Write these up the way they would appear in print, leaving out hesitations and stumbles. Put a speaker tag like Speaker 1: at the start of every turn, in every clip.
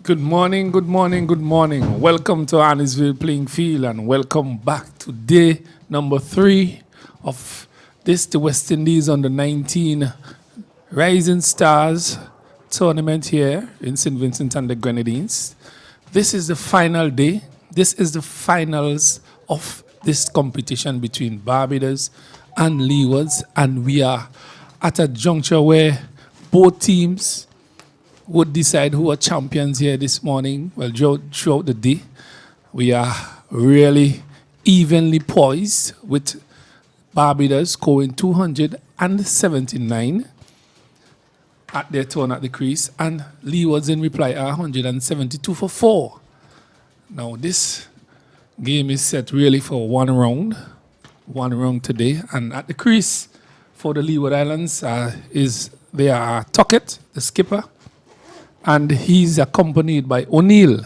Speaker 1: Good morning, good morning, good morning. Welcome to Arnisville Playing Field and welcome back to day number 3 of the West Indies under 19 Rising Stars tournament here in St. Vincent and the Grenadines. This is the final day. This is the finals of this competition between Barbados and Leewards, and we are at a juncture where both teams would decide who are champions here this morning. Well, throughout the day, we are really evenly poised with Barbados scoring 279 at their turn at the crease, and Leewards in reply are 172 for 4. Now, this game is set really for one round today, and at the crease for the Leeward Islands there are Tuckett, the skipper, and he's accompanied by O'Neill,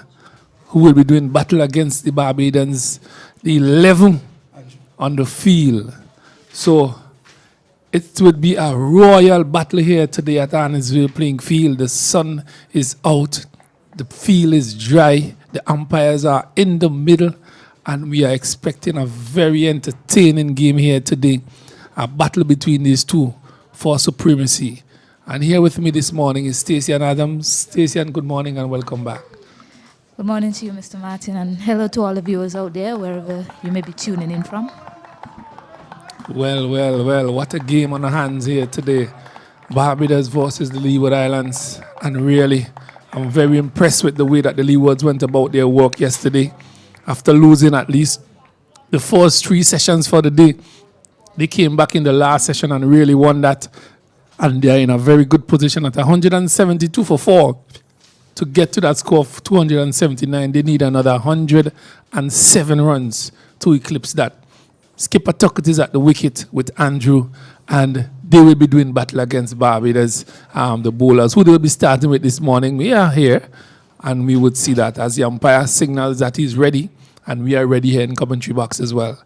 Speaker 1: who will be doing battle against the Barbadians, the 11 on the field. So it would be a royal battle here today at Arnisville Playing Field. The sun is out, the field is dry, the umpires are in the middle, and we are expecting a very entertaining game here today. A battle between these two for supremacy. And here with me this morning is Stacey and Adams. Stacey, and good morning and welcome back.
Speaker 2: Good morning to you, Mr. Martin, and hello to all the viewers out there, wherever you may be tuning in from.
Speaker 1: Well, what a game on the hands here today. Barbados versus the Leeward Islands. And really, I'm very impressed with the way that the Leewards went about their work yesterday. After losing at least the first 3 sessions for the day, they came back in the last session and really won that. And they're in a very good position at 172 for 4. To get to that score of 279, they need another 107 runs to eclipse that. Skipper Tuckett is at the wicket with Andrew, and they will be doing battle against Barbados, the bowlers, who they will be starting with this morning. We are here, and we would see that as the umpire signals that he's ready, and we are ready here in commentary box as well.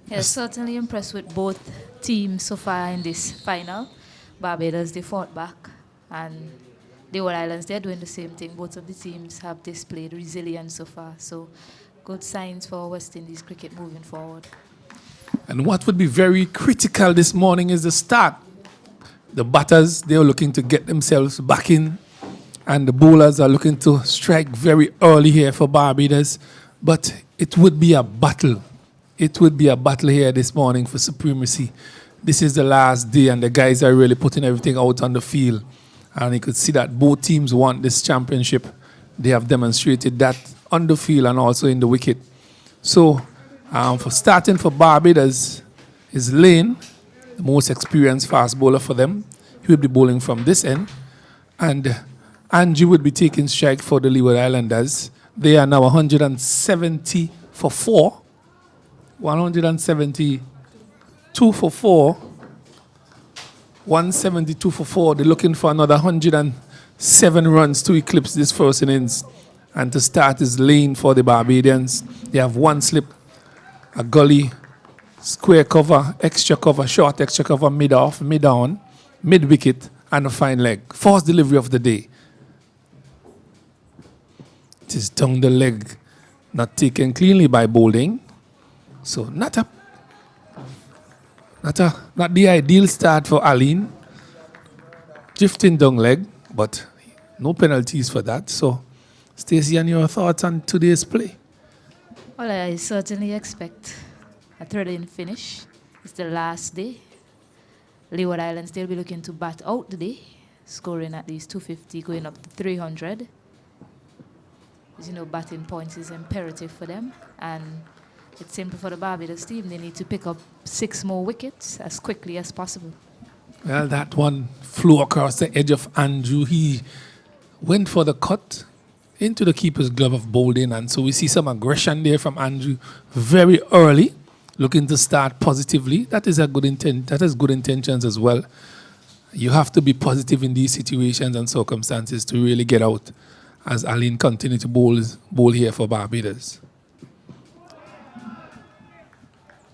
Speaker 2: Yes, certainly impressed with both teams so far in this final. Barbados, they fought back, and the Leeward Islands, they're doing the same thing. Both of the teams have displayed resilience so far, so good signs for West Indies cricket moving forward.
Speaker 1: And what would be very critical this morning is the start. The batters, they are looking to get themselves back in, and the bowlers are looking to strike very early here for Barbados, but it would be a battle. It would be a battle here this morning for supremacy. This is the last day, and the guys are really putting everything out on the field. And you could see that both teams want this championship. They have demonstrated that on the field and also in the wicket. So, for starting for Barbados is Lane, the most experienced fast bowler for them. He will be bowling from this end. And Andrew would be taking strike for the Leeward Islanders. They are now 170 for 4. 172 for 4. 172 for 4. They're looking for another 107 runs to eclipse this first innings. And to start is Lane for the Barbadians. They have one slip, a gully, square cover, extra cover, short extra cover, mid-off, mid-on, mid-wicket, and a fine leg. First delivery of the day. It is down the leg, not taken cleanly by bowling. So not the ideal start for Aline. Drifting down leg, but no penalties for that. So, Stacey, and your thoughts on today's play?
Speaker 2: Well, I certainly expect a thrilling finish. It's the last day. Leeward Islands, they'll be looking to bat out the day, scoring at least 250, going up to 300. As you know, batting points is imperative for them, and it's simple for the Barbados team. They need to pick up 6 more wickets as quickly as possible.
Speaker 1: Well, that one flew across the edge of Andrew. He went for the cut into the keeper's glove of bowling, and so we see some aggression there from Andrew very early, looking to start positively. That is a good intent. That has good intentions as well. You have to be positive in these situations and circumstances to really get out, as Aline continues to bowl here for Barbados.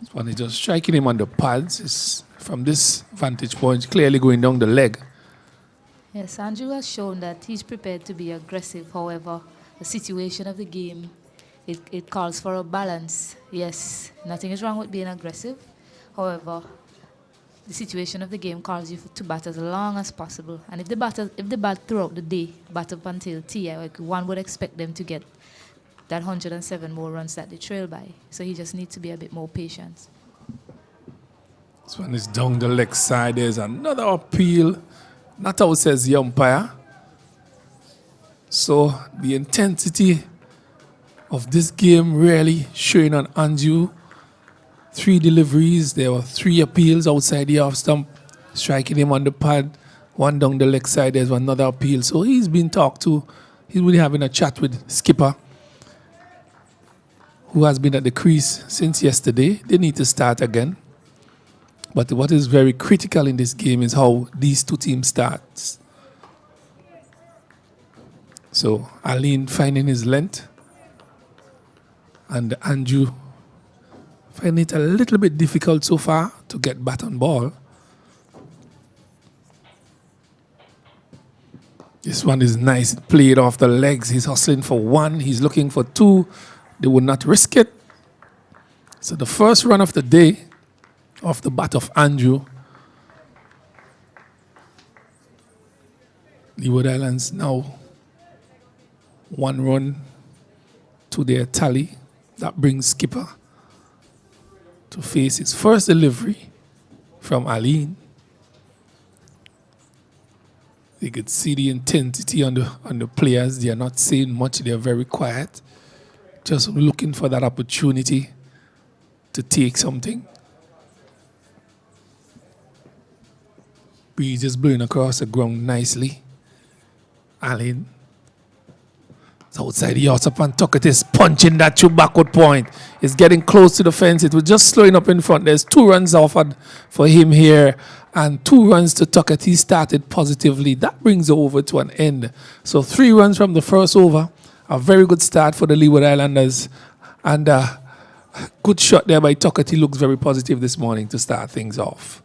Speaker 1: This one is just striking him on the pads. It's from this vantage point, clearly going down the leg.
Speaker 2: Yes, Andrew has shown that he's prepared to be aggressive. However, the situation of the game, it calls for a balance. Yes, nothing is wrong with being aggressive. However, the situation of the game calls you to bat as long as possible. And if they bat throughout the day, bat up until tea, one would expect them to get that 107 more runs that they trail by. So he just needs to be a bit more patient.
Speaker 1: This one is down the leg side. There's another appeal. Not how says the umpire. So the intensity of this game really showing on Andrew. 3 deliveries. There were 3 appeals outside the off stump, striking him on the pad. 1 down the leg side. There's another appeal. So he's been talked to. He's really having a chat with skipper, who has been at the crease since yesterday. They need to start again. But what is very critical in this game is how these 2 teams start. So Aline finding his length, and Andrew finding it a little bit difficult so far to get bat on ball. This one is nice, played off the legs. He's hustling for 1, he's looking for 2. They would not risk it. So the first run of the day off the bat of Andrew. Leeward Islands now 1 run to their tally. That brings skipper to face his first delivery from Aline. You could see the intensity on the players. They are not saying much. They are very quiet, just looking for that opportunity to take something. Breeze is blowing across the ground nicely. Aline. It's outside the outside and Tuckett is punching that to backward point. It's getting close to the fence. It was just slowing up in front. There's 2 runs offered for him here and 2 runs to Tuckett. He started positively. That brings the over to an end. So 3 runs from the first over. A very good start for the Leeward Islanders. And good shot there by Tuckett. He looks very positive this morning to start things off.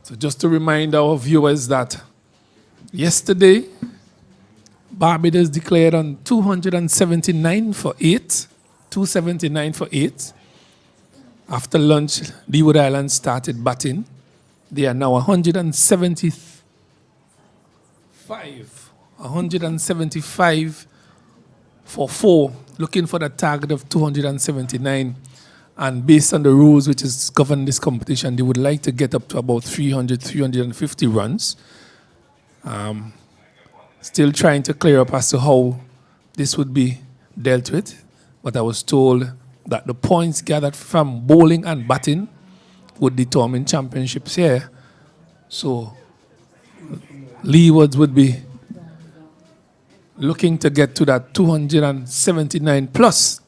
Speaker 1: So just to remind our viewers that yesterday, Barbados declared on 279 for 8. 279 for 8. After lunch, Leeward Islands started batting. They are now 175. 175 for 4, looking for the target of 279. And based on the rules which is govern this competition, they would like to get up to about 300, 350 runs. Still trying to clear up as to how this would be dealt with. But I was told that the points gathered from bowling and batting would determine championships here. So Leewards would be looking to get to that 279 plus.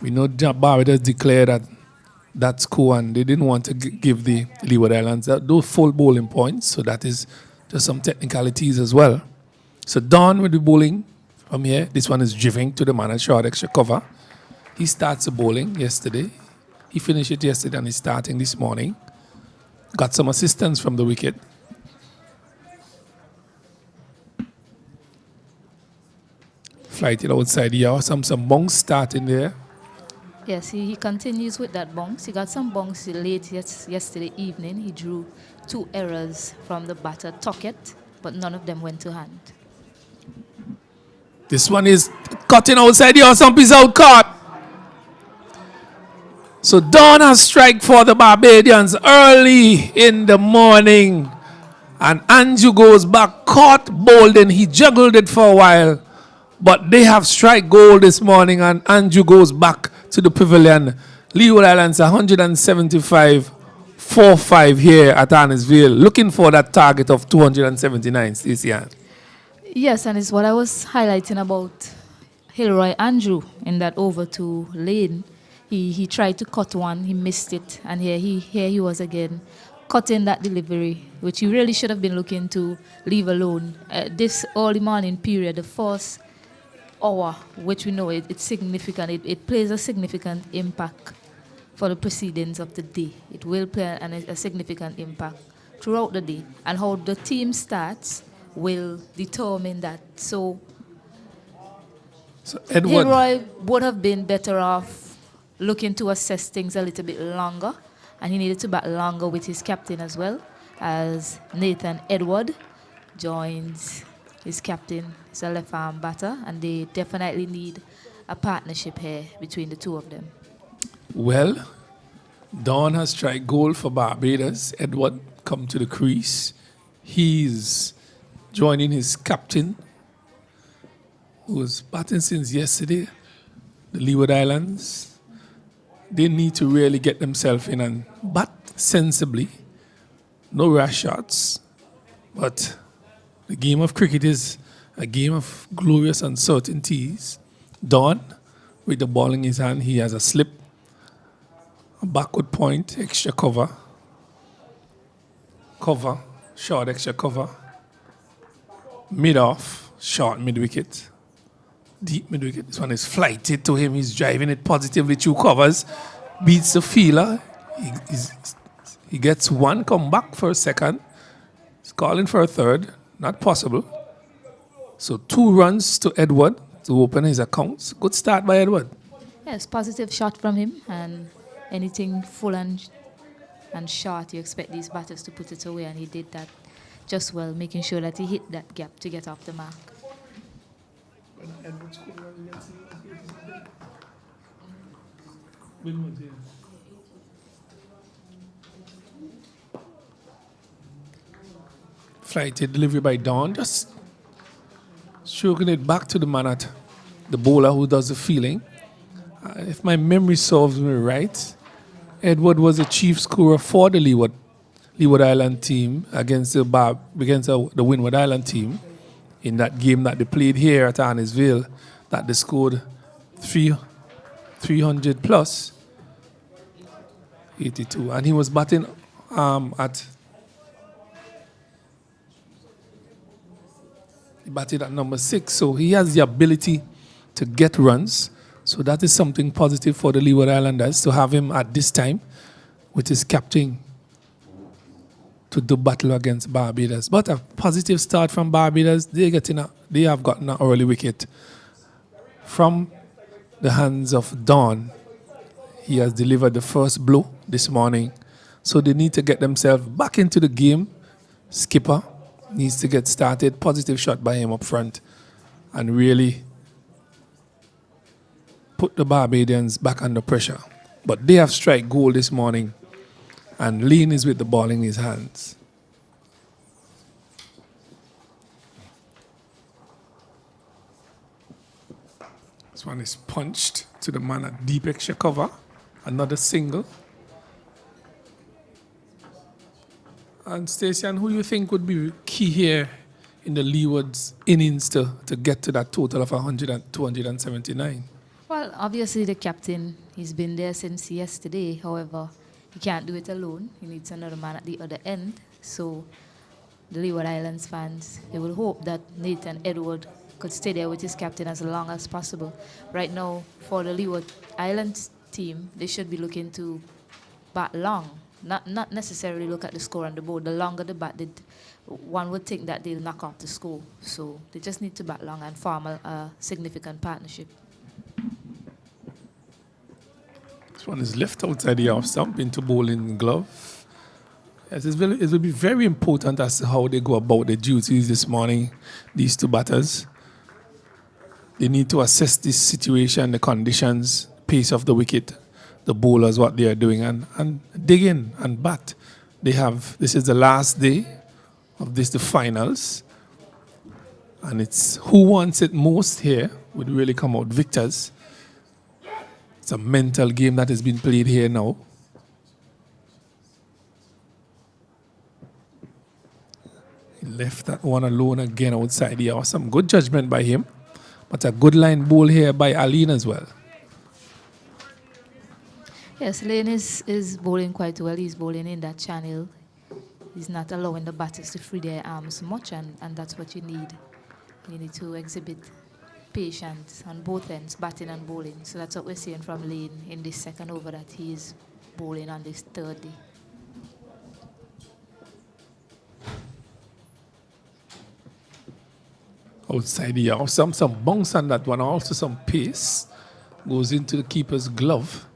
Speaker 1: We know Barbados declared that score, and they didn't want to give the Leeward Islands those full bowling points. So that is just some technicalities as well. So Don will be bowling from here. This one is driving to the man at short extra cover. He starts the bowling yesterday. He finished it yesterday and he's starting this morning. Got some assistance from the wicket. Flight it outside here. Some bunks starting there.
Speaker 2: Yes, he continues with that bounce. He got some bounce late yesterday evening. He drew 2 errors from the batter Tuckett, but none of them went to hand.
Speaker 1: This one is cutting outside here. Some piece out caught. So Dawn has strike for the Barbadians early in the morning. And Andrew goes back, caught, bowled, and he juggled it for a while. But they have strike goal this morning, and Andrew goes back to the pavilion. Leeward Islands 175 4-5 here at Arnos Vale, looking for that target of 279, Stacey Ann.
Speaker 2: Yes, and it's what I was highlighting about Hilroy Andrew in that over to Lane. He tried to cut one, he missed it, and here he was again, cutting that delivery, which he really should have been looking to leave alone. This early morning period, the first hour, which we know it's significant. It plays a significant impact for the proceedings of the day. It will play a significant impact throughout the day. And how the team starts will determine that. So
Speaker 1: Edward
Speaker 2: Hilroy would have been better off looking to assess things a little bit longer. And he needed to bat longer with his captain as well, as Nathan Edward joins his captain. He's a left-arm batter, and they definitely need a partnership here between the two of them.
Speaker 1: Well, Don has tried goal for Barbados. Edward come to the crease. He's joining his captain, who was batting since yesterday, the Leeward Islands. They need to really get themselves in and bat sensibly. No rash shots, but the game of cricket is a game of glorious uncertainties. Don, with the ball in his hand, he has a slip, a backward point, extra cover, short extra cover, mid-off, short mid-wicket, deep mid-wicket. This one is flighted to him. He's driving it positively through covers, beats the fielder. He gets one, come back for a second. He's calling for a third. Not possible. So 2 runs to Edward to open his accounts. Good start by Edward.
Speaker 2: Yes, positive shot from him, and anything full and short, you expect these batters to put it away, and he did that just well, making sure that he hit that gap to get off the mark.
Speaker 1: Flighted delivery by Don, just stroking it back to the man at the bowler who does the fielding. If my memory serves me right, Edward was the chief scorer for the Leeward Island team against the Windward Island team in that game that they played here at Arnos Vale, that they scored 300 plus 82, and he was batting at number 6, so he has the ability to get runs. So that is something positive for the Leeward Islanders to have him at this time with his captain to do battle against Barbados. But a positive start from Barbados. They have gotten an early wicket from the hands of Don. He has delivered the first blow this morning. So they need to get themselves back into the game. Skipper needs to get started. Positive shot by him up front and really put the Barbadians back under pressure. But they have strike goal this morning, and Lean is with the ball in his hands. This one is punched to the man at deep extra cover. Another single. And Stacey, who you think would be key here in the Leewards innings to get to that total of 100 and 279?
Speaker 2: Well, obviously the captain, he's been there since yesterday. However, he can't do it alone. He needs another man at the other end. So the Leeward Islands fans, they will hope that Nathan Edward could stay there with his captain as long as possible. Right now, for the Leeward Islands team, they should be looking to bat long. Not necessarily look at the score on the board. The longer the bat, one would think that they'll knock off the score. So they just need to bat long and form a significant partnership.
Speaker 1: This one is left outside the off stump into bowling glove. Yes, it will be very important as to how they go about their duties this morning, these two batters. They need to assess this situation, the conditions, pace of the wicket, the bowlers, what they are doing, and dig in and bat. This is the last day of the finals, and it's who wants it most here would really come out victors. It's a mental game that has been played here now. He left that one alone again outside the house. Some good judgment by him, but a good line ball here by Aline as well.
Speaker 2: Yes, Lane is bowling quite well. He's bowling in that channel. He's not allowing the batters to free their arms much, and that's what you need. You need to exhibit patient on both ends, batting and bowling. So that's what we're seeing from Lane in this second over that he is bowling on this third day.
Speaker 1: Outside the yard, some bounce on that one, also some pace goes into the keeper's glove.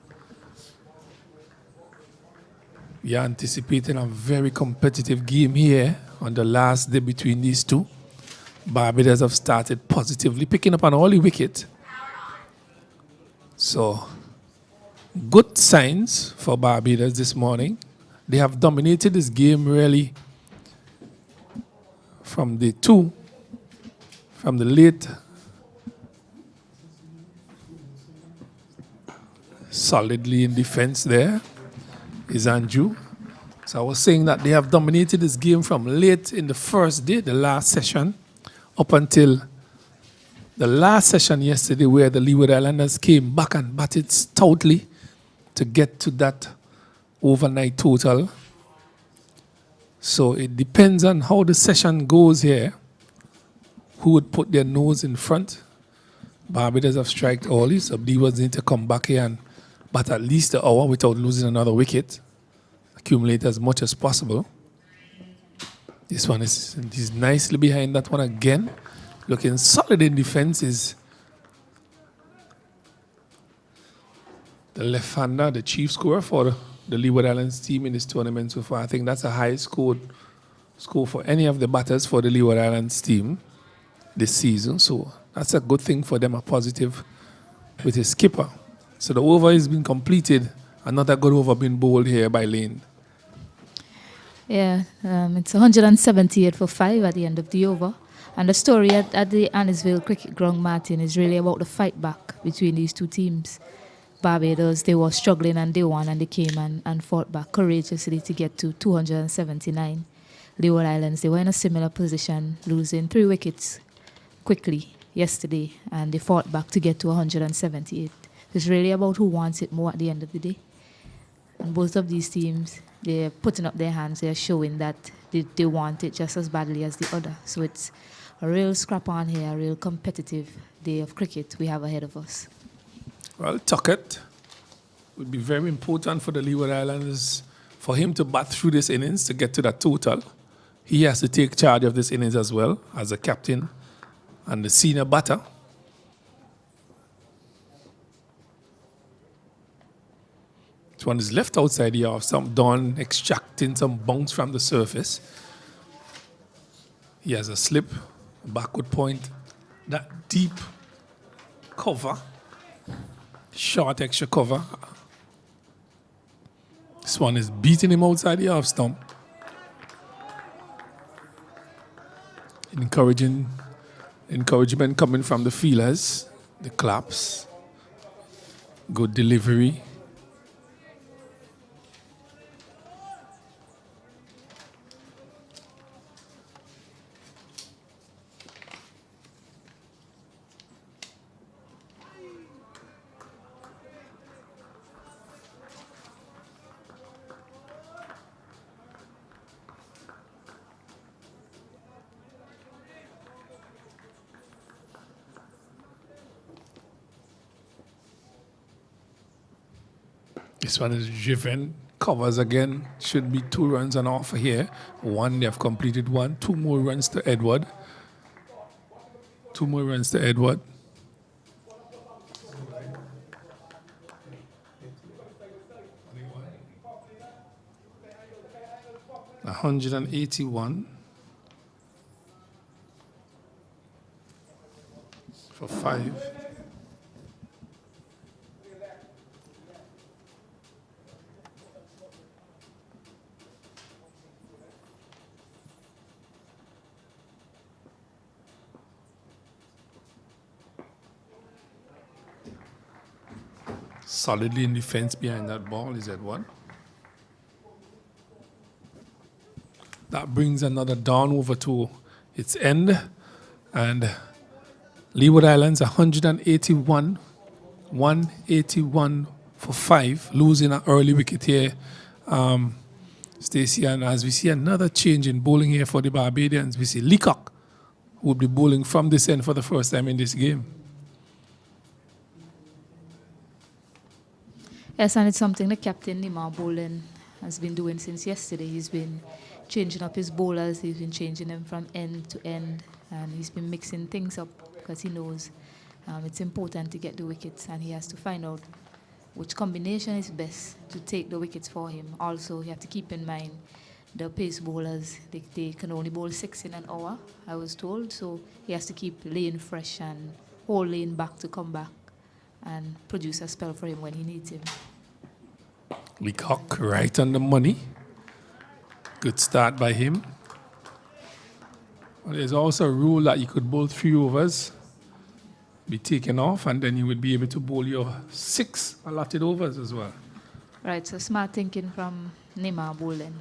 Speaker 1: We are anticipating a very competitive game here on the last day between these two. Barbados have started positively, picking up an early wicket. So, good signs for Barbados this morning. They have dominated this game really from the late solidly in defense there is Andrew. So I was saying that they have dominated this game from late in the first day, the last session, up until the last session yesterday where the Leeward Islanders came back and batted stoutly to get to that overnight total. So it depends on how the session goes here, who would put their nose in front. Barbados have striked early, so Leewards need to come back here and bat at least an hour without losing another wicket. Accumulate as much as possible. This one is nicely behind that one again. Looking solid in defense is the left-hander, the chief scorer for the Leeward Islands team in this tournament so far. I think that's a high score for any of the batters for the Leeward Islands team this season. So that's a good thing for them, a positive with his skipper. So the over has been completed. Another good over been bowled here by Lane.
Speaker 2: Yeah, it's 178 for 5 at the end of the over. And the story at the Annisville Cricket Ground, Martin, is really about the fight back between these two teams. Barbados, they were struggling and they won, and they came and fought back courageously to get to 279. Leeward Islands, they were in a similar position, losing 3 wickets quickly yesterday, and they fought back to get to 178. It's really about who wants it more at the end of the day. And both of these teams, they're putting up their hands, they're showing that they want it just as badly as the other. So it's a real scrap on here, a real competitive day of cricket we have ahead of us.
Speaker 1: Well, Tuckett would be very important for the Leeward Islanders for him to bat through this innings to get to that total. He has to take charge of this innings as well as the captain and the senior batter. This one is left outside the off, some Don extracting some bounce from the surface. He has a slip, a backward point, that deep cover, short extra cover. This one is beating him outside the off stump. Encouragement coming from the fielders, the claps, good delivery. This one is driven, covers again, should be 2 runs on offer here. 1, they have completed 1, 2 more runs to Edward. 2 more runs to Edward. $181 for 5. Solidly in defense behind that ball is Edward. That brings another down over to its end. And Leeward Islands 181 for 5, losing an early wicket here. Stacey, and as we see another change in bowling here for the Barbadians, we see Leacock who will be bowling from this end for the first time in this game.
Speaker 2: Yes, and it's something the captain, Nima Bowling, has been doing since yesterday. He's been changing up his bowlers. He's been changing them from end to end. And he's been mixing things up because he knows it's important to get the wickets. And he has to find out which combination is best to take the wickets for him. Also, you have to keep in mind the pace bowlers, they can only bowl 6 in an hour, I was told. So he has to keep lane fresh and whole lane back to come back and produce a spell for him when he needs him.
Speaker 1: Leacock right on the money. Good start by him. Well, there's also a rule that you could bowl 3 overs, be taken off, and then you would be able to bowl your 6 allotted overs as well.
Speaker 2: Right, so smart thinking from Nima Bowling.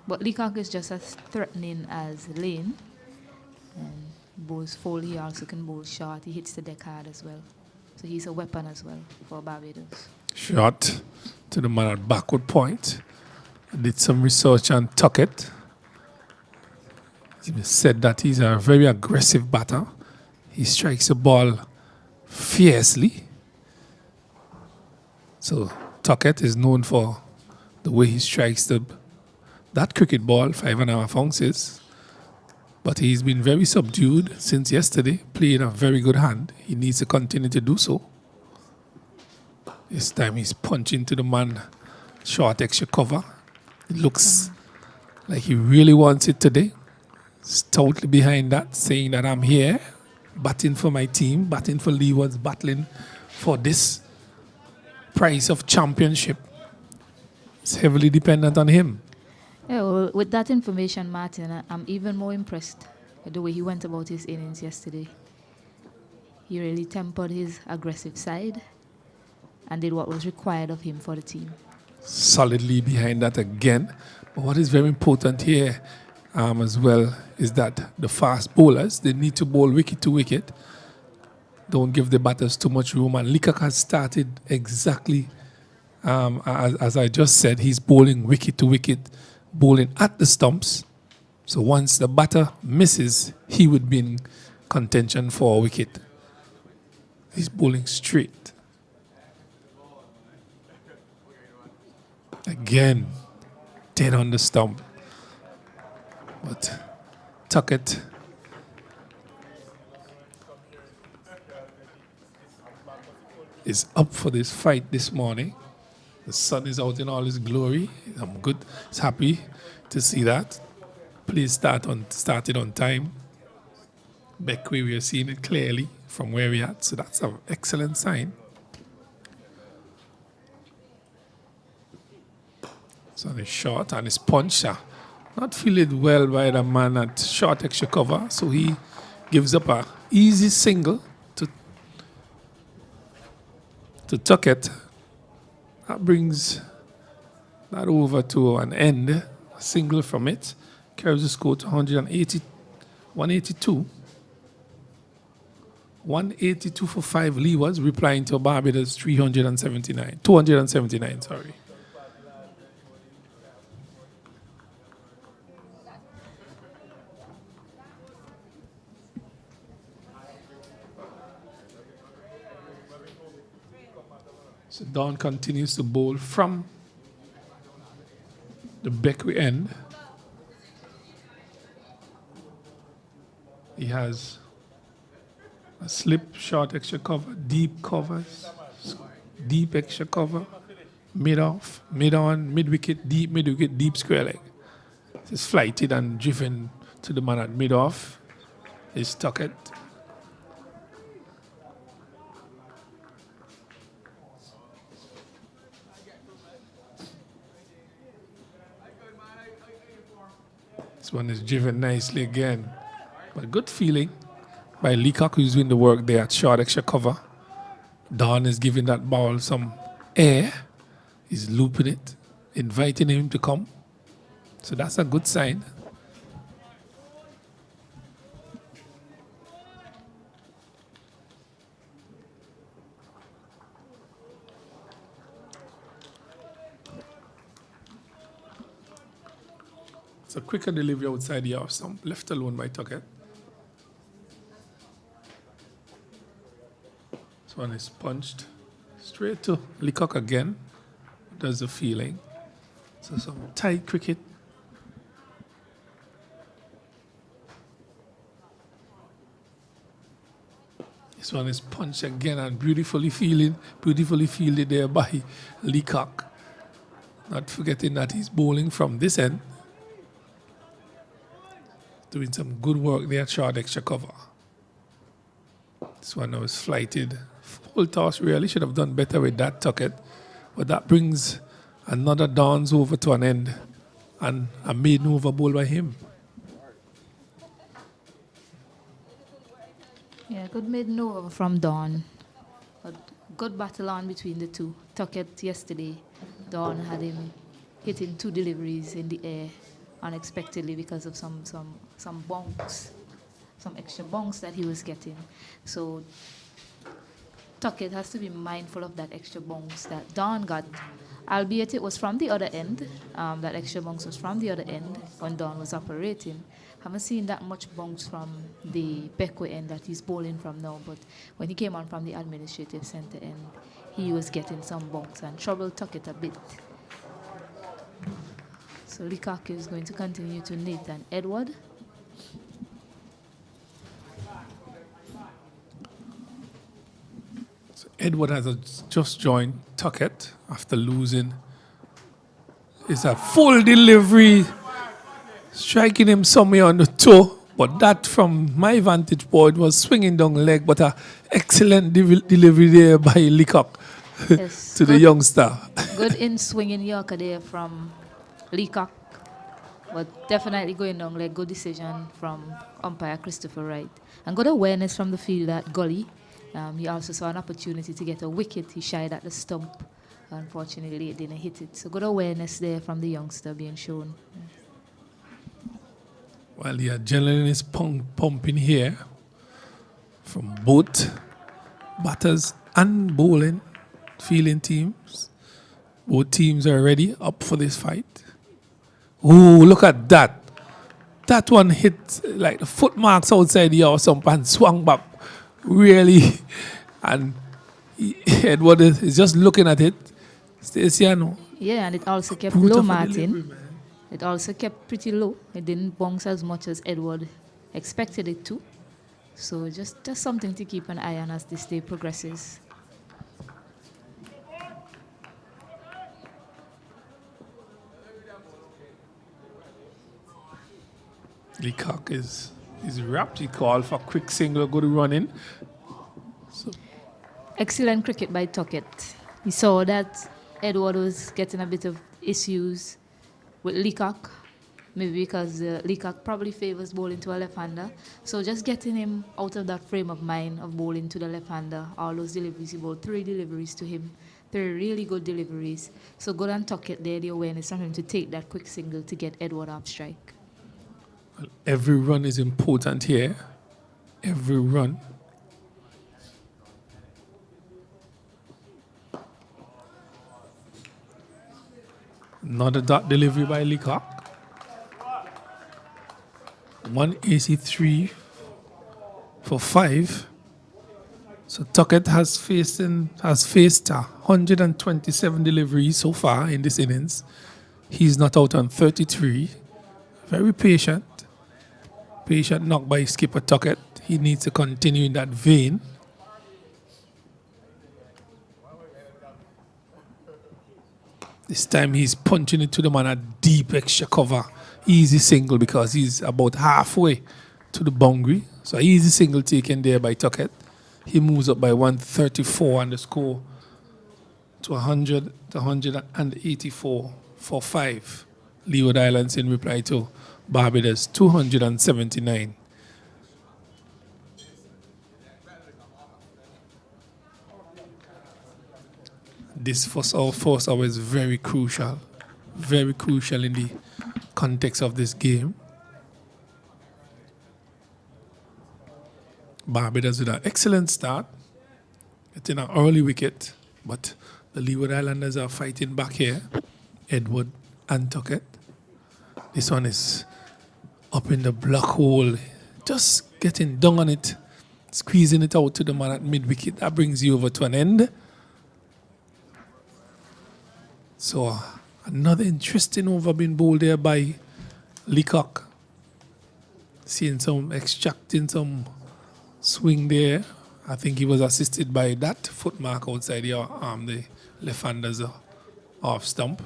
Speaker 2: But Leacock is just as threatening as Lane. And bowls full, he also can bowl short. He hits the deck hard as well. So he's a weapon as well for Barbados.
Speaker 1: Shot to the man at backward point. I did some research on Tuckett. He said that he's a very aggressive batter. He strikes the ball fiercely. So Tuckett is known for the way he strikes that cricket ball, 5.5 ounces. But he's been very subdued since yesterday, playing a very good hand. He needs to continue to do so. This time he's punching to the man, short extra cover. It looks like he really wants it today. Stoutly behind that, saying that I'm here, batting for my team, batting for Leewards, battling for this prize of championship. It's heavily dependent on him.
Speaker 2: Yeah, well, with that information, Martin, I'm even more impressed with the way he went about his innings yesterday. He really tempered his aggressive side and did what was required of him for the team.
Speaker 1: Solidly behind that again. But what is very important here as well is that the fast bowlers, they need to bowl wicket to wicket. Don't give the batters too much room. And Leacock has started exactly as I just said. He's bowling wicket to wicket, bowling at the stumps. So once the batter misses, he would be in contention for a wicket. He's bowling straight. Again, dead on the stump. But Tuckett is up for this fight this morning. The sun is out in all his glory. I'm good. It's happy to see that. Please started on time. Beckway, we are seeing it clearly from where we're at. So that's an excellent sign. So the shot and his puncher. Not feeling well by the man at short extra cover. So he gives up a easy single to Tuckett. That brings that over to an end. A single from it. Carries the score to 182. 182 for 5 Leewards, replying to Barbados 279, sorry. So Don continues to bowl from the Beckway end. He has a slip, short extra cover, deep covers, deep extra cover, mid-off, mid-on, mid-wicket, deep square leg. It's flighted and driven to the man at mid-off. Is Tuckett. This one is driven nicely again. But good feeling by Leacock, who's doing the work there at short extra cover. Don is giving that ball some air. He's looping it, inviting him to come. So that's a good sign. It's a quicker delivery outside the off stump, left alone by Tuckett. This one is punched Straight to Leacock again. Does the feeling. So some tight cricket. This one is punched again and beautifully fielded there by Leacock. Not forgetting that he's bowling from this end. Doing some good work there, short extra cover. This one was flighted. Full toss really should have done better with that Tuckett. But that brings another dance over to an end. And a maiden over bowl by him.
Speaker 2: Yeah, good maiden over from Dawn. A good battle on between the two. Tuckett yesterday, Dawn had him hitting 2 deliveries in the air unexpectedly because of some bonks, some extra bonks that he was getting. So Tuckett has to be mindful of that extra bonks that Dawn got, albeit it was from the other end. That extra bonks was from the other end when Dawn was operating. Haven't seen that much bonks from the Beckway end that he's bowling from now, but when he came on from the administrative centre end, he was getting some bonks and troubled Tuckett a bit. So Leacock is going to continue to Nathan Edward.
Speaker 1: So Edward has just joined Tuckett after losing. It's a full delivery, striking him somewhere on the toe. But that, from my vantage point, was swinging down leg, but an excellent delivery there by Leacock
Speaker 2: Yes,
Speaker 1: to the youngster.
Speaker 2: Good in swinging Yorker there from Leacock, but definitely going down leg. Good decision from umpire Christopher Wright. And good awareness from the field at Gully. He also saw an opportunity to get a wicket. He shied at the stump. Unfortunately, it didn't hit it. So good awareness there from the youngster being shown.
Speaker 1: Well, the adrenaline is pumping here from both batters and bowling, fielding teams. Both teams are ready, up for this fight. Ooh, look at that. That one hit like the foot marks outside the house and swung back really. And Edward is just looking at it. Stacey,
Speaker 2: yeah, and it also kept low, Martin. It also kept pretty low. It didn't bounce as much as Edward expected it to. So just something to keep an eye on as this day progresses.
Speaker 1: Leacock is wrapped. He called for quick single, good running. So.
Speaker 2: Excellent cricket by Tuckett. He saw that Edward was getting a bit of issues with Leacock, maybe because Leacock probably favors bowling to a left-hander. So just getting him out of that frame of mind of bowling to the left-hander, all those deliveries, he bowled 3 deliveries to him, 3 really good deliveries. So good on Tuckett there, the awareness from him to take that quick single to get Edward off strike.
Speaker 1: Well, every run is important here. Every run. Another dot delivery by Leacock. 183 for 5. So Tuckett has faced 127 deliveries so far in this innings. He's not out on 33. Very patient. Patient knock by skipper Tuckett. He needs to continue in that vein. This time he's punching it to the man at deep extra cover. Easy single because he's about halfway to the boundary. So easy single taken there by Tuckett. He moves up by 134 on the score to 184 for 5. Leeward Islands in reply to Barbados 279. This first hour is very crucial in the context of this game. Barbados with an excellent start, getting an early wicket, but the Leeward Islanders are fighting back here. Edward and Tuckett. This one is up in the black hole, just getting down on it, squeezing it out to the man at mid-wicket. That brings you over to an end. So another interesting over being bowled there by Leacock. Seeing some extracting some swing there. I think he was assisted by that foot mark outside the arm, the left-hander's off stump.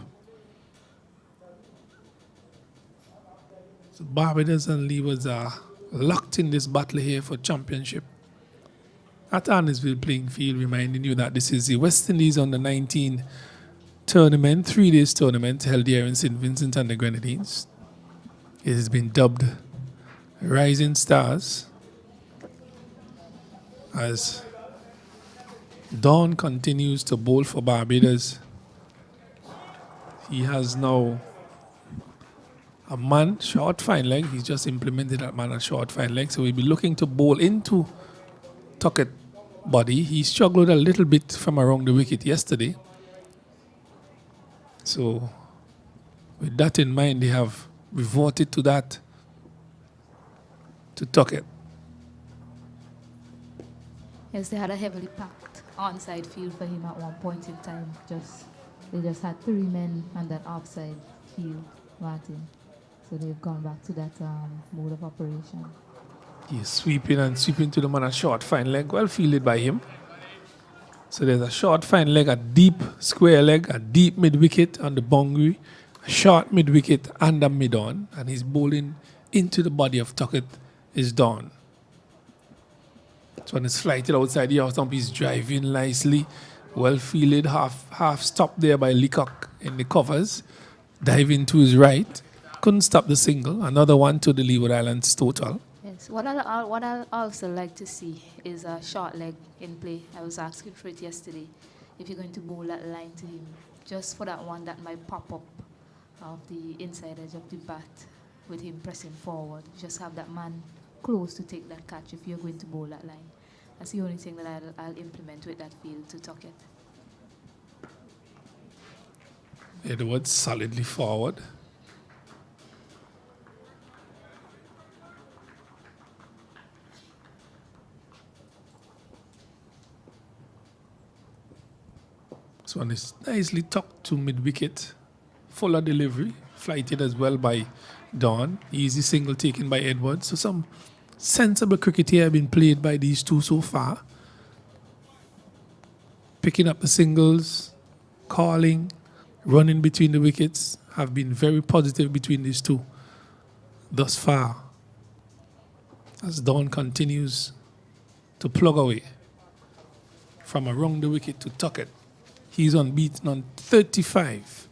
Speaker 1: So Barbados and Leewards are locked in this battle here for championship. At Arnos playing field, reminding you that this is the West Indies under-19 tournament, 3 days tournament held here in St. Vincent and the Grenadines. It has been dubbed Rising Stars as Dawn continues to bowl for Barbados. He has now a man short fine leg. He's just implemented that man a short fine leg. So we'll be looking to bowl into Tuckett body. He struggled a little bit from around the wicket yesterday. So with that in mind, they have reverted to that to Tuckett.
Speaker 2: Yes, they had a heavily packed onside field for him at one point in time. They just had 3 men on that offside field, Martin. So they've gone back to that mode of operation.
Speaker 1: He's sweeping to the man a short fine leg, well fielded by him. So there's a short fine leg, a deep square leg, a deep mid wicket on the boundary, a short mid wicket and a mid on, and he's bowling into the body of Tuckett is Dawn. So when it's flighted outside the off stump, he's driving nicely, well fielded, half stopped there by Leacock in the covers, diving to his right, couldn't stop the single, another one to the Leeward Islands total.
Speaker 2: Yes, what I also like to see is a short leg in play. I was asking for it yesterday. If you're going to bowl that line to him, just for that one that might pop up off the inside edge of the bat with him pressing forward. Just have that man close to take that catch if you're going to bowl that line. That's the only thing that I'll implement with that field to Tuckett.
Speaker 1: Edwards solidly forward. This one is nicely tucked to mid-wicket. Fuller delivery, flighted as well by Dawn. Easy single taken by Edwards. So some sensible cricket here been played by these two so far. Picking up the singles, calling, running between the wickets have been very positive between these two thus far. As Dawn continues to plug away from around the wicket to Tuckett. He's unbeaten on 35.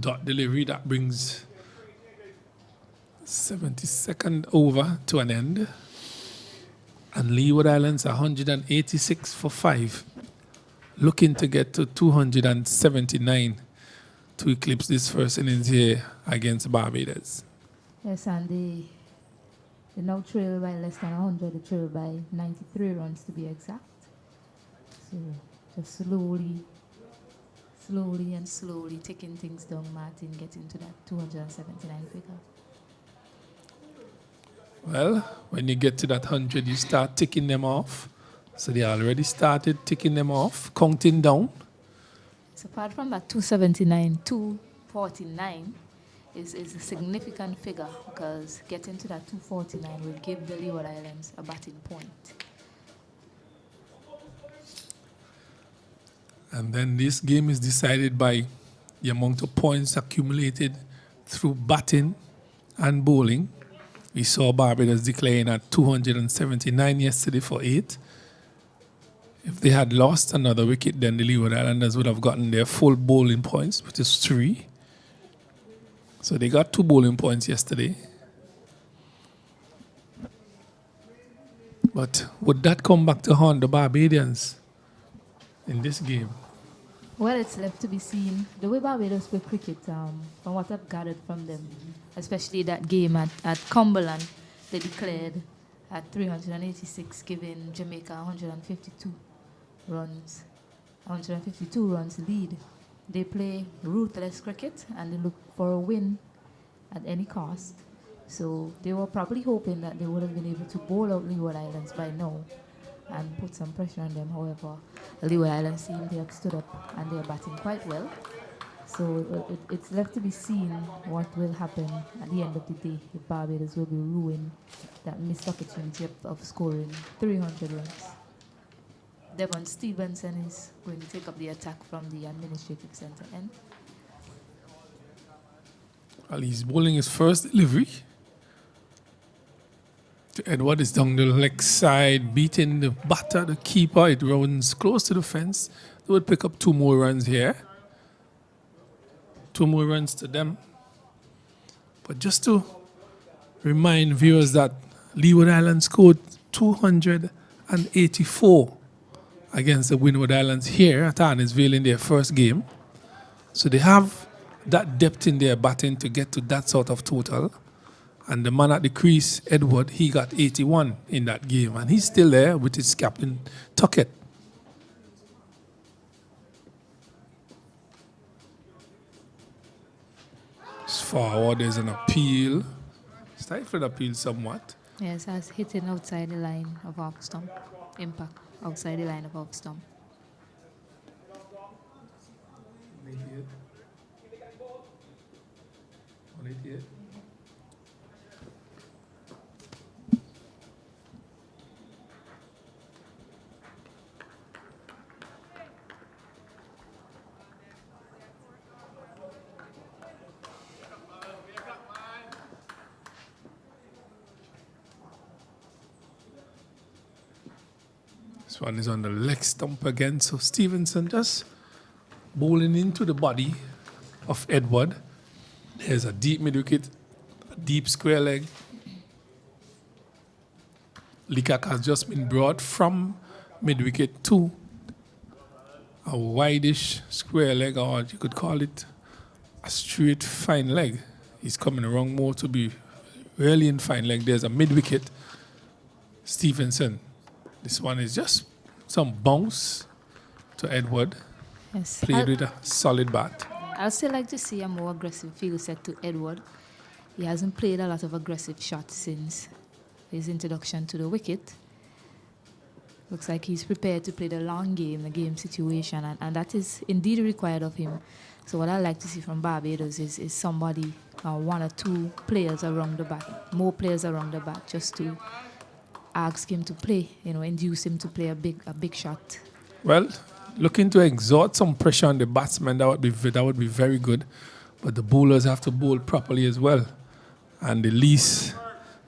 Speaker 1: Dot delivery, that brings 72nd over to an end. And Leeward Islands 186 for 5. Looking to get to 279 to eclipse this first innings here against Barbados.
Speaker 2: Yes, and they now trail by less than 100. They trail by 93 runs to be exact. So just slowly taking things down, Martin, getting to that 279 figure.
Speaker 1: Well, when you get to that 100, you start ticking them off. So they already started ticking them off, counting down.
Speaker 2: So apart from that 279, 249 is a significant figure because getting to that 249 will give the Leeward Islands a batting point.
Speaker 1: And then this game is decided by the amount of points accumulated through batting and bowling. We saw Barbados declaring at 279 yesterday for 8. If they had lost another wicket, then the Leeward Islanders would have gotten their full bowling points, which is 3. So they got 2 bowling points yesterday. But would that come back to haunt the Barbadians in this game?
Speaker 2: Well, it's left to be seen. The way Barbados play cricket, from what I've gathered from them, especially that game at Cumberland, they declared at 386, giving Jamaica 152 runs lead. They play ruthless cricket and they look for a win at any cost. So they were probably hoping that they would have been able to bowl out Leeward Islands by now and put some pressure on them. However, the Leeward Islands team, they have stood up and they are batting quite well. So it's left to be seen what will happen at the end of the day if Barbados will be ruined that missed opportunity of scoring 300 runs. Devon Stevenson is going to take up the attack from the administrative centre end.
Speaker 1: Well, he's bowling his first delivery. To Edward is down the leg side, beating the batter, the keeper. It runs close to the fence. They would pick up 2 more runs here. 2 more runs to them. But just to remind viewers that Leeward Islands scored 284 against the Windward Islands here at Arnos Vale in their first game. So they have that depth in their batting to get to that sort of total. And the man at the crease, Edward, he got 81 in that game. And he's still there with his captain, Tuckett. It's forward, there's an appeal. Stifled appeal somewhat.
Speaker 2: Yes, as hitting outside the line of off stump. Impact outside the line of off stump.
Speaker 1: This one is on the leg stump again. So Stevenson just bowling into the body of Edward. There's a deep mid wicket, a deep square leg. Leacock has just been brought from mid wicket to a wideish square leg, or you could call it a straight fine leg. He's coming around more to be really in fine leg. There's a mid wicket, Stevenson. This one is just some bounce to Edward.
Speaker 2: Yes.
Speaker 1: Played with a solid bat.
Speaker 2: I'd still like to see a more aggressive field set to Edward. He hasn't played a lot of aggressive shots since his introduction to the wicket. Looks like he's prepared to play the long game, the game situation, and that is indeed required of him. So what I'd like to see from Barbados is somebody, 1 or 2 players around the bat, more players around the bat, just to ask him to play, induce him to play a big shot.
Speaker 1: Well, looking to exert some pressure on the batsman, that would be very good. But the bowlers have to bowl properly as well. And at least,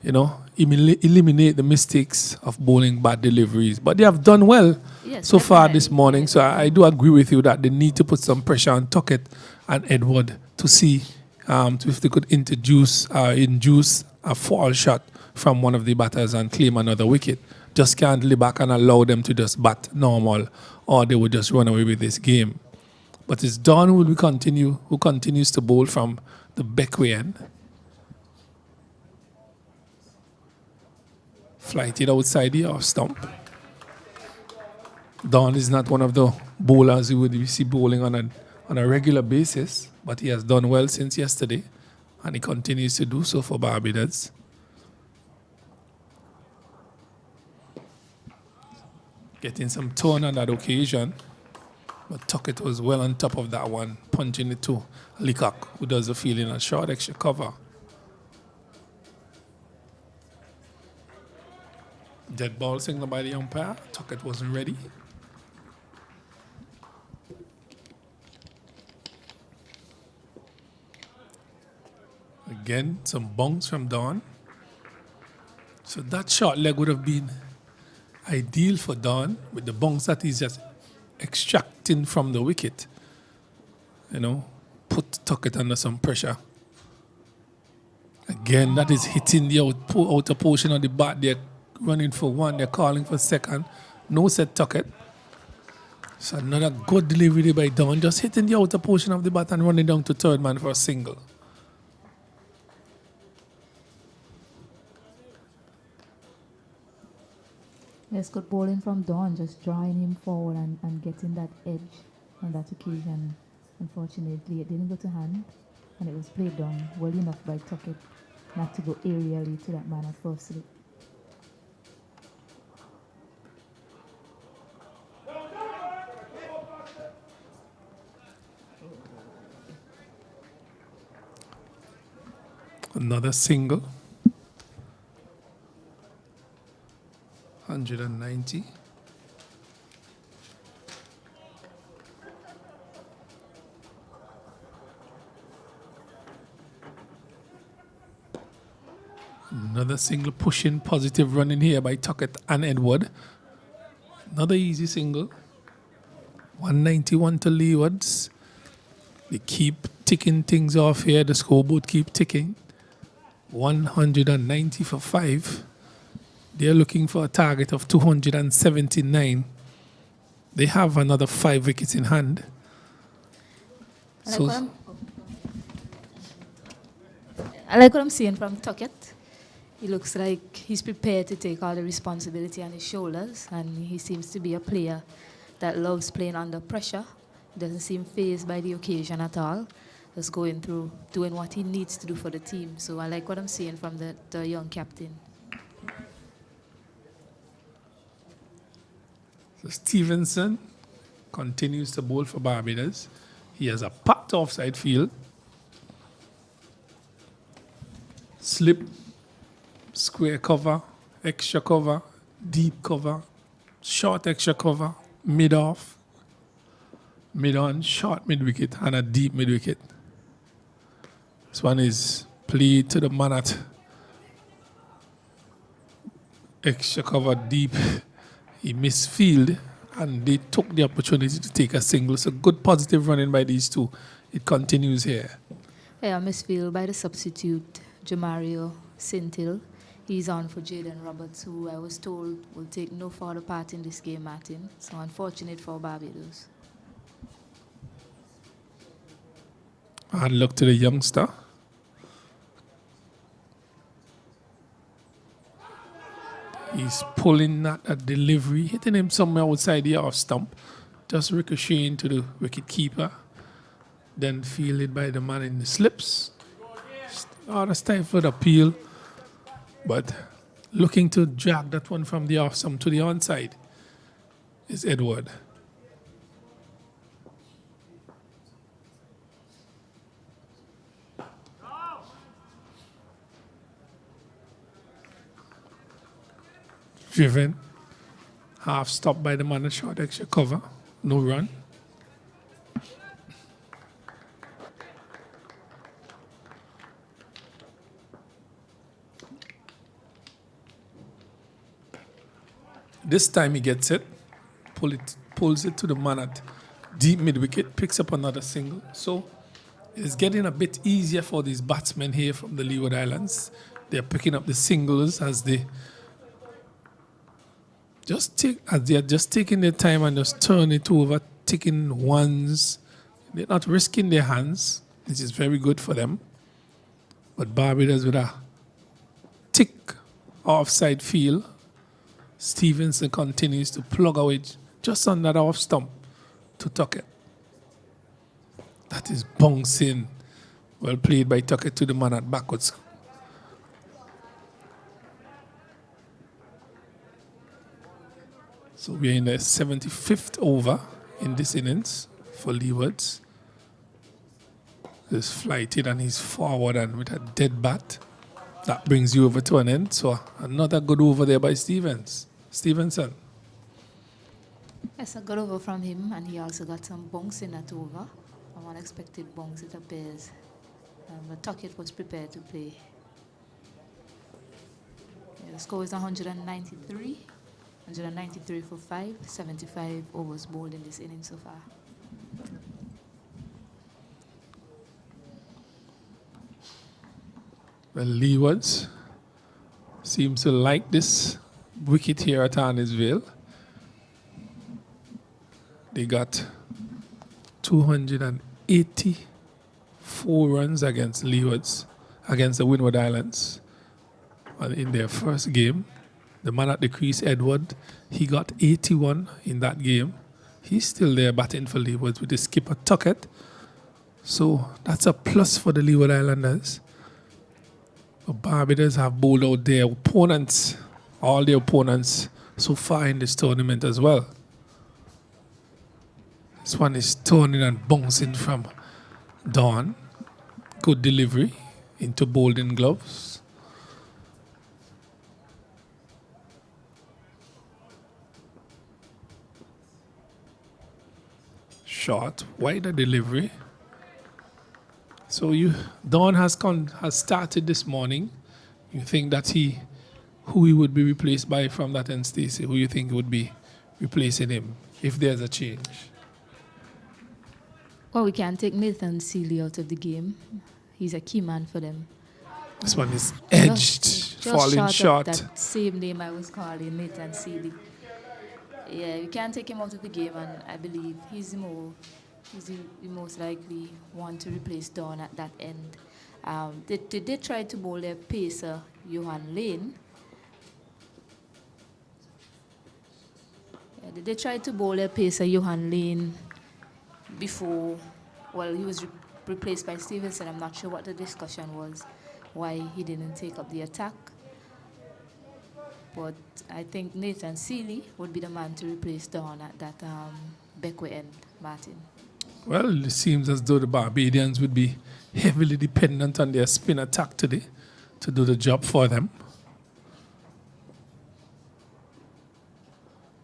Speaker 1: eliminate the mistakes of bowling bad deliveries. But they have done well so far this morning. So I do agree with you that they need to put some pressure on Tuckett and Edward to see if they could induce a foul shot from one of the batters and claim another wicket. Just can't lay back and allow them to just bat normal, or they would just run away with this game. But it's Don who continues to bowl from the backway end. Flighted outside the off stump. Don is not one of the bowlers you would see bowling on a regular basis, but he has done well since yesterday, and he continues to do so for Barbados. Getting some tone on that occasion, but Tuckett was well on top of that one, punching it to Leacock, who does the fielding a short extra cover. Dead ball signal by the umpire. Tuckett wasn't ready. Again, some bounce from Don. So that short leg would have been ideal for Don, with the bounce that he's just extracting from the wicket. Put Tuckett under some pressure. Again, that is hitting the outer portion of the bat. They're running for 1, they're calling for 2nd. No set Tuckett. So another good delivery by Don, just hitting the outer portion of the bat and running down to 3rd man for a single.
Speaker 2: Yes, good bowling from Don, just drawing him forward and getting that edge on that occasion. Unfortunately, it didn't go to hand, and it was played down well enough by Tuckett. not to go aerially to that man at first slip.
Speaker 1: Another single. 190. Another single pushing positive running here by Tuckett and Edward. Another easy single. 191 to Leewards. They keep ticking things off here. The scoreboard keep ticking. 190 for 5. They're looking for a target of 279. They have another 5 wickets in hand.
Speaker 2: I like what I'm seeing from Tuckett. He looks like he's prepared to take all the responsibility on his shoulders, and he seems to be a player that loves playing under pressure. Doesn't seem fazed by the occasion at all. Just going through, doing what he needs to do for the team. So I like what I'm seeing from the young captain.
Speaker 1: So Stevenson continues to bowl for Barbados. He has a packed offside field. Slip, square cover, extra cover, deep cover, short extra cover, mid off, mid on, short mid wicket, and a deep mid wicket. This one is played to the man at extra cover deep. He missed field, and they took the opportunity to take a single. So good positive running by these two. It continues here.
Speaker 2: Yeah, misfield by the substitute, Jamario Sintil. He's on for Jaden Roberts, who I was told will take no further part in this game, Martin. So unfortunate for Barbados.
Speaker 1: Hard luck to the youngster. He's pulling at a delivery, hitting him somewhere outside the off stump, just ricocheting to the wicket keeper, then fielded by the man in the slips. A stifled appeal, but looking to drag that one from the off stump to the onside is Edward. Driven, half stopped by the man at short extra cover, no run. This time he gets it, pulls it to the man at deep mid wicket, picks up another single. So it's getting a bit easier for these batsmen here from the Leeward Islands. They're picking up the singles as they they're just taking their time and just turn it over, taking ones. They're not risking their hands, which is very good for them. But Barbados with a tick offside field. Stevenson continues to plug away just on that off stump to Tuckett. That is bouncing. Well played by Tuckett to the man at backwards. So we're in the 75th over in this innings for Leewards. He's flighted and he's forward and with a dead bat. That brings you over to an end. So another good over there by Stevenson.
Speaker 2: Yes, a good over from him, and he also got some bunks in that over. An unexpected bunks, it appears. But Tuckett was prepared to play. Yeah, the score is 193. 193 for 5, 75 overs bowled in this inning so far.
Speaker 1: Well, Leewards seems to like this wicket here at Arnos Vale. They got 284 runs against Leewards, against the Windward Islands in their first game. The man at the crease, Edward, he got 81 in that game. He's still there batting for Leewards with the skipper Tuckett. So that's a plus for the Leeward Islanders. So Barbados have bowled out their opponents, all their opponents so far in this tournament as well. This one is turning and bouncing from Dawn. Good delivery into Bolden gloves. Short, wider delivery. So Dawn has started this morning. You think that who he would be replaced by from that end, Stacey? Who you think would be replacing him if there's a change?
Speaker 2: Well, we can't take Nathan Seeley out of the game. He's a key man for them.
Speaker 1: This one is edged, falling short.
Speaker 2: That same name I was calling, Nathan Seeley. Yeah, we can't take him out of the game, and I believe he's the most likely one to replace Dawn at that end. They did try to bowl their pacer, Johan Lane. Yeah, they did try to bowl their pacer, Johan Lane, before, well, he was replaced by Stevenson. I'm not sure what the discussion was, why he didn't take up the attack. But I think Nathan Seeley would be the man to replace Dawn at that Beckway end, Martin.
Speaker 1: Well, it seems as though the Barbadians would be heavily dependent on their spin attack today to do the job for them.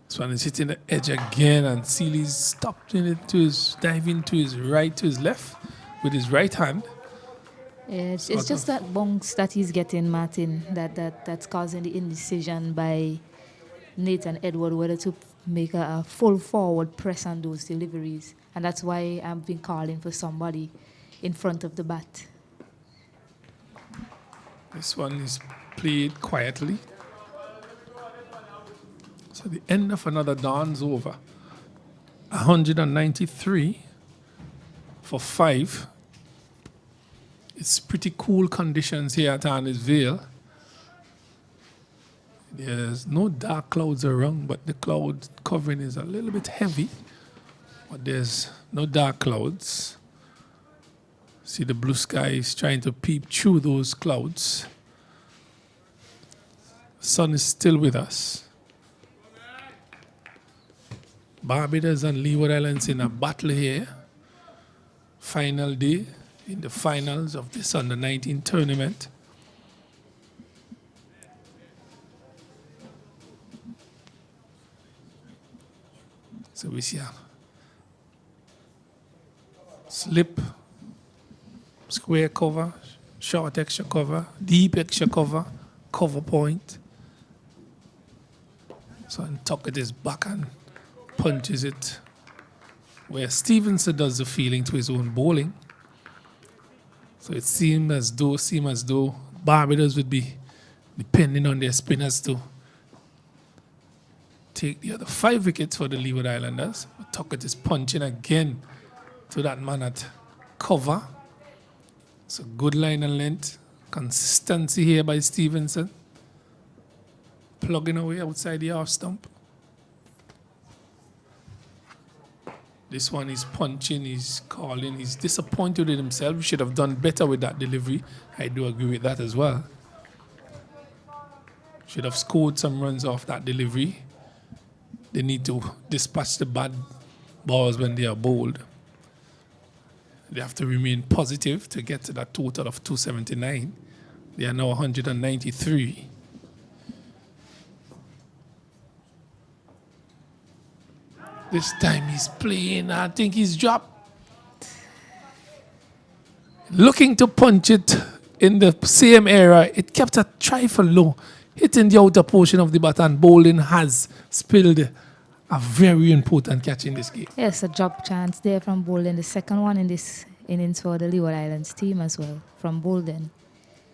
Speaker 1: This one is hitting the edge again, and Seeley's stopping it diving to his right, to his left with his right hand.
Speaker 2: Yeah, it's just that bounce that he's getting, Martin, that's causing the indecision by Nathan Edward whether to make a full forward press on those deliveries. And that's why I've been calling for somebody in front of the bat.
Speaker 1: This one is played quietly. So the end of another Dawn's over. 193 for 5. It's pretty cool conditions here at Arnos Vale. There's no dark clouds around, but the cloud covering is a little bit heavy. But there's no dark clouds. See the blue sky is trying to peep through those clouds. The sun is still with us. Barbados and Leeward Islands in a battle here. Final day in the finals of this under-19 tournament. So we see a slip, square cover, short extra cover, deep extra cover, cover point. So Tuckett is back and punches it where Stevenson does the fielding to his own bowling. So it seems as though Barbados would be depending on their spinners to take the other 5 wickets for the Leeward Islanders. But Tuckett is punching again to that man at cover. So good line and length. Consistency here by Stevenson. Plugging away outside the half stump. This one is punching, he's calling, he's disappointed in himself. He should have done better with that delivery. I do agree with that as well. Should have scored some runs off that delivery. They need to dispatch the bad balls when they are bowled. They have to remain positive to get to that total of 279. They are now 193. This time he's playing, I think he's dropped. Looking to punch it in the same area, it kept a trifle low, hitting the outer portion of the bat, and Bolden has spilled a very important catch in this game.
Speaker 2: Yes, a drop chance there from Bolden. The second one in this innings for the Leeward Islands team as well, from Bolden.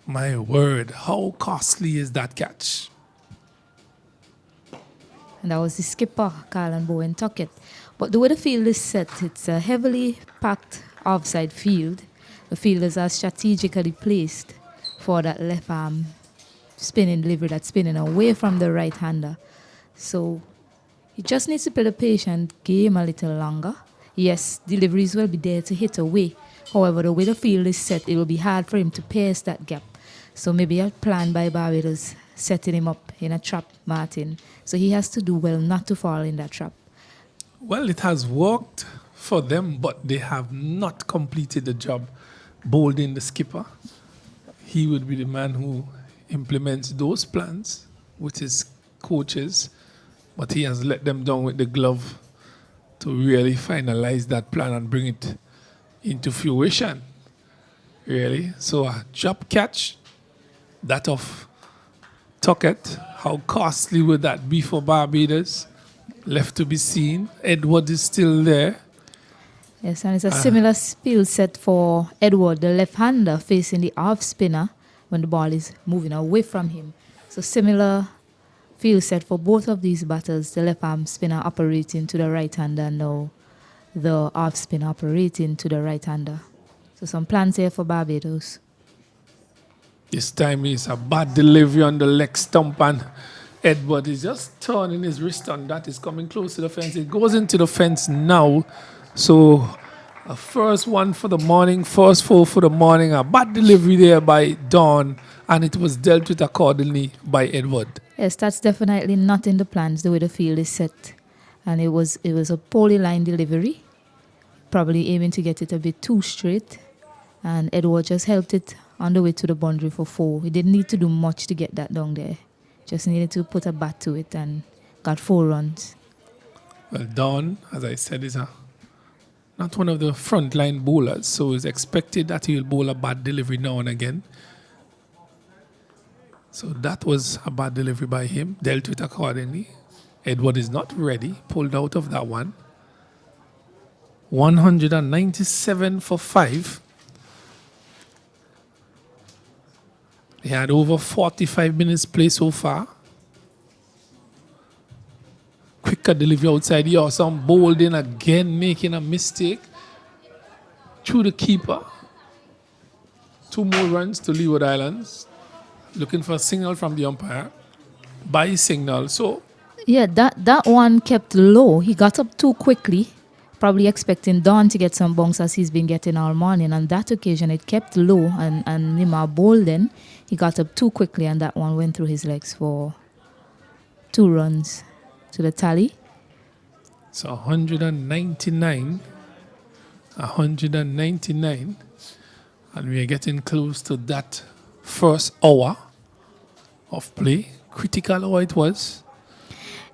Speaker 1: My word, how costly is that catch?
Speaker 2: And that was the skipper, Carlin Bowen Tuckett. But the way the field is set, it's a heavily packed offside field. The fielders are strategically placed for that left arm spinning delivery that's spinning away from the right-hander. So he just needs to play the patient game a little longer. Yes, deliveries will be there to hit away. However, the way the field is set, it will be hard for him to pierce that gap. So maybe a plan by Barbados setting him up in a trap, Martin. So he has to do well not to fall in that trap.
Speaker 1: Well, it has worked for them, but they have not completed the job. Boulding the skipper, he would be the man who implements those plans with his coaches, but he has let them down with the glove to really finalize that plan and bring it into fruition, really. So a drop catch, that of Tuckett, how costly would that be for Barbados? Left to be seen. Edward is still there.
Speaker 2: Yes, and it's a similar skill set for Edward, the left-hander, facing the off-spinner when the ball is moving away from him. So similar field set for both of these batters, the left-arm spinner operating to the right-hander, now the off-spinner operating to the right-hander. So some plans here for Barbados.
Speaker 1: This time is a bad delivery on the leg stump, and Edward is just turning his wrist on that. Is coming close to the fence. It goes into the fence now. So a first one for the morning, first four for the morning. A bad delivery there by Dawn, and it was dealt with accordingly by Edward.
Speaker 2: Yes, that's definitely not in the plans the way the field is set. And it was a poorly lined delivery, probably aiming to get it a bit too straight. And Edward just helped it on the way to the boundary for 4. He didn't need to do much to get that down there. Just needed to put a bat to it and got 4 runs.
Speaker 1: Well, Dawn, as I said, is not one of the frontline bowlers, so it's expected that he will bowl a bad delivery now and again. So that was a bad delivery by him, dealt with accordingly. Edward is not ready, pulled out of that one. 197 for 5. He had over 45 minutes play so far. Quicker delivery outside here. Some bowled in again, making a mistake. Through the keeper. 2 more runs to Leeward Islands. Looking for a signal from the umpire. By signal. So
Speaker 2: yeah, that one kept low. He got up too quickly. Probably expecting Don to get some bunks as he's been getting all morning. On that occasion, it kept low, and Nima bowled in. He got up too quickly, and that one went through his legs for 2 runs to the tally.
Speaker 1: So 199. 199. And we are getting close to that first hour of play. Critical hour it was.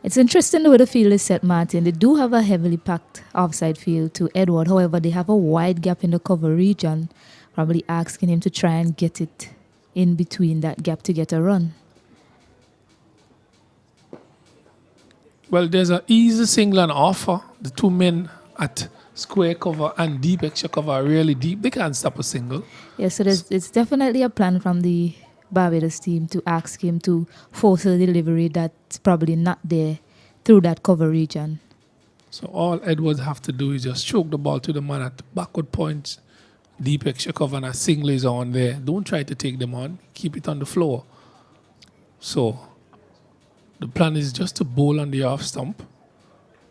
Speaker 2: It's interesting the way the field is set, Martin. They do have a heavily packed offside field to Edward. However, they have a wide gap in the cover region, probably asking him to try and get it in between that gap to get a run.
Speaker 1: Well, there's an easy single on offer. The 2 men at square cover and deep extra cover are really deep. They can't stop a single.
Speaker 2: Yeah, so it's definitely a plan from the Barbados team to ask him to force a delivery that's probably not there through that cover region.
Speaker 1: So all Edwards have to do is just choke the ball to the man at backward points, deep extra cover, and a single is on there. Don't try to take them on. Keep it on the floor. So the plan is just to bowl on the off stump,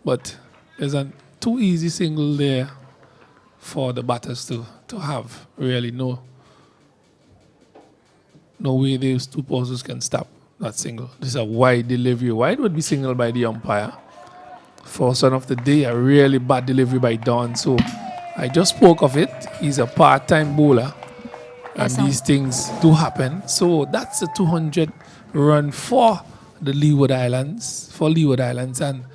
Speaker 1: but there's a 2 easy single there for the batters to have. Really no way those 2 bowlers can stop that single. This is a wide delivery. Wide would be single by the umpire. First one of the day, a really bad delivery by Don. So I just spoke of it. He's a part-time bowler. And these things do happen. So that's a 200 run for the Leeward Islands. And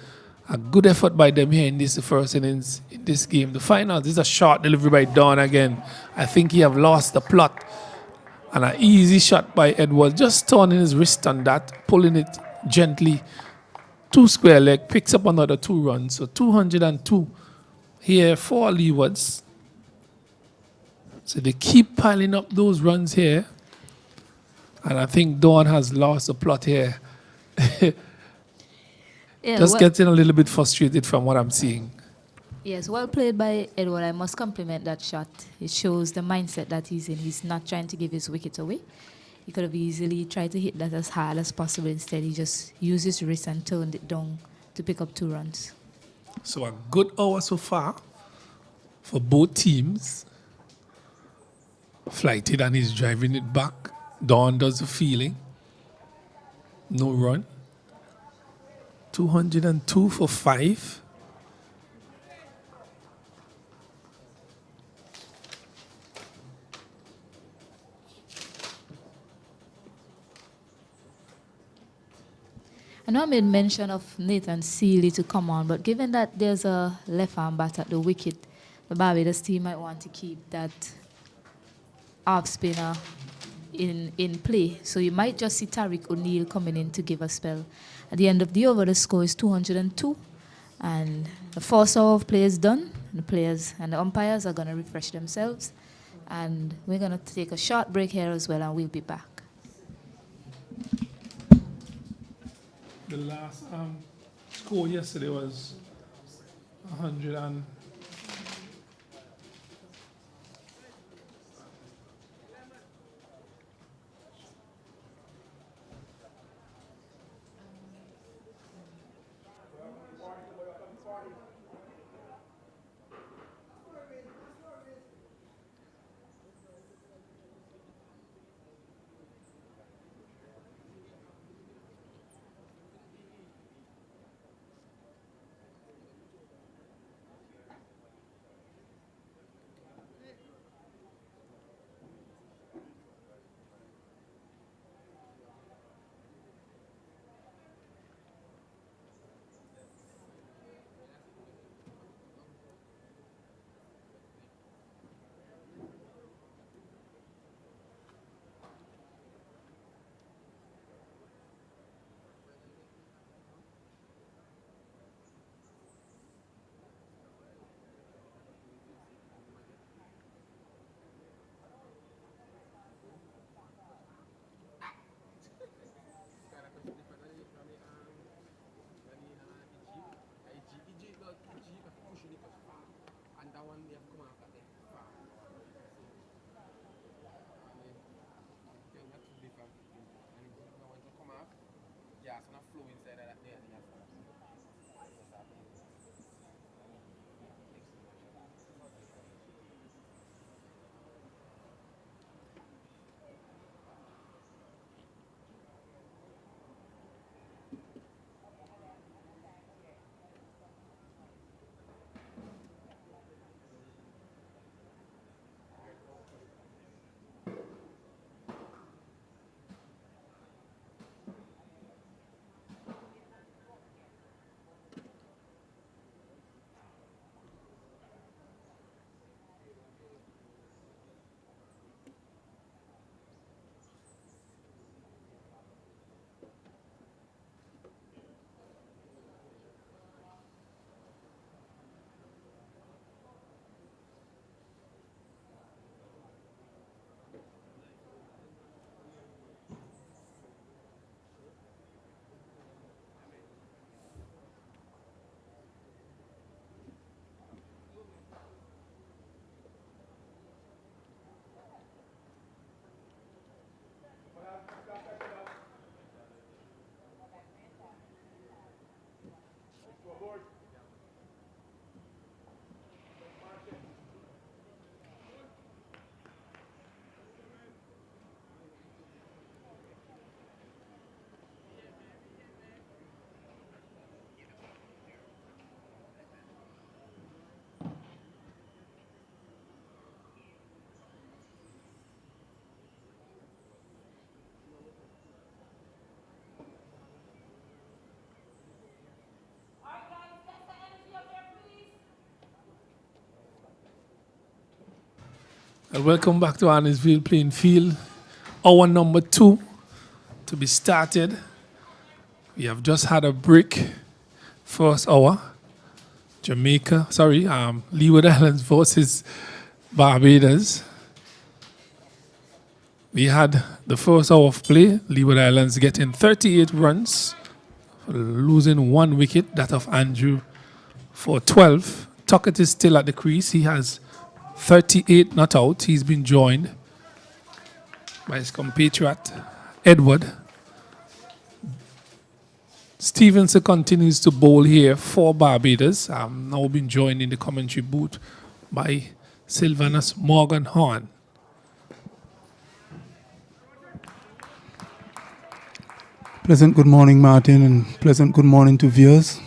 Speaker 1: a good effort by them here in this first innings in this game. The final, this is a short delivery by Don again. I think he have lost the plot. And an easy shot by Edwards, just turning his wrist on that, pulling it gently. 2 square leg, picks up another 2 runs. So 202 here for Leewards. So they keep piling up those runs here. And I think Dawn has lost the plot here. Just getting a little bit frustrated from what I'm seeing.
Speaker 2: Yes, well played by Edward. I must compliment that shot. It shows the mindset that he's in. He's not trying to give his wicket away. He could have easily tried to hit that as hard as possible. Instead, he just used his wrist and turned it down to pick up 2 runs.
Speaker 1: So a good hour so far for both teams. Flighted and he's driving it back. Dawn does the feeling. No run. 202 for 5.
Speaker 2: I know I made mention of Nathan Seeley to come on, but given that there's a left-arm bat at the wicket, the Barbados team might want to keep that off-spinner in play. So you might just see Tariq O'Neill coming in to give a spell. At the end of the over, the score is 202, and the first hour of play is done. The players and the umpires are going to refresh themselves, and we're going to take a short break here as well, and we'll be back.
Speaker 1: The last score yesterday was 100 and... And welcome back to Arnesville playing field. Hour number 2 to be started. We have just had a break. First hour. Leeward Islands versus Barbados. We had the first hour of play. Leeward Islands getting 38 runs, losing 1 wicket, that of Andrew, for 12. Tuckett is still at the crease. He has 38 not out. He's been joined by his compatriot, Edward. Stevenson continues to bowl here for Barbados. Now been joined in the commentary booth by Sylvanus Morgan Horn.
Speaker 3: Pleasant good morning, Martin, and pleasant good morning to viewers.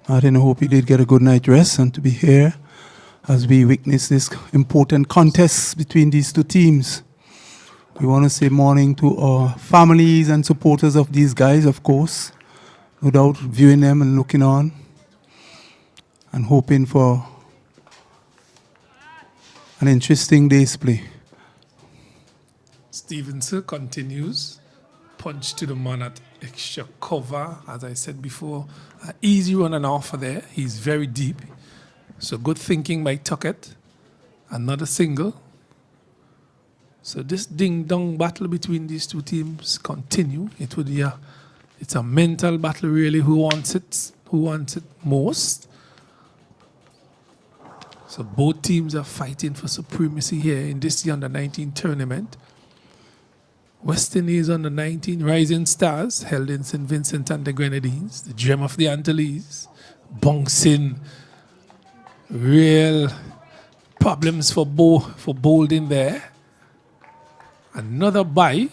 Speaker 3: Martin, I hope you did get a good night rest and to be here as we witness this important contest between these two teams. We want to say morning to our families and supporters of these guys, of course. No doubt viewing them and looking on and hoping for an interesting day's play.
Speaker 1: Stevenson continues. Punch to the man at extra cover. As I said before, an easy run and offer there. He's very deep. So good thinking by Tuckett. Another single. So this ding-dong battle between these two teams continue. It would be it's a mental battle really. Who wants it most? So both teams are fighting for supremacy here in this under-19 tournament. West Indies under-19 Rising Stars held in St. Vincent and the Grenadines, the gem of the Antilles, bouncing, real problems for bowling there. Another bye.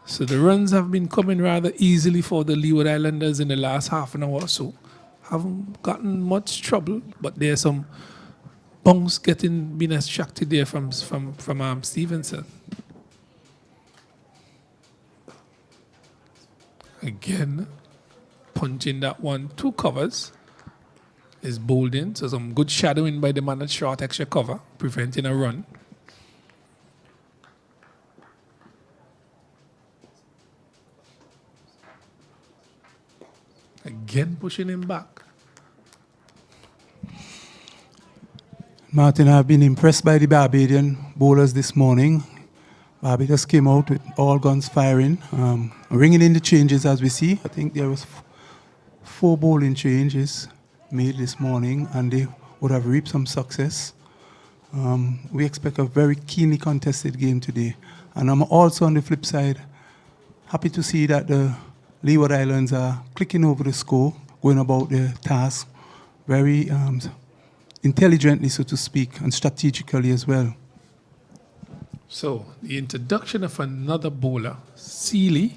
Speaker 1: So the runs have been coming rather easily for the Leeward Islanders in the last half an hour or so. Haven't gotten much trouble, but there's some bounce being extracted there from Stevenson. Again, punching that one, 2 covers is bowled in. So some good shadowing by the man at short extra cover, preventing a run. Again, pushing him back.
Speaker 3: Martin, I've been impressed by the Barbadian bowlers this morning. Barbados came out with all guns firing, ringing in the changes as we see. I think there was 4 bowling changes made this morning, and they would have reaped some success. We expect a very keenly contested game today. And I'm also on the flip side, happy to see that the Leeward Islands are clicking over the score, going about their task very intelligently, so to speak, and strategically as well.
Speaker 1: So, the introduction of another bowler, Seeley,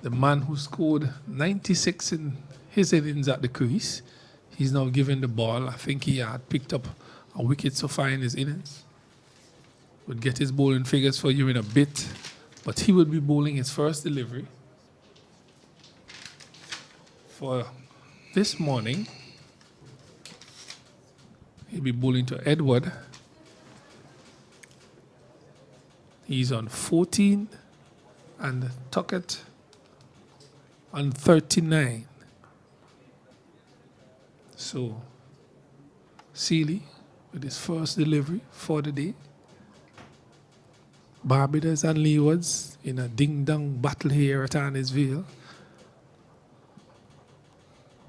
Speaker 1: the man who scored 96 in his innings at the crease. He's now given the ball. I think he had picked up a wicket so far in his innings. We'll get his bowling figures for you in a bit, but he will be bowling his first delivery for this morning. He'll be bowling to Edward. He's on 14 and Tuckett on 39. So, Seeley with his first delivery for the day. Barbados and Leewards in a ding-dong battle here at Arnos Vale.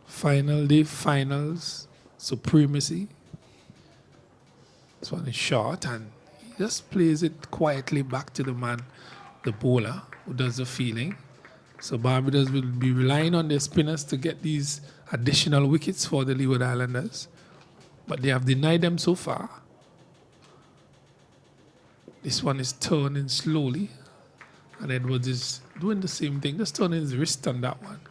Speaker 1: Final day, finals, supremacy. This one is short and he just plays it quietly back to the man, the bowler, who does the fielding. So Barbados will be relying on their spinners to get these additional wickets for the Leeward Islanders. But they have denied them so far. This one is turning slowly. And Edwards is doing the same thing, just turning his wrist on that one.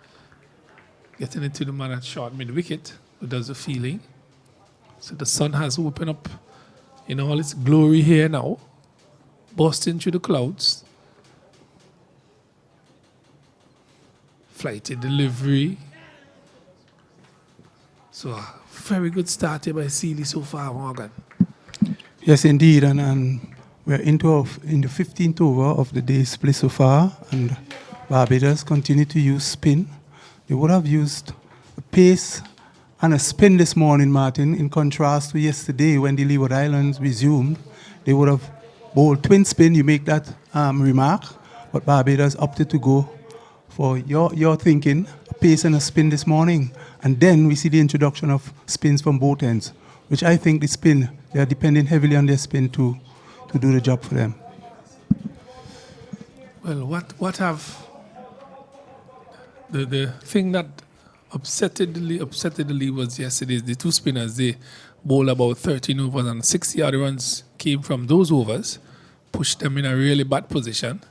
Speaker 1: Getting it to the man at short mid-wicket, who does the fielding. So the sun has opened up in all its glory here now, busting through the clouds. Flighty delivery. So a very good start here by Seeley so far, Morgan.
Speaker 3: Yes, indeed, and we're in the 15th over of the day's play so far, and Barbados continue to use spin. They would have used a pace and a spin this morning, Martin, in contrast to yesterday when the Leeward Islands resumed. They would have bowled twin spin, you make that remark, but Barbados opted to go for your thinking, a pace and a spin this morning. And then we see the introduction of spins from both ends, which I think the spin, they are depending heavily on their spin to do the job for them.
Speaker 1: Well, what have the thing that upset the Leewards yesterday, the 2 spinners, they bowled about 13 overs and 60 other runs came from those overs, pushed them in a really bad position.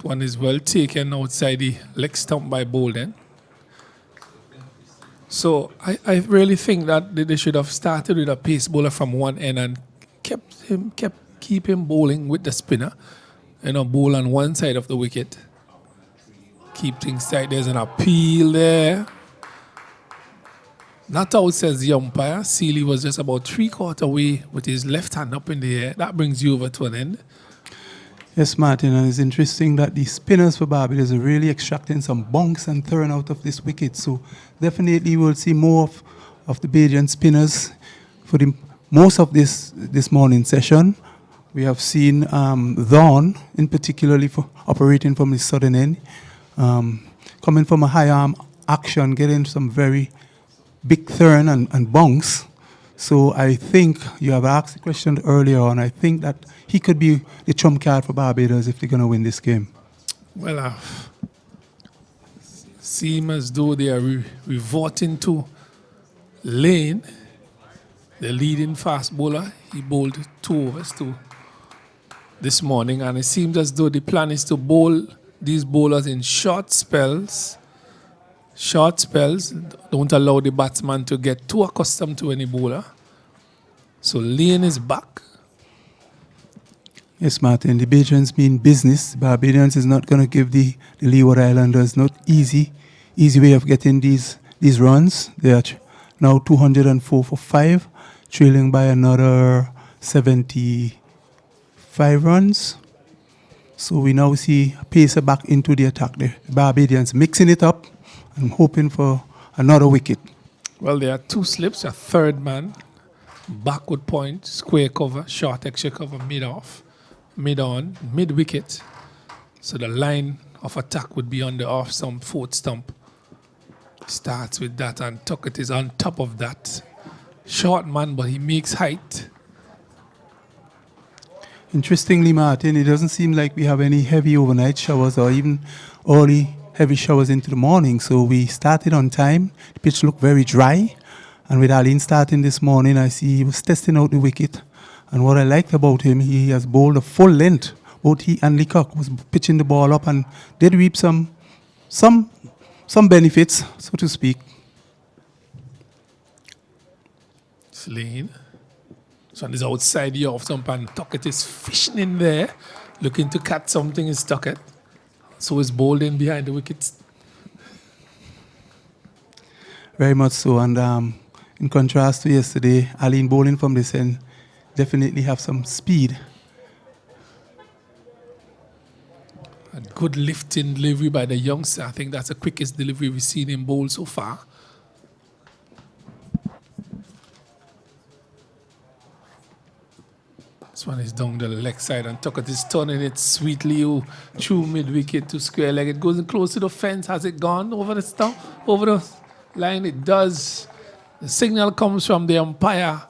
Speaker 1: one is well taken outside the leg stump by Bolden. So I really think that they should have started with a pace bowler from one end and keep him bowling with the spinner. Bowl on one side of the wicket. Keep things tight. There's an appeal there. Not out, says the umpire. Seeley was just about 3/4 away with his left hand up in the air. That brings you over to an end.
Speaker 3: Yes, Martin, and it's interesting that the spinners for Barbados are really extracting some bunks and turn out of this wicket. So definitely we'll see more of the Barbadian spinners for most of this morning session. We have seen Dawn, in particularly for operating from the southern end, coming from a high arm action, getting some very big turn and bunks. So I think you have asked the question earlier on. I think that he could be the trump card for Barbados if they're going to win this game.
Speaker 1: Well, seem as though they are reverting to Lane, the leading fast bowler. He bowled 2 overs this morning, and it seems as though the plan is to bowl these bowlers in short spells. Short spells don't allow the batsman to get too accustomed to any bowler. So Lane is back.
Speaker 3: Yes, Martin, the Barbadians mean business. Barbadians is not going to give the Leeward Islanders not easy way of getting these runs. They are now 204 for 5, trailing by another 75 runs. So we now see a pacer back into the attack. The Barbadians mixing it up and hoping for another wicket.
Speaker 1: Well, there are 2 slips, a third man, backward point, square cover, short extra cover, mid-off, mid-on, mid-wicket. So the line of attack would be on the off stump, fourth stump. Starts with that, and Tuckett is on top of that. Short man, but he makes height.
Speaker 3: Interestingly, Martin, it doesn't seem like we have any heavy overnight showers or even early heavy showers into the morning. So we started on time. The pitch looked very dry. And with Aline starting this morning, I see he was testing out the wicket. And what I liked about him, he has bowled a full length. Both he and Leacock was pitching the ball up and did reap some benefits, so to speak.
Speaker 1: Lane. So on this outside the off stump, and Tuckett is fishing in there, looking to catch something in Tuckett. So he's bowling behind the wickets. Very
Speaker 3: much so. And in contrast to yesterday, Aline bowling from this end definitely have some speed.
Speaker 1: A good lifting delivery by the youngster. I think that's the quickest delivery we've seen him bowl so far. This one is down the leg side, and Tuckett is turning it sweetly through mid-wicket to square leg. It goes in close to the fence. Has it gone over the stump, over the line? It does. The signal comes from the umpire.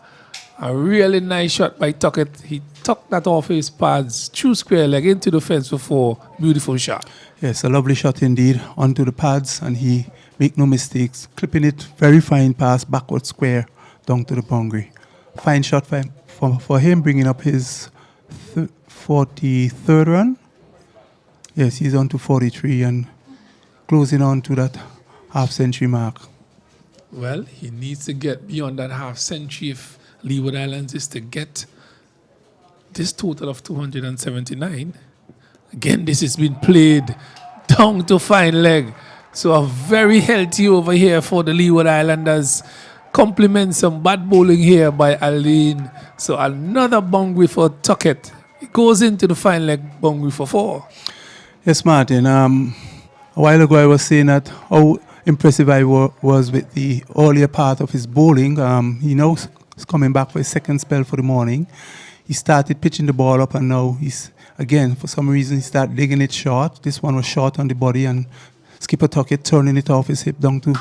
Speaker 1: A really nice shot by Tuckett. He tucked that off his pads, through square leg, into the fence for 4. Beautiful shot.
Speaker 3: Yes, a lovely shot indeed, onto the pads, and he make no mistakes, clipping it very fine past backward square down to the boundary. Fine shot for him, bringing up his 43rd run. Yes, he's on to 43 and closing on to that half-century mark.
Speaker 1: Well, he needs to get beyond that half-century if Leeward Islands is to get this total of 279. Again, this has been played down to fine leg. So a very healthy over here for the Leeward Islanders. Compliments some bad bowling here by Aline. So another boundary for Tuckett. It goes into the fine leg boundary for 4.
Speaker 3: Yes, Martin. A while ago I was saying that how impressive I was with the earlier part of his bowling. He now is coming back for his second spell for the morning. He started pitching the ball up, and now he's, again, for some reason, he started digging it short. This one was short on the body, and skipper Tuckett turning it off his hip down to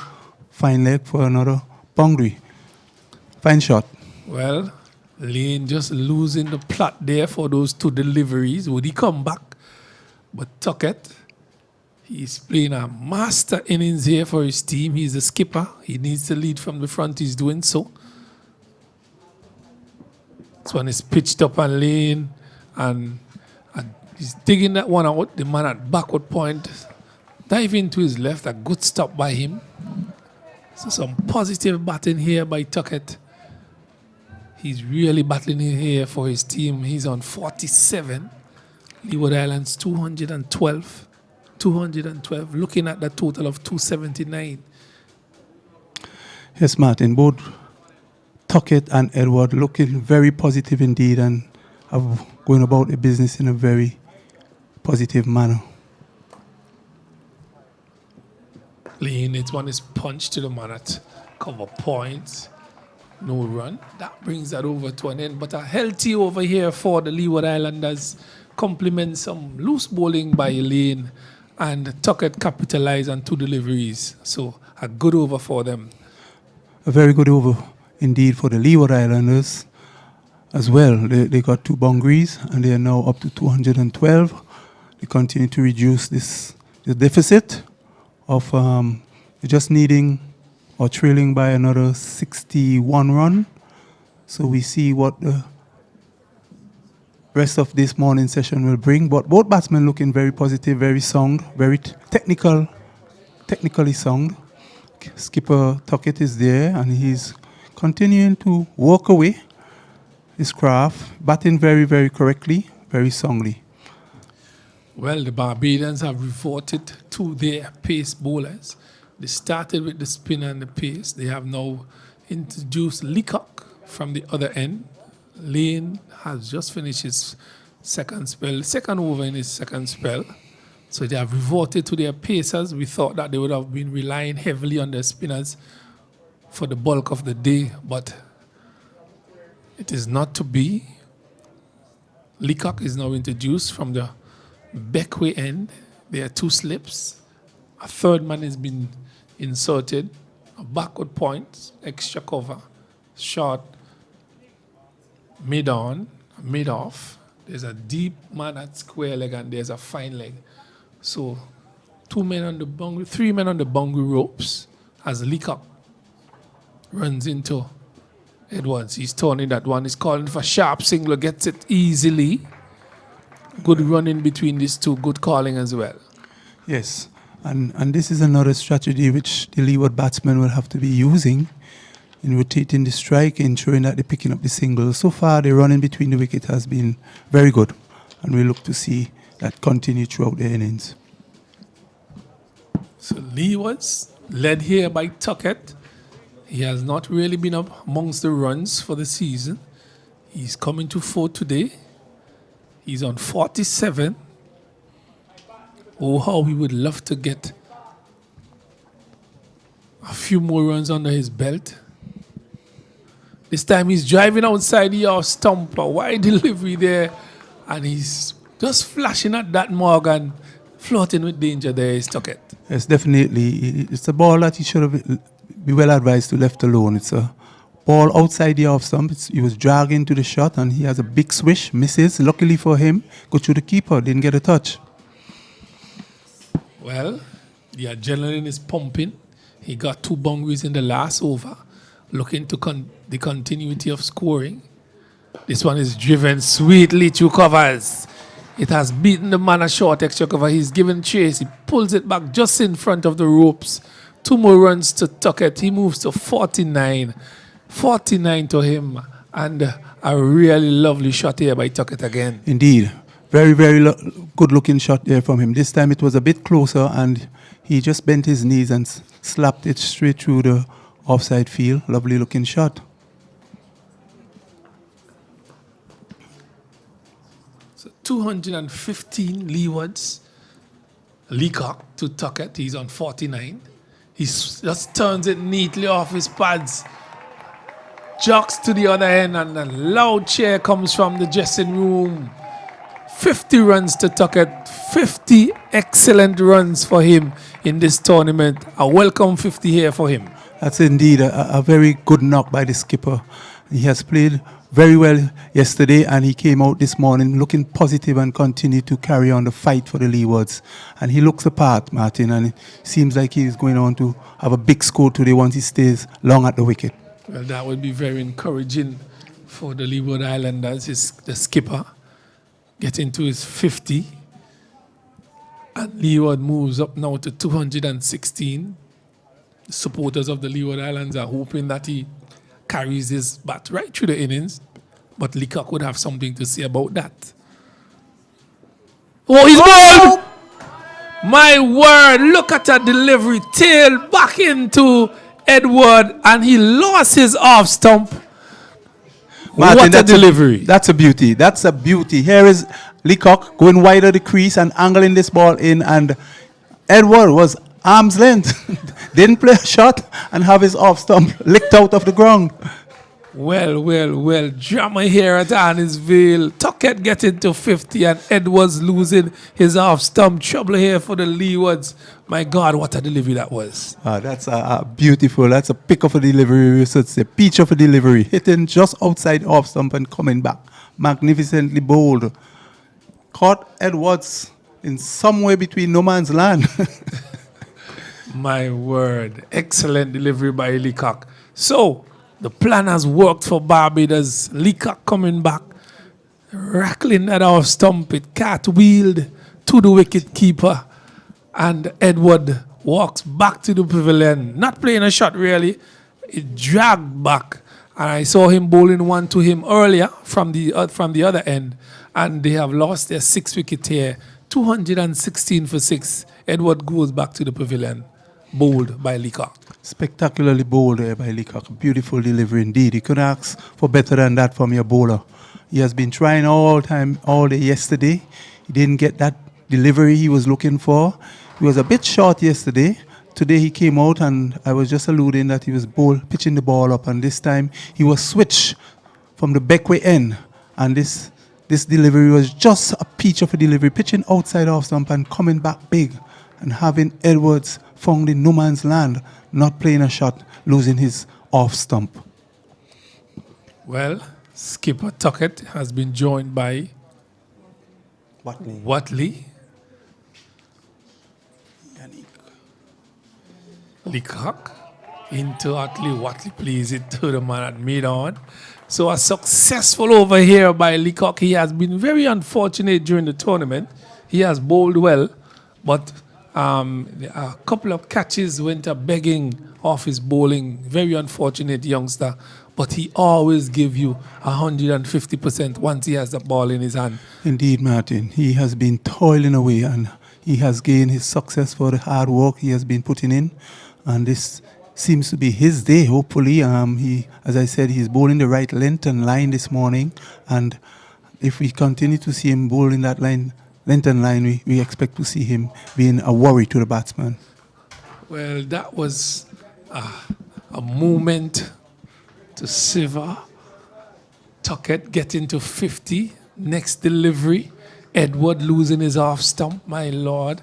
Speaker 3: fine leg for another boundary. Fine shot.
Speaker 1: Well, Lane just losing the plot there for those 2 deliveries. Would he come back? But Tuckett, he's playing a master innings here for his team. He's a skipper. He needs to lead from the front. He's doing so. This one is pitched up on Lane, and a He's digging that one out. The man at backward point, diving to his left. A good stop by him. So some positive batting here by Tuckett. He's really battling here for his team. He's on 47. Leeward Islands 212. 212. Looking at the total of 279.
Speaker 3: Yes, Martin. Both Tuckett and Edward looking very positive indeed and are going about the business in a very positive manner.
Speaker 1: Lean, it's one is punched to the man at cover point. No run. That brings that over to an end. But a healthy over here for the Leeward Islanders. Complements some loose bowling by Lane. And Tuckett capitalized on 2 deliveries. So a good over for them.
Speaker 3: A very good over indeed for the Leeward Islanders as well. They got 2 boundaries and they are now up to 212. They continue to reduce the deficit of just needing or trailing by another 61 run. So we see what the rest of this morning session will bring. But both batsmen looking very positive, very sound, very technically sound. Skipper Tuckett is there and he's continuing to work away his craft, batting very, very correctly, very soundly.
Speaker 1: Well, the Barbadians have resorted to their pace bowlers. They started with the spin and the pace. They have now introduced Leacock from the other end. Lane has just finished his second over in his second spell. So they have resorted to their pacers. We thought that they would have been relying heavily on their spinners for the bulk of the day, but it is not to be. Leacock is now introduced from the Beckway end. There are 2 slips. A third man has been inserted. A backward point, extra cover, short, mid-on, mid-off. There's a deep man at square leg and there's a fine leg. So 2 men on the boundary, 3 men on the boundary ropes as Leacock runs into Edwards. He's turning that one. He's calling for sharp single, gets it easily. Good running between these 2, good calling as well.
Speaker 3: Yes, and this is another strategy which the Leeward batsmen will have to be using in rotating the strike, ensuring that they're picking up the singles. So far, the running between the wicket has been very good, and we look to see that continue throughout the innings.
Speaker 1: So Leewards, led here by Tuckett. He has not really been up amongst the runs for the season. He's coming to 4 today. He's on 47. Oh, how we would love to get a few more runs under his belt. This time he's driving outside the off stump, a wide delivery there, and he's just flashing at that Morgan, flirting with danger there is Tuckett.
Speaker 3: Yes, definitely. It's a ball that he should have be well advised to left alone. It's a ball outside the off stump. He was dragging to the shot and he has a big swish, misses. Luckily for him, go through the keeper, didn't get a touch.
Speaker 1: Well, the adrenaline is pumping. He got 2 boundaries in the last over, looking to the continuity of scoring. This one is driven sweetly through covers. It has beaten the man a short extra cover. He's given chase. He pulls it back just in front of the ropes. 2 more runs to Tuckett. He moves to 49. 49 to him. And a really lovely shot here by Tuckett again.
Speaker 3: Indeed. Very, very good looking shot there from him. This time it was a bit closer and he just bent his knees and slapped it straight through the offside field. Lovely looking shot.
Speaker 1: So 215 Leewards. Leacock to Tuckett. He's on 49. He just turns it neatly off his pads. Jogs to the other end and a loud cheer comes from the dressing room. 50 runs to Tuckett. 50 excellent runs for him in this tournament. A welcome 50 here for him.
Speaker 3: That's indeed a very good knock by the skipper. He has played very well yesterday and he came out this morning looking positive and continued to carry on the fight for the Leewards. And he looks apart, Martin, and it seems like he is going on to have a big score today once he stays long at the wicket.
Speaker 1: Well, that would be very encouraging for the Leeward Islanders, the skipper. getting to his 50. And Leeward moves up now to 216. The supporters of the Leeward Islands are hoping that he carries his bat right through the innings. But Leacock would have something to say about that. Oh, he's ball! My word, look at that delivery. Tail back into Edward, and he lost his off stump.
Speaker 3: Martin,
Speaker 1: What a delivery.
Speaker 3: That's a beauty. That's a beauty. Here is Leacock going wide of the crease and angling this ball in, and Edward was arm's length. Didn't play a shot and have his off stump licked out of the ground.
Speaker 1: Well. Drama here at Arnisville. Tuckett getting to 50 and Edwards losing his off stump. Trouble here for the Leewards. My God, what a delivery that was.
Speaker 3: That's a beautiful. That's a pick of a delivery. So it's a peach of a delivery. Hitting just outside off stump and coming back. Magnificently bowled. Caught Edwards in somewhere between no man's land.
Speaker 1: My word. Excellent delivery by Leacock. So, the plan has worked for Barbados. Leacock coming back, rattling that off stump. It cartwheeled to the wicket keeper. And Edward walks back to the pavilion. Not playing a shot really. It dragged back. And I saw him bowling one to him earlier from the other end. And they have lost their 6th wicket here. 216 for 6. Edward goes back to the pavilion. Bowled by Leacock.
Speaker 3: Spectacularly bowled there by Leacock. Beautiful delivery indeed. You couldn't ask for better than that from your bowler. He has been trying all day yesterday. He didn't get that delivery he was looking for. He was a bit short yesterday. Today he came out and I was just alluding that he was pitching the ball up, and this time he was switched from the backway end, and this delivery was just a peach of a delivery, pitching outside off stump and coming back big, and having Edwards found in no man's land, not playing a shot, losing his off stump.
Speaker 1: Well, skipper Tuckett has been joined by Watley. Leacock into Watley plays it to the man at mid-on. So a successful over here by Leacock. He has been very unfortunate during the tournament. He has bowled well, but a couple of catches went up begging off his bowling. Very unfortunate youngster, but he always gives you 150% once he has the ball in his hand.
Speaker 3: Indeed, Martin. He has been toiling away and he has gained his success for the hard work he has been putting in. And this seems to be his day, hopefully. As I said, he's bowling the right length and line this morning. And if we continue to see him bowling that length and line, we expect to see him being a worry to the batsman.
Speaker 1: Well, that was a moment to savor. Tuckett getting to 50. Next delivery. Edward losing his off stump, my lord.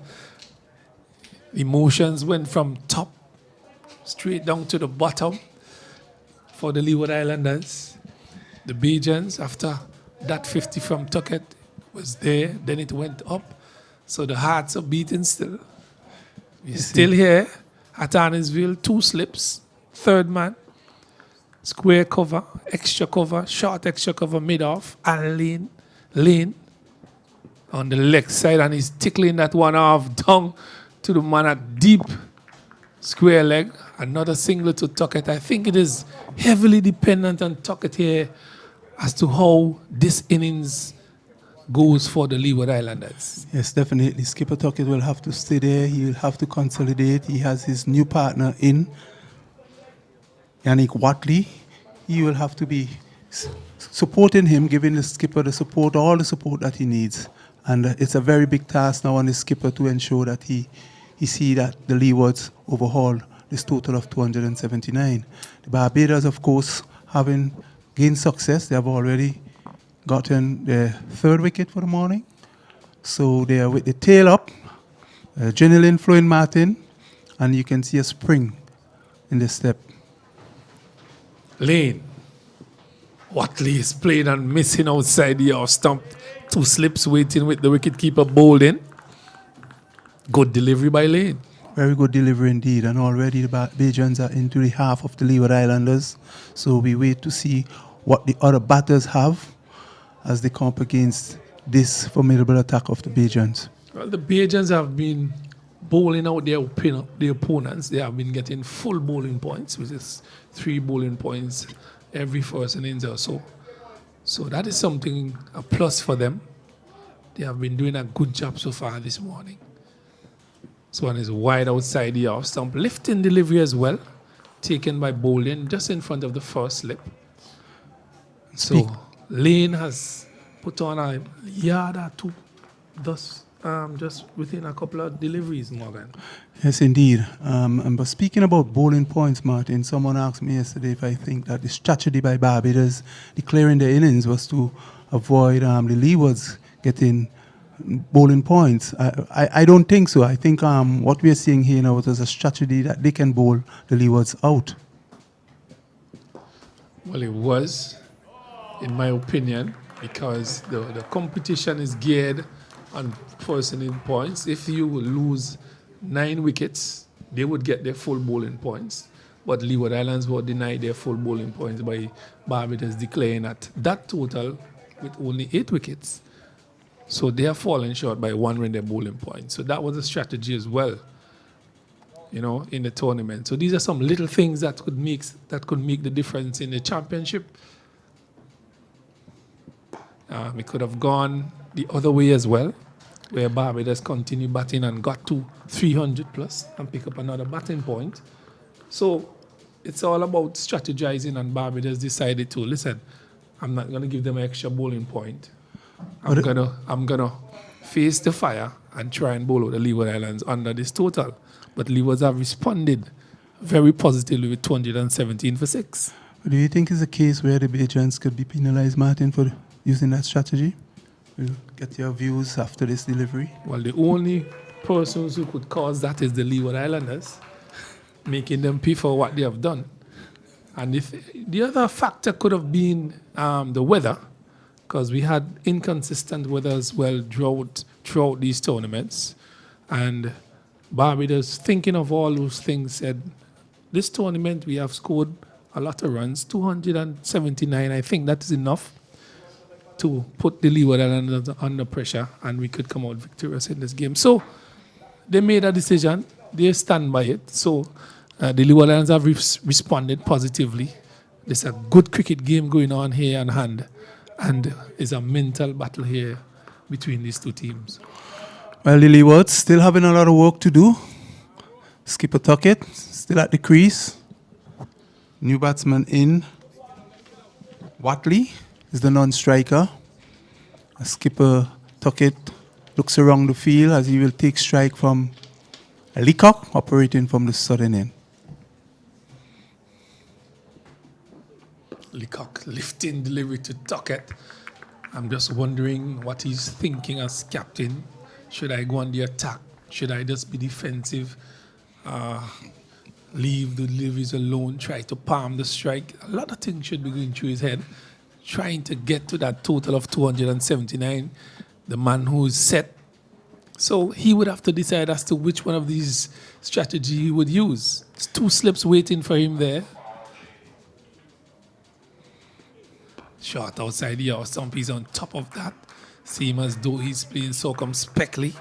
Speaker 1: Emotions went from top straight down to the bottom for the Leeward Islanders. The Bajans, after that 50 from Tuckett was there, then it went up. So the hearts are beating still. We're still here at Arnisville, 2 slips, 3rd man, square cover, extra cover, short extra cover, mid-off, and lane on the leg side, and he's tickling that one off down to the man at deep square leg. Another single to Tuckett. I think it is heavily dependent on Tuckett here as to how this innings goes for the Leeward Islanders.
Speaker 3: Yes, definitely. Skipper Tuckett will have to stay there. He will have to consolidate. He has his new partner in, Yannick Watley. He will have to be supporting him, giving the skipper the support, all the support that he needs. And it's a very big task now on the skipper to ensure that he see that the Leewards overhaul this total of 279. The Barbados, of course, having gained success, they have already gotten their 3rd wicket for the morning. So they are with the tail up, adrenaline flowing, Martin, and you can see a spring in the step.
Speaker 1: Lane. Watley is playing and missing outside the off stump. 2 slips waiting with the wicketkeeper bowled in. Good delivery by Lane.
Speaker 3: Very good delivery indeed, and already the Bajans are into the half of the Leeward Islanders. So we wait to see what the other batters have as they come up against this formidable attack of the Bajans?
Speaker 1: Well, the Bajans have been bowling out their opponents. They have been getting full bowling points, which is 3 bowling points every first innings or so. So that is something, a plus for them. They have been doing a good job so far this morning. This one is wide outside the off stump. Lifting delivery as well, taken by bowling just in front of the first slip. So Lane has put on a yard or two, thus just within a couple of deliveries, Morgan.
Speaker 3: Yes, indeed. But speaking about bowling points, Martin, someone asked me yesterday if I think that the strategy by Barbados declaring their innings was to avoid the Leewards getting bowling points. I don't think so. I think what we are seeing here now is a strategy that they can bowl the Leewards out.
Speaker 1: Well, it was, in my opinion, because the competition is geared on first inning points. If you lose 9 wickets, they would get their full bowling points. But Leeward Islands were denied their full bowling points by Barbados declaring at that total with only 8 wickets. So they are falling short by 1 in their bowling points. So that was a strategy as well, you know, in the tournament. So these are some little things that could make the difference in the championship. It could have gone the other way as well, where Barbados continued batting and got to 300 plus and pick up another batting point. So it's all about strategizing, and Barbados decided to, listen, I'm not going to give them an extra bowling point. I'm gonna face the fire and try and bowl out the Leeward Islands under this total. But Leewards have responded very positively with 217 for 6.
Speaker 3: Do you think it's a case where the Bajans could be penalized, Martin, for using that strategy? We'll get your views after this delivery.
Speaker 1: Well, the only persons who could cause that is the Leeward Islanders, making them pay for what they have done. And if the other factor could have been the weather, because we had inconsistent weather as well throughout these tournaments. And Barbados, thinking of all those things, said, this tournament we have scored a lot of runs, 279. I think that is enough to put the Leeward Islanders under pressure, and we could come out victorious in this game. So they made a decision. They stand by it. So the Leeward Islanders have responded positively. There's a good cricket game going on here on hand, and it's a mental battle here between these two teams.
Speaker 3: Well, the Leewards still having a lot of work to do. Skipper Tuckett still at the crease. New batsman in. Watley is the non-striker. Skipper Tuckett looks around the field as he will take strike from Leacock, operating from the southern end.
Speaker 1: Leacock lifting delivery to Tuckett. I'm just wondering what he's thinking as captain. Should I go on the attack? Should I just be defensive? Leave the deliveries alone? Try to palm the strike? A lot of things should be going through his head. Trying to get to that total of 279, the man who is set. So he would have to decide as to which one of these strategies he would use. There's 2 slips waiting for him there. Shot outside the off stump. He's on top of that. Same as though he's playing circumspectly.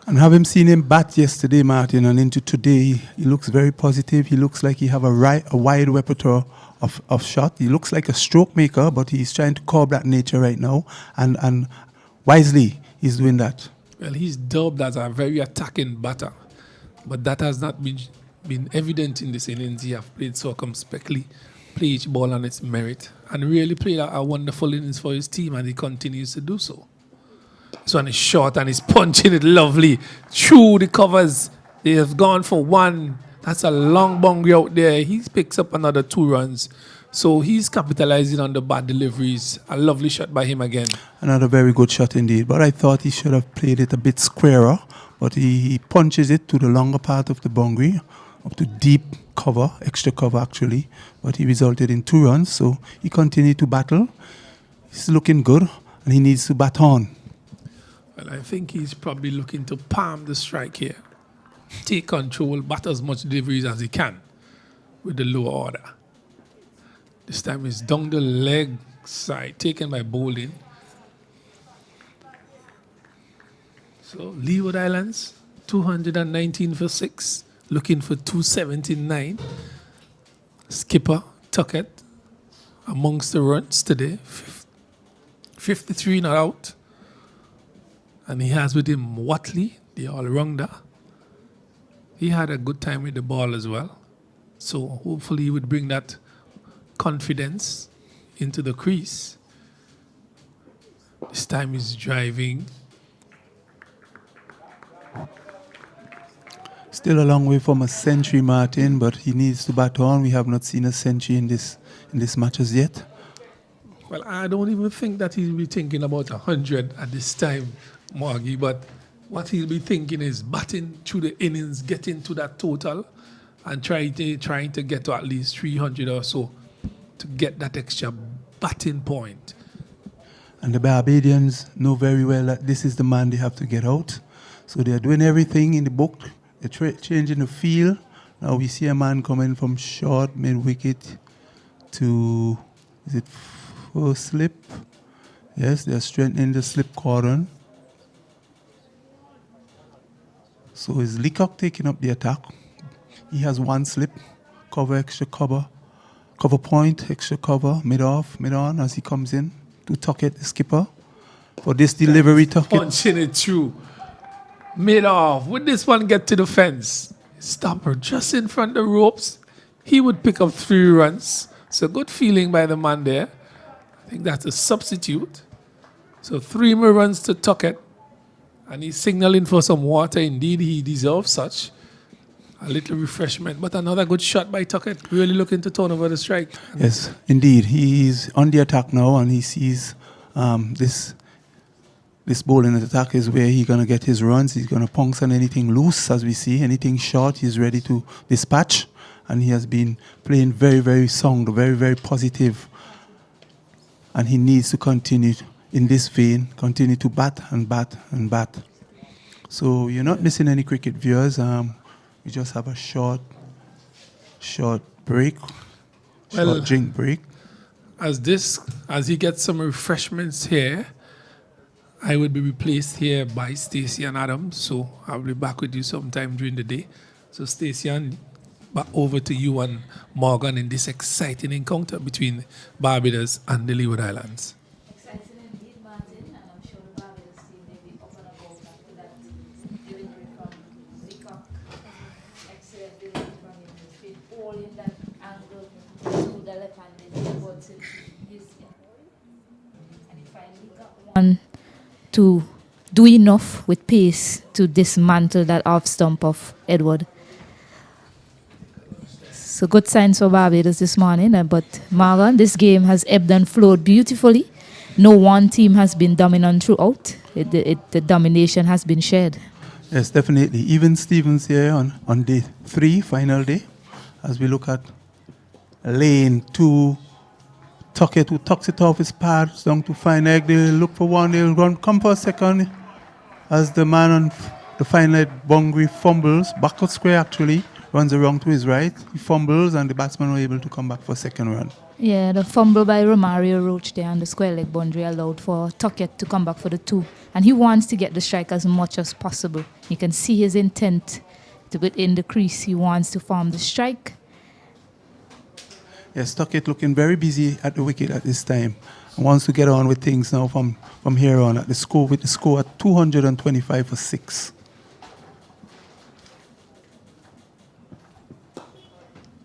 Speaker 3: And having seen him bat yesterday, Martin, and into today, he looks very positive. He looks like he have a wide repertoire of shot. He looks like a stroke maker, but he's trying to curb that nature right now. And wisely, he's doing that.
Speaker 1: Well, he's dubbed as a very attacking batter. But that has not been evident in this innings. He has played circumspectly, played each ball on its merit, and really played a wonderful innings for his team, and he continues to do so. This one is short, and he's punching it lovely through the covers. They have gone for 1. That's a long boundary out there. He picks up another 2 runs. So he's capitalizing on the bad deliveries. A lovely shot by him again.
Speaker 3: Another very good shot indeed. But I thought he should have played it a bit squarer. But he punches it to the longer part of the boundary, up to deep cover, extra cover actually. But he resulted in 2 runs. So he continued to battle. He's looking good, and he needs to bat on.
Speaker 1: Well, I think he's probably looking to palm the strike here. Take control, bat as much deliveries as he can with the lower order. This time it's down the leg side, taken by bowling. So Leeward Islands, 219 for 6, looking for 279. Skipper Tuckett amongst the runs today, 53 not out. And he has with him Watley, the all-rounder. He had a good time with the ball as well. So hopefully he would bring that confidence into the crease. This time he's driving.
Speaker 3: Still a long way from a century, Martin, but he needs to bat on. We have not seen a century in this match as yet.
Speaker 1: Well, I don't even think that he'll be thinking about 100 at this time, Margie, but what he'll be thinking is batting through the innings, getting to that total, and trying to get to at least 300 or so to get that extra batting point.
Speaker 3: And the Barbadians know very well that this is the man they have to get out. So they're doing everything in the book. They're changing the field. Now we see a man coming from short, mid-wicket to, is it first slip? Yes, they're strengthening the slip cordon. So is Leacock taking up the attack? He has one slip, cover, extra cover point, extra cover, mid-off, mid-on as he comes in to Tuckett, the skipper. For this delivery, Tuckett.
Speaker 1: Punching it through. Mid-off. Would this one get to the fence? Stopper just in front of the ropes. He would pick up 3 runs. So good feeling by the man there. I think that's a substitute. So 3 more runs to Tuckett. And he's signaling for some water. Indeed, he deserves such. A little refreshment. But another good shot by Tuckett. Really looking to turn over the strike.
Speaker 3: Yes, indeed. He's on the attack now, and he sees this bowling attack is where he's going to get his runs. He's going to punch on anything loose, as we see. Anything short, he's ready to dispatch. And he has been playing very, very sound, very, very positive. And he needs to continue in this vein, continue to bat and bat and bat. So you're not missing any cricket, viewers. We just have a short break, short drink break.
Speaker 1: As he gets some refreshments here, I would be replaced here by Stacey and Adam, so I'll be back with you sometime during the day. So Stacey, and back over to you and Morgan in this exciting encounter between Barbados and the Leeward Islands.
Speaker 2: Exciting indeed, Martin, and I'm sure the Barbados team may be up and about after that delivery from Leacock. Excellent delivery from him. He's been all in that angle to the left-handed towards his and he finally got one to do enough with pace to dismantle that off stump of Edward. So good signs for Barbados this morning. But Morgan, this game has ebbed and flowed beautifully. No one team has been dominant throughout. The domination has been shared.
Speaker 3: Yes, definitely. Even Stevens here on day 3, final day, as we look at lane 2, Tuckett, who tucks it off his pads down to fine egg. They'll look for one, they'll come for a second as the man on the fine leg boundary fumbles, backward square actually, runs around to his right. He fumbles and the batsman were able to come back for a second run.
Speaker 2: Yeah, the fumble by Romario Roach there on the square leg boundary allowed for Tuckett to come back for the 2. And he wants to get the strike as much as possible. You can see his intent to put in the crease. He wants to farm the strike.
Speaker 3: Yes, Tuckett looking very busy at the wicket at this time. And wants to get on with things now from here on at the score, with the score at 225 for 6.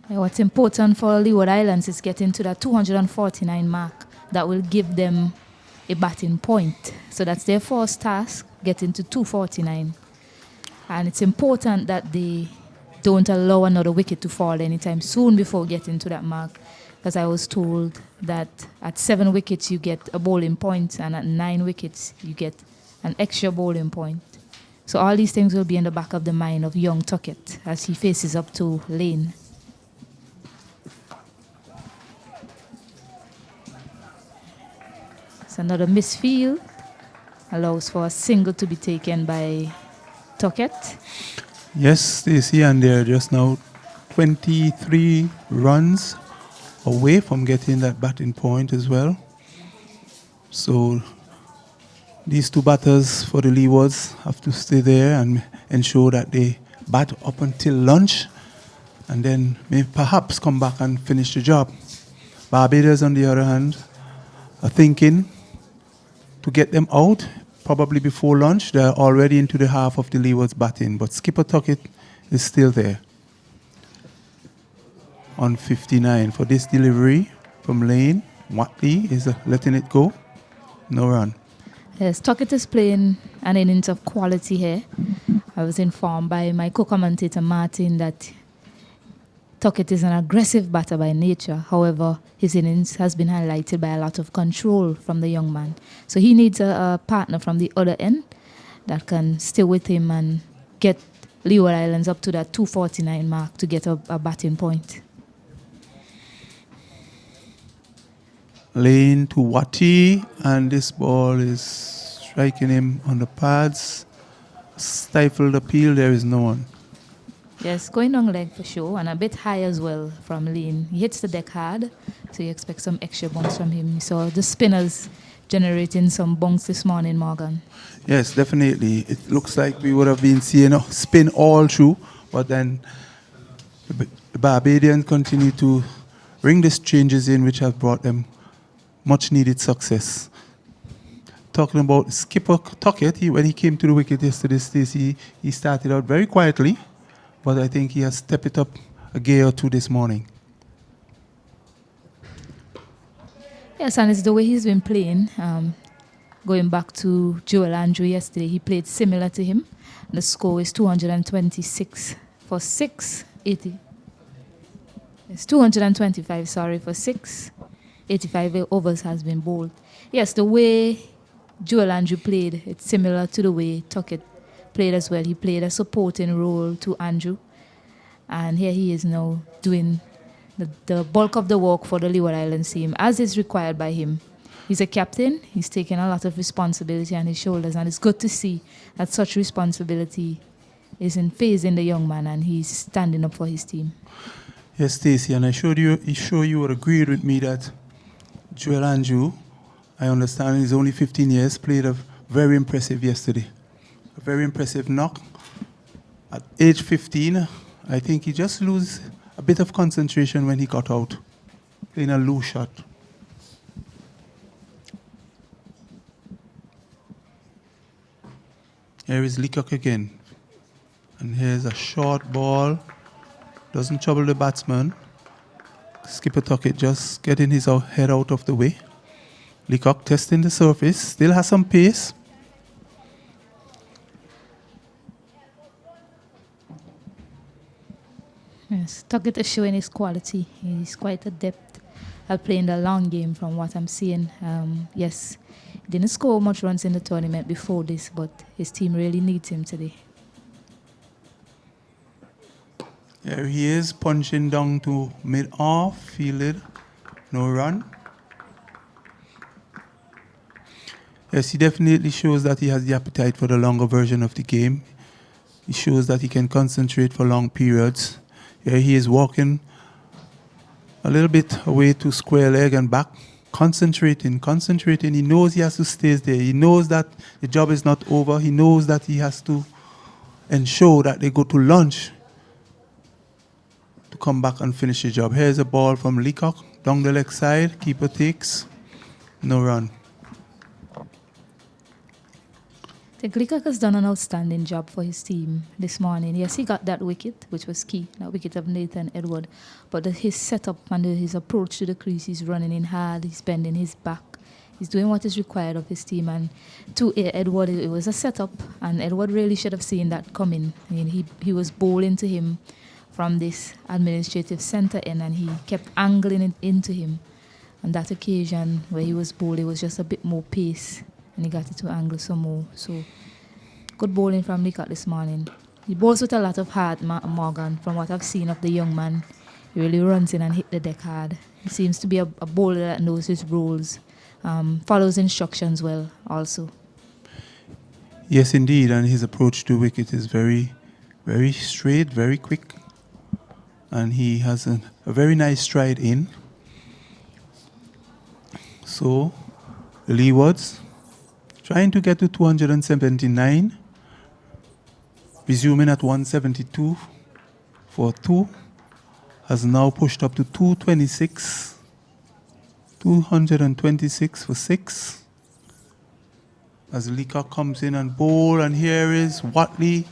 Speaker 2: What's important for Leeward Islands is getting to that 249 mark. That will give them a batting point. So that's their first task, getting to 249. And it's important that they don't allow another wicket to fall anytime soon before getting to that mark. Because I was told that at 7 wickets you get a bowling point, and at 9 wickets you get an extra bowling point. So all these things will be in the back of the mind of young Tuckett as he faces up to Lane. It's another misfield. Allows for a single to be taken by Tuckett.
Speaker 3: Yes, they see, and they're just now 23 runs away from getting that batting point as well. So These two batters for the Leewards have to stay there and ensure that they bat up until lunch and then maybe perhaps come back and finish the job. Barbados, on the other hand, are thinking to get them out probably before lunch. They're already into the half of the Leewards batting, but skipper Tuckett is still there on 59 for this delivery from Lane. Watley is letting it go. No run.
Speaker 2: Yes, Tuckett is playing an innings of quality here. I was informed by my co-commentator Martin that Tuckett is an aggressive batter by nature. However, his innings has been highlighted by a lot of control from the young man. So he needs a partner from the other end that can stay with him and get Leeward Islands up to that 249 mark to get a batting point.
Speaker 3: Lane to Watty, and this ball is striking him on the pads. Stifled appeal, there is no one.
Speaker 2: Yes, going long leg for sure, and a bit high as well from Lane. He hits the deck hard, so you expect some extra bounce from him. So the spinners generating some bounce this morning, Morgan.
Speaker 3: Yes, definitely. It looks like we would have been seeing a spin all through, but then the Barbadians continue to bring these changes in, which have brought them much needed success. Talking about skipper Tuckett, when he came to the wicket yesterday, Stacey, he started out very quietly, but I think he has stepped it up a gear or two this morning.
Speaker 2: Yes, and it's the way he's been playing. Going back to Joel Andrew yesterday, he played similar to him. The score is 226 for 680. It's 225, sorry, for 685 overs has been bowled. Yes, the way Joel Andrew played, it's similar to the way Tuckett played as well. He played a supporting role to Andrew. And here he is now doing the bulk of the work for the Leeward Islands team, as is required by him. He's a captain. He's taken a lot of responsibility on his shoulders, and it's good to see that such responsibility is in phase in the young man, and he's standing up for his team.
Speaker 3: Yes, Stacey, and I'm sure you would agree with me that Joel Andrew, I understand he's only 15 years, played a very impressive yesterday. A very impressive knock. At age 15, I think he just lose a bit of concentration when he got out, playing a loose shot. Here is Leacock again. And here's a short ball. Doesn't trouble the batsman. Skipper Tuckett just getting his head out of the way. Leacock testing the surface. Still has some pace.
Speaker 2: Yes, Tuckett is showing his quality. He's quite adept at playing the long game from what I'm seeing. Yes, he didn't score much runs in the tournament before this, but his team really needs him today.
Speaker 3: There he is, punching down to mid-off, fielded, no run. Yes, he definitely shows that he has the appetite for the longer version of the game. He shows that he can concentrate for long periods. Here he is walking a little bit away to square leg and back, concentrating. He knows he has to stay there. He knows that the job is not over. He knows that he has to ensure that they go to lunch to come back and finish the job. Here's a ball from Leacock down the leg side. Keeper takes. No run.
Speaker 2: I think Leacock has done an outstanding job for his team this morning. Yes, he got that wicket, which was key, that wicket of Nathan Edward. But his setup and his approach to the crease, he's running in hard, he's bending his back. He's doing what is required of his team. And to Edward, it was a setup, and Edward really should have seen that coming. I mean, he was bowling to him from this administrative centre end, and he kept angling it into him. On that occasion where he was bowled, it was just a bit more pace, and he got it to angle some more. So, good bowling from Leacock this morning. He bowls with a lot of heart, Morgan, from what I've seen of the young man. He really runs in and hit the deck hard. He seems to be a bowler that knows his roles, follows instructions well also.
Speaker 3: Yes, indeed, and his approach to wicket is very, very straight, very quick. And he has a very nice stride in. So, the Leewards trying to get to 279, resuming at 172 for 2, has now pushed up to 226, 226 for 6. As Leacock comes in and bowl, and here is Watley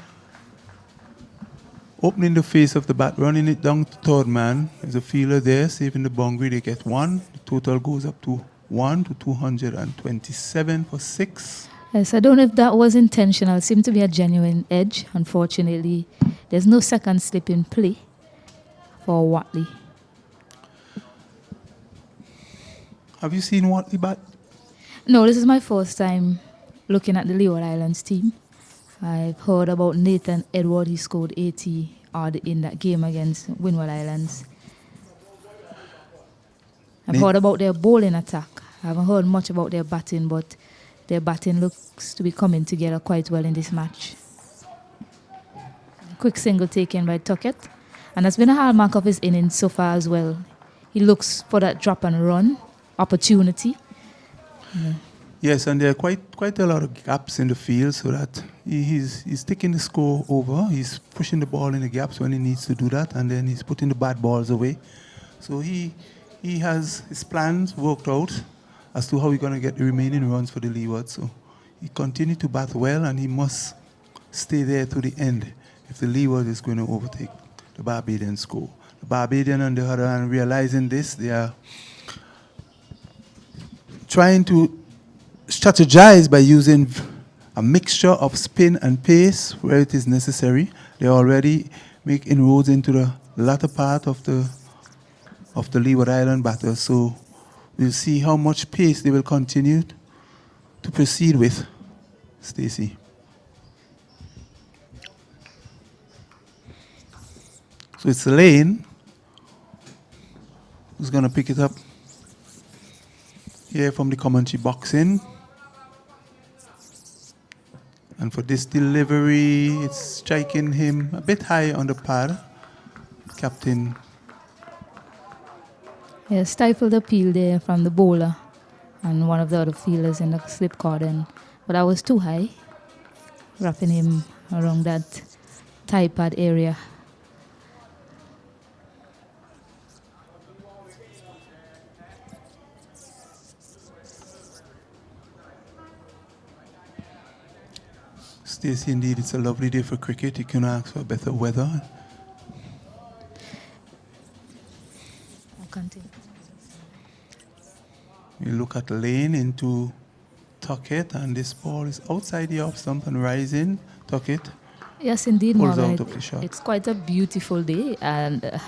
Speaker 3: opening the face of the bat, running it down to third man. There's a fielder there, saving the boundary. They get 1. The total goes up to 1 to 227 for 6.
Speaker 2: Yes, I don't know if that was intentional. It seemed to be a genuine edge. Unfortunately, there's no second slip in play for Watley.
Speaker 3: Have you seen Watley bat?
Speaker 2: No, this is my first time looking at the Leeward Islands team. I've heard about Nathan Edward. He scored 80 odd in that game against Windward Islands. I've heard about their bowling attack. I haven't heard much about their batting, but their batting looks to be coming together quite well in this match. Quick single taken by Tuckett. And that's been a hallmark of his innings so far as well. He looks for that drop and run opportunity. Yeah.
Speaker 3: Yes, and there are quite a lot of gaps in the field, so that he's taking the score over. He's pushing the ball in the gaps when he needs to do that, and then he's putting the bad balls away. So he has his plans worked out as to how he's going to get the remaining runs for the Leeward. So he continued to bat well, and he must stay there to the end if the Leeward is going to overtake the Barbadian score. The Barbadian, on the other hand, realizing this, they are trying to strategize by using a mixture of spin and pace where it is necessary. They already make inroads into the latter part of the Leeward Island batters, so we'll see how much pace they will continue to proceed with. Stacey. So it's Lane who's going to pick it up here from the commentary box in. And for this delivery, it's striking him a bit high on the pad. Captain.
Speaker 2: Yeah, stifled appeal there from the bowler and one of the other fielders in the slip cordon. But that was too high, wrapping him around that tie pad area.
Speaker 3: Stacey, indeed, it's a lovely day for cricket. You can ask for better weather.
Speaker 2: I'll continue.
Speaker 3: We look at Lane into Tuckett, and this ball is outside the off stump and rising. Tuckett.
Speaker 2: Yes, indeed,
Speaker 3: pulls
Speaker 2: Morgan.
Speaker 3: out of the shot.
Speaker 2: It's quite a beautiful day, and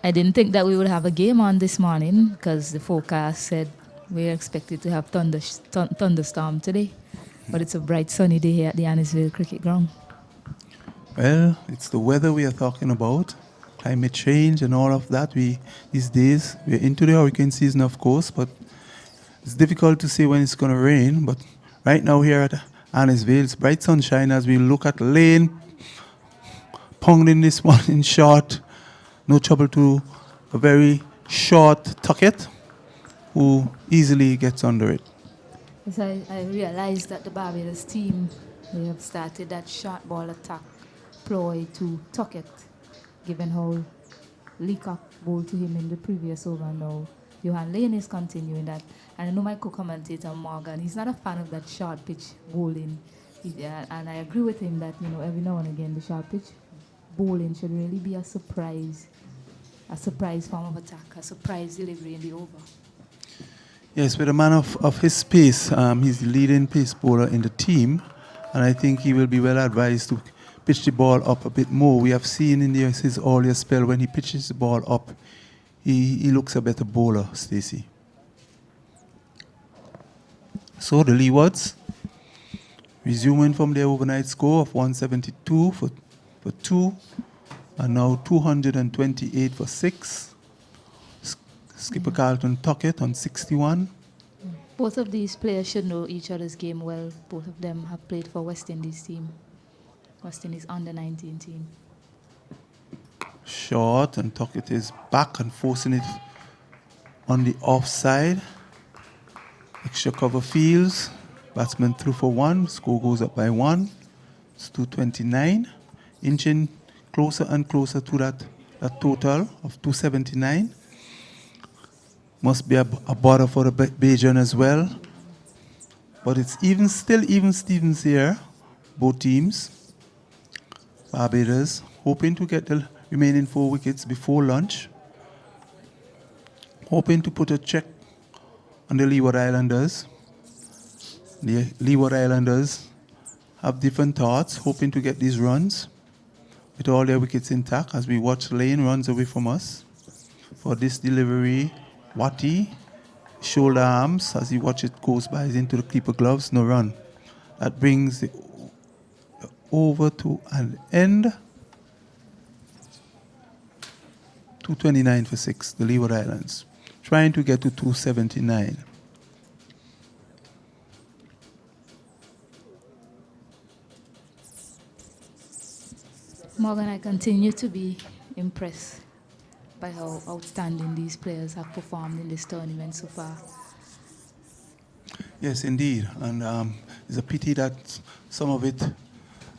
Speaker 2: I didn't think that we would have a game on this morning because the forecast said we're expected to have thunderstorm today. But it's a bright sunny day here at the Annisville Cricket Ground.
Speaker 3: Well, it's the weather we are talking about, climate change and all of that. These days, we're into the hurricane season, of course, but it's difficult to say when it's going to rain. But right now here at Annisville, it's bright sunshine as we look at Lane, pounding this one in short. No trouble to a very short Tuckett, who easily gets under it.
Speaker 2: Yes, I realized that the Barbados team, they have started that short ball attack ploy to Tuckett, given how Leacock bowled to him in the previous over. Now Johan Lane is continuing that. And I know my co-commentator Morgan, he's not a fan of that short pitch bowling. And I agree with him that, every now and again the short pitch bowling should really be a surprise form of attack, a surprise delivery in the over.
Speaker 3: Yes, with a man of his pace, he's the leading pace bowler in the team, and I think he will be well advised to pitch the ball up a bit more. We have seen in his earlier spell when he pitches the ball up, he looks a better bowler, Stacey. So the Leewards, resuming from their overnight score of 172 for 2, and now 228 for 6. Skipper Carlton Tuckett on 61.
Speaker 2: Both of these players should know each other's game well. Both of them have played for West Indies team. West Indies under-19 team.
Speaker 3: Short, and Tuckett is back and forcing it on the offside. Extra cover fields. Batsman threw for 1. Score goes up by 1. It's 229. Inching closer and closer to that total of 279. Must be a border for the Bajan as well. But it's still even Stevens here, both teams. Barbados hoping to get the remaining 4 wickets before lunch. Hoping to put a check on the Leeward Islanders. The Leeward Islanders have different thoughts, hoping to get these runs with all their wickets intact as we watch Lane runs away from us. For this delivery, Watty, shoulder arms, as you watch it goes by into the keeper gloves, no run. That brings it over to an end. 229 for 6, the Leeward Islands. Trying to get to 279.
Speaker 2: Morgan, I continue to be impressed by how outstanding these players have performed in this tournament so far.
Speaker 3: Yes, indeed. And it's a pity that some of it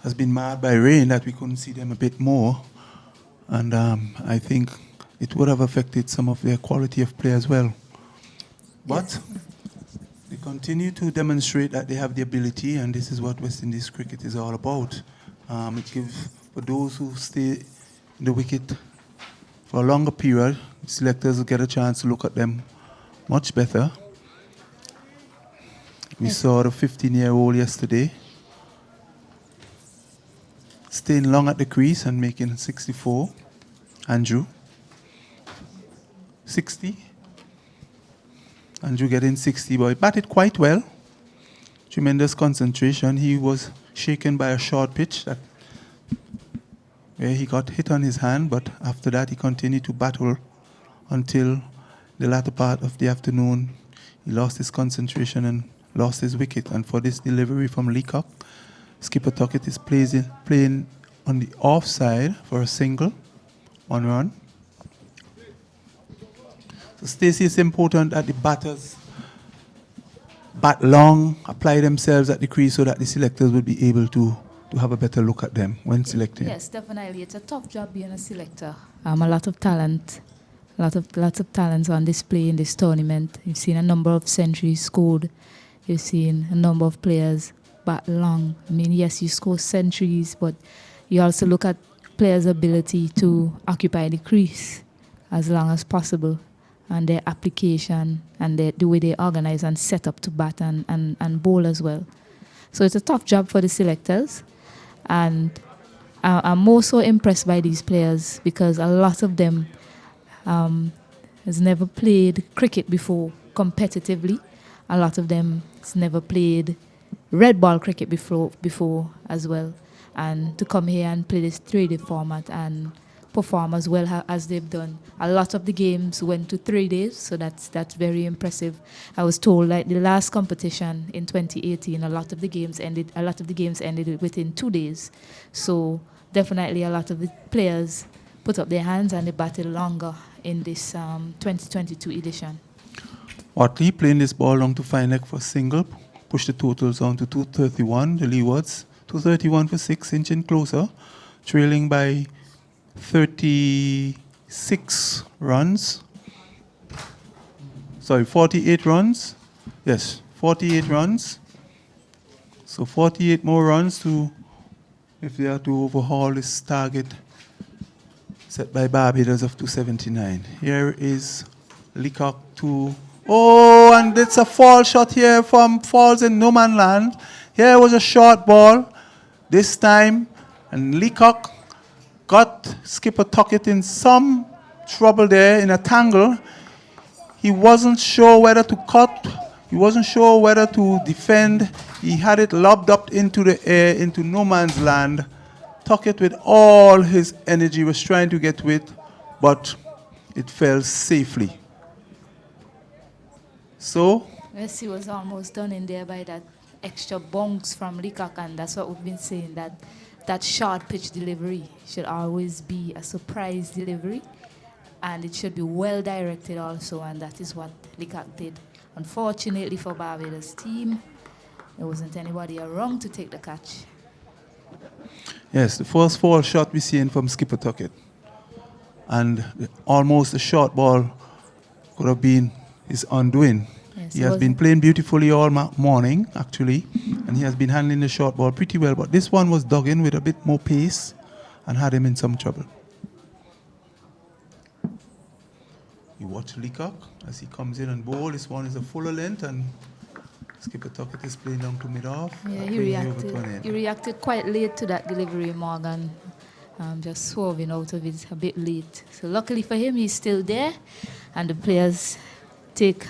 Speaker 3: has been marred by rain, that we couldn't see them a bit more. And I think it would have affected some of their quality of play as well. But they continue to demonstrate that they have the ability, and this is what West Indies cricket is all about. It gives, for those who stay in the wicket for a longer period, selectors will get a chance to look at them much better. We saw the 15-year-old yesterday staying long at the crease and making 64. Andrew, 60. Andrew getting 60, but he batted quite well. Tremendous concentration. He was shaken by a short pitch where he got hit on his hand, but after that he continued to battle until the latter part of the afternoon. He lost his concentration and lost his wicket. And for this delivery from Leacock, skipper Tuckett is playing on the offside for a single, 1 run. So Stacey, it's important that the batters bat long, apply themselves at the crease so that the selectors will be able to have a better look at them when selecting.
Speaker 2: Yes, definitely. It's a tough job being a selector. A lot of talent, lots of talents on display in this tournament. You've seen a number of centuries scored. You've seen a number of players bat long. I mean, yes, you score centuries, but you also look at players' ability to occupy the crease as long as possible, and their application and the way they organize and set up to bat and bowl as well. So it's a tough job for the selectors. And I'm more so impressed by these players because a lot of them has never played cricket before competitively. A lot of them has never played red ball cricket before as well. And to come here and play this 3-day format and perform as well as they've done. A lot of the games went to 3 days, so that's very impressive. I was told like the last competition in 2018, a lot of the games ended within 2 days. So definitely a lot of the players put up their hands and they battled longer in this 2022 edition.
Speaker 3: Watley playing this ball long to fine leg for single, push the totals on to 231, the Leewards. 231 for 6, inching closer, trailing by 36 runs. Sorry, 48 runs. Yes, 48 runs. So 48 more runs if they are to overhaul this target set by Barbados of 279. Here is Leacock to... Oh, and it's a fall shot here from Falls in no man land. Here was a short ball this time, and Leacock got skipper Tuckett in some trouble there in a tangle. He wasn't sure whether to cut. He wasn't sure whether to defend. He had it lobbed up into the air, into no man's land. Tuckett, with all his energy, was trying to get with, but it fell safely. So?
Speaker 2: Yes, he was almost done in there by that extra bonks from Leacock, and that's what we've been saying, that short pitch delivery should always be a surprise delivery, and it should be well directed also, and that is what Leacock did. Unfortunately for Barbados team, There wasn't anybody around to take the catch.
Speaker 3: Yes, the first fall shot we seen from skipper Tuckett. And almost a short ball could have been his undoing.
Speaker 2: Yes,
Speaker 3: he has been playing beautifully all morning, actually, and he has been handling the short ball pretty well. But this one was dug in with a bit more pace and had him in some trouble. You watch Leacock as he comes in and bowl. This one is a fuller length, and skipper Tuckett is playing down to mid-off.
Speaker 2: Yeah, he reacted quite late to that delivery, Morgan. Just swerving out of it a bit late. So luckily for him, he's still there, and the players take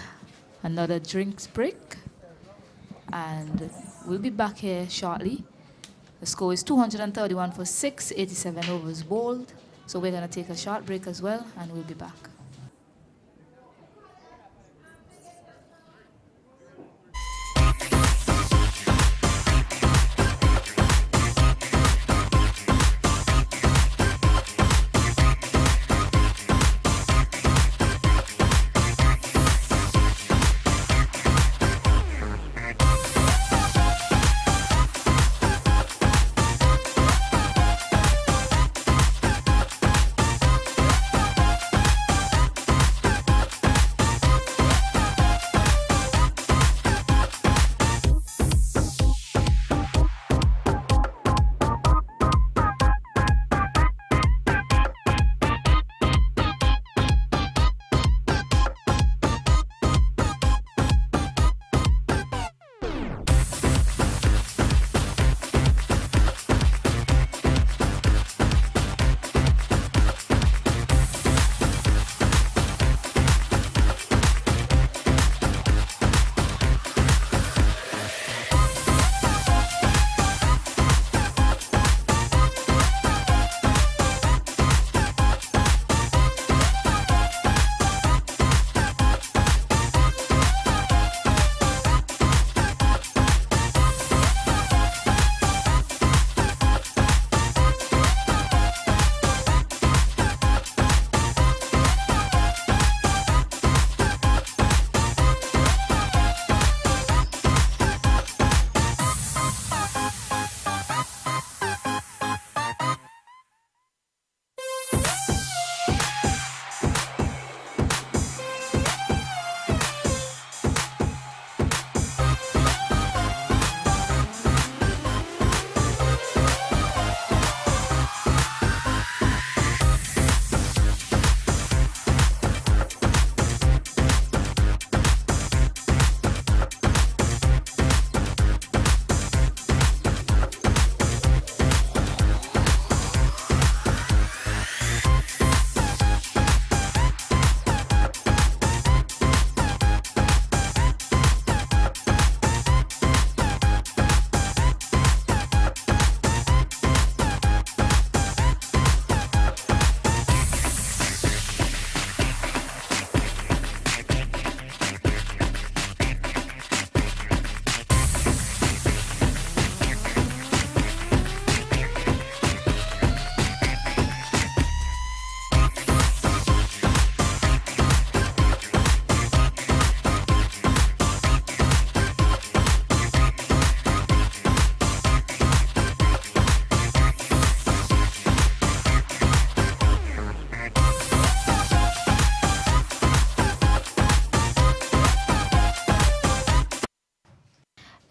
Speaker 2: another drinks break, and we'll be back here shortly. The score is 231 for 6, 87 overs bowled. So we're going to take a short break as well, and we'll be back.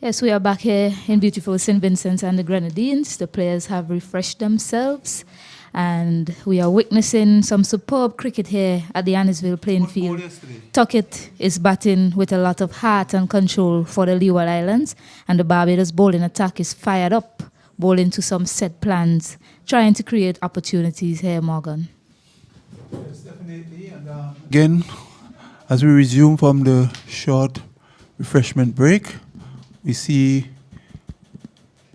Speaker 2: Yes, we are back here in beautiful St. Vincent and the Grenadines. The players have refreshed themselves, and we are witnessing some superb cricket here at the Annisville playing field. Tuckett is batting with a lot of heart and control for the Leeward Islands, and the Barbados bowling attack is fired up, bowling to some set plans, trying to create opportunities here, Morgan.
Speaker 3: Yes, definitely. And again, as we resume from the short refreshment break, we see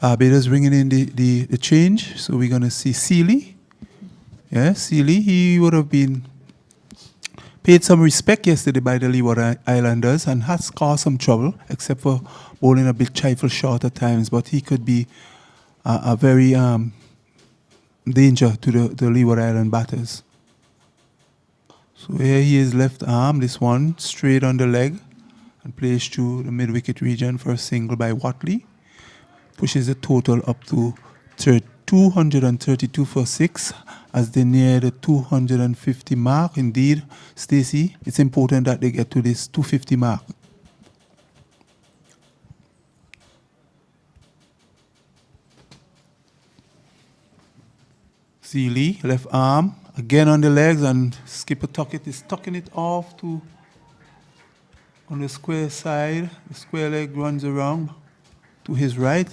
Speaker 3: Barbados bringing in the change. So we're going to see Seeley. Yeah, Seeley, he would have been paid some respect yesterday by the Leeward Islanders and has caused some trouble, except for bowling a bit trifle short at times. But he could be a very danger to the Leeward Island batters. So here he is left arm, this one, straight on the leg. and plays through the mid-wicket region for a single by Watley. Pushes the total up to 232 for 6 as they near the 250 mark. Indeed, Stacey, it's important that they get to this 250 mark. Seeley, left arm, again on the legs, and skipper Tuckett is tucking it off to on the square side. The square leg runs around to his right.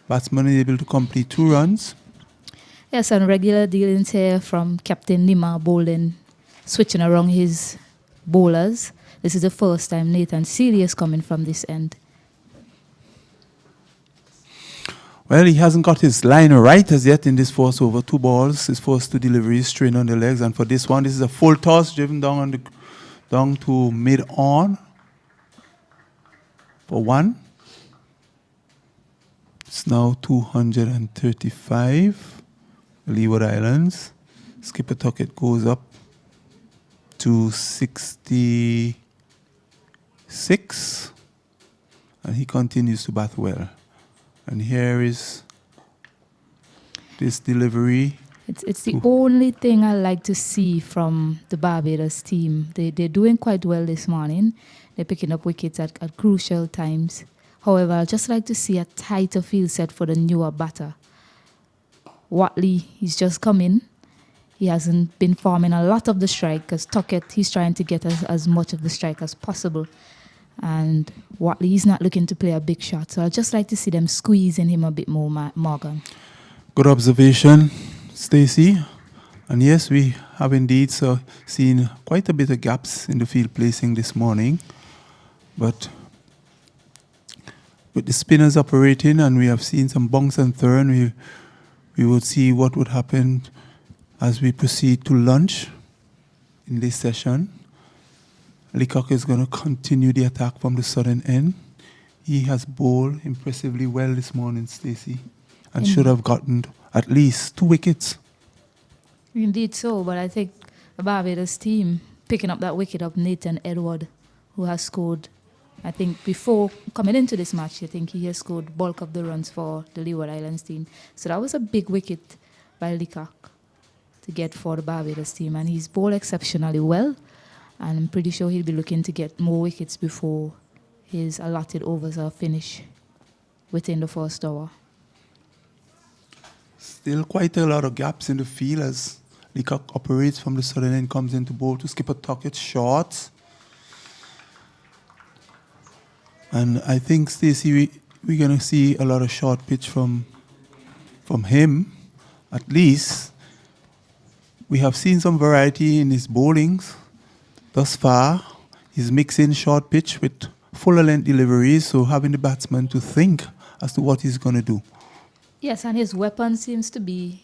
Speaker 3: Batsman is able to complete 2 runs.
Speaker 2: Yes, and regular dealings here from Captain Nima bowling, switching around his bowlers. This is the first time Nathan Seeley is coming from this end.
Speaker 3: Well, he hasn't got his line right as yet in this first over. 2 balls, his first 2 deliveries, straight on the legs. And for this one, this is a full toss, driven down to mid-on for 1. It's now 235. Leeward Islands. Skipper Tuckett goes up to 66. And he continues to bat well. And here is this delivery.
Speaker 2: It's the only thing I like to see from the Barbados team. They're doing quite well this morning. They're picking up wickets at crucial times. However, I'd just like to see a tighter field set for the newer batter. Watley, he's just come in. He hasn't been farming a lot of the strike because Tuckett, he's trying to get as much of the strike as possible. And Watley, he's not looking to play a big shot. So I'd just like to see them squeezing him a bit more, Morgan.
Speaker 3: Good observation, Stacey. And yes, we have indeed seen quite a bit of gaps in the field placing this morning. But with the spinners operating and we have seen some bunks and turn, we will see what would happen as we proceed to lunch in this session. Leacock is going to continue the attack from the southern end. He has bowled impressively well this morning, Stacey, and should have gotten at least 2 wickets.
Speaker 2: Indeed so, but I think the Barbados team picking up that wicket of Nathan Edward, who has scored, I think before coming into this match, I think he has scored bulk of the runs for the Leeward Islands team. So that was a big wicket by Leacock to get for the Barbados team, and he's bowled exceptionally well. And I'm pretty sure he'll be looking to get more wickets before his allotted overs are finished within the first hour.
Speaker 3: Still quite a lot of gaps in the field as Leacock operates from the southern end, comes into bowl to skipper Tuckett short. And I think, Stacey, we're going to see a lot of short pitch from him. At least we have seen some variety in his bowlings. Thus far, he's mixing short pitch with fuller length deliveries, so having the batsman to think as to what he's going to do.
Speaker 2: Yes, and his weapon seems to be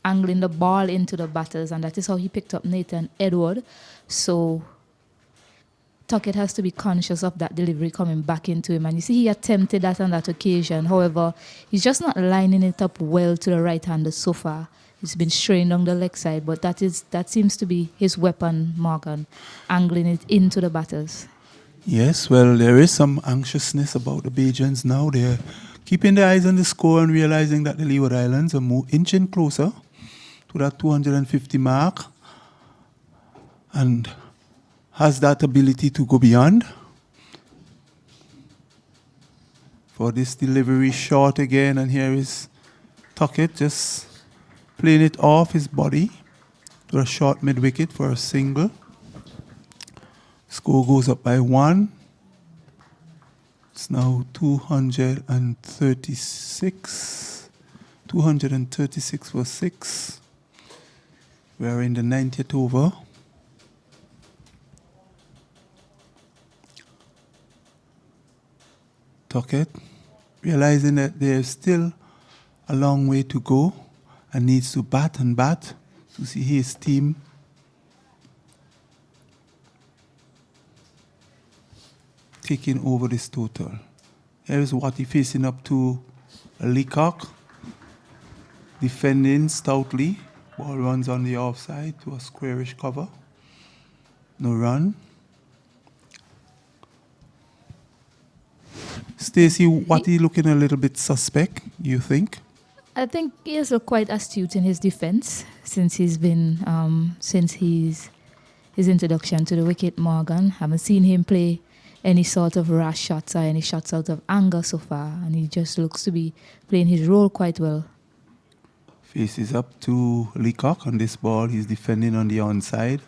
Speaker 2: angling the ball into the batters, and that is how he picked up Nathan Edward. So Tuckett has to be conscious of that delivery coming back into him. And you see, he attempted that on that occasion. However, he's just not lining it up well to the right-hander so far. He's been strained on the leg side, but that seems to be his weapon, Morgan, angling it into the batters.
Speaker 3: Yes, well, there is some anxiousness about the Bajans now. They're keeping their eyes on the score and realizing that the Leeward Islands are inching closer to that 250 mark and has that ability to go beyond. For this delivery short again, and here is Tuckett just playing it off his body to a short mid-wicket for a single. Score goes up by 1. It's now 236. 236 for 6. We are in the 90th over. Tuckett, realizing that there's still a long way to go and needs to bat and bat to see his team taking over this total. Here is Watty facing up to Leacock, defending stoutly. Ball runs on the offside to a squarish cover. No run. Stacey, what he looking a little bit suspect, you think?
Speaker 2: I think he is quite astute in his defense since he's been since his introduction to the wicket. Morgan, haven't seen him play any sort of rash shots or any shots out of anger so far, and he just looks to be playing his role quite well.
Speaker 3: Faces up to Leacock on this ball. He's defending on the onside.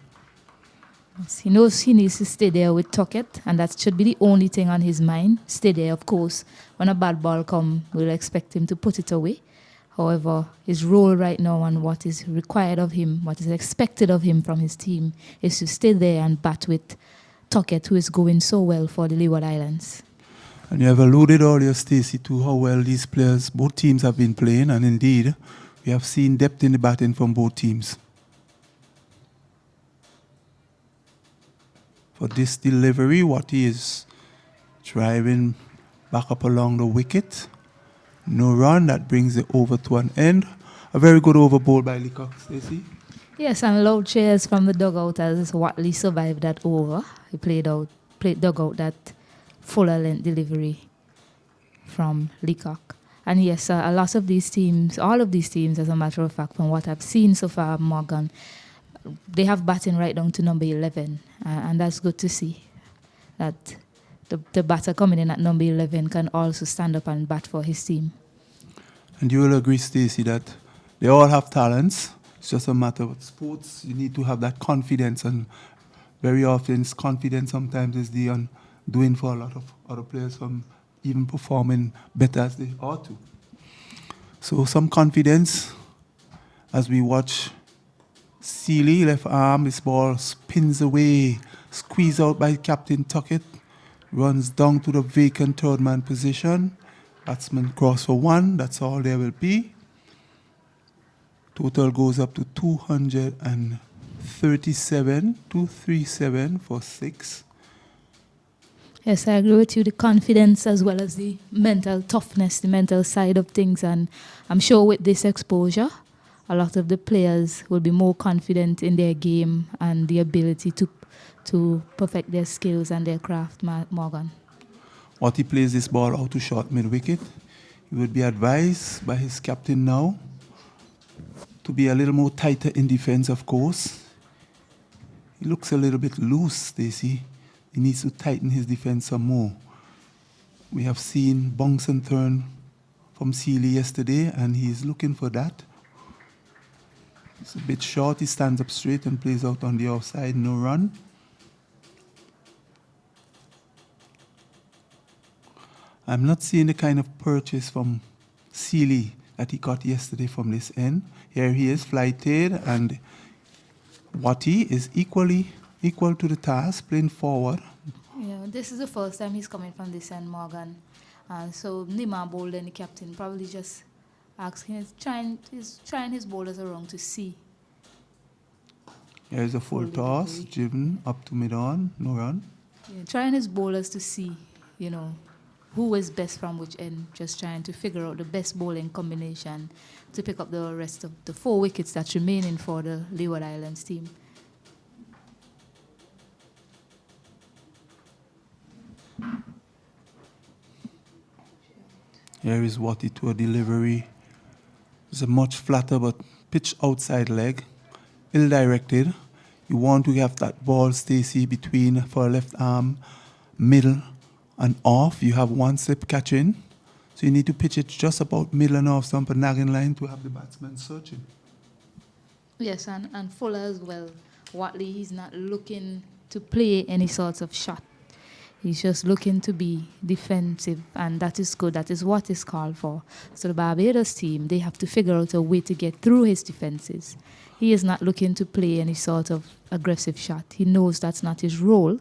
Speaker 2: Yes, he knows he needs to stay there with Tuckett, and that should be the only thing on his mind. Stay there, of course. When a bad ball comes, we'll expect him to put it away. However, his role right now and what is required of him, what is expected of him from his team, is to stay there and bat with Tuckett, who is going so well for the Leeward Islands.
Speaker 3: And you have alluded earlier, Stacey, to how well these players, both teams have been playing, and indeed, we have seen depth in the batting from both teams. For this delivery, Watty is driving back up along the wicket. No run, that brings it over to an end. A very good over ball by Leacock, Stacey.
Speaker 2: Yes, and loud cheers from the dugout as Watley survived that over. He dug out that fuller length delivery from Leacock. And yes, a lot of these teams, all of these teams, as a matter of fact, from what I've seen so far, Morgan, they have batting right down to number 11. And that's good to see that the batter coming in at number 11 can also stand up and bat for his team.
Speaker 3: And you will agree, Stacey, that they all have talents. It's just a matter of sports. You need to have that confidence, and very often confidence sometimes is the undoing for a lot of other players from even performing better as they ought to. So some confidence as we watch Seeley, left arm, this ball spins away, squeezed out by Captain Tuckett, runs down to the vacant third man position. Batsman cross for one, that's all there will be. Total goes up to 237 for 6.
Speaker 2: Yes, I agree with you. The confidence as well as the mental toughness, the mental side of things. And I'm sure with this exposure, a lot of the players will be more confident in their game and the ability to perfect their skills and their craft, Morgan.
Speaker 3: Watty plays this ball out to short mid-wicket. He would be advised by his captain now to be a little more tighter in defense, of course. He looks a little bit loose, Stacey. He needs to tighten his defense some more. We have seen bounce and turn from Seeley yesterday, and he's looking for that. It's a bit short. He stands up straight and plays out on the offside. No run. I'm not seeing the kind of purchase from Seeley that he got yesterday from this end. Here he is, flighted, and Watty is equal to the task, playing forward.
Speaker 2: Yeah, this is the first time he's coming from this end, Morgan. And so Nima Bolden, the captain, probably just asking, he's trying his bowlers around to see.
Speaker 3: Here's a full toss, driven up to mid-on, no run.
Speaker 2: Yeah, trying his bowlers to see, who is best from which end, just trying to figure out the best bowling combination to pick up the rest of the 4 wickets that's remaining for the Leeward Islands team.
Speaker 3: Here is Watty to a delivery. It's a much flatter but pitch outside leg, ill-directed. You want to have that ball, Stacey, between for left arm, middle and off. You have one slip catching, so you need to pitch it just about middle and off stump and nagging line to have the batsman searching.
Speaker 2: Yes, and Fuller as well. Watley, he's not looking to play any sorts of shot. He's just looking to be defensive, and that is good. That is what is called for. So the Barbados team, they have to figure out a way to get through his defenses. He is not looking to play any sort of aggressive shot. He knows that's not his role.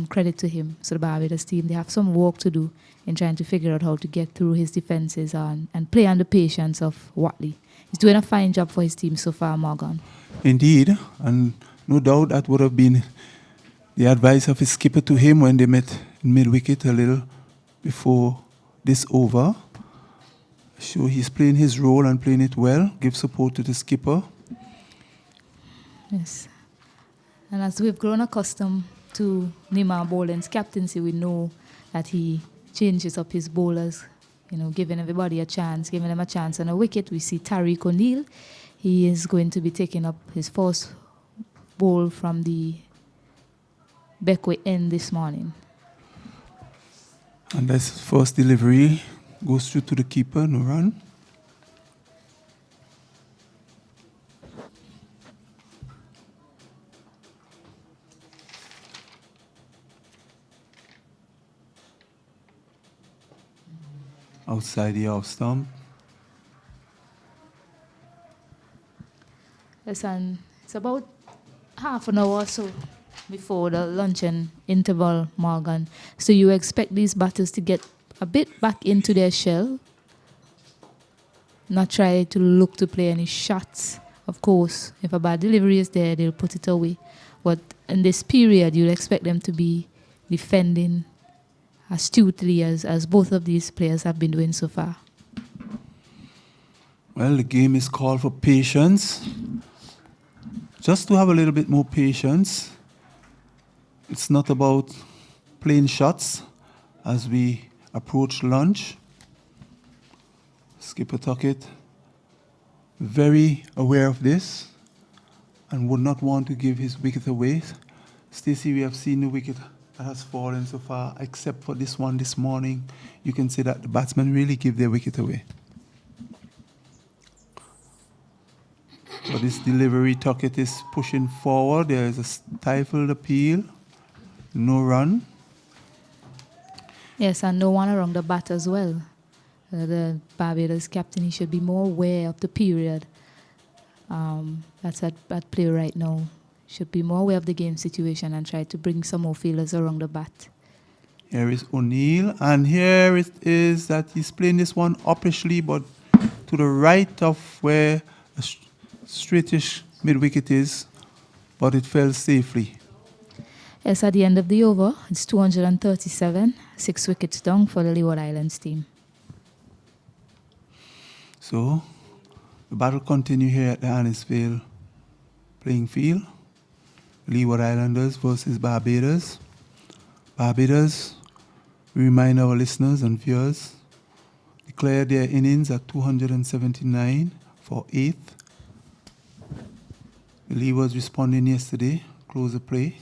Speaker 2: Credit to him. So the Barbados team, they have some work to do in trying to figure out how to get through his defenses and play on the patience of Watley. He's doing a fine job for his team so far, Morgan.
Speaker 3: Indeed, and no doubt that would have been the advice of his skipper to him when they met in mid-wicket a little before this over. So he's playing his role and playing it well. Give support to the skipper.
Speaker 2: Yes. And as we've grown accustomed to Nima Boland's captaincy, we know that he changes up his bowlers, giving everybody a chance, giving them a chance on a wicket. We see Tariq O'Neill. He is going to be taking up his first ball from the Beckway end this morning.
Speaker 3: And this first delivery goes through to the keeper, no run. Outside the off stump.
Speaker 2: Listen, it's about half an hour or so before the luncheon interval, Morgan. So you expect these batters to get a bit back into their shell, not try to look to play any shots. Of course, if a bad delivery is there, they'll put it away. But in this period, you'll expect them to be defending astutely as both of these players have been doing so far.
Speaker 3: Well, the game is called for patience. Just to have a little bit more patience. It's not about playing shots as we approach lunch. Skipper Tuckett, very aware of this and would not want to give his wicket away. Stacey, we have seen the wicket that has fallen so far, except for this one this morning. You can say that the batsmen really give their wicket away. For this delivery, Tuckett is pushing forward. There is a stifled appeal. No run.
Speaker 2: Yes, and no one around the bat as well. The Barbados captain, he should be more aware of the period that's at play right now. Should be more aware of the game situation and try to bring some more fielders around the bat.
Speaker 3: Here is O'Neill, and here it is that he's playing this one uppishly, but to the right of where a straightish mid-wicket is, but it fell safely.
Speaker 2: Yes, at the end of the over, it's 237, 6 wickets down for the Leeward Islands team. So,
Speaker 3: the battle continue here at the Arnos playing field. Leeward Islanders versus Barbados. Barbados, we remind our listeners and viewers, declared their innings at 279 for 8th. The Leewards responding yesterday, close the play,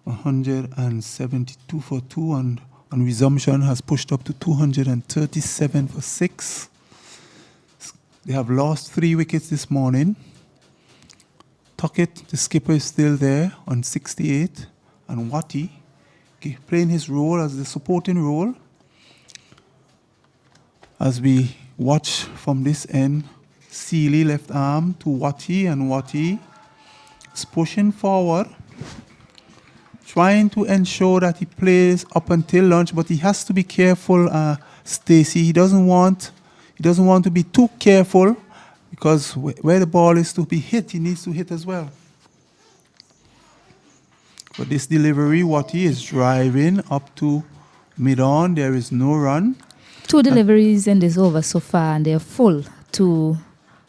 Speaker 3: 172 for 2, and on resumption has pushed up to 237 for 6. They have lost 3 wickets this morning. Tuckett, the skipper, is still there on 68, and Watty playing his role as the supporting role. As we watch from this end, Seeley left arm to Watty, and Watty is pushing forward, trying to ensure that he plays up until lunch, but he has to be careful, Stacey. He doesn't want to be too careful, because where the ball is to be hit, he needs to hit as well. For this delivery, Watty is driving up to mid-on. There is no run.
Speaker 2: 2 deliveries in this over so far, and they're full to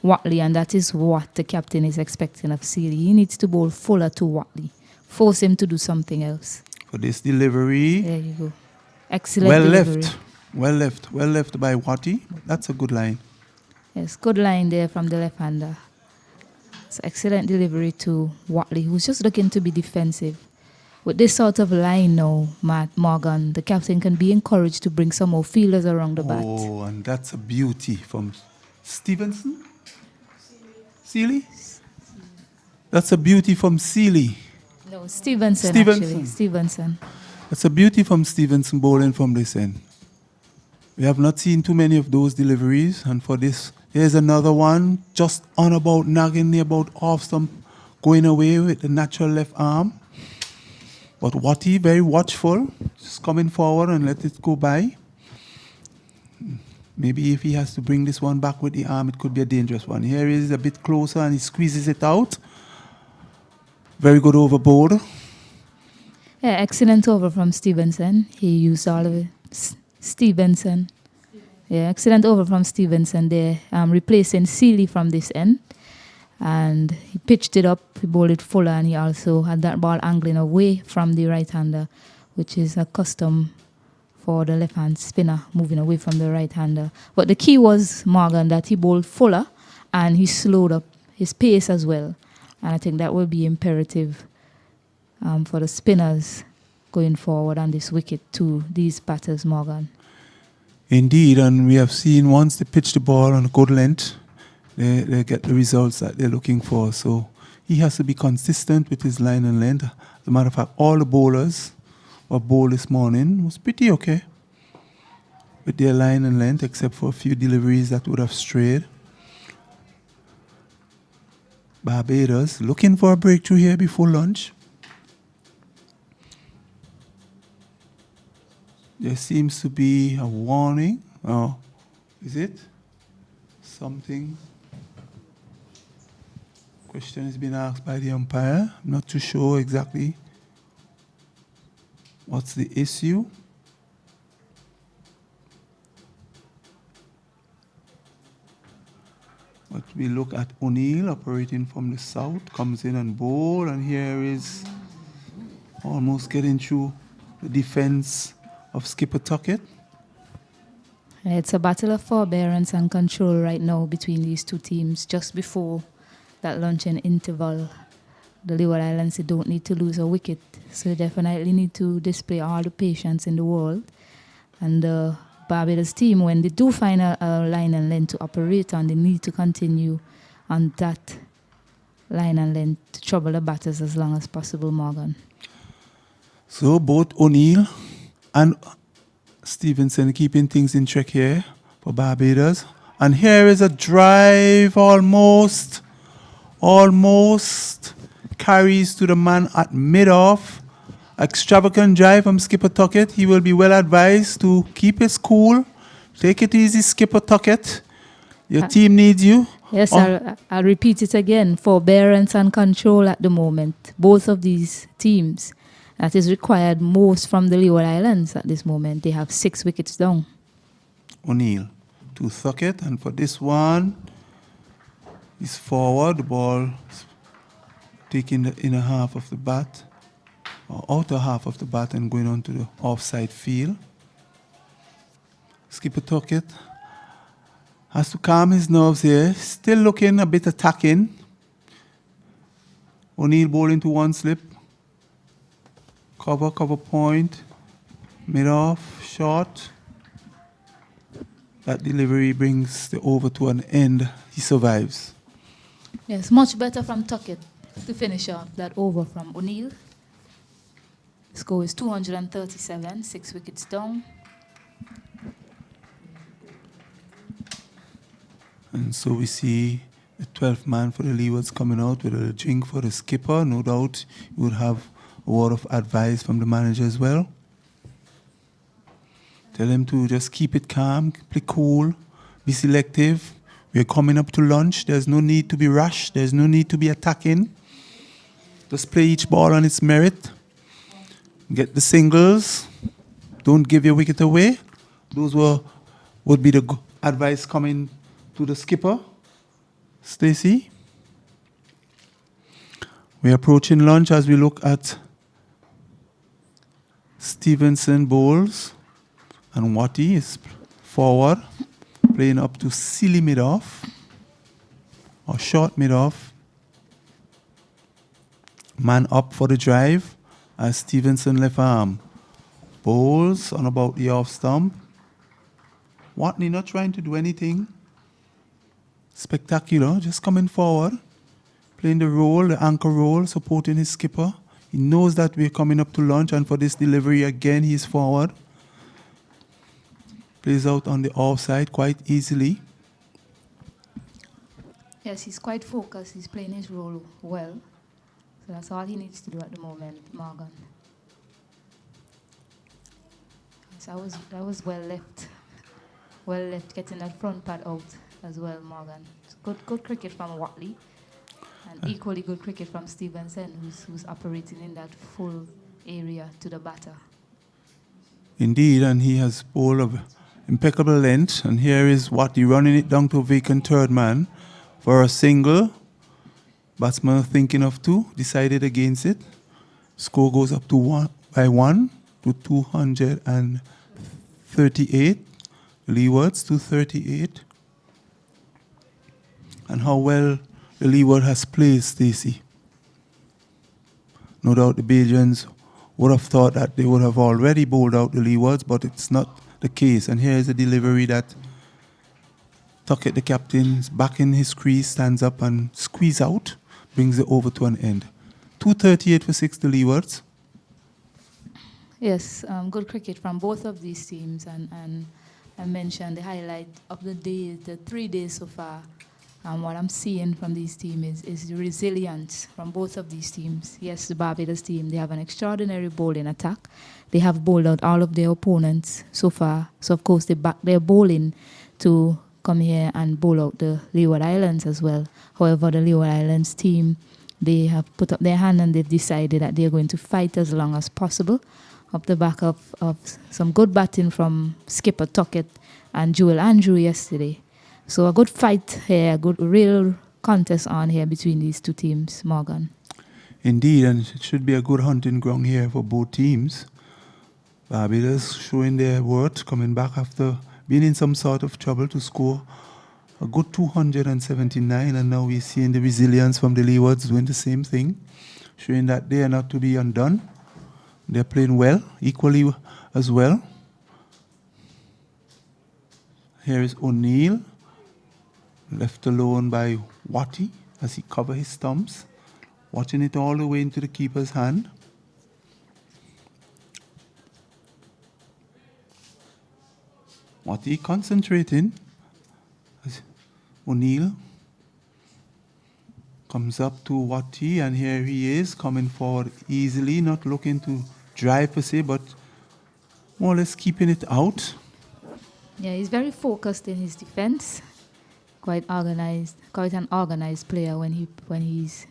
Speaker 2: Watley, and that is what the captain is expecting of Seeley. He needs to bowl fuller to Watley. Force him to do something else.
Speaker 3: For this delivery.
Speaker 2: There you go. Excellent delivery.
Speaker 3: Well left by Watty. That's a good line.
Speaker 2: Yes, good line there from the left-hander. It's excellent delivery to Watley, who's just looking to be defensive. With this sort of line now, Morgan, the captain can be encouraged to bring some more fielders around the bat.
Speaker 3: Oh, and that's a beauty from Stevenson? Seeley? That's a beauty from Seeley.
Speaker 2: No, Stevenson. Actually. Stevenson.
Speaker 3: That's a beauty from Stevenson bowling from this end. We have not seen too many of those deliveries, and for this, here's another one, just on about nagging near about off stump, going away with the natural left arm. But Watty, very watchful, just coming forward and let it go by. Maybe if he has to bring this one back with the arm, it could be a dangerous one. Here he is a bit closer and he squeezes it out. Very good overboard.
Speaker 2: Yeah, excellent over from Stevenson. He used all of it. Stevenson. Yeah, excellent over from Stevenson there. Replacing Seeley from this end. And he pitched it up, he bowled it fuller, and he also had that ball angling away from the right-hander, which is a custom for the left-hand spinner, moving away from the right-hander. But the key was, Morgan, that he bowled fuller and he slowed up his pace as well. And I think that will be imperative for the spinners going forward on this wicket to these batters, Morgan.
Speaker 3: Indeed, and we have seen once they pitch the ball on a good length, they get the results that they're looking for. So he has to be consistent with his line and length. As a matter of fact, all the bowlers who bowled this morning was pretty okay with their line and length, except for a few deliveries that would have strayed. Barbados looking for a breakthrough here before lunch. There seems to be a warning. Oh, is it? Something. Question has been asked by the umpire. I'm not too sure exactly what's the issue. But we look at O'Neill operating from the south, comes in and bowl, and here is almost getting through the defense of skipper Tuckett.
Speaker 2: It's a battle of forbearance and control right now between these two teams. Just before that luncheon interval, the Leeward Islands, they don't need to lose a wicket, so they definitely need to display all the patience in the world. And the Barbados team, when they do find a line and length to operate on, they need to continue on that line and length to trouble the batters as long as possible, Morgan.
Speaker 3: So both O'Neill and Stevenson keeping things in check here for Barbados. And here is a drive almost carries to the man at mid-off. Extravagant drive from skipper Tuckett. He will be well advised to keep his cool. Take it easy, skipper Tuckett. Your team needs you.
Speaker 2: Yes, I'll repeat it again. Forbearance and control at the moment. Both of these teams. That is required most from the Leeward Islands at this moment. They have 6 wickets down.
Speaker 3: O'Neill to Tuckett, and for this one, he's forward. The ball taking the inner half of the bat, or outer half of the bat, and going on to the offside field. Skipper Tuckett has to calm his nerves here. Still looking a bit attacking. O'Neill bowling to one slip. Cover point, mid-off, short. That delivery brings the over to an end. He survives.
Speaker 2: Yes, much better from Tuckett to finish off that over from O'Neill. Score is 237, 6 wickets down.
Speaker 3: And so we see the 12th man for the Leewards coming out with a drink for the skipper. No doubt he would have a word of advice from the manager as well. Tell him to just keep it calm, play cool, be selective. We're coming up to lunch. There's no need to be rash. There's no need to be attacking. Just play each ball on its merit. Get the singles. Don't give your wicket away. Those would be the advice coming to the skipper. Stacey. We're approaching lunch as we look at Stevenson bowls, and Watty is forward, playing up to silly mid-off, or short mid-off. Man up for the drive as Stevenson left arm. Bowls on about the off stump. Watney not trying to do anything spectacular, just coming forward, playing the role, the anchor role, supporting his skipper. He knows that we're coming up to lunch, and for this delivery again, he's forward. Plays out on the offside quite easily.
Speaker 2: Yes, he's quite focused. He's playing his role well. So that's all he needs to do at the moment, Morgan. So that was well left. Well left, getting that front pad out as well, Morgan. Good cricket from Watley. And equally good cricket from Stevenson, who's operating in that full area to the batter.
Speaker 3: Indeed, and he has bowled of impeccable length. And here is Watty running it down to a vacant third man for a single. Batsman thinking of 2, decided against it. Score goes up to 1 to 230. 238. Leewards, 238. And how well the Leeward has played, Stacey. No doubt the Bajans would have thought that they would have already bowled out the Leewards, but it's not the case. And here is a delivery that Tuckett, the captain, is back in his crease, stands up and squeeze out, brings it over to an end. 238 for 6, the Leewards.
Speaker 2: Yes, good cricket from both of these teams. And I mentioned the highlight of the day, the 3 days so far. What I'm seeing from these teams is the resilience from both of these teams. Yes, the Barbados team, they have an extraordinary bowling attack. They have bowled out all of their opponents so far. So, of course, they're bowling to come here and bowl out the Leeward Islands as well. However, the Leeward Islands team, they have put up their hand and they've decided that they're going to fight as long as possible up the back of some good batting from skipper Tuckett and Joel Andrew yesterday. So a good fight here, a good real contest on here between these two teams, Morgan.
Speaker 3: Indeed, and it should be a good hunting ground here for both teams. Barbados showing their worth, coming back after being in some sort of trouble to score a good 279, and now we're seeing the resilience from the Leewards doing the same thing, showing that they are not to be undone. They're playing well, equally as well. Here is O'Neill, left alone by Watty as he covers his stumps, watching it all the way into the keeper's hand. Watty concentrating as O'Neill comes up to Watty, and here he is coming forward easily, not looking to drive per se, but more or less keeping it out.
Speaker 2: Yeah, he's very focused in his defense. Quite organized, quite an organized player when he's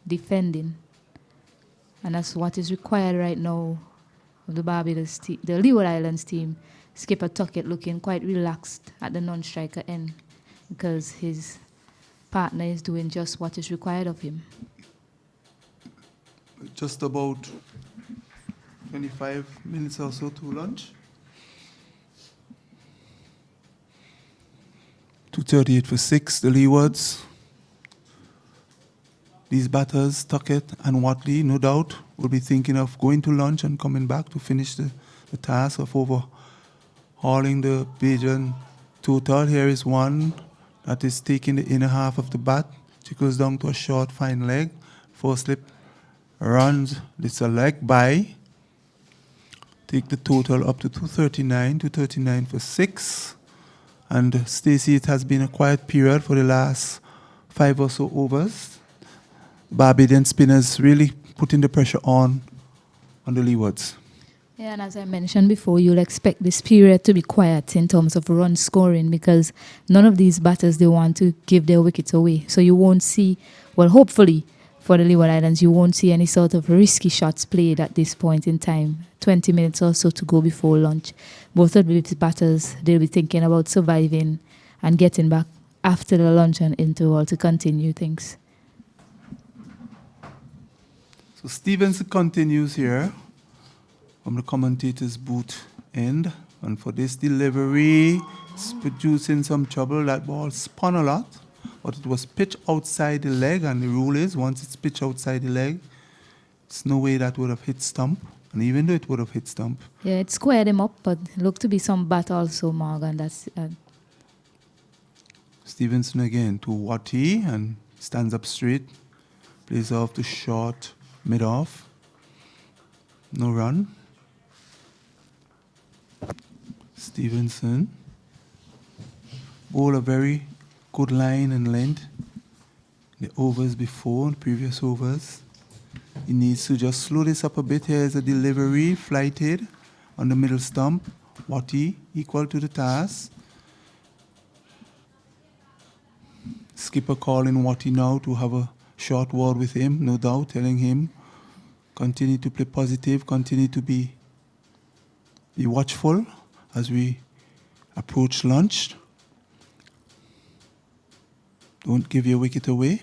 Speaker 2: defending, and that's what is required right now of the Barbados team, the Leeward Islands team. Skipper Tuckett looking quite relaxed at the non-striker end because his partner is doing just what is required of him.
Speaker 3: Just about 25 minutes or so to lunch. 238 for 6, the Leewards. These batters, Tuckett and Watley, no doubt, will be thinking of going to lunch and coming back to finish the task of overhauling the Bajan total. Here is one that is taking the inner half of the bat. She goes down to a short, fine leg. First slip runs. It's a leg by. Take the total up to 239. 239 for 6. And Stacey, it has been a quiet period for the last 5 or so overs. Barbadian spinners really putting the pressure on the Leewards.
Speaker 2: Yeah, and as I mentioned before, you'll expect this period to be quiet in terms of run scoring because none of these batters, they want to give their wickets away. So you won't see, well, hopefully for the Leeward Islands, you won't see any sort of risky shots played at this point in time. 20 minutes or so to go before lunch. Both of these batters, they'll be thinking about surviving and getting back after the lunch and interval to continue things.
Speaker 3: So Stevenson continues here from the commentator's booth end. And for this delivery, it's producing some trouble. That ball spun a lot, but it was pitched outside the leg. And the rule is, once it's pitched outside the leg, there's no way that would have hit stump. And even though it would have hit stump.
Speaker 2: Yeah, it squared him up, but looked to be some bat also, Morgan. That's
Speaker 3: Stevenson again to Watty and stands up straight. Plays off to short, mid-off. No run. Stevenson. Bowled a very good line and length. The overs before, the previous overs. He needs to just slow this up a bit. Here's a delivery, flighted on the middle stump. Watty, equal to the task. Skipper calling Watty now to have a short word with him, no doubt, telling him, continue to play positive, continue to be watchful as we approach lunch. Don't give your wicket away.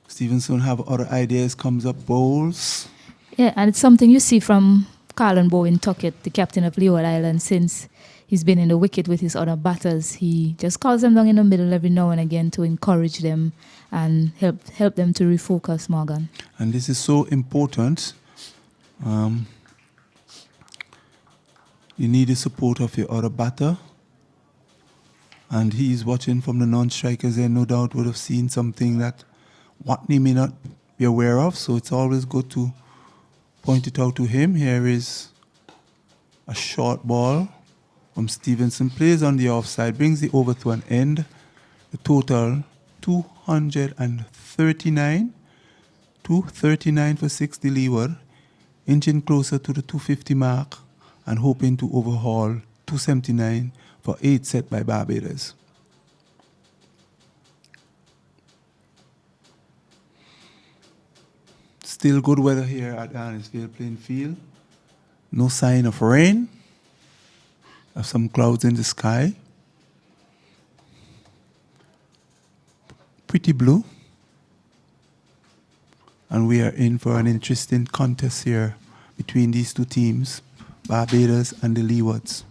Speaker 3: Stevenson have other ideas, comes up, bowls.
Speaker 2: Yeah, and it's something you see from Carlin Bowen Tuckett, the captain of Leeward Island, since he's been in the wicket with his other batters. He just calls them down in the middle every now and again to encourage them and help them to refocus, Morgan.
Speaker 3: And this is so important. You need the support of your other batter. And he's watching from the non-strikers there, no doubt would have seen something that Watney may not be aware of. So it's always good to point it out to him. Here is a short ball from Stevenson, plays on the offside, brings the over to an end. The total 239. 239 for 60 Leeward, inching closer to the 250 mark and hoping to overhaul 279 for 8 set by Barbados. Still good weather here at Arnos playing field. No sign of rain. Have some clouds in the sky. Pretty blue. And we are in for an interesting contest here between these two teams, Barbados and the Leewards.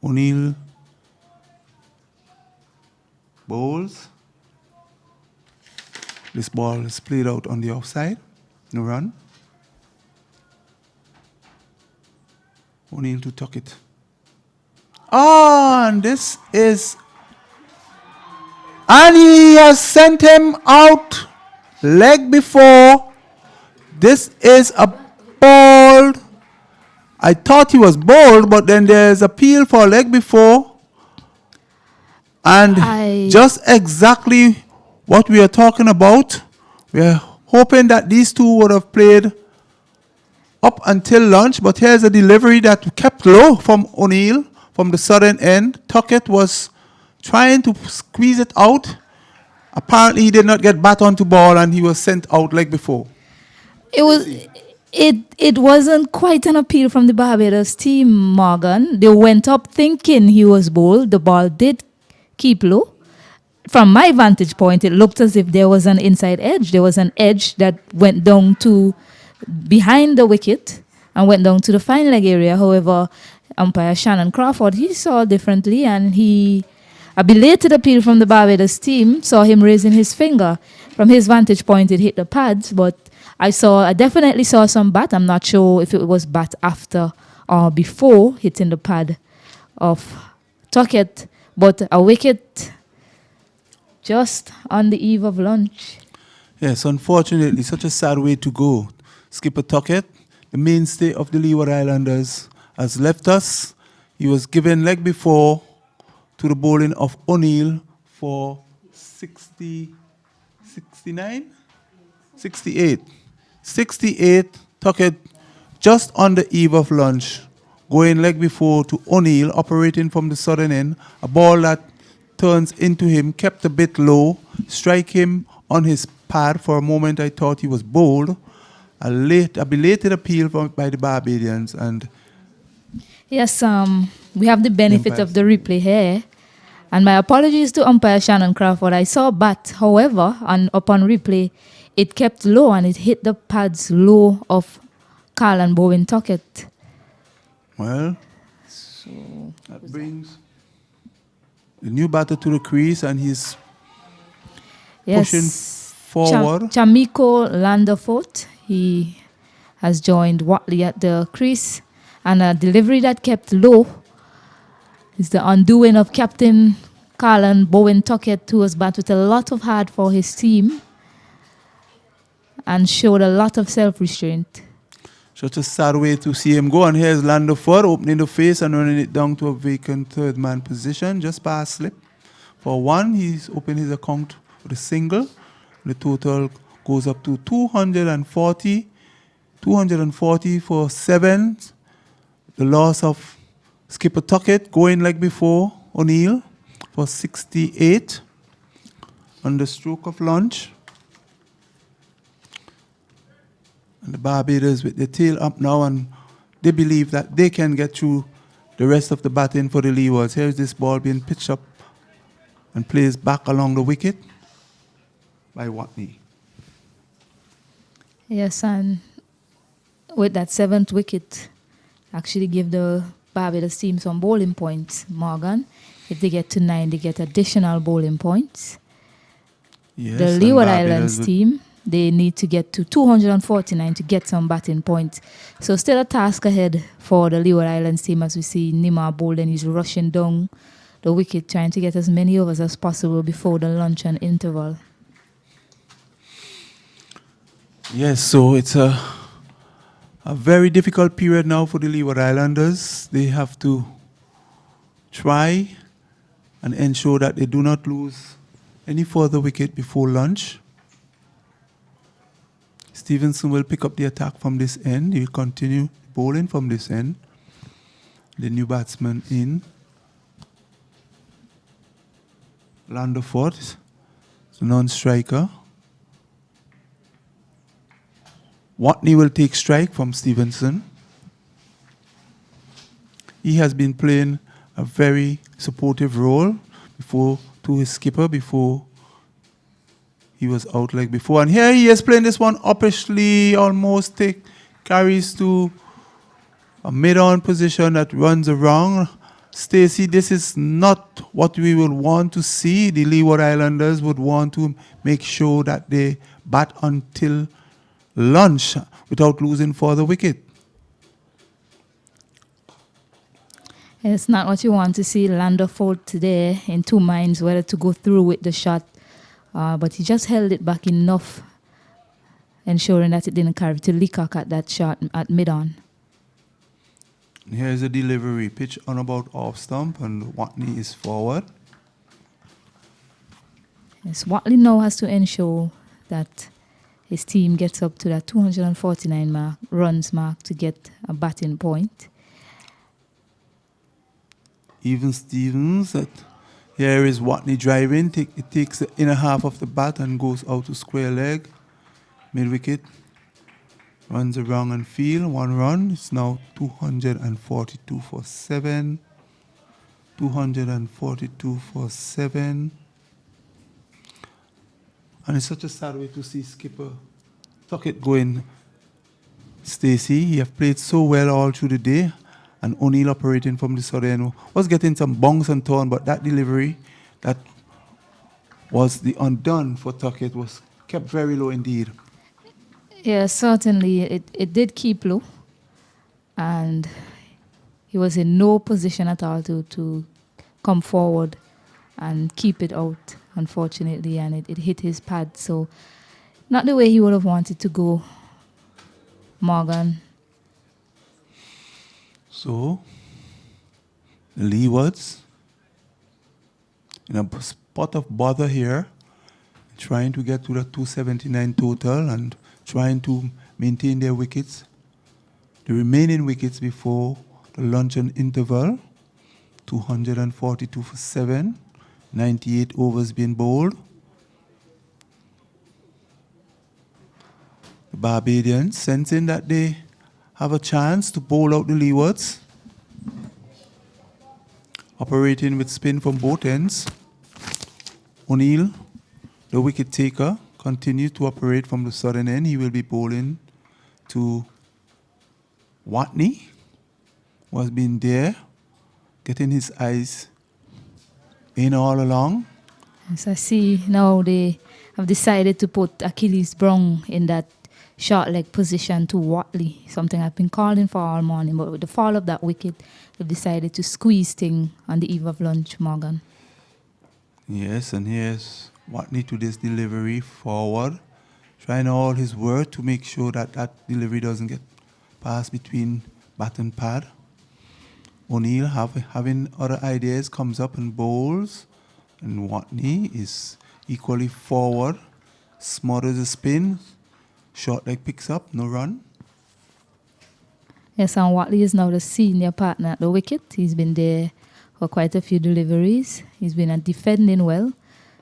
Speaker 3: O'Neill bowls. This ball is played out on the offside. No run. O'Neill to Tuckett. Oh, and this is... And he has sent him out leg before. This is a ball. I thought he was bowled, but then there's appeal for leg before. And just exactly what we are talking about. We are hoping that these two would have played up until lunch, but here's a delivery that kept low from O'Neill from the southern end. Tuckett was trying to squeeze it out. Apparently he did not get bat onto ball and he was sent out like before.
Speaker 2: It wasn't quite an appeal from the Barbados team, Morgan. They went up thinking he was bowled. The ball did keep low. From my vantage point, it looked as if there was an inside edge. There was an edge that went down to behind the wicket and went down to the fine leg area. However, umpire Shannon Crawford, he saw differently, and a belated appeal from the Barbados team saw him raising his finger. From his vantage point, it hit the pads, but I definitely saw some bat. I'm not sure if it was bat after or before hitting the pad of Tuckett, but a wicket just on the eve of lunch.
Speaker 3: Yes, unfortunately, such a sad way to go. Skipper Tuckett, the mainstay of the Leeward Islanders, has left us. He was given leg before to the bowling of O'Neill for 68. 68, Tuckett just on the eve of lunch, going leg before to O'Neill, operating from the southern end. A ball that turns into him, kept a bit low, strike him on his pad. For a moment I thought he was bowled. A belated appeal by the Barbadians. And
Speaker 2: yes, we have the benefit of the replay here. And my apologies to umpire Shannon Crawford. I saw bat, however, upon replay, it kept low and it hit the pads low of Carlin Bowen Tuckett.
Speaker 3: Well, so that brings the new batter to the crease, and he's pushing forward.
Speaker 2: Chamiko Landerfort, he has joined Watley at the crease, and a delivery that kept low is the undoing of Captain Carlin Bowen Tuckett, who was bat with a lot of heart for his team and showed a lot of self-restraint.
Speaker 3: Such a sad way to see him go. And here's Landerford opening the face and running it down to a vacant third man position, just past slip. For one, he's opened his account with a single. The total goes up to 240. 240 for 7. The loss of Skipper Tuckett going like before O'Neill for 68 on the stroke of lunch. And the Barbados with their tail up now, and they believe that they can get through the rest of the batting for the Leewards. Here's this ball being pitched up and plays back along the wicket by Watney.
Speaker 2: Yes, and with that 7th wicket, actually give the Barbados team some bowling points, Morgan. If they get to 9, they get additional bowling points.
Speaker 3: Yes,
Speaker 2: The
Speaker 3: and
Speaker 2: Leeward
Speaker 3: Barbados
Speaker 2: Islands
Speaker 3: would-
Speaker 2: team, they need to get to 249 to get some batting points. So still a task ahead for the Leeward Islands team, as we see Nima bowling. He's rushing down the wicket, trying to get as many overs as possible before the lunch and interval.
Speaker 3: Yes, so it's a very difficult period now for the Leeward Islanders. They have to try and ensure that they do not lose any further wicket before lunch. Stevenson will pick up the attack from this end. He will continue bowling from this end. The new batsman in. Landerford, the non-striker. Watney will take strike from Stevenson. He has been playing a very supportive role to his skipper before he was out like before. And here he is playing this one uppishly, almost carries to a mid-on position that runs around. Stacey, this is not what we would want to see. The Leeward Islanders would want to make sure that they bat until lunch without losing further wicket.
Speaker 2: It's not what you want to see. Landerford today in 2 minds whether to go through with the shot, but he just held it back enough, ensuring that it didn't carry to Leacock at that shot at mid-on.
Speaker 3: Here's a delivery pitch on about off stump, and Watney is forward.
Speaker 2: Yes, Watley now has to ensure that his team gets up to that 249 runs mark to get a batting point.
Speaker 3: Even Stevens. Here is Watney driving. It takes the inner half of the bat and goes out to square leg. Mid wicket. Runs around and field. 1 run. It's now 242 for 7. 242 for 7. And it's such a sad way to see skipper Tuckett going. Stacey, he have played so well all through the day, and O'Neill operating from the other end was getting some bounce and turn, but that delivery that was the undone for Tuckett was kept very low indeed.
Speaker 2: Yes, certainly it did keep low, and he was in no position at all to come forward and keep it out, unfortunately, and it hit his pad. So not the way he would have wanted to go, Morgan.
Speaker 3: So, the Leewards in a spot of bother here, trying to get to the 279 total and trying to maintain their wickets, the remaining wickets before the luncheon interval. 242 for 7, 98 overs being bowled. The Barbadians sensing that they have a chance to bowl out the Leewards, operating with spin from both ends. O'Neill, the wicket taker, continues to operate from the southern end. He will be bowling to Watney, who has been there, getting his eyes in all along.
Speaker 2: As I see now, they have decided to put Achilles Brown in that short leg position to Watley, something I've been calling for all morning, but with the fall of that wicket, they've decided to squeeze thing on the eve of lunch, Morgan.
Speaker 3: Yes, and here's Watney to this delivery forward, trying all his work to make sure that that delivery doesn't get passed between bat and pad. O'Neill having other ideas, comes up and bowls, and Watney is equally forward, smothers the spin, short leg picks up, no run.
Speaker 2: Yes, and Watley is now the senior partner at the wicket. He's been there for quite a few deliveries. He's been defending well,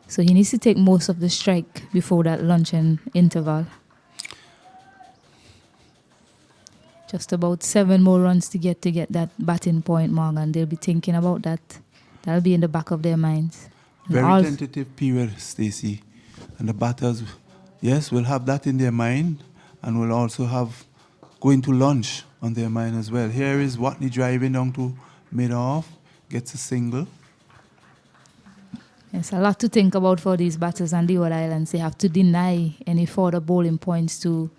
Speaker 2: so he needs to take most of the strike before that luncheon interval. Just about 7 more runs to get that batting point, Morgan. They'll be thinking about that. That'll be in the back of their minds.
Speaker 3: Very tentative period, Stacey. And the batters, yes, will have that in their mind. and will also have going to lunch on their mind as well. Here is Watney driving down to mid-off, gets a single.
Speaker 2: It's a lot to think about for these batters on Leeward Islands. They have to deny any further bowling points to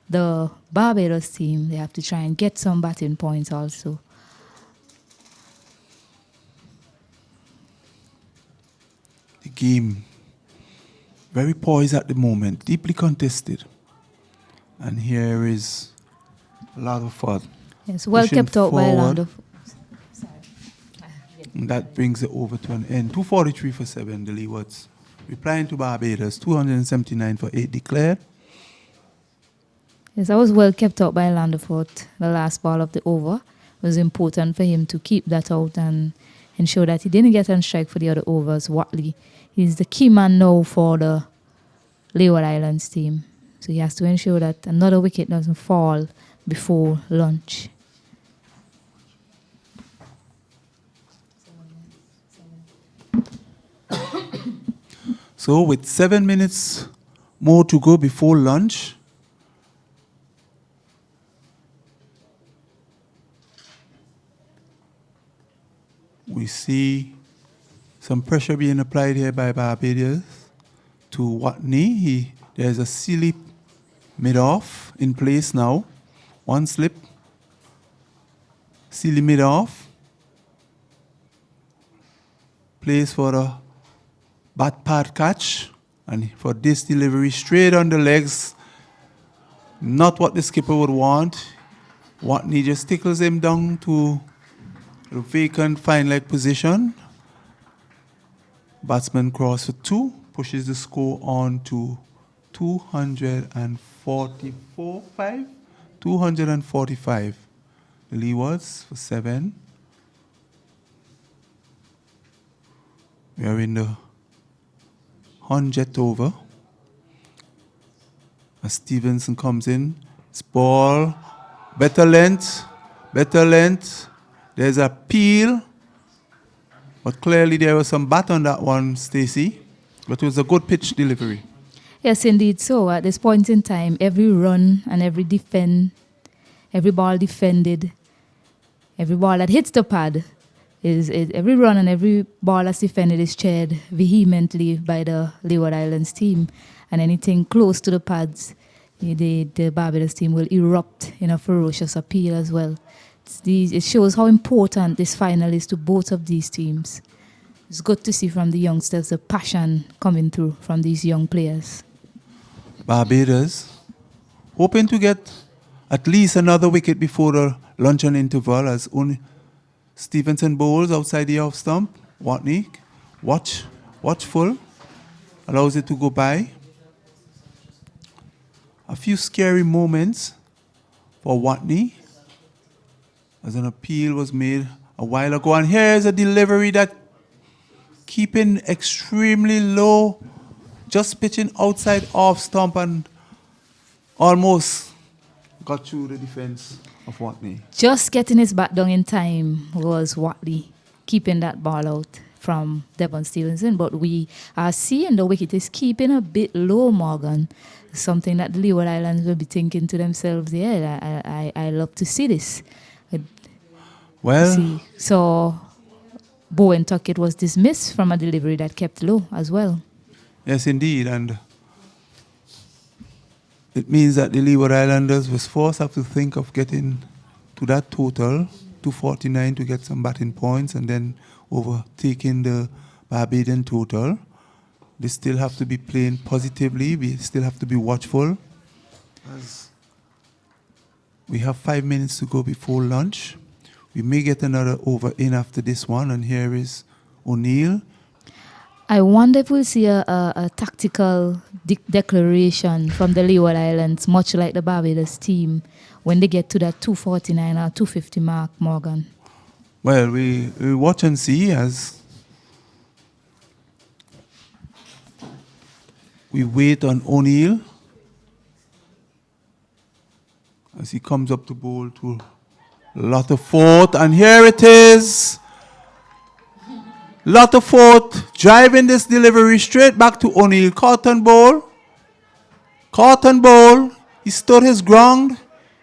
Speaker 2: the Barbados team. They have to try and get some batting points also.
Speaker 3: The game, very poised at the moment, deeply contested. And here is a lot of fun.
Speaker 2: Yes, well
Speaker 3: Pushing
Speaker 2: kept out by
Speaker 3: forward.
Speaker 2: Lando.
Speaker 3: And that brings it over to an end. 243 for 7, the Leewards. Replying to Barbados, 279 for 8 declared.
Speaker 2: Yes, that was well kept out by Landefort. The last ball of the over was important for him to keep that out and ensure that he didn't get on strike for the other overs. Watley, he's the key man now for the Leeward Islands team. So he has to ensure that another wicket doesn't fall before lunch.
Speaker 3: So with 7 minutes more to go before lunch, we see some pressure being applied here by Barbados to Watney. There's a silly mid-off in place now. One slip, silly mid-off. Place for a bat pad catch, and for this delivery straight on the legs, not what the skipper would want. Watney just tickles him down to the vacant fine leg position. Batsman cross for 2, pushes the score on to 245. The Leewards for 7. We are in the 100th over. As Stevenson comes in, it's ball, better length. There's a peel, but clearly there was some bat on that one, Stacey. But it was a good pitch delivery.
Speaker 2: Yes, indeed. So at this point in time, every run and every ball defended, every ball that hits the pad, every run and every ball that's defended is cheered vehemently by the Leeward Islands team. And anything close to the pads, the Barbados team will erupt in a ferocious appeal as well. It shows how important this final is to both of these teams. It's good to see from the youngsters the passion coming through from these young players.
Speaker 3: Barbados hoping to get at least another wicket before the luncheon interval, as only Stevenson bowls outside the off stump. Watney, watchful, allows it to go by. A few scary moments for Watney as an appeal was made a while ago. And here's a delivery that keeping extremely low, just pitching outside off stump and almost got through the defense of Watney.
Speaker 2: Just getting his bat down in time was Watley, keeping that ball out from Devon Stevenson. But we are seeing the wicket is keeping a bit low, Morgan. Something that the Leeward Islands will be thinking to themselves, yeah, I love to see this.
Speaker 3: Well,
Speaker 2: so Bowen Tuckett was dismissed from a delivery that kept low as well.
Speaker 3: yes, indeed. And it means that the Leeward Islanders was forced to think of getting to that total, 249, to get some batting points and then overtaking the Barbadian total. They still have to be playing positively. We still have to be watchful. As we have 5 minutes to go before lunch. We may get another over in after this one. And here is O'Neill.
Speaker 2: I wonder if we'll see a tactical declaration from the Leeward Islands, much like the Barbados team, when they get to that 249 or 250 mark, Morgan.
Speaker 3: Well, we watch and see as we wait on O'Neill as he comes up to bowl to Lutterford. And here it is. Lutterford driving this delivery straight back to O'Neill. Cotton ball. He stood his ground.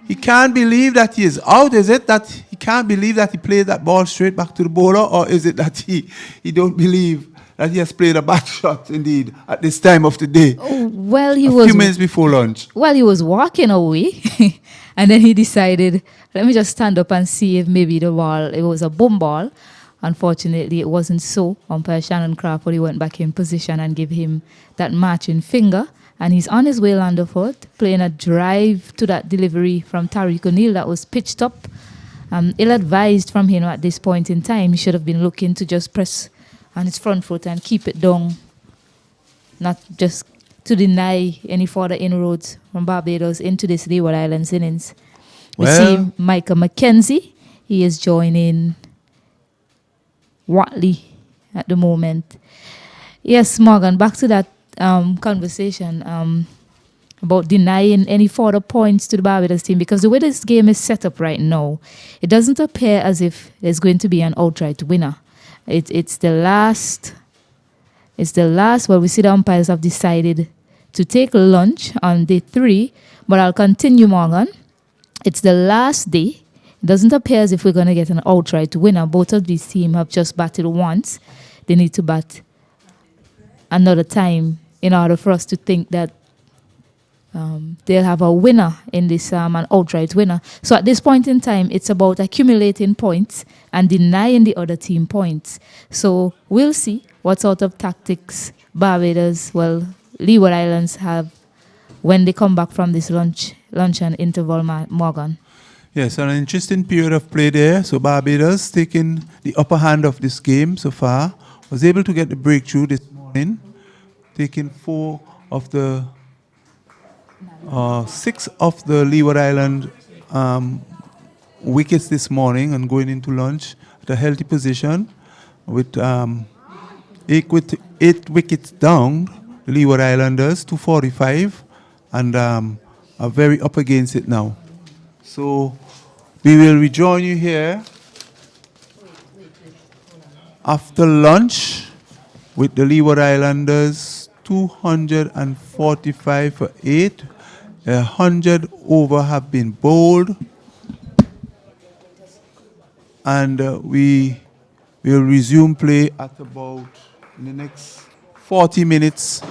Speaker 3: He can't believe that he is out. Is it that he can't believe that he played that ball straight back to the bowler? Or is it that he don't believe that he has played a bad shot indeed at this time of the day?
Speaker 2: Well,
Speaker 3: a few minutes before lunch.
Speaker 2: Well, he was walking away. And then he decided, let me just stand up and see if maybe the ball, it was a boom ball. Unfortunately, it wasn't so. Umpire Shannon Crawford, he went back in position and gave him that matching finger. And he's on his way Landerford, playing a drive to that delivery from Tariq O'Neill that was pitched up. Ill-advised from him at this point in time. He should have been looking to just press on his front foot and keep it down, not just to deny any further inroads from Barbados into this Leeward Islands innings. We see Michael McKenzie. He is joining Watley at the moment. Yes, Morgan, back to that conversation about denying any further points to the Barbados team, because the way this game is set up right now, it doesn't appear as if there's going to be an outright winner. It's the last. Well, we see the umpires have decided to take lunch on day 3, but I'll continue, Morgan. It's the last day. It doesn't appear as if we're going to get an outright winner. Both of these teams have just batted once. They need to bat another time in order for us to think that they'll have a winner in this, an outright winner. So at this point in time, it's about accumulating points and denying the other team points. So we'll see what sort of tactics Barbados, Leeward Islands have when they come back from this lunch and interval, Morgan.
Speaker 3: Yes, an interesting period of play there. So Barbados taking the upper hand of this game so far. Was able to get the breakthrough this morning, taking 4 of the 6 of the Leeward Island wickets this morning and going into lunch at a healthy position with 8 wickets down. The Leeward Islanders 245 and are very up against it now. So we will rejoin you here after lunch with the Leeward Islanders 245 for 8. 100 over have been bowled. And we will resume play at about in the next 40 minutes.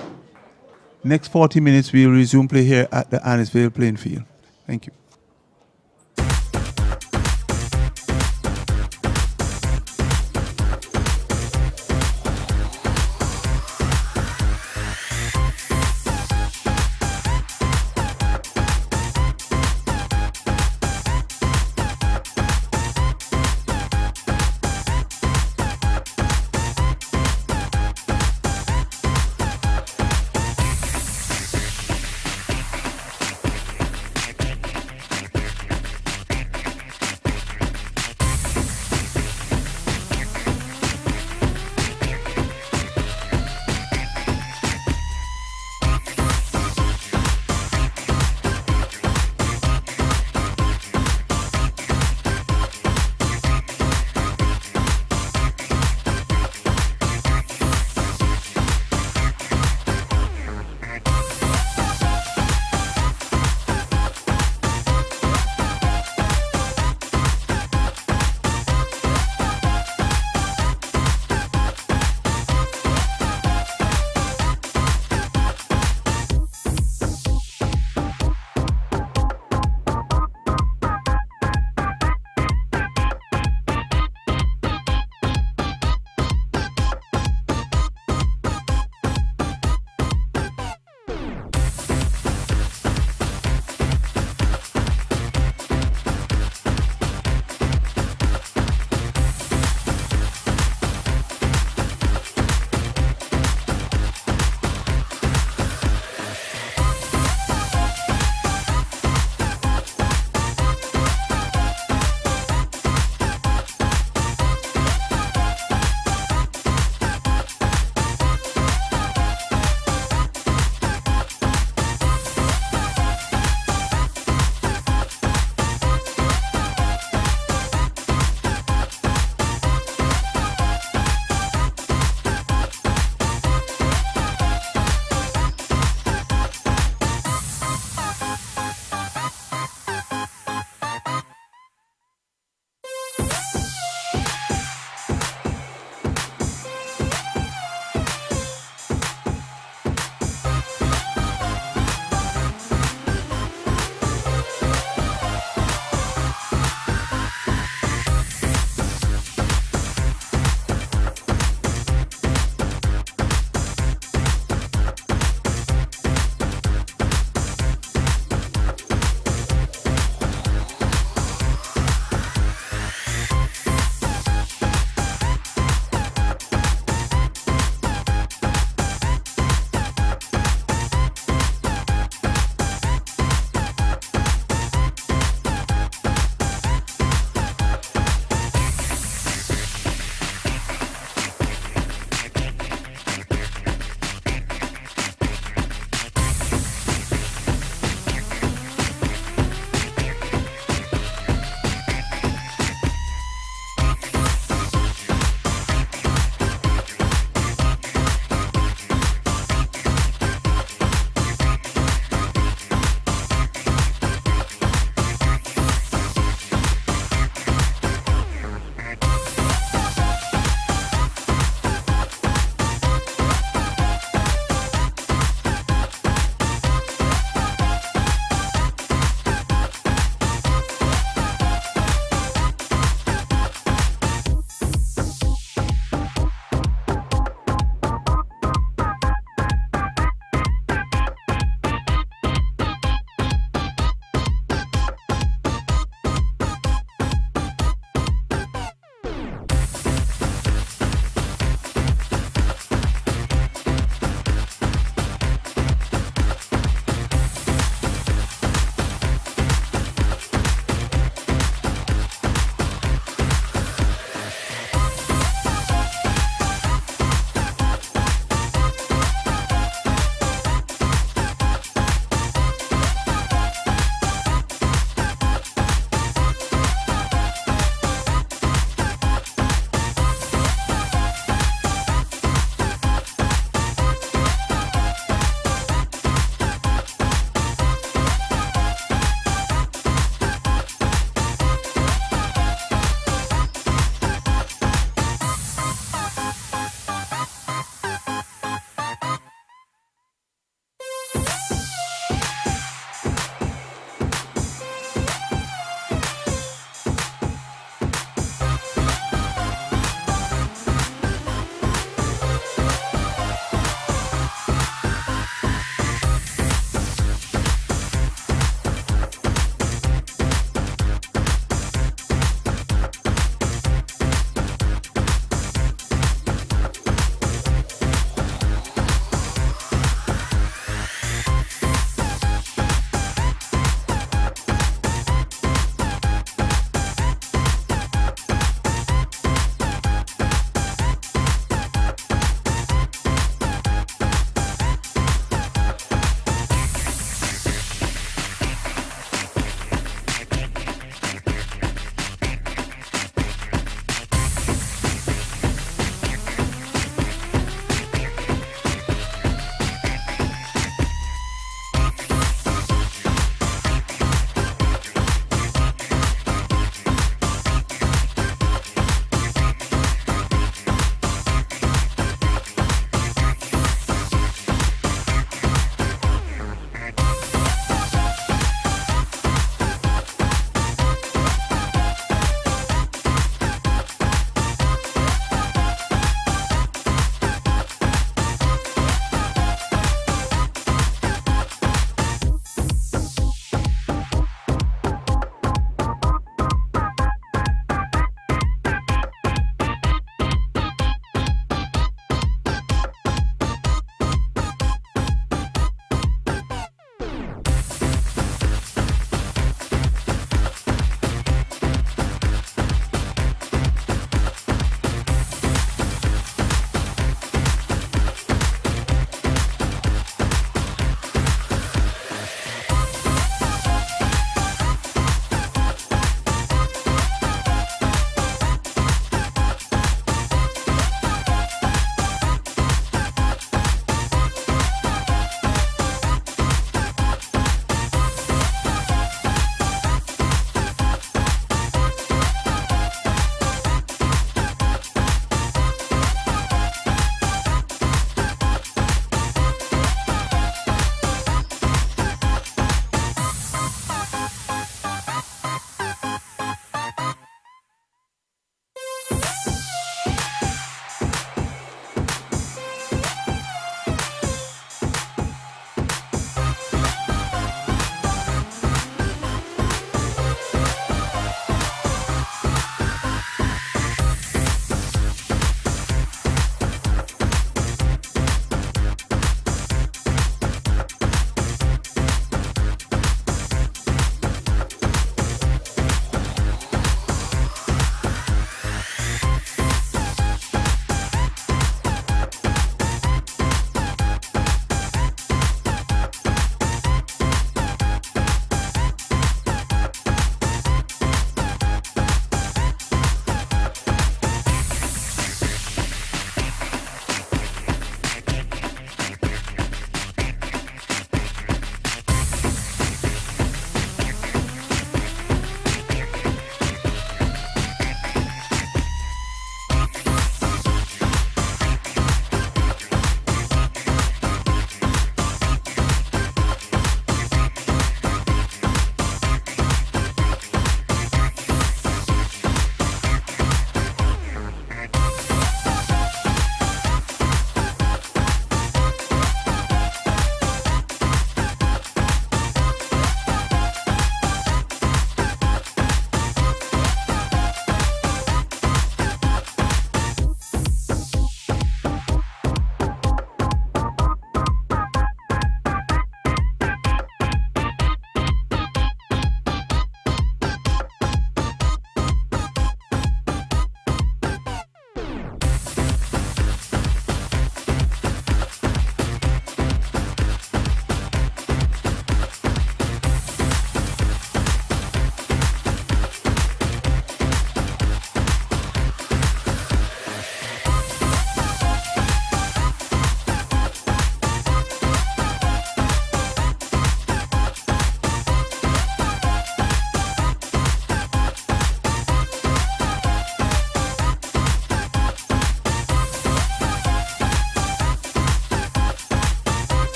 Speaker 3: Next 40 minutes, we will resume play here at the Arnos playing field. Thank you.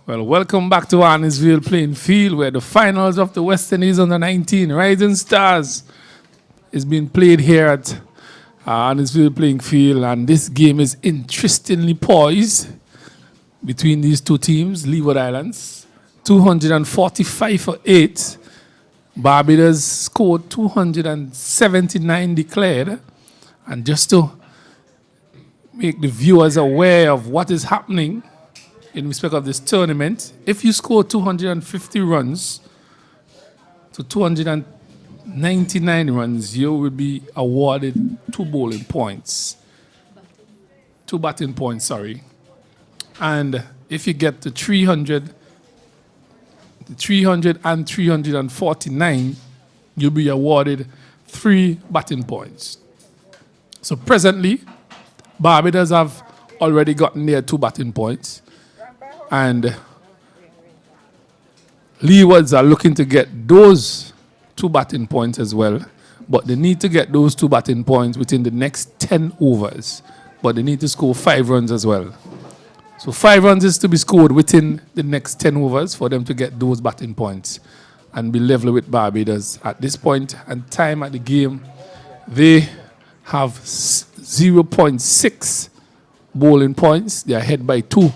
Speaker 1: Well, welcome back to Arnisville playing field, where the finals of the West Indies Under-19 Rising Stars is being played here at Arnisville playing field, and this game is interestingly poised between these two teams. Leeward Islands, 245 for 8. Barbados scored 279 declared. And just to make the viewers aware of what is happening in respect of this tournament, if you score 250 runs to 299 runs, you will be awarded 2 bowling points. 2 batting points, sorry. And if you get to 300 and 349, you'll be awarded 3 batting points. So presently, Barbados have already gotten their 2 batting points. And Leewards are looking to get those 2 batting points as well. But they need to get those 2 batting points within the next 10 overs. But they need to score 5 runs as well. So 5 runs is to be scored within the next 10 overs for them to get those batting points and be level with Barbados. At this point and time at the game, they have 0.6 bowling points. They are ahead by 2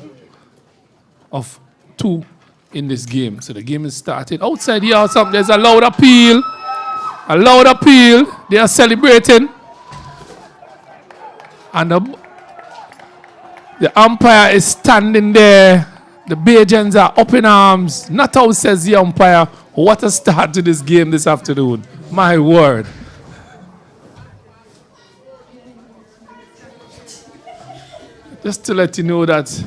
Speaker 1: in this game. So the game is started. Outside here, there's a loud appeal. A loud appeal. They are celebrating. And the umpire is standing there. The Bajans are up in arms. Not out, says the umpire. What a start to this game this afternoon. My word. Just to let you know that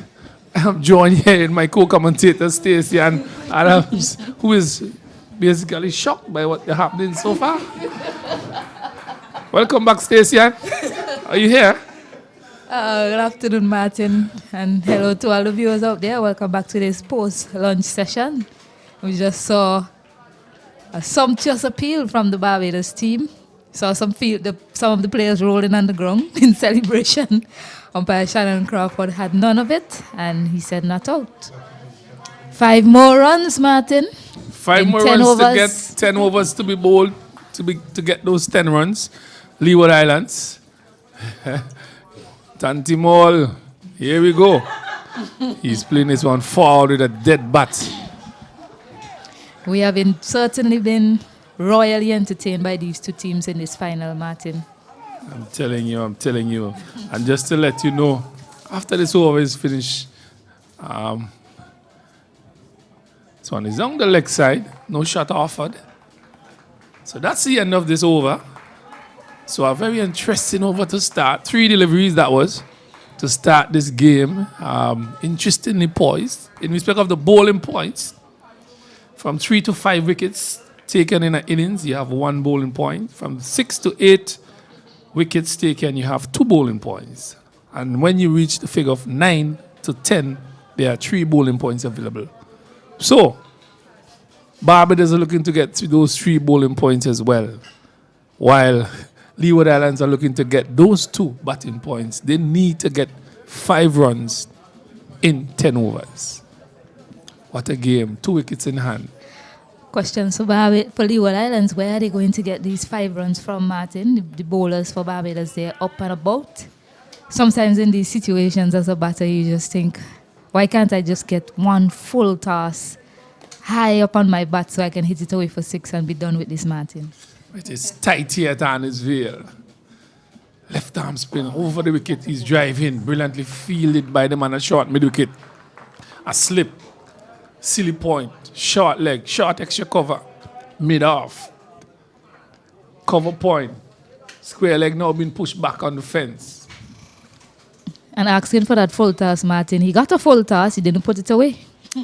Speaker 1: I'm joined here in my co-commentator, Stacey, and Adams, who is basically shocked by what is happening so far. Welcome back, Stacey. Are you here?
Speaker 2: Good afternoon, Martin, and hello to all the viewers out there. Welcome back to this post-lunch session. We just saw a sumptuous appeal from the Barbados team. Saw some of the players rolling on the ground in celebration. Umpire Shannon Crawford had none of it, and he said not out. 5 more runs, Martin.
Speaker 1: 5 more runs overs. To get 10 overs to be bowled to get those 10 runs. Leeward Islands. Tantimol, here we go. He's playing this one forward with a dead bat.
Speaker 2: We have certainly been royally entertained by these two teams in this final, Martin.
Speaker 1: I'm telling you. And just to let you know, after this over is finished, this one is on the leg side, no shot offered. So that's the end of this over. So a very interesting over to start. 3 deliveries that was to start this game. Interestingly poised in respect of the bowling points. From 3 to 5 wickets taken in an innings, you have 1 bowling point. From 6 to 8 wickets taken, you have 2 bowling points. And when you reach the figure of 9 to 10, there are 3 bowling points available. So Barbados are looking to get those 3 bowling points as well, while Leeward Islands are looking to get those 2 batting points. They need to get 5 runs in 10 overs. What a game. 2 wickets in hand.
Speaker 2: Questions for Leeward Islands. Where are they going to get these 5 runs from, Martin? The bowlers for Barbados, they're up and about. Sometimes in these situations as a batter, you just think, why can't I just get 1 full toss high up on my bat so I can hit it away for 6 and be done with this, Martin?
Speaker 1: It is tight here at Arnisville. Left arm spin over the wicket. He's driving. Brilliantly fielded by the man at short mid wicket. A slip. Silly point. Short leg. Short extra cover. Mid off. Cover point. Square leg now being pushed back on the fence.
Speaker 2: And asking for that full toss, Martin. He got a full toss. He didn't put it away.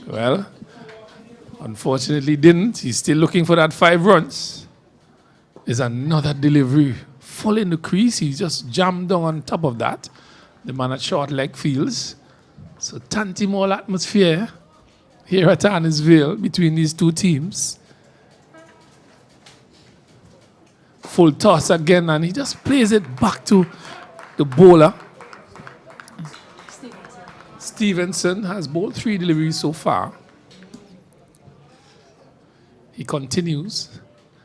Speaker 1: Well, unfortunately didn't. He's still looking for that 5 runs. Is another delivery. Full in the crease. He just jammed down on top of that. The man at short leg fields. So tantimore atmosphere here at Arnisville between these two teams. Full toss again, and he just plays it back to the bowler. Stevenson has bowled 3 deliveries so far. He continues.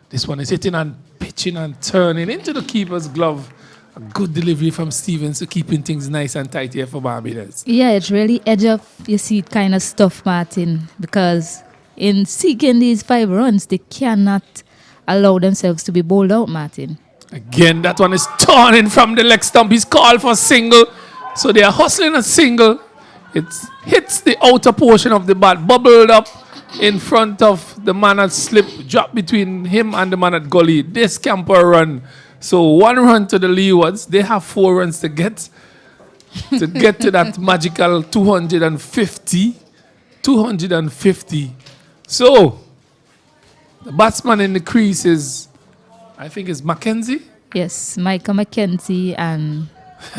Speaker 1: This one is hitting and pitching and turning into the keeper's glove. A good delivery from Stevenson, keeping things nice and tight here for Barbados.
Speaker 2: Yeah, it's really edge up your seat kind of stuff, Martin, because in seeking these 5 runs, they cannot allow themselves to be bowled out, Martin.
Speaker 1: Again, that one is turning from the leg stump. He's called for a single. So they are hustling a single. It hits the outer portion of the bat, bubbled up in front of the man at slip, drop between him and the man at gully. This camper run. So 1 run to the Leewards. They have 4 runs to get to that magical 250. 250. So the batsman in the crease is, I think, is Mackenzie.
Speaker 2: Yes, Micah McKenzie and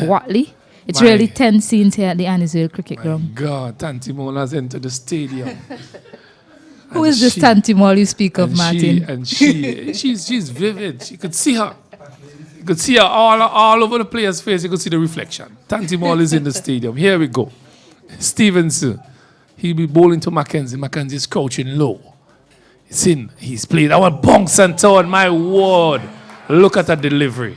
Speaker 2: Watley. It's really tense scenes here at the Annisvale Cricket Ground.
Speaker 1: God, Tanti Mola's entered the stadium.
Speaker 2: Who is this Tanti Mola you speak of, Martin?
Speaker 1: She's vivid. You could see her. You could see her all over the player's face. You could see the reflection. Tanti Mola is in the stadium. Here we go. Stevenson. He'll be bowling to Mackenzie. Mackenzie is crouching low. It's in. He's played our bunks and turn. My word. Look at that delivery.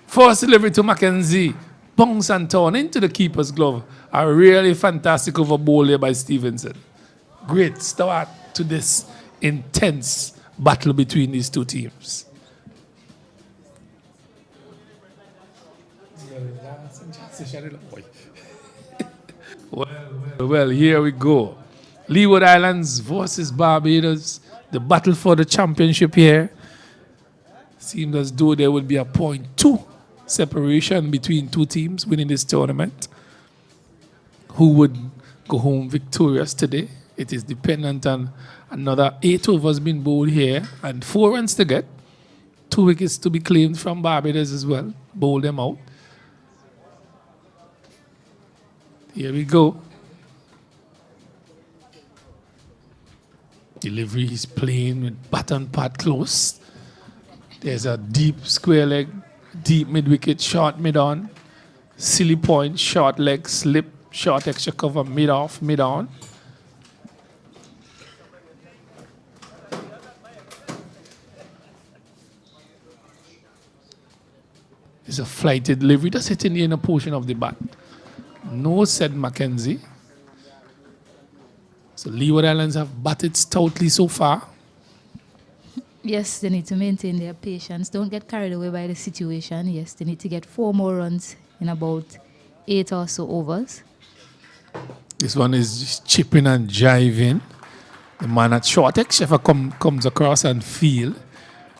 Speaker 1: First delivery to Mackenzie. Bunks and turn into the keeper's glove. A really fantastic over bowl here by Stevenson. Great start to this intense battle between these two teams. Well, here we go. Leeward Islands versus Barbados. The battle for the championship here. Seems as though there would be a 0.2 separation between two teams winning this tournament. Who would go home victorious today? It is dependent on another 8 overs being bowled here and 4 runs to get. 2 wickets to be claimed from Barbados as well. Bowl them out. Here we go. Delivery is playing with bat and pad close. There's a deep square leg, deep mid-wicket, short mid-on. Silly point, short leg, slip, short extra cover, mid-off, mid-on. It's a flighted delivery, just hitting the inner portion of the bat. No, said Mackenzie. So Leeward Islands have batted stoutly so far.
Speaker 2: Yes, they need to maintain their patience. Don't get carried away by the situation. Yes, they need to get 4 more runs in about 8 or so overs.
Speaker 1: This one is just chipping and jiving. The man at short extra comes across and feel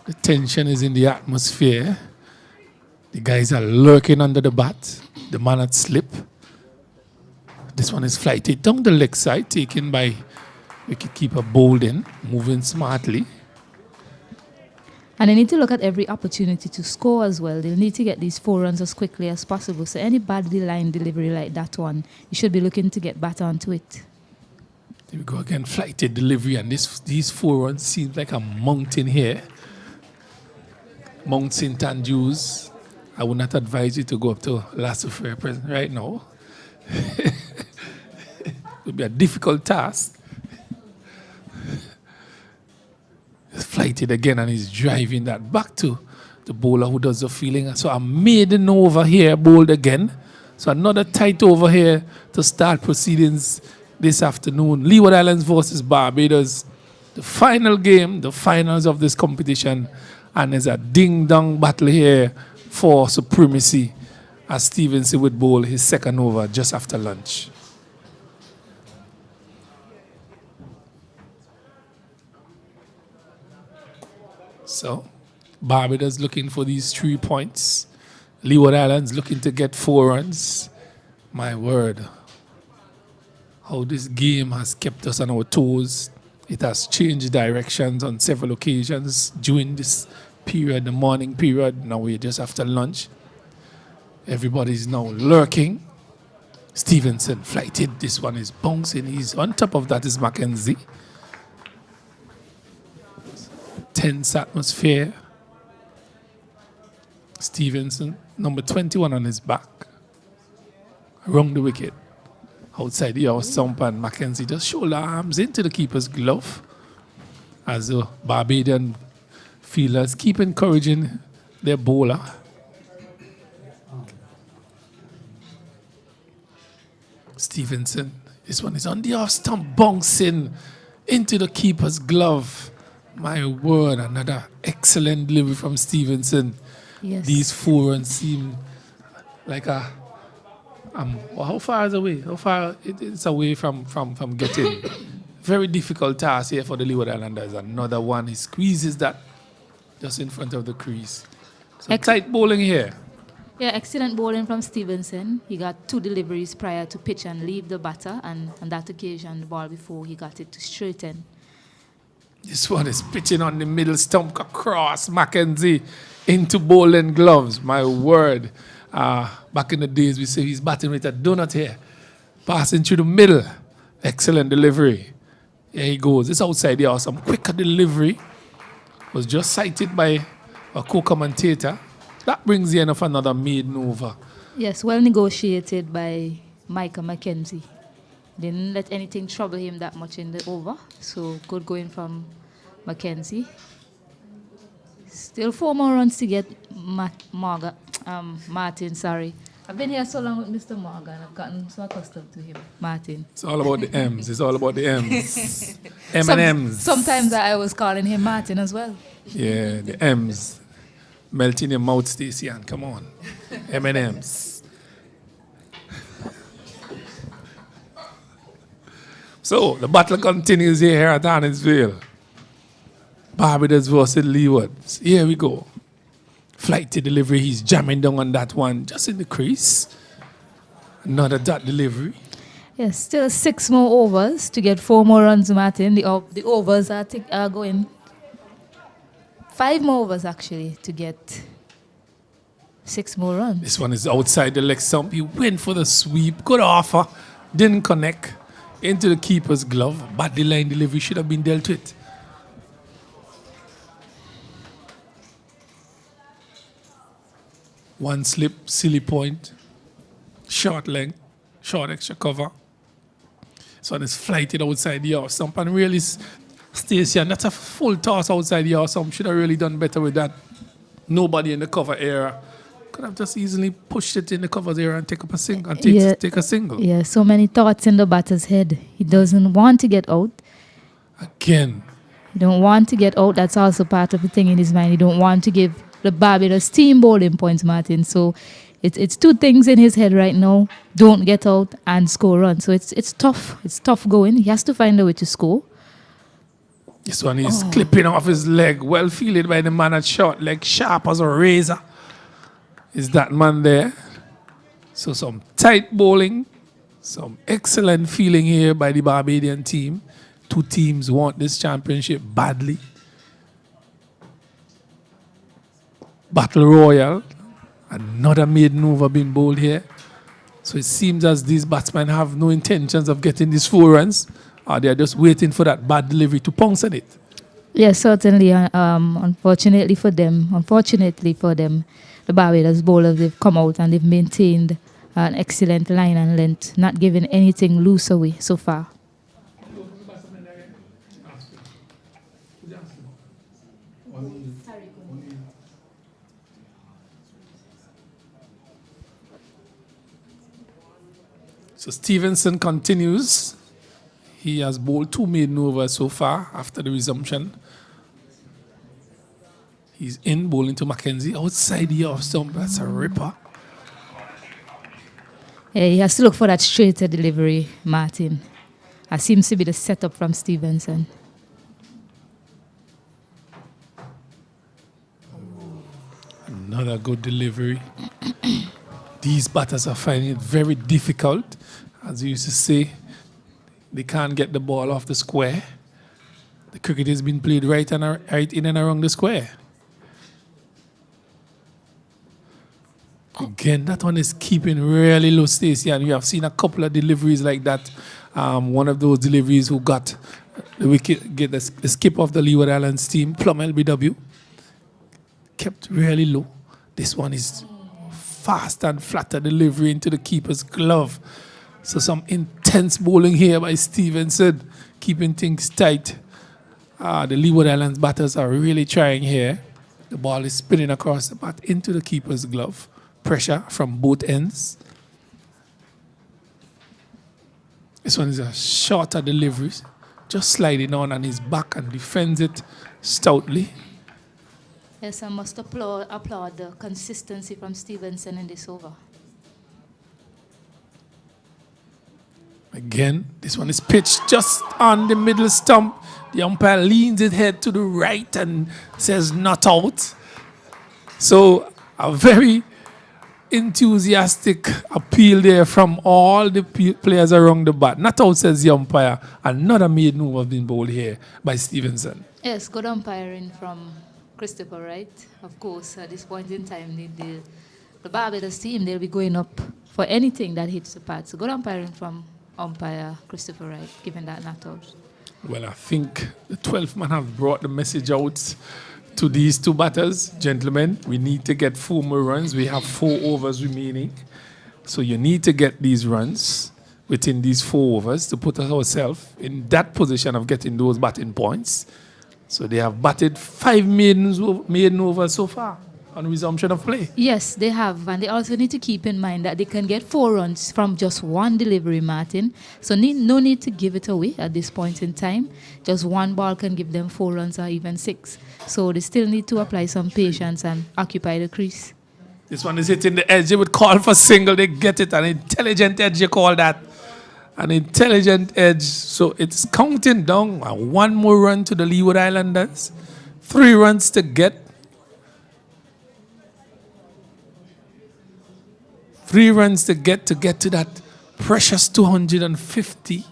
Speaker 1: the tension is in the atmosphere. The guys are lurking under the bat. The man at slip. This one is flighted down the leg side, taken by wicketkeeper Bolden, moving smartly.
Speaker 2: And they need to look at every opportunity to score as well. They'll need to get these 4 runs as quickly as possible. So any badly lined delivery like that one, you should be looking to get back onto it.
Speaker 1: There we go again, flighted delivery, and these 4 runs seem like a mountain here. Mount St. Andrews. I would not advise you to go up to Lasso Fair right now. It would be a difficult task. He's flighted again and he's driving that back to the bowler who does the fielding. So a maiden over here, bowled again. So another tight over here to start proceedings this afternoon. Leeward Islands versus Barbados. The final game, the finals of this competition. And there's a ding-dong battle here for supremacy as Stevenson would bowl his second over just after lunch. So, Barbados looking for these 3 points. Leeward Islands looking to get 4 runs. My word, how this game has kept us on our toes. It has changed directions on several occasions during this period, the morning period. Now we're just after lunch. Everybody's now lurking. Stevenson flighted. This one is bouncing. He's on top of that is Mackenzie. Tense atmosphere. Stevenson, number 21 on his back. Around the wicket. outside the house stump, and Mackenzie just shoulder arms into the keeper's glove as the Barbadian fielders keep encouraging their bowler. Stevenson, this one is on the off stump, bouncing into the keeper's glove. My word, another excellent delivery from Stevenson.
Speaker 2: Yes.
Speaker 1: These 4 runs seem like a well, how far is away? How far it's away from getting? Very difficult task here for the Leeward Islanders. Another one, he squeezes that just in front of the crease. So tight bowling here.
Speaker 2: Yeah, excellent bowling from Stevenson. He got 2 deliveries prior to pitch and leave the batter, and on that occasion, the ball before he got it to straighten.
Speaker 1: This one is pitching on the middle stump across Mackenzie into bowling gloves. My word. Back in the days, we say he's batting with a donut here. Passing through the middle. Excellent delivery. Here he goes. It's outside the house. Some quicker delivery. Was just cited by a co-commentator. That brings the end of another maiden over.
Speaker 2: Yes, well negotiated by Micah Mackenzie. Didn't let anything trouble him that much in the over. So good going from Mackenzie. Still 4 more runs to get Martin, sorry. I've been here so long with Mr. Morgan, I've gotten so accustomed to him, Martin.
Speaker 1: It's all about the M's. It's all about the M's. M&M's.
Speaker 2: Sometimes I was calling him Martin as well.
Speaker 1: Yeah, the M's. Melt in your mouth, Stacey, and come on. M&M's. So, the battle continues here at Arnos. Barbados versus Leewards. Here we go. Flighty delivery. He's jamming down on that one, just in the crease. Another dot delivery.
Speaker 2: Yes, still 6 more overs to get 4 more runs, Martin. The overs are going 5 more overs, actually, to get 6 more runs.
Speaker 1: This one is outside the leg stump. He went for the sweep. Good offer. Didn't connect. Into the keeper's glove. Badly line delivery. Should have been dealt with. One slip, silly point, short length, short extra cover. This one is flighted outside the house stump, and really stays here. And that's a full toss outside the house stump. Should have really done better with that. Nobody in the cover area. Could have just easily pushed it in the cover area and take up a single. And take a single.
Speaker 2: Yeah, so many thoughts in the batter's head. He doesn't want to get out.
Speaker 1: Again.
Speaker 2: He don't want to get out. That's also part of the thing in his mind. He don't want to give the Barbados team bowling points, Martin. So it's 2 things in his head right now. Don't get out and score runs. So it's tough. It's tough going. He has to find a way to score.
Speaker 1: This one is clipping off his leg. Well fielded by the man at short leg. Sharp as a razor. Is that man there? So some tight bowling. Some excellent feeling here by the Barbadian team. 2 teams want this championship badly. Battle Royal, another maiden over being bowled here. So it seems as these batsmen have no intentions of getting these 4 runs, or they're just waiting for that bad delivery to pounce on it.
Speaker 2: Yes, certainly. Unfortunately for them, the Barbados bowlers, they've come out and they've maintained an excellent line and length, not giving anything loose away so far. So Stevenson continues. He has bowled 2 maiden overs so far after the resumption. He's in bowling to Mackenzie outside the off stump. That's a ripper. Yeah, he has to look for that straighter delivery, Martin. That seems to be the setup from Stevenson.
Speaker 1: Another good delivery. These batters are finding it very difficult. As you used to say, they can't get the ball off the square. The cricket has been played right in and around the square. Again, that one is keeping really low, Stacey, and you have seen a couple of deliveries like that. One of those deliveries who got the wicket, get the skip of the Leeward Islands team, Plum LBW, kept really low. This one is fast and flatter delivery into the keeper's glove. So some intense intense bowling here by Stevenson, keeping things tight. The Leeward Islands batters are really trying here. The ball is spinning across the bat into the keeper's glove. Pressure from both ends. This one is a shorter delivery, just sliding on his back and defends it stoutly.
Speaker 2: Yes, I must applaud the consistency from Stevenson in this over.
Speaker 1: Again, this one is pitched just on the middle stump. The umpire leans his head to the right and says not out. So a very enthusiastic appeal there from all the players around the bat. Not out, says the umpire. Another maiden over has been bowled here by Stevenson.
Speaker 2: Yes, good umpiring from Christopher Wright. Of course, at this point in time, the Barbados team, they'll be going up for anything that hits the pad. So good umpiring from umpire Christopher Wright, given that not out.
Speaker 1: Well, I think the 12th man have brought the message out to these two batters. Gentlemen, we need to get 4 more runs. We have 4 overs remaining. So you need to get these runs within these 4 overs to put ourselves in that position of getting those batting points. So they have batted 5 maiden overs so far on resumption of play.
Speaker 2: Yes, they have. And they also need to keep in mind that they can get 4 runs from just 1 delivery, Martin. So no need to give it away at this point in time. Just 1 ball can give them 4 runs or even 6. So they still need to apply some patience and occupy the crease.
Speaker 1: This one is hitting the edge. They would call for single. They get it. An intelligent edge, you call that. An intelligent edge. So it's counting down. 1 more run to the Leeward Islanders. 3 runs to get. 3 runs to get to that precious 250.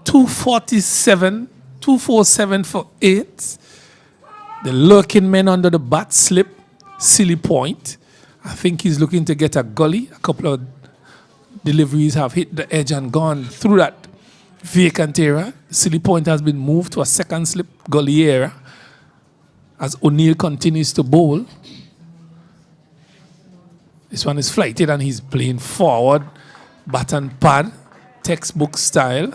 Speaker 1: 247. 247 for 8. The lurking men under the bat slip. Silly point. I think he's looking to get a gully. A couple of deliveries have hit the edge and gone through that vacant area. The silly point has been moved to a second slip gully area as O'Neill continues to bowl. This one is flighted and he's playing forward. Bat and pad. Textbook style.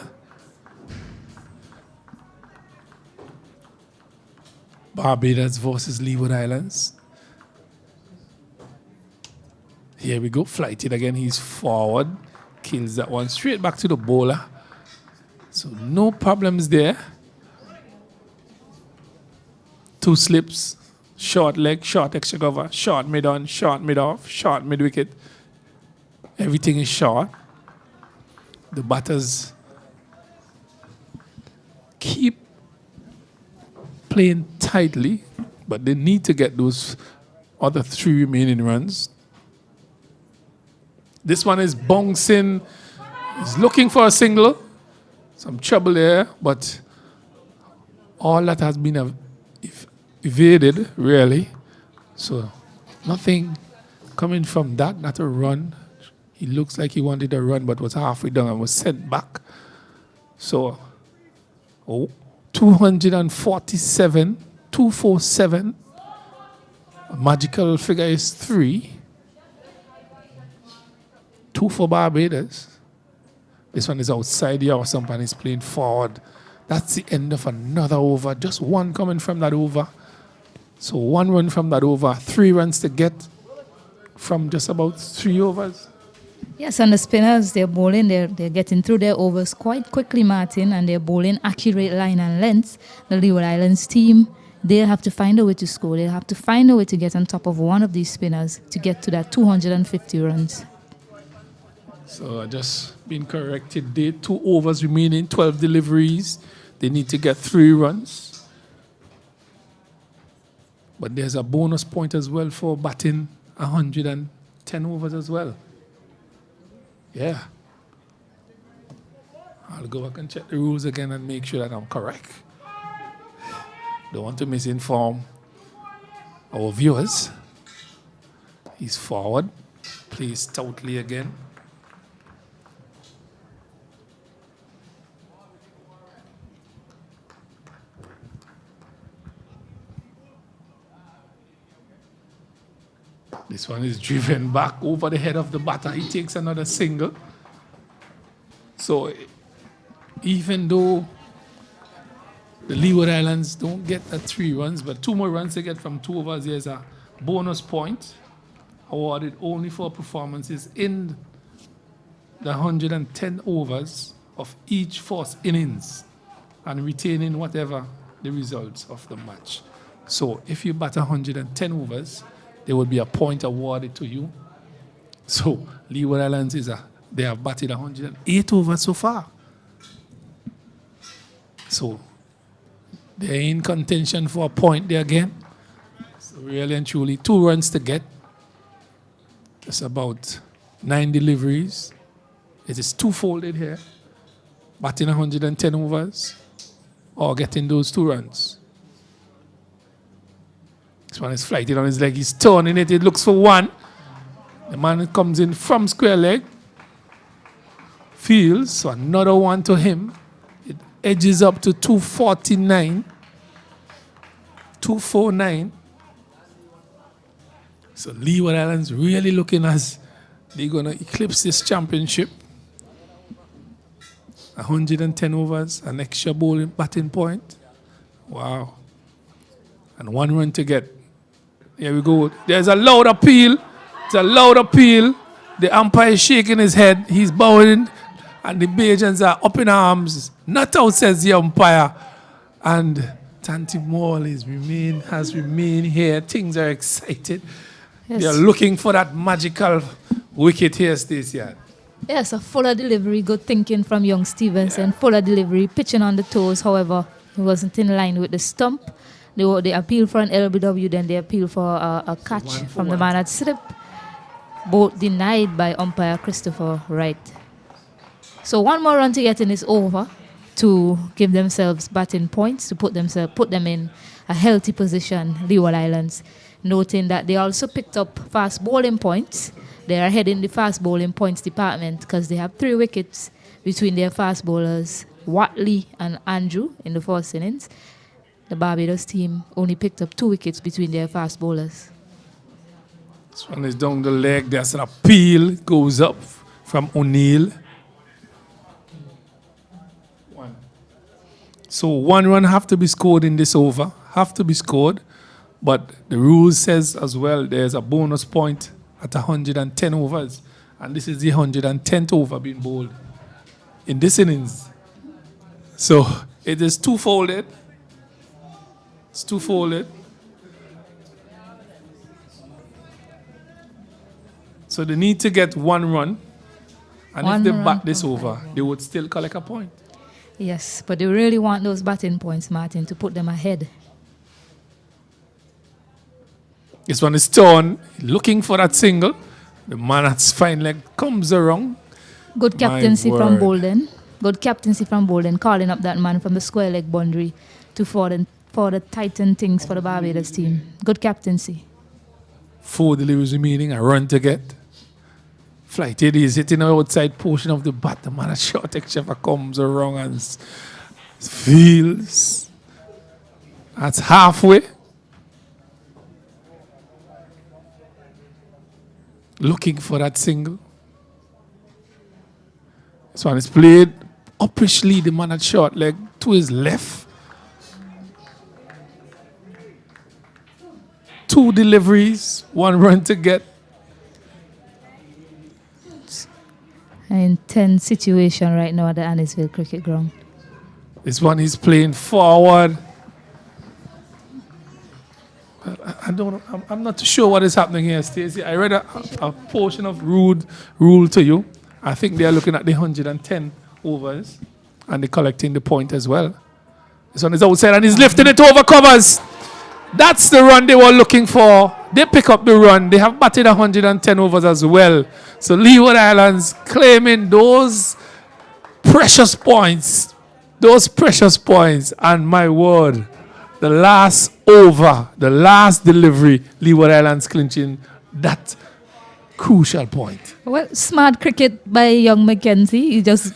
Speaker 1: Barbados versus Leeward Islands. Here we go. Flighted again. He's forward. Kills that one. Straight back to the bowler. So no problems there. 2 slips. Short leg, short extra cover, short mid on, short mid off, short mid wicket. Everything is short. The batters keep playing tightly, but they need to get those other 3 remaining runs. This one is bouncing. He's looking for a single. Some trouble there, but all that has been evaded, really. So nothing coming from that, not a run. He looks like he wanted a run, but was halfway down and was sent back. So, 247, 247. A magical figure is 3. 2 for Barbados. This one is outside here or something. He's playing forward. That's the end of another over. Just 1 coming from that over. So 1 run from that over. 3 runs to get from just about 3 overs.
Speaker 2: Yes, and the spinners, they're bowling, they're getting through their overs quite quickly, Martin, and they're bowling accurate line and length. The Leeward Islands team, they'll have to find a way to score. They'll have to find a way to get on top of one of these spinners to get to that 250 runs.
Speaker 1: So just being corrected there. 2 overs remaining, 12 deliveries. They need to get 3 runs. But there's a bonus point as well for batting 110 overs as well. Yeah. I'll go back and check the rules again and make sure that I'm correct. Don't want to misinform our viewers. He's forward. Plays stoutly again. This one is driven back over the head of the batter. He takes another single. So even though the Leeward Islands don't get the 3 runs, but 2 more runs they get from 2 overs, there's a bonus point awarded only for performances in the 110 overs of each first innings and retaining whatever the results of the match. So if you bat 110 overs, there will be a point awarded to you. So Leeward Islands they have batted 108 overs so far. So they're in contention for a point there again. So really and truly, 2 runs to get. It's about 9 deliveries. It is 2-folded here. Batting 110 overs or getting those 2 runs. This one is flighted on his leg. He's turning it. It looks for 1. The man comes in from square leg. Fields. So another 1 to him. It edges up to 249. 249. So Leeward Islands really looking as they're going to eclipse this championship. 110 overs, an extra bowling batting point. Wow. And 1 run to get. Here we go. There's a loud appeal. It's a loud appeal. The umpire is shaking his head. He's bowing. And the Bajans are up in arms. Not out, says the umpire. And Tanti Moore has remained here. Things are excited.
Speaker 2: Yes.
Speaker 1: They are looking for that magical wicket here, Stacey.
Speaker 2: Yes, a fuller delivery, good thinking from young Stevenson. Fuller delivery, pitching on the toes. However, he wasn't in line with the stump. They appealed for an LBW, then they appealed for a catch from the man at slip. Both denied by umpire Christopher Wright. So 1 more run to get in this over to give themselves batting points, to put them in a healthy position, Leeward Islands. Noting that they also picked up fast bowling points. They are heading the fast bowling points department because they have 3 wickets between their fast bowlers, Watley and Andrew, in the first innings. The Barbados team only picked up 2 wickets between their fast bowlers.
Speaker 1: This one is down the leg. There's an appeal. Goes up from O'Neill. 1. So 1 run have to be scored in this over. Have to be scored. But the rules says as well there's a bonus point at 110 overs. And this is the 110th over being bowled in this innings. So it is 2-folded. It's 2-folded. So they need to get 1 run. And if they bat this over, they would still collect a point.
Speaker 2: Yes, but they really want those batting points, Martin, to put them ahead.
Speaker 1: This one is torn, looking for that single. The man at fine leg comes around.
Speaker 2: Good captaincy from Bolden. Good captaincy from Bolden, calling up that man from the square leg boundary to further tighten things for the Barbados team. Good captaincy.
Speaker 1: 4 deliveries remaining, a run to get. Flighted is hitting the outside portion of the bat. The man at short extra comes around and feels. That's halfway. Looking for that single. This one is played uppishly, the man at short leg to his left. 2 deliveries, 1 run to get.
Speaker 2: An intense situation right now at the Annisville Cricket Ground.
Speaker 1: This one is playing forward. I don't know. I'm not too sure what is happening here, Stacey. I read a portion of rule to you. I think they are looking at the 110 overs and they're collecting the point as well. This one is outside and he's lifting it over covers. That's the run they were looking for. They pick up the run. They have batted 110 overs as well. So Leeward Islands claiming those precious points. Those precious points. And my word, the last over, the last delivery, Leeward Islands clinching that crucial point.
Speaker 2: Well, smart cricket by young Mackenzie. He just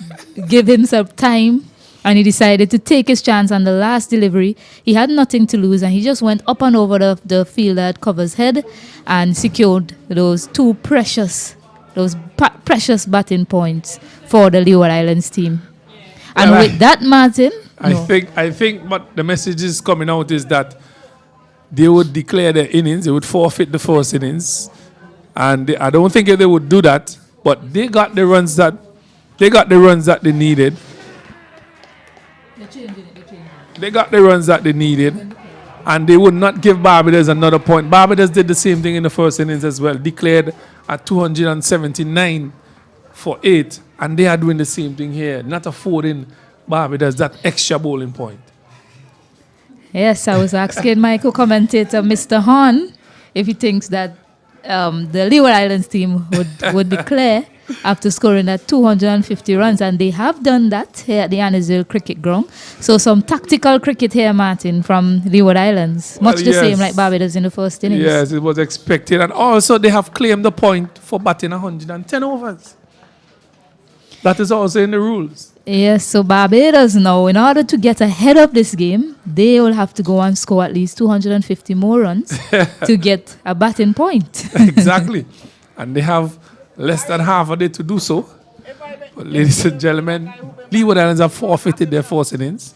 Speaker 2: gave himself time and he decided to take his chance on the last delivery. He had nothing to lose and he just went up and over the fielder at cover's head and secured those 2 precious those precious batting points for the Leeward Islands team. And
Speaker 1: Well,
Speaker 2: with that, Martin,
Speaker 1: I think what the message is coming out is that they would declare their innings, they would forfeit the first innings, and I don't think they would do that. But they got the runs that they needed. They got the runs that they needed, and they would not give Barbados another point. Barbados did the same thing in the first innings as well, declared at 279 for 8, and they are doing the same thing here, not affording Barbados that extra bowling point.
Speaker 2: yes, I was asking my co-commentator, Mr. Horn, if he thinks that the Leeward Islands team would declare after scoring that 250 runs, and they have done that here at the Annisville Cricket Ground. So some tactical cricket here, Martin, from Leeward Islands, much the same like Barbados in the first innings.
Speaker 1: Yes, it was expected, and also they have claimed the point for batting 110 overs. That is also in the rules.
Speaker 2: Yes, so Barbados now, in order to get ahead of this game, they will have to go and score at least 250 more runs to get a batting point.
Speaker 1: Exactly. And they have less than half a day to do so. But ladies and gentlemen, Leeward Islands have forfeited their first innings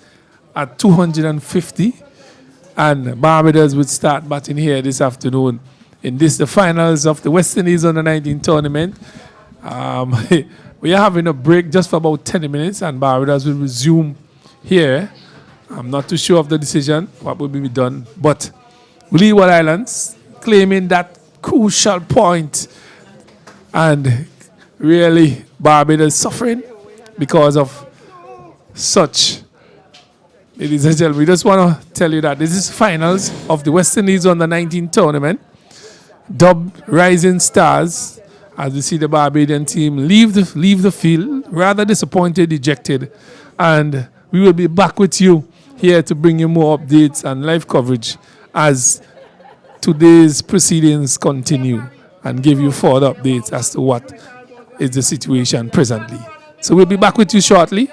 Speaker 1: at 250. And Barbados would start batting here this afternoon in the finals of the West Indies Under-19 tournament. We are having a break just for about 10 minutes, and Barbados will resume here. I'm not too sure of the decision, what will be done. But Leeward Islands claiming that crucial point, and really Barbados suffering because of such. Ladies and gentlemen, we just want to tell you that this is finals of the West Indies Under-19 tournament, dubbed Rising Stars. As we see the Barbadian team leave the field, rather disappointed, dejected. And we will be back with you here to bring you more updates and live coverage as today's proceedings continue and give you further updates as to what is the situation presently. So we'll be back with you shortly.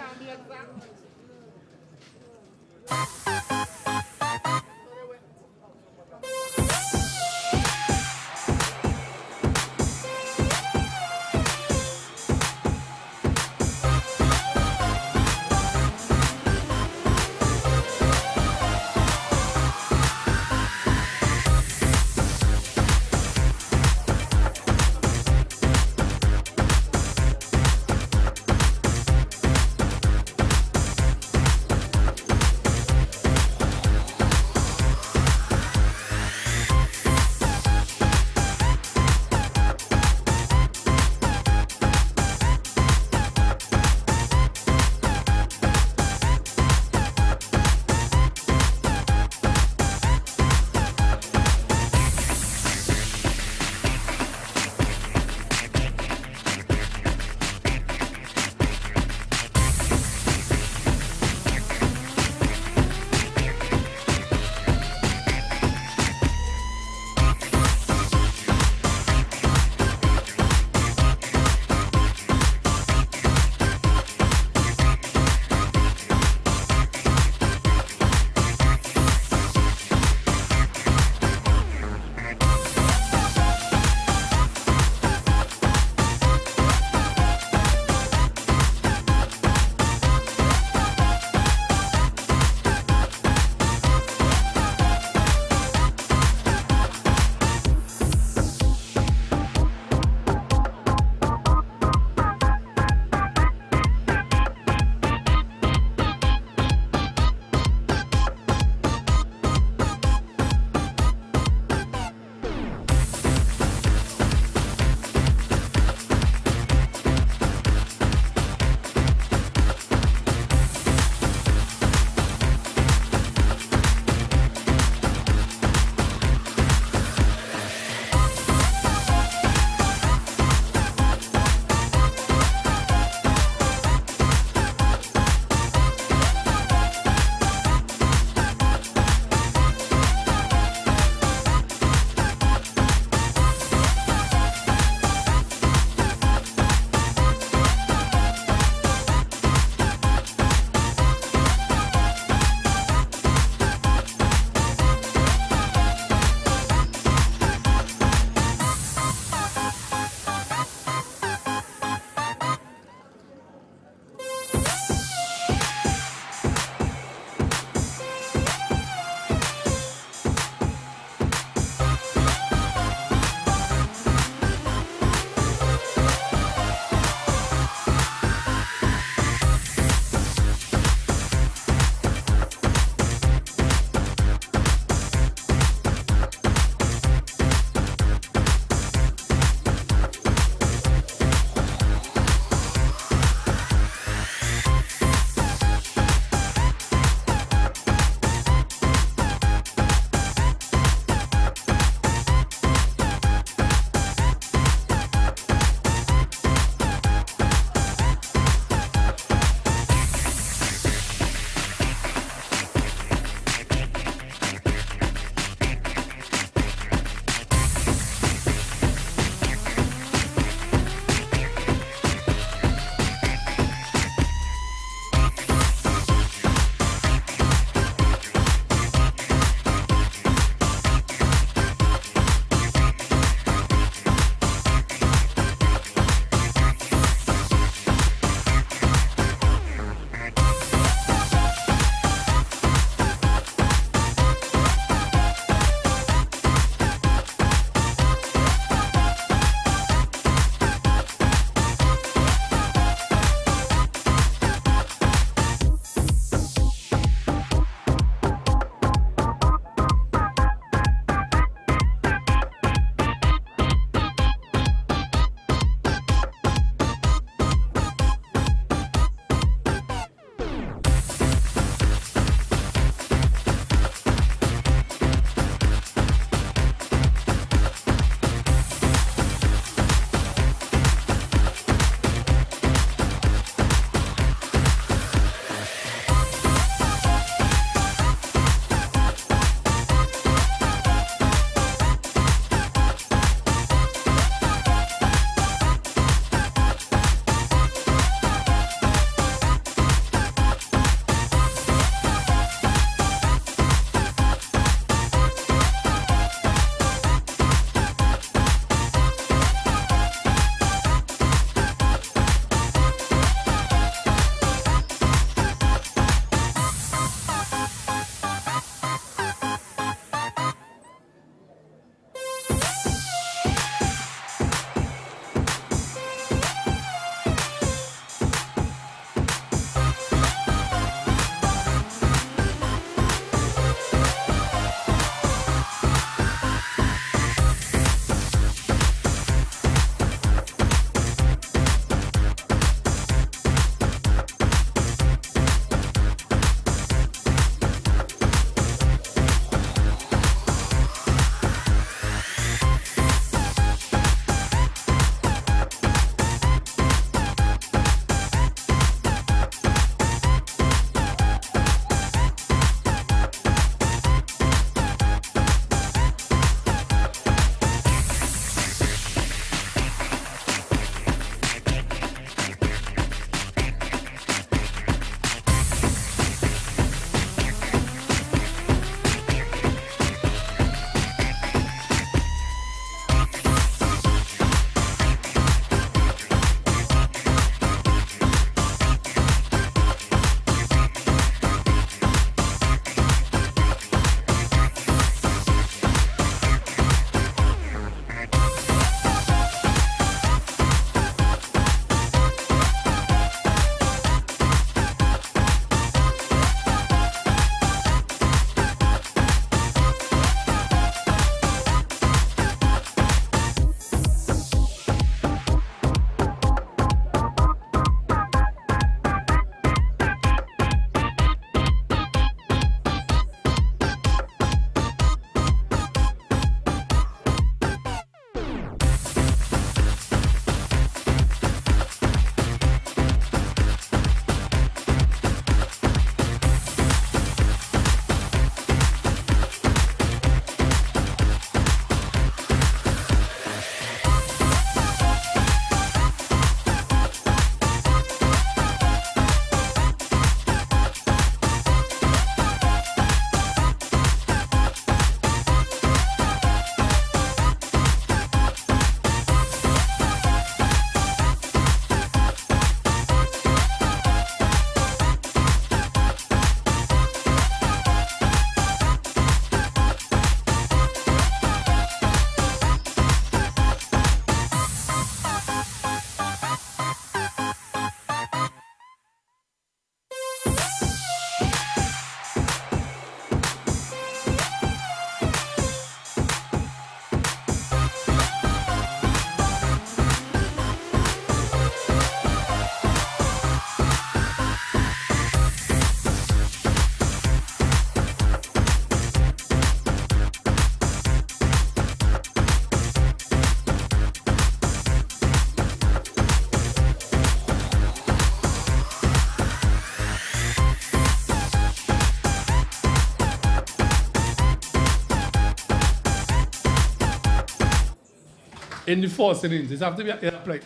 Speaker 1: in the first innings. It have to be a play.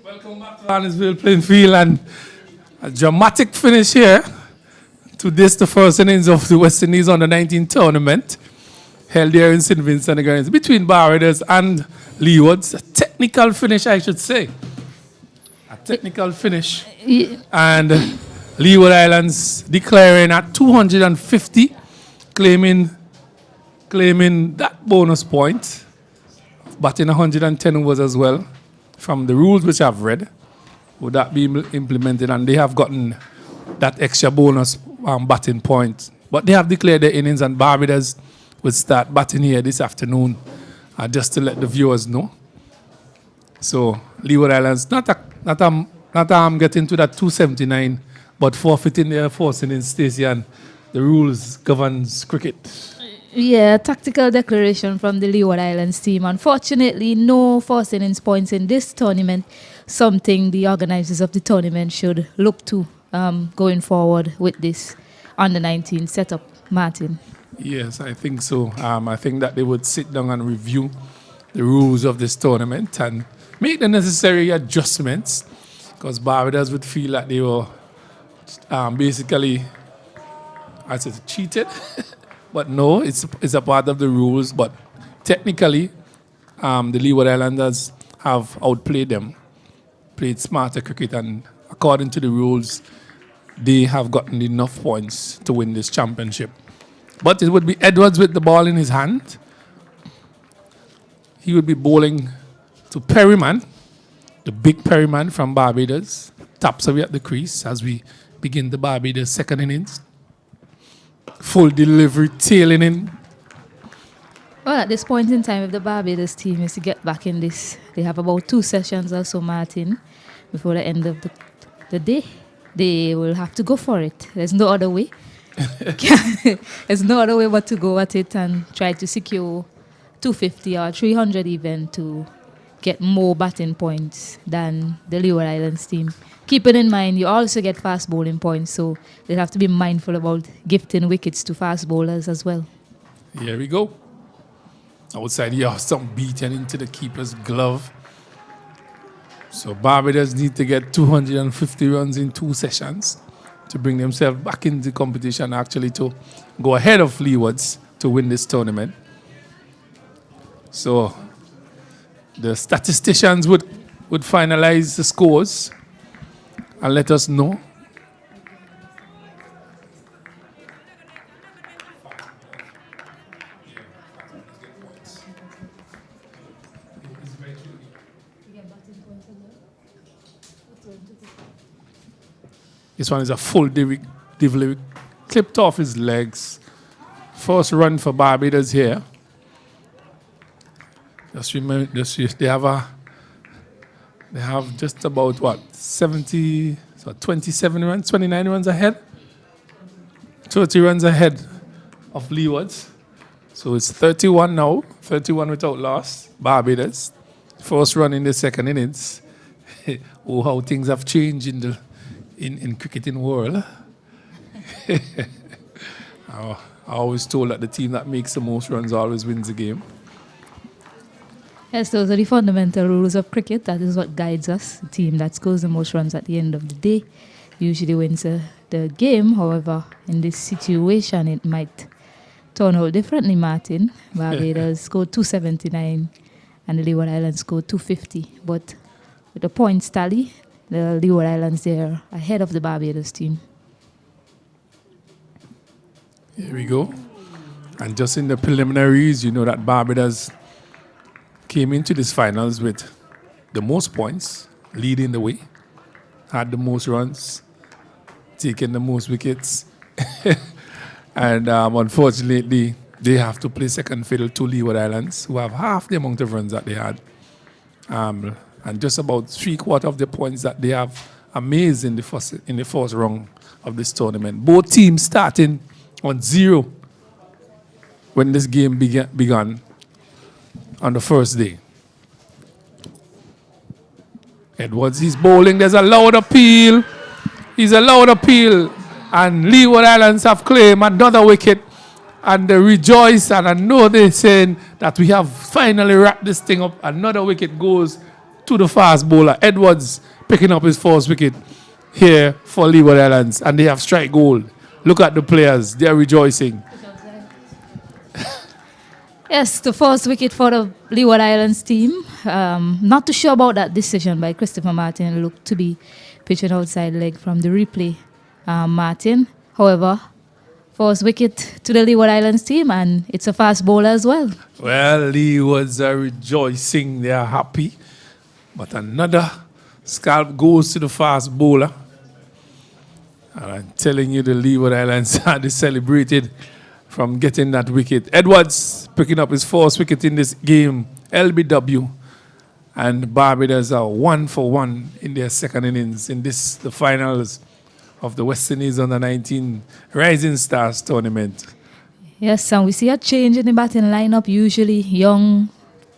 Speaker 1: Welcome back to Arnosville playing field, and a dramatic finish here to this, the first innings of the West Indies under-19 tournament held here in St. Vincent and Grenadines between Barbados and Leewards. A technical finish, I should say. A technical finish. And Leeward Islands declaring at 250, claiming that bonus point, batting 110 overs as well. From the rules which I've read, would that be implemented? And they have gotten that extra bonus batting point. But they have declared their innings, and Barbados will start batting here this afternoon, just to let the viewers know. So Leeward Islands not getting to that 279, but forfeiting their first innings, Stacey, and the rules governs cricket.
Speaker 2: Yeah, tactical declaration from the Leeward Islands team. Unfortunately, no first innings points in this tournament, something the organisers of the tournament should look to going forward with this under-19 setup, Martin.
Speaker 1: Yes, I think so. I think that they would sit down and review the rules of this tournament and make the necessary adjustments, because Barbados would feel like they were basically, I said, cheated. But no, it's a part of the rules. But technically, the Leeward Islanders have outplayed them, played smarter cricket, and according to the rules, they have gotten enough points to win this championship. But it would be Edwards with the ball in his hand. He would be bowling to Perryman, the big Perryman from Barbados. Taps away at the crease as we begin the Barbados second innings. Full delivery, tailing in.
Speaker 2: Well, at this point in time, if the Barbados team is to get back in this, they have about 2 sessions or so, Martin, before the end of the day. They will have to go for it. There's no other way. There's no other way but to go at it and try to secure 250 or 300 even to get more batting points than the Leeward Islands team. Keeping in mind, you also get fast bowling points, so they have to be mindful about gifting wickets to fast bowlers as well.
Speaker 1: Here we go. Outside here, some beaten into the keeper's glove. So Barbados need to get 250 runs in 2 sessions to bring themselves back into the competition, actually to go ahead of Leewards to win this tournament. So the statisticians would finalize the scores and let us know. This one is a full delivery, clipped off his legs. First run for Barbados here. Just remember, they have just about 27 runs, 29 runs ahead, 30 runs ahead of Leewards. So it's 31 now, 31 without loss. Barbados, first run in the second innings. Oh, how things have changed in cricketing world. I always told that the team that makes the most runs always wins the game.
Speaker 2: Yes, those are the fundamental rules of cricket. That is what guides us. The team that scores the most runs at the end of the day usually wins the game. However, in this situation, it might turn out differently, Martin. Barbados scored 279 and the Leeward Islands scored 250. But with the points tally, the Leeward Islands, they are ahead of the Barbados team.
Speaker 1: Here we go. And just in the preliminaries, you know that Barbados came into this finals with the most points, leading the way, had the most runs, taking the most wickets. And unfortunately, they have to play second fiddle to Leeward Islands, who have half the amount of runs that they had. And just about 3/4 of the points that they have amazed in the first round of this tournament. Both teams starting on 0 when this game began on the first day. Edwards, he's bowling. There's a loud appeal. He's a loud appeal. And Leeward Islands have claimed another wicket. and they rejoice, and I know they're saying that we have finally wrapped this thing up. Another wicket goes to the fast bowler. Edwards picking up his first wicket here for Leeward Islands, and they have strike gold. Look at the players. They're rejoicing.
Speaker 2: Yes, the first wicket for the Leeward Islands team. Not too sure about that decision by Christopher Martin. It looked to be pitching outside leg from the replay. Martin, however, first wicket to the Leeward Islands team, and it's a fast bowler as well.
Speaker 1: Well, Leewards are rejoicing. They are happy. But another scalp goes to the fast bowler. And I'm telling you, the Leeward Islands had celebrated from getting that wicket. Edwards picking up his first wicket in this game, LBW. And Barbados are 1 for 1 in their second innings in this, the finals of the West Indies Under-19 Rising Stars tournament.
Speaker 2: Yes, and we see a change in the batting lineup. Usually young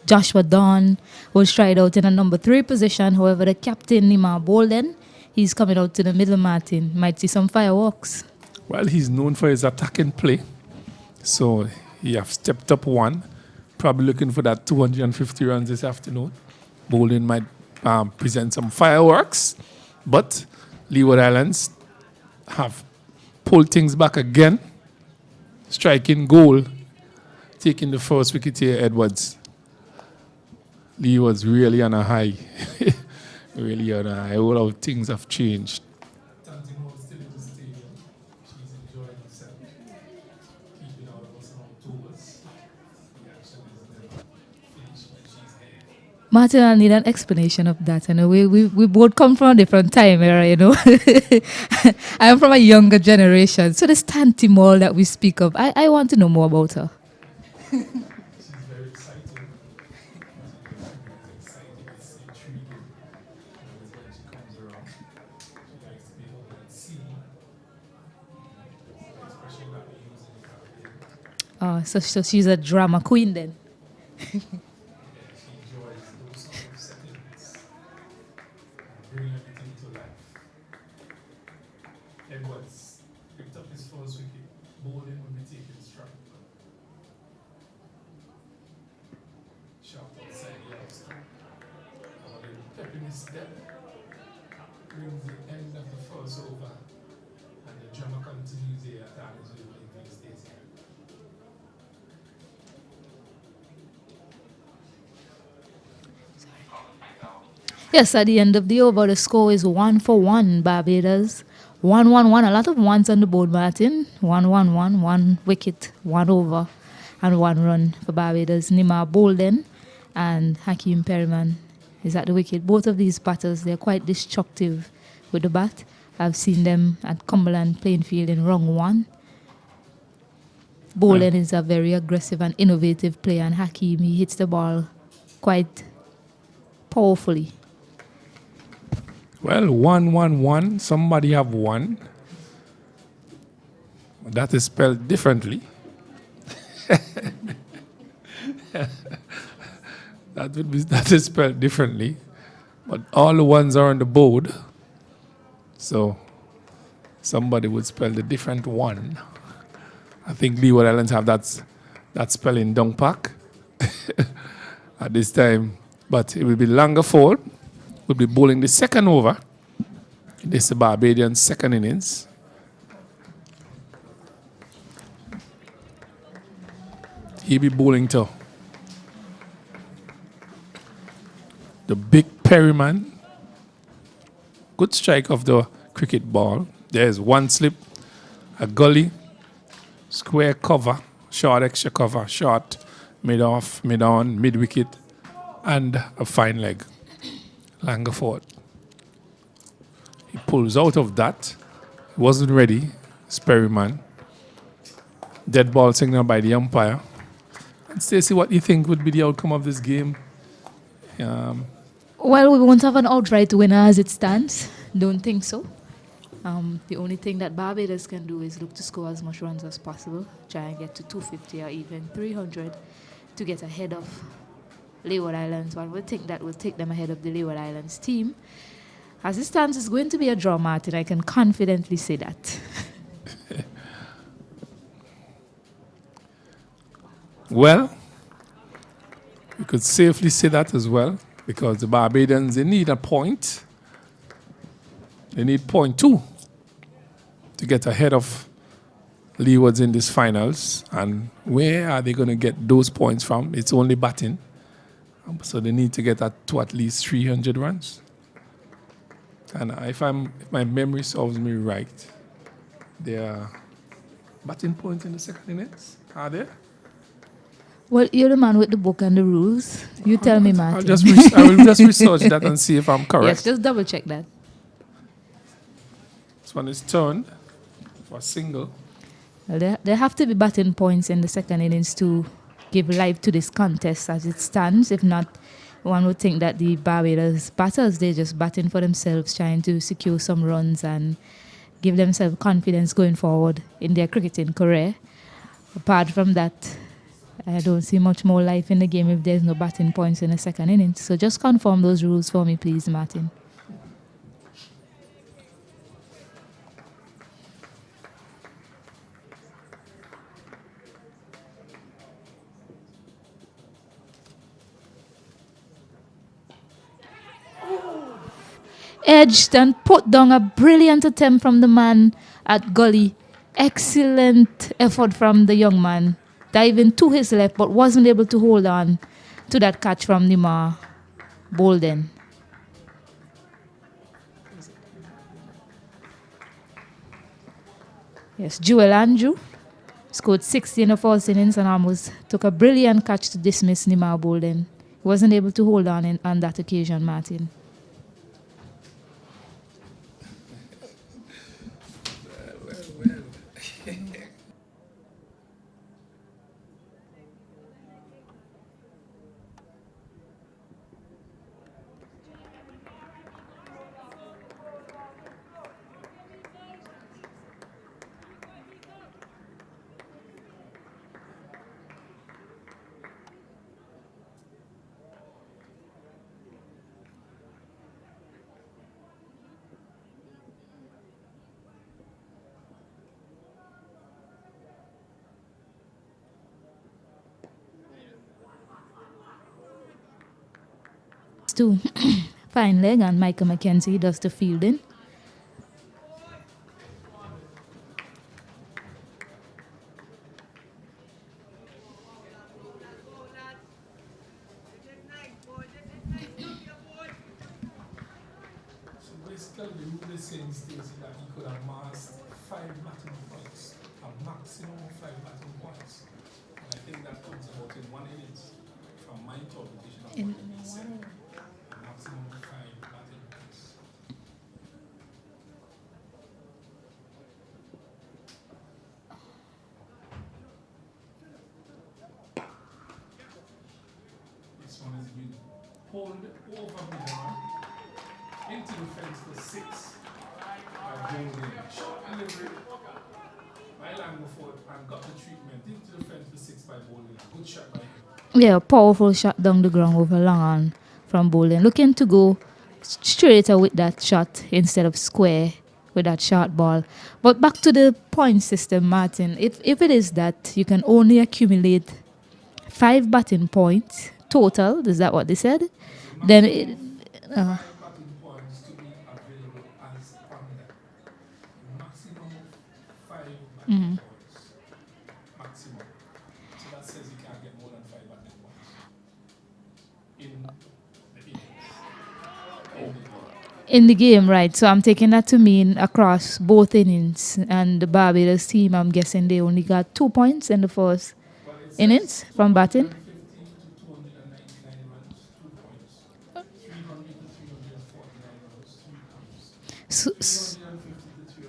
Speaker 2: Joshua Dawn was tried out in a number 3 position. However, the captain, Nima Bolden, he's coming out to the middle, Martin. Might see some fireworks.
Speaker 1: Well, he's known for his attacking play. So he have stepped up one. Probably looking for that 250 runs this afternoon. Bolden might present some fireworks. But Leeward Islands have pulled things back again. Striking goal. Taking the first wicket here, Edwards. Lee was really on a high. Really on a high. All of things have changed.
Speaker 2: Martin, I need an explanation of that. You know, we both come from a different time era, you know. I am from a younger generation. So this Tanti Mall that we speak of, I want to know more about her.
Speaker 1: She's very exciting. It's intriguing. When she comes around, she likes to be able to see the expression that we use in the Caribbean.
Speaker 2: So she's a drama queen then.
Speaker 1: Bring everything to life. Edwards picked up his first wicket. Bolden will be taking strike. Sharp outside the outside. Bolden pepping his step. Brings the end of the first over. And the drama continues here at Arnos in these days.
Speaker 2: Yes, at the end of the over, the score is 1 for 1, Barbados. 1-1-1, a lot of ones on the board, Martin. 1-1-1, 1 wicket, 1 over, and 1 run for Barbados. Nima Bolden and Hakeem Perryman is at the wicket. Both of these batters, they're quite destructive with the bat. I've seen them at Cumberland playing field in round 1. Bolden is a very aggressive and innovative player, and Hakeem, he hits the ball quite powerfully.
Speaker 1: Well, 1-1-1. Somebody have won. That is spelled differently. That is spelled differently. But all the ones are on the board. So somebody would spell the different one. I think Leeward Islands have that spelling down pack at this time. But it will be longer fall. Will be bowling the second over. This is the Barbadian second innings. He'll be bowling to the big Perryman. Good strike of the cricket ball. There's one slip, a gully, square cover, short extra cover, short, mid off, mid on, mid wicket, and a fine leg. Langerford. He pulls out of that. He wasn't ready. Perryman. Dead ball signal by the umpire. And Stacey, what do you think would be the outcome of this game?
Speaker 2: Well, we won't have an outright winner as it stands. Don't think so. The only thing that Barbados can do is look to score as much runs as possible. Try and get to 250 or even 300 to get ahead of Leeward Islands. One would think that will take them ahead of the Leeward Islands team. As it stands, it's going to be a draw, Martin. I can confidently say that.
Speaker 1: Well, we could safely say that as well, because the Barbadians, they need a point. They need point 2 to get ahead of Leewards in these finals. And where are they going to get those points from? It's only batting. So they need to get to at least 300 runs. And if my memory serves me right, there are batting points in the second innings. Are there?
Speaker 2: Well, you're the man with the book and the rules. You tell me, Martin.
Speaker 1: I will just research that and see if I'm correct.
Speaker 2: Yes, just double check that.
Speaker 1: This one is turned for a single.
Speaker 2: Well, there have to be batting points in the second innings to give life to this contest as it stands. If not, one would think that the Barbados batters, they're just batting for themselves, trying to secure some runs and give themselves confidence going forward in their cricketing career. Apart from that, I don't see much more life in the game if there's no batting points in the second innings. So just confirm those rules for me, please, Martin. Edged and put down a brilliant attempt from the man at gully. Excellent effort from the young man. Diving to his left, but wasn't able to hold on to that catch from Nima Bolden. Yes, Joel Andrew scored 60 in the first innings and almost took a brilliant catch to dismiss Nima Bolden. He wasn't able to hold on that occasion, Martin. To fine leg, and Michael McKenzie does the fielding.
Speaker 1: So basically, the rule is saying, Stacey, that he could have amassed 5 batting points, a maximum of 5 batting points. And I think that comes about in 1 innings, from my interpretation of what he said. A maximum of 5 batting points. This one is been pulled over Bidar into the fence for 6 by Bolden. Short delivery by Langford and got the treatment into the fence for 6 by Bolden. Good shot by him.
Speaker 2: Yeah, powerful shot down the ground over long on from Bolden. Looking to go straighter with that shot instead of square with that short ball. But back to the point system, Martin. If it is that you can only accumulate 5 batting points total, is that what they said? Then it,
Speaker 1: 5 batting points to be available as under. Maximum of 5 batting points. Maximum. So that says you can't get more than 5 batting points in the innings.
Speaker 2: in the game, right? So I'm taking that to mean across both innings. And the Barbados team, I'm guessing they only got 2 points in the first innings from batting.
Speaker 1: 250 to 299 runs, 2 points. 300 to 349 runs, 3 points. 350 to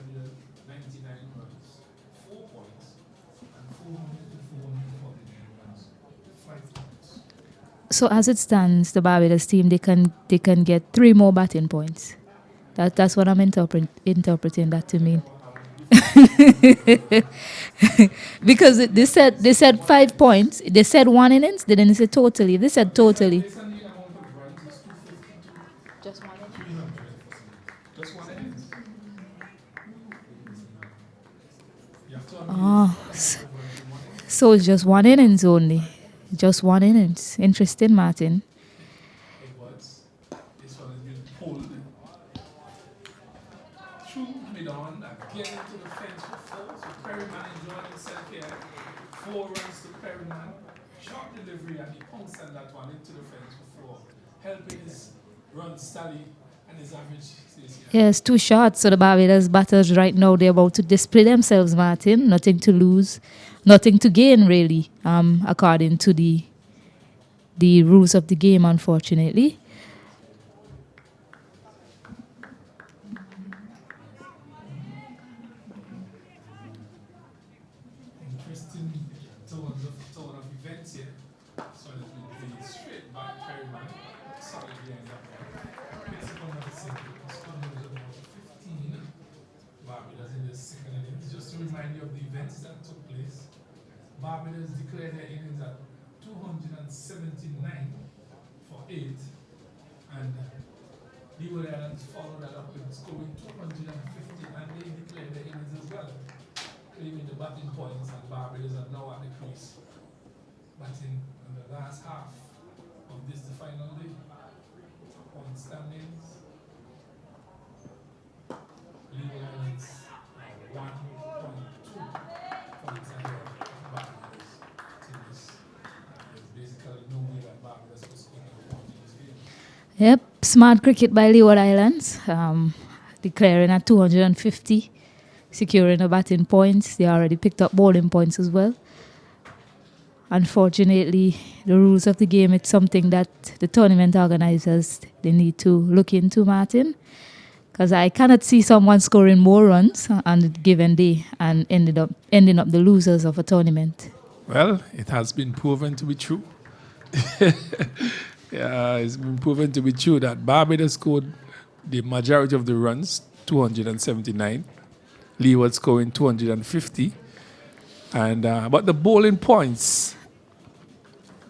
Speaker 1: 399 runs, 4 points. And 400 to 449 runs, 5 points.
Speaker 2: So as it stands, the Barbados team, they can get 3 more batting points. That's what I'm interpreting that to mean. Because they said 5 points. They said 1 innings. They didn't say totally. They said totally. Just 1 innings.
Speaker 1: Just 1 innings.
Speaker 2: Oh, So it's just one innings only. Just one innings. Interesting, Martin.
Speaker 1: Edwards. This one has been pulled through mid-on and get into the fence for 4. So Perryman enjoying himself here. 4 runs to Perryman. Short delivery and he punks on that one into the fence for 4. Helping his run tally and his average stays here.
Speaker 2: Yes, 2 shots. So the Barbados batters right now, they're about to display themselves, Martin. Nothing to lose. Nothing to gain, really, according to the rules of the game, unfortunately.
Speaker 1: Interesting tone of events here. So it's been played straight back Perryman. Solid behind that one. Picks up another single. Scored about 15. Barbados in the second innings. Just to remind you of the events that took place. Barbados declared their innings at 279 for 8, and Leewards followed that up with scoring 250, and they declared their innings as well, claiming the batting points, and Barbados are now at the crease, batting in the last half of this, the final day. Point standings, Leewards 1.2 points ahead.
Speaker 2: Yep, smart cricket by Leeward Islands, declaring at 250, securing the batting points. They already picked up bowling points as well. Unfortunately, the rules of the game, it's something that the tournament organizers, they need to look into, Martin, because I cannot see someone scoring more runs on the given day and ending up the losers of a tournament.
Speaker 1: Well, it has been proven to be true. Yeah, it's been proven to be true that Barbados scored the majority of the runs, 279. Leeward scoring 250. And but the bowling points,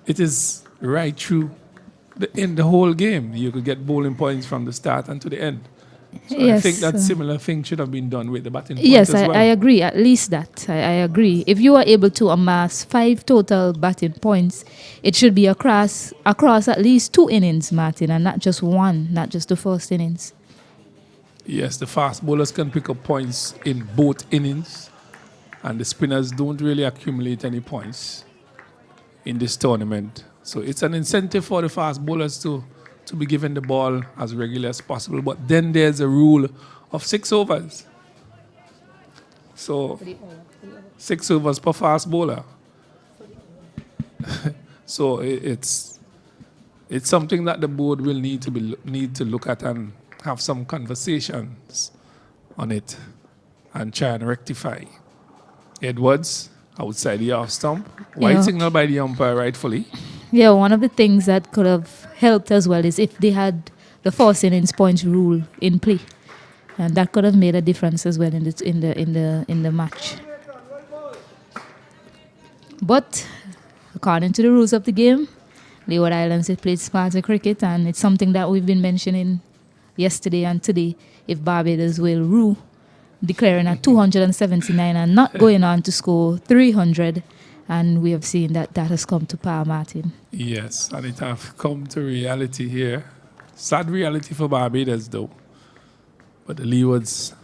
Speaker 1: it is right through in the whole game. You could get bowling points from the start and to the end. So
Speaker 2: Yes,
Speaker 1: I think that similar thing should have been done with the batting points
Speaker 2: yes,
Speaker 1: as well.
Speaker 2: I agree. At least that. I agree. If you are able to amass 5 total batting points, it should be across at least 2 innings, Martin, and not just one, not just the first innings.
Speaker 1: Yes, the fast bowlers can pick up points in both innings, and the spinners don't really accumulate any points in this tournament. So it's an incentive for the fast bowlers to be given the ball as regular as possible. But then there's a rule of 6 overs. So 6 overs per fast bowler. So it's something that the board will need to look at and have some conversations on it and try and rectify. Edwards outside the off stump. White signal by the umpire rightfully.
Speaker 2: Yeah, one of the things that could have helped as well is if they had the first innings points rule in play, and that could have made a difference as well in the match. But according to the rules of the game, Leeward Islands has played smarter cricket, and it's something that we've been mentioning yesterday and today. If Barbados will rule, declaring at 279 and not going on to score 300. And we have seen that has come to power, Martin.
Speaker 1: Yes, and it has come to reality here. Sad reality for Barbados, though. But the Leewards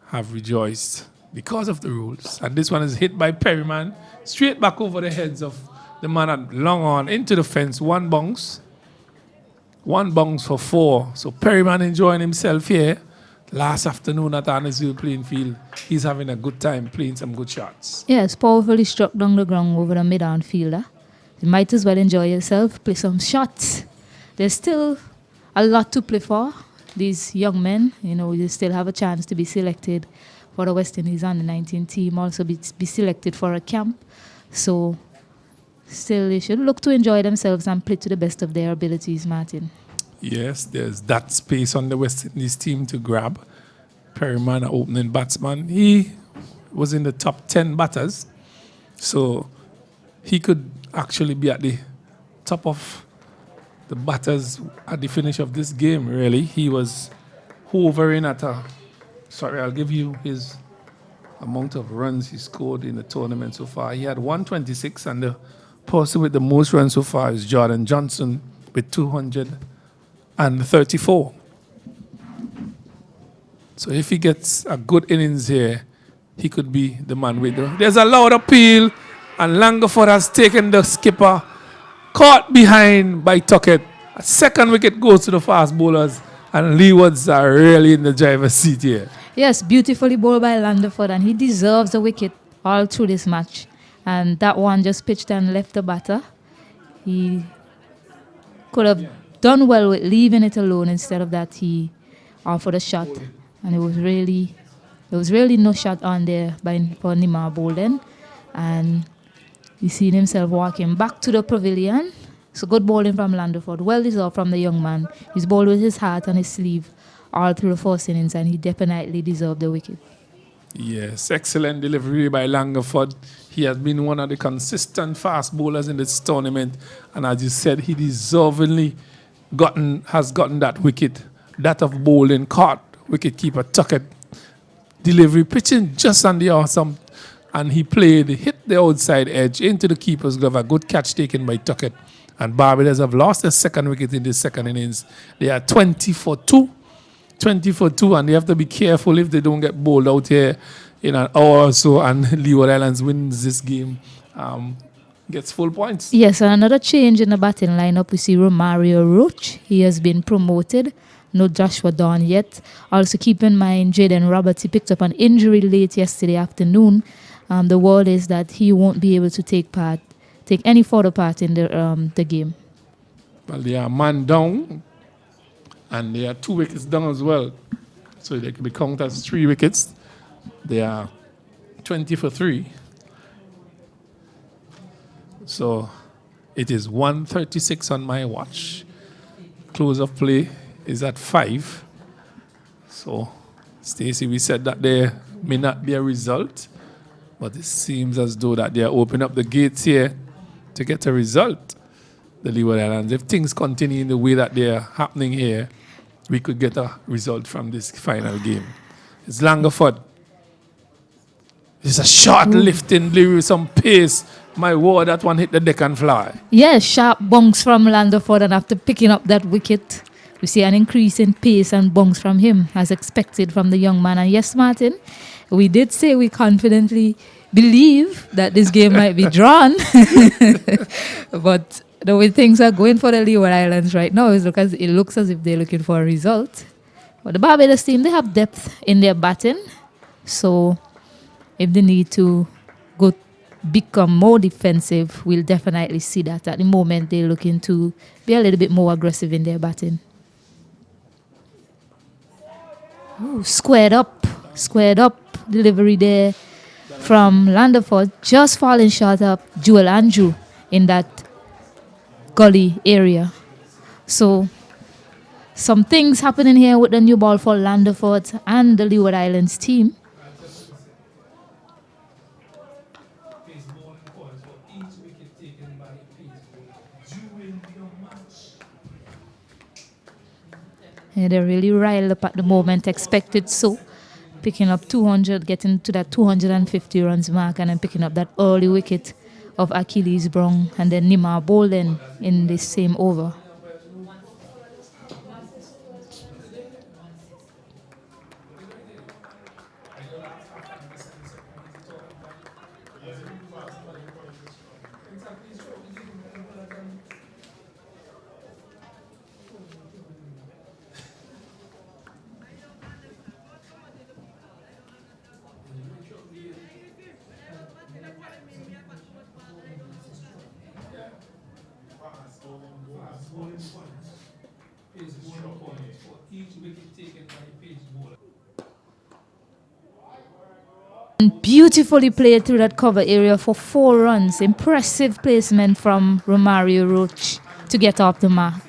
Speaker 1: have rejoiced because of the rules. And this one is hit by Perryman, straight back over the heads of the man at long on, into the fence. One bounce for 4. So Perryman enjoying himself here. Last afternoon at Arnos playing field, he's having a good time playing some good shots.
Speaker 2: Yes, powerfully struck down the ground over the mid-on fielder. You might as well enjoy yourself, play some shots. There's still a lot to play for. These young men, you still have a chance to be selected for the West Indies under-19 team, also be selected for a camp. So still they should look to enjoy themselves and play to the best of their abilities, Martin.
Speaker 1: Yes, there's that space on the West Indies team to grab. Perryman, opening batsman, he was in the top 10 batters. So he could actually be at the top of the batters at the finish of this game, really. He was hovering at I'll give you his amount of runs he scored in the tournament so far. He had 126, and the person with the most runs so far is Jordan Johnson with 234. So if he gets a good innings here, he could be the man with the... There's a loud appeal, and Langford has taken the skipper, caught behind by Tuckett. A second wicket goes to the fast bowlers, and Leewards are really in the driver's seat here.
Speaker 2: Yes, beautifully bowled by Landford, and he deserves a wicket all through this match. And that one just pitched and left the batter. He could have done well with leaving it alone. Instead of that, he offered a shot, and it was really no shot on there for Nima Bolden. And he seen himself walking back to the pavilion. So good bowling from Landford, well deserved from the young man. He's bowled with his heart on his sleeve all through the first innings, and he definitely deserved the wicket.
Speaker 1: Yes, excellent delivery by Langford. He has been one of the consistent fast bowlers in this tournament, and as you said, he deservedly has gotten that wicket. That of bowling caught wicketkeeper Tuckett. Delivery pitching just on the awesome, and he hit the outside edge into the keeper's glove. A good catch taken by Tuckett. And Barbados have lost their second wicket in this second innings. They are 20 for 2, and they have to be careful if they don't get bowled out here in an hour or so, and Leeward Islands wins this game, gets full points.
Speaker 2: Yes, and another change in the batting lineup. We see Romario Roach. He has been promoted. No Joshua Dawn yet. Also keep in mind Jaden Roberts. He picked up an injury late yesterday afternoon. The word is that he won't be able to take any further part in the game.
Speaker 1: Well, they are man down, and they are 2 wickets down as well. So they can be counted as 3 wickets. They are 20 for 3. So it is 1:36 on my watch. Close of play is at 5. So, Stacey, we said that there may not be a result, but it seems as though that they are opening up the gates here to get a result. The Leeward Islands, if things continue in the way that they are happening here, we could get a result from this final game. It's Langford. It's a short lifting delivery with some pace. My word, that one hit the deck and fly.
Speaker 2: Yes, sharp bunks from Landford, and after picking up that wicket, we see an increase in pace and bunks from him, as expected from the young man. And yes, Martin, we did say we confidently believe that this game might be drawn. But the way things are going for the Leeward Islands right now, it looks as if they're looking for a result. But the Barbados team, they have depth in their batting. So if they need to become more defensive, we'll definitely see that. At the moment, they're looking to be a little bit more aggressive in their batting. Ooh, squared up delivery there from Landford, just falling short of Joel Andrew in that gully area. So some things happening here with the new ball for Landford and the Leeward Islands team. Yeah, they're really riled up at the moment, expected so. Picking up 200, getting to that 250 runs mark, and then picking up that early wicket of Achilles Brown and then Nima Bolden in this same over. Beautifully played through that cover area for 4 runs. Impressive placement from Romario Roach to get off the mark.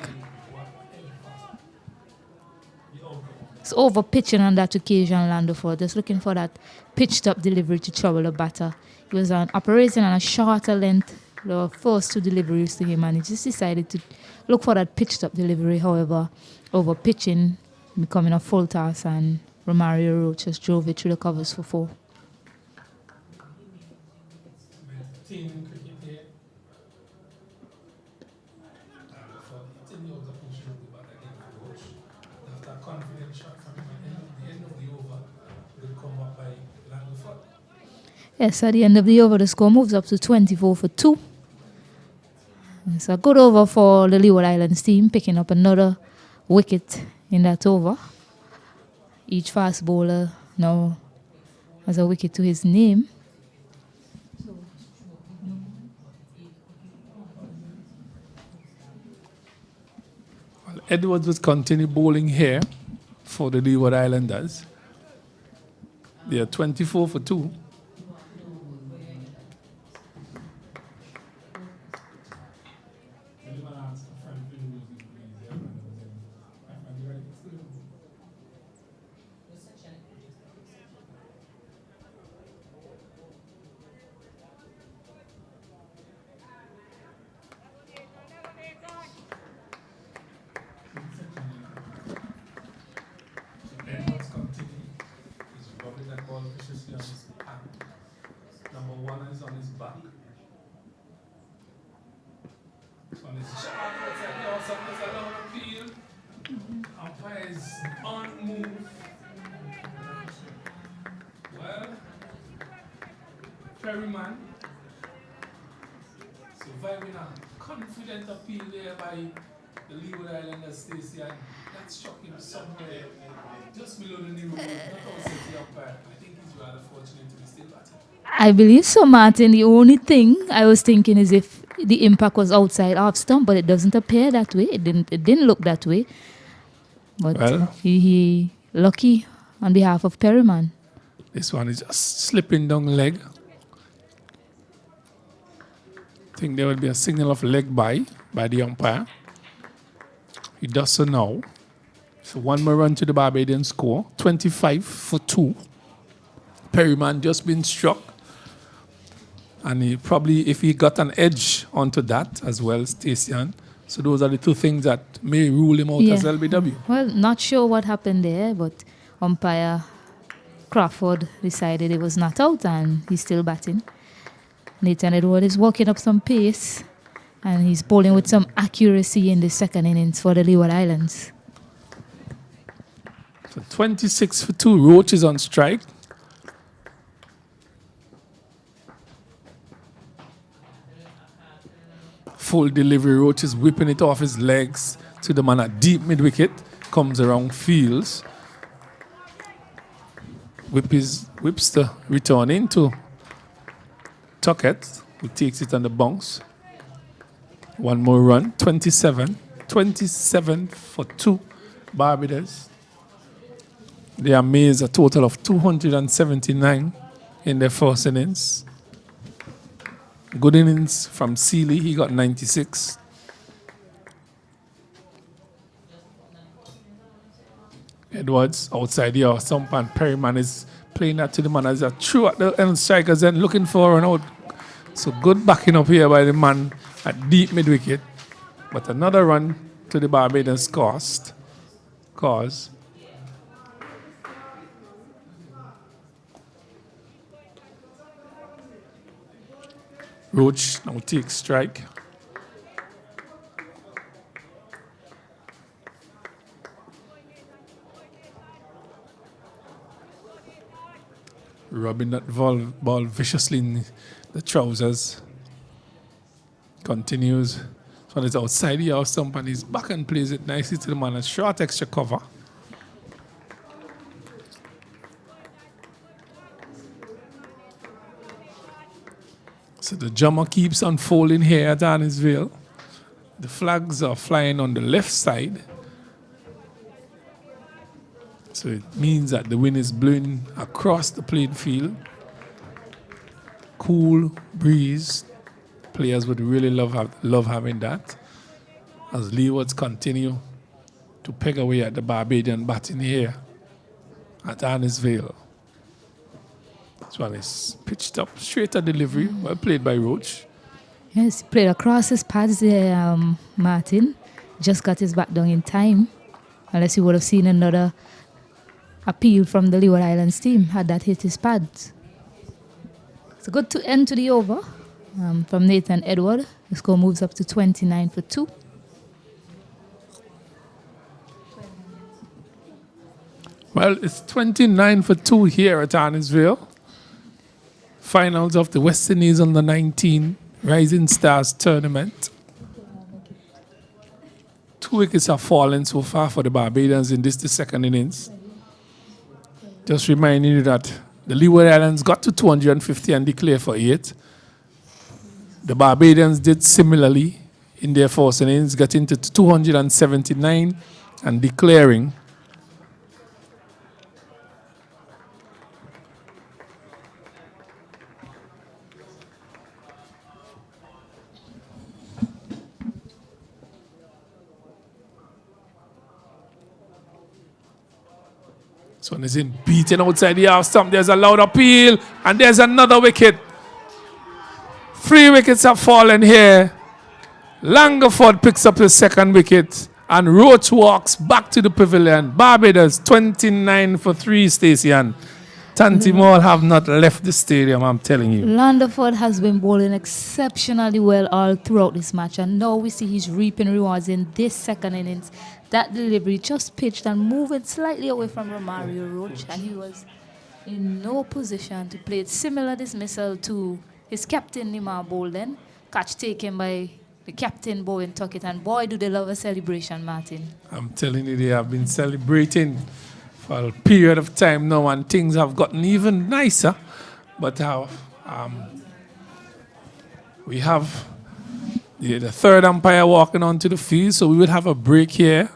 Speaker 2: It's over pitching on that occasion, Landford. Just looking for that pitched up delivery to trouble the batter. He was operating on a shorter length, the first 2 deliveries to him, and he just decided to look for that pitched up delivery. However, over pitching becoming a full toss, and Romario Roach just drove it through the covers for 4.
Speaker 1: 15 in cricket here. It's in the other push of the bat again for Roach. After a confident shot from him at the end of the over, will come up by Langford.
Speaker 2: Yes, at the end of the over, the score moves up to 24 for 2. It's a good over for the Leeward Islands team, picking up another wicket in that over. Each fast bowler now has a wicket to his name.
Speaker 1: Well, Edwards will continue bowling here for the Leeward Islanders. They are 24 for 2. Edwards continue. He's rubbing that ball viciously on his hand. Number 1 is on his back. On his shot outside the outside, there's a long appeal. Umpire is on move. Well, Perryman surviving a confident appeal there by the Leeward Islanders Stacey, and that struck him somewhere just below the knee roll, not outside the umpire. I think he's rather fortunate to be still batting.
Speaker 2: I believe so, Martin. The only thing I was thinking is if the impact was outside off stump, but it doesn't appear that way. It didn't look that way. But
Speaker 1: Well,
Speaker 2: he lucky on behalf of Perryman.
Speaker 1: this one is just slipping down leg. I think there will be a signal of leg by the umpire. He does so now. So one more run to the Barbadian score. 25 for 2. Perryman just been struck. And he probably, if he got an edge onto that as well, Stacyan. So those are the two things that may rule him out as LBW.
Speaker 2: Well, not sure what happened there, but umpire Crawford decided it was not out and he's still batting. Nathan Edward is walking up some pace and he's bowling with some accuracy in the second innings for the Leeward Islands.
Speaker 1: So 26 for 2. Roach is on strike. Full delivery. Roach is whipping it off his legs to the man at deep mid-wicket. Comes around fields. Whips the return into Tuckett, who takes it on the bounce. One more run. 27 for 2. Barbados. They are made a total of 279 in their first innings. Good innings from Seeley. He got 96. Edwards outside the stump, and Perryman is playing that to the man as a through at the end strikers and looking for an out. So good backing up here by the man at deep mid-wicket. But another run to the Barbadians cause. Roach now takes strike. Rubbing that ball viciously in the trousers. Continues. So it's outside the house stump and he's back and plays it nicely to the man. A short extra cover. So the drama keeps unfolding here at Arnos. The flags are flying on the left side. So it means that the wind is blowing across the playing field. Cool breeze. Players would really love having that. As Leewards continue to peg away at the Barbadian batting here at Arnos. This one is pitched up, straight at delivery. Well played by Roach.
Speaker 2: Yes, he played across his pads there, Martin. Just got his back down in time. Unless you would have seen another appeal from the Leeward Islands team had that hit his pads. It's a good end to the over. from Nathan Edward. The score moves up to 29 for 2.
Speaker 1: Well, it's 29 for 2 here at Arnesville. Finals of the West Indies under 19 Rising Stars tournament. 2 wickets have fallen so far for the Barbadians in this, the second innings. Just reminding you that the Leeward Islands got to 250 and declared for 8. The Barbadians did similarly in their first innings, getting to 279 and declaring. This one is in beaten outside the half stump. There's a loud appeal, and there's another wicket. 3 wickets have fallen here. Langford picks up the second wicket, and Roach walks back to the pavilion. Barbados 29 for 3, Stacey Ann. Tantimore have not left the stadium, I'm telling you.
Speaker 2: Landford has been bowling exceptionally well all throughout this match, and now we see he's reaping rewards in this second innings. That delivery just pitched and moving slightly away from Romario Roach, and he was in no position to play it. Similar dismissal to his captain, Nima Bolden. Catch taken by the captain, Bowen Tuckett, and boy, do they love a celebration, Martin.
Speaker 1: I'm telling you, they have been celebrating for a period of time now, and things have gotten even nicer. But we have the third umpire walking onto the field, so we will have a break here.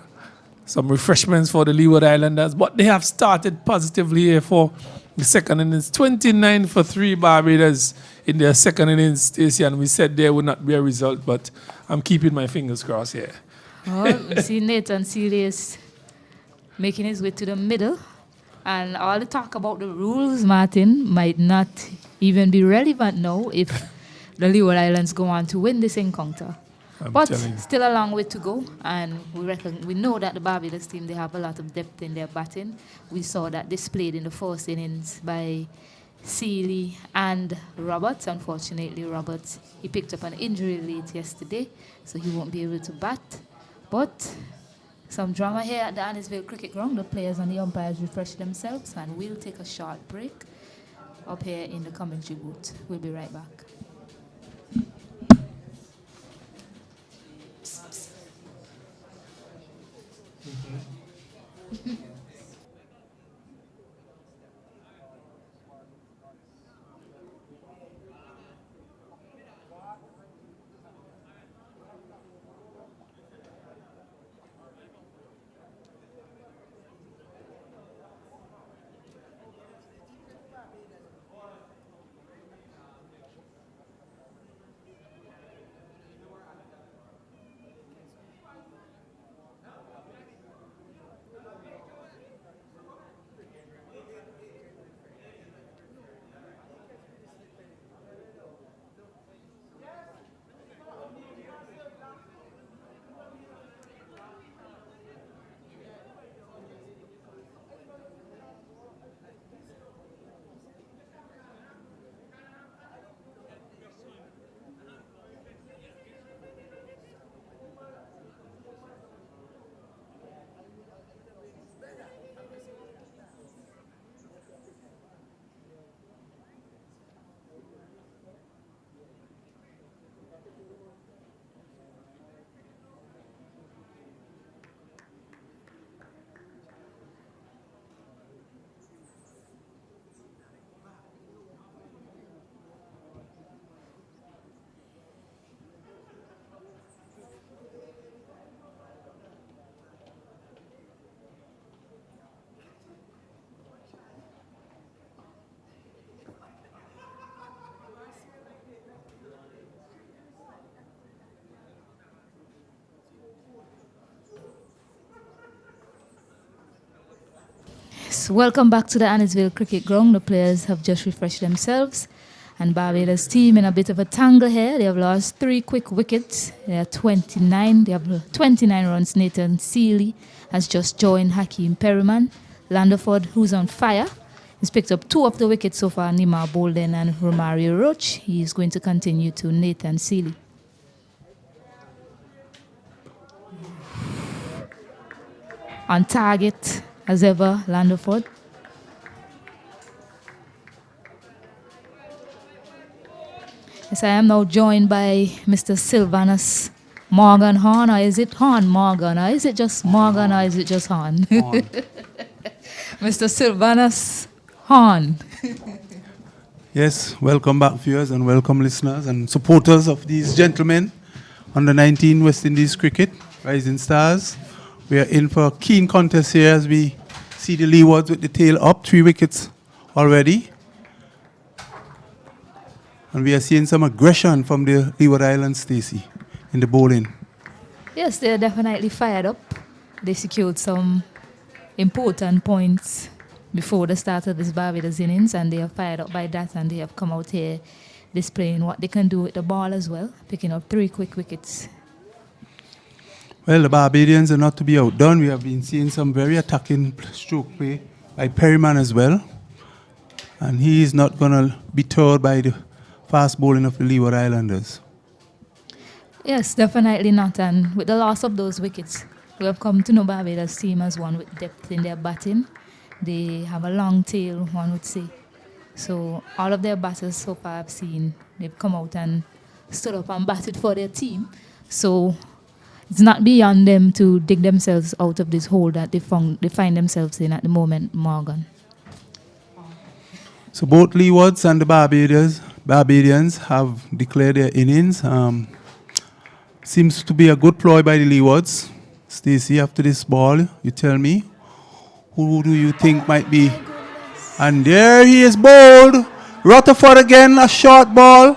Speaker 1: Some refreshments for the Leeward Islanders, but they have started positively here for the second innings. 29 for 3 Barbados in their second innings, Stacey, and we said there would not be a result, but I'm keeping my fingers crossed here.
Speaker 2: Well, we see Nathan Sirius making his way to the middle, and all the talk about the rules, Martin, might not even be relevant now if the Leeward Islands go on to win this encounter. But still a long way to go, and we know that the Barbados team, they have a lot of depth in their batting. We saw that displayed in the first innings by Seeley and Roberts. Unfortunately, Roberts, he picked up an injury late yesterday, so he won't be able to bat. But some drama here at the Arnesville Cricket Ground. The players and the umpires refresh themselves, and we'll take a short break up here in the commentary booth. We'll be right back. Welcome back to the Arnesville Cricket Ground. The players have just refreshed themselves, and Barbados team in a bit of a tangle here. They have lost 3 quick wickets. They are 29. They have 29 runs. Nathan Seeley has just joined Hakeem Perryman. Landford, who's on fire, He's picked up 2 of the wickets so far, Nima Bolden and Romario Roach. He is going to continue to Nathan Seeley. On target, as ever, Landerford. Yes, I am now joined by Mr. Sylvanus Morgan Horn, or is it Horn Morgan, or is it just Morgan, or is it just Horn? Mr. Sylvanus Horn.
Speaker 3: Yes, welcome back, viewers, and welcome listeners and supporters of these gentlemen. Under 19 West Indies cricket, Rising Stars. We are in for a keen contest here as we see the Leewards with the tail up, 3 wickets already. And we are seeing some aggression from the Leeward Islands, Stacey, in the bowling.
Speaker 2: Yes, they're definitely fired up. They secured some important points before the start of this Barbados innings, and they are fired up by that, and they have come out here displaying what they can do with the ball as well, picking up 3 quick wickets.
Speaker 3: Well, the Barbadians are not to be outdone. We have been seeing some very attacking stroke play by Perryman as well. And he is not going to be deterred by the fast bowling of the Leeward Islanders.
Speaker 2: Yes, definitely not. And with the loss of those wickets, we have come to know Barbados team as one with depth in their batting. They have a long tail, one would say. So all of their batters so far I've seen, they've come out and stood up and batted for their team. So it's not beyond them to dig themselves out of this hole that they find themselves in at the moment, Morgan.
Speaker 3: So both Leewards and the Barbadians have declared their innings. Seems to be a good ploy by the Leewards. Stacey, after this ball, you tell me, who do you think might be? And there he is bowled. Rutherford again, a short ball.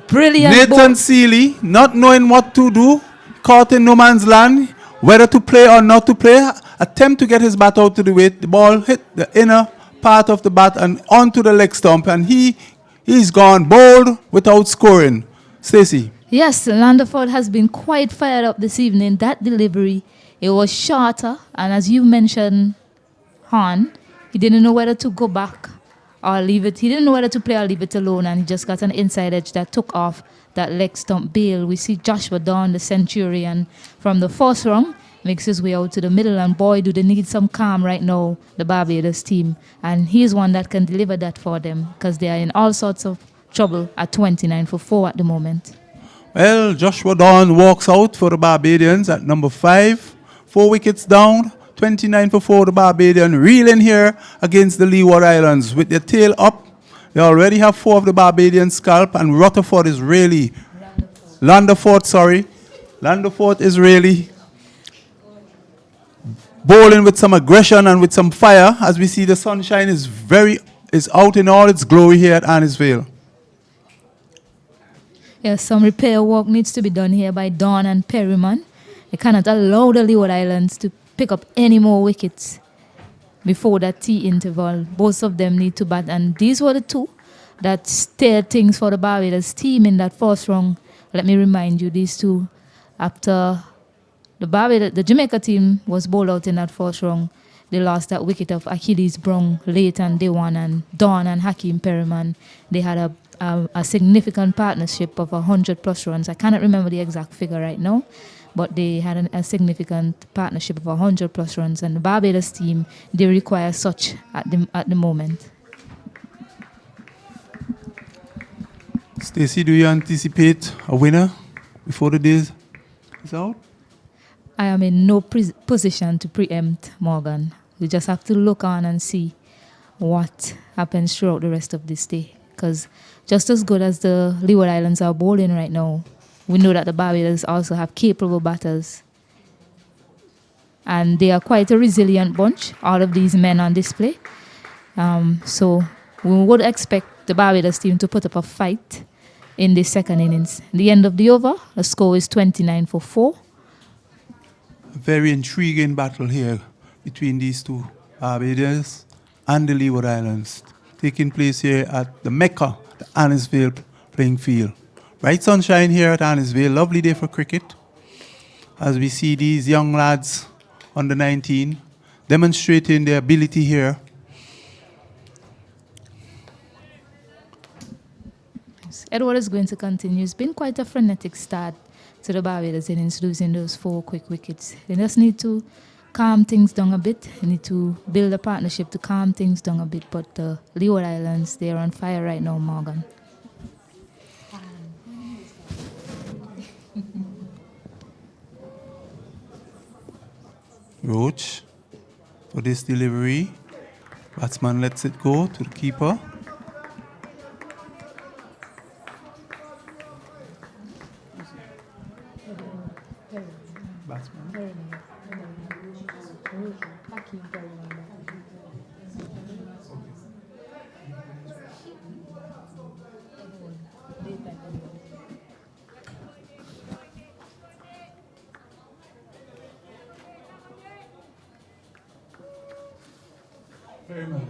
Speaker 2: Brilliant
Speaker 3: Nathan
Speaker 2: ball.
Speaker 3: Seeley, not knowing what to do, caught in no man's land, whether to play or not to play, attempt to get his bat out to the weight. The ball hit the inner part of the bat and onto the leg stump, and he's gone bowled without scoring. Stacey.
Speaker 2: Yes, Landerford has been quite fired up this evening. That delivery, it was shorter, and as you mentioned, Han, he didn't know whether to go back or leave it. He didn't know whether to play or leave it alone, and he just got an inside edge that took off that leg stump bail. We see Joshua Dawn, the Centurion, from the first rung, makes his way out to the middle, and boy, do they need some calm right now, the Barbados team. And he's one that can deliver that for them, because they are in all sorts of trouble at 29 for 4 at the moment.
Speaker 3: Well, Joshua Dawn walks out for the Barbadians at number 5. 4 wickets down, 29 for 4, the Barbadian reeling here against the Leeward Islands. With their tail up, they already have 4 of the Barbadian scalp, and Rutherford is really... Landerford is really bowling with some aggression and with some fire. As we see, the sunshine is out in all its glory here at Arnos Vale.
Speaker 2: Yes, some repair work needs to be done here by Dawn and Perryman. They cannot allow the Leeward Islands to pick up any more wickets before that tea interval. Both of them need to bat, and these were the 2 that steered things for the Barbados team in that first round. Let me remind you, these 2, after the Jamaica team was bowled out in that first round, they lost that wicket of Achilles Brown late on day 1, and Dawn and Hakeem Perryman, they had a significant partnership of 100+ runs. I cannot remember the exact figure right now, but they had a significant partnership of 100+ runs, and the Barbados team, they require such at the moment.
Speaker 3: Stacey, do you anticipate a winner before the day is out?
Speaker 2: I am in no position to preempt, Morgan. We just have to look on and see what happens throughout the rest of this day. Because just as good as the Leeward Islands are bowling right now, we know that the Barbados also have capable batters. And they are quite a resilient bunch, all of these men on display. So we would expect the Barbados team to put up a fight in the second innings. At the end of the over, the score is 29 for 4.
Speaker 3: A very intriguing battle here between these 2, Barbados and the Leeward Islands, taking place here at the Mecca, the Arnos Vale playing field. Bright sunshine here at Arnos Vale, lovely day for cricket. As we see these young lads under 19 demonstrating their ability here.
Speaker 2: Edward is going to continue. It's been quite a frenetic start to the Barbados innings, losing those 4 quick wickets. They just need to calm things down a bit. They need to build a partnership to calm things down a bit. But the Leeward Islands, they're on fire right now, Morgan.
Speaker 3: Roach for this delivery. Batsman lets it go to the keeper.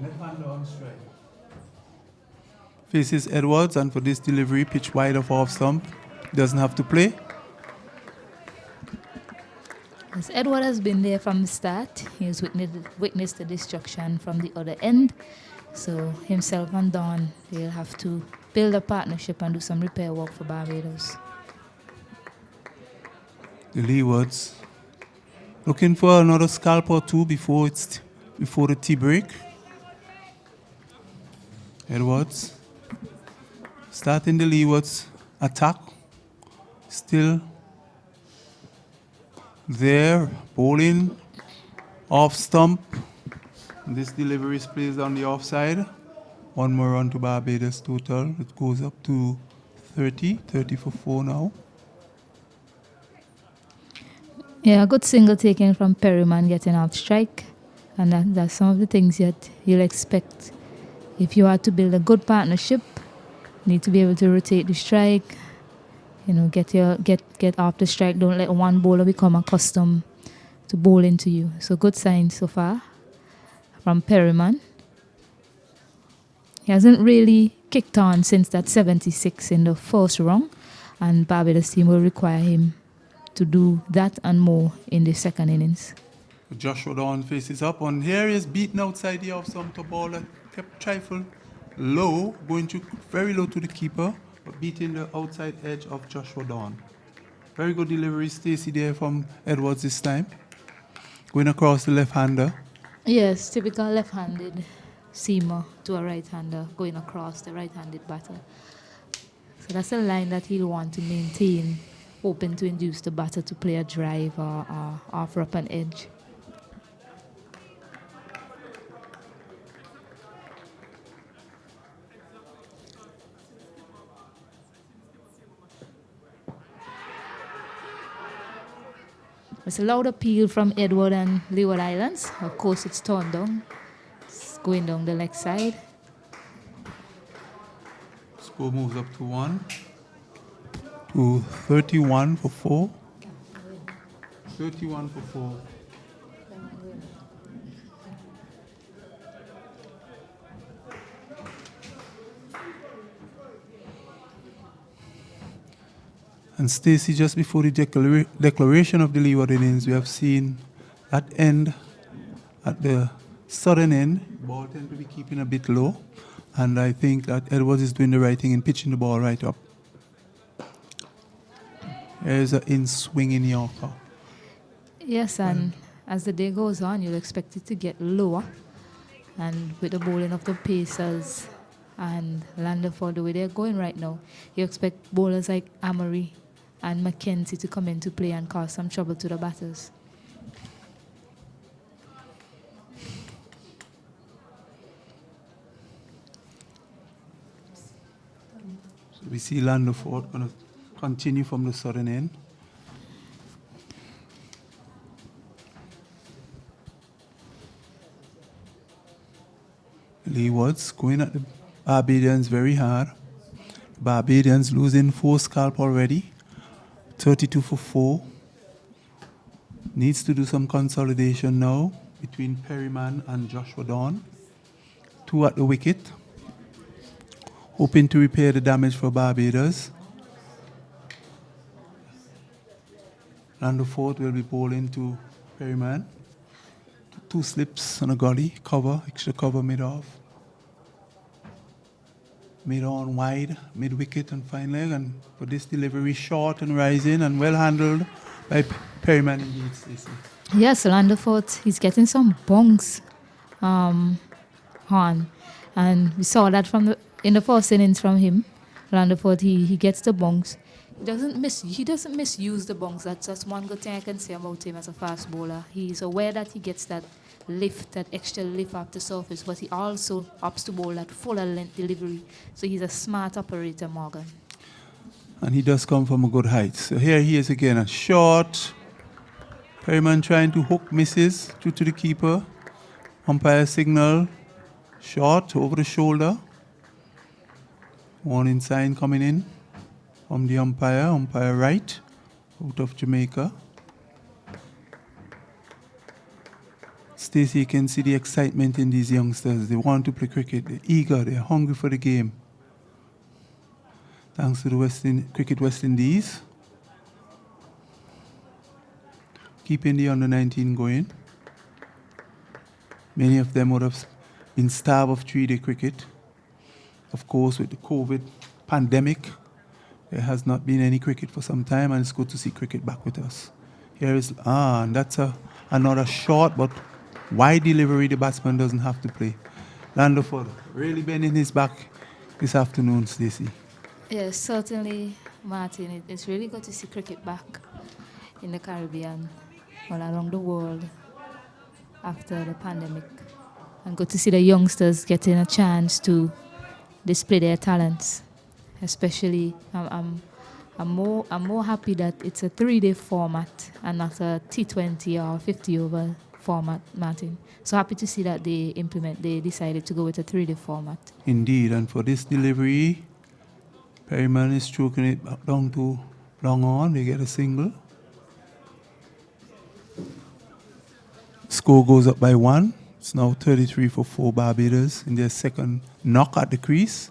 Speaker 3: Left-hander on strike. Faces Edwards, and for this delivery, pitch wide of off stump. Doesn't have to play.
Speaker 2: As Edward has been there from the start, he has witnessed the destruction from the other end. So himself and Don, they'll have to build a partnership and do some repair work for Barbados.
Speaker 3: The Leewards looking for another scalp or two before the tea break. Edwards starting the Leewards attack. Still there, bowling off stump. This delivery is placed on the offside. One more run to Barbados total. It goes up to 30 for 4 now.
Speaker 2: Yeah, a good single taken from Perryman getting off strike. And that's some of the things that you'll expect. If you are to build a good partnership, you need to be able to rotate the strike, get off the strike. Don't let one bowler become accustomed to bowl into you. So good sign so far from Perryman. He hasn't really kicked on since that 76 in the first run, and Barbados team will require him to do that and more in the second innings.
Speaker 3: Joshua Dawn faces up, and here he is beaten outside the off stump. The ball that kept trifle low, going very low to the keeper, but beating the outside edge of Joshua Dawn. Very good delivery, Stacey, there from Edwards this time. Going across the left-hander.
Speaker 2: Yes, typical left-handed seamer to a right-hander, going across the right-handed batter. So that's a line that he'll want to maintain, hoping to induce the batter to play a drive or offer up an edge. It's a loud appeal from Edward and Leeward Islands. Of course, it's torn down. It's going down the leg side.
Speaker 3: Score moves up to 1. To 31 for 4. 31 for 4. And Stacey, just before the declaration of the Leeward innings, we have seen that end, at the southern end, ball tend to be keeping a bit low. And I think that Edwards is doing the right thing in pitching the ball right up. There's an in-swinging Yorker.
Speaker 2: Yes, and as the day goes on, you'll expect it to get lower. And with the bowling of the Pacers and Landerford, the way they're going right now, you expect bowlers like Amory and Mackenzie to come into play and cause some trouble to the batters.
Speaker 3: So we see Landerford going to continue from the southern end. Leewards going at the Barbadians very hard. Barbadians losing 4 scalp already. 32 for 4. Needs to do some consolidation now between Perryman and Joshua Dawn. 2 at the wicket. Hoping to repair the damage for Barbados. Landerford will be bowling to Perryman. 2 slips on a gully, cover, extra cover mid-off. Mid-on wide, mid-wicket and fine leg. And for this delivery, short and rising and well handled by Perryman indeed, Stacey.
Speaker 2: Yes, Landeford, he's getting some bonks on. And we saw that in the first innings from him. Landeford, he gets the bonks. He doesn't misuse the bonks. That's one good thing I can say about him as a fast bowler. He's aware that he gets that lift, that extra lift off the surface, but he also opts to bowl that fuller length delivery. So he's a smart operator, Morgan.
Speaker 3: And he does come from a good height. So here he is again, a short. Perryman trying to hook, misses, through to the keeper. Umpire signal, short, over the shoulder. Warning sign coming in from the umpire right, out of Jamaica. Stacey, you can see the excitement in these youngsters. They want to play cricket. They're eager. They're hungry for the game. Thanks to the Cricket West Indies. Keeping the under-19 going. Many of them would have been starved of 3-day cricket. Of course, with the COVID pandemic, there has not been any cricket for some time, and it's good to see cricket back with us. Here is, and that's another short but wide delivery the batsman doesn't have to play. Landeford really bending his back this afternoon, Stacey.
Speaker 2: Yes, certainly, Martin. It's really good to see cricket back in the Caribbean, all around the world after the pandemic. And good to see the youngsters getting a chance to display their talents. Especially, I'm more happy that it's a 3-day format and not a T20 or 50-over format, Martin. So happy to see that they decided to go with a 3-day format.
Speaker 3: Indeed, and for this delivery, Perryman is stroking it back down to long on. They get a single. Score goes up by 1. It's now 33 for 4 Barbados in their second knock at the crease.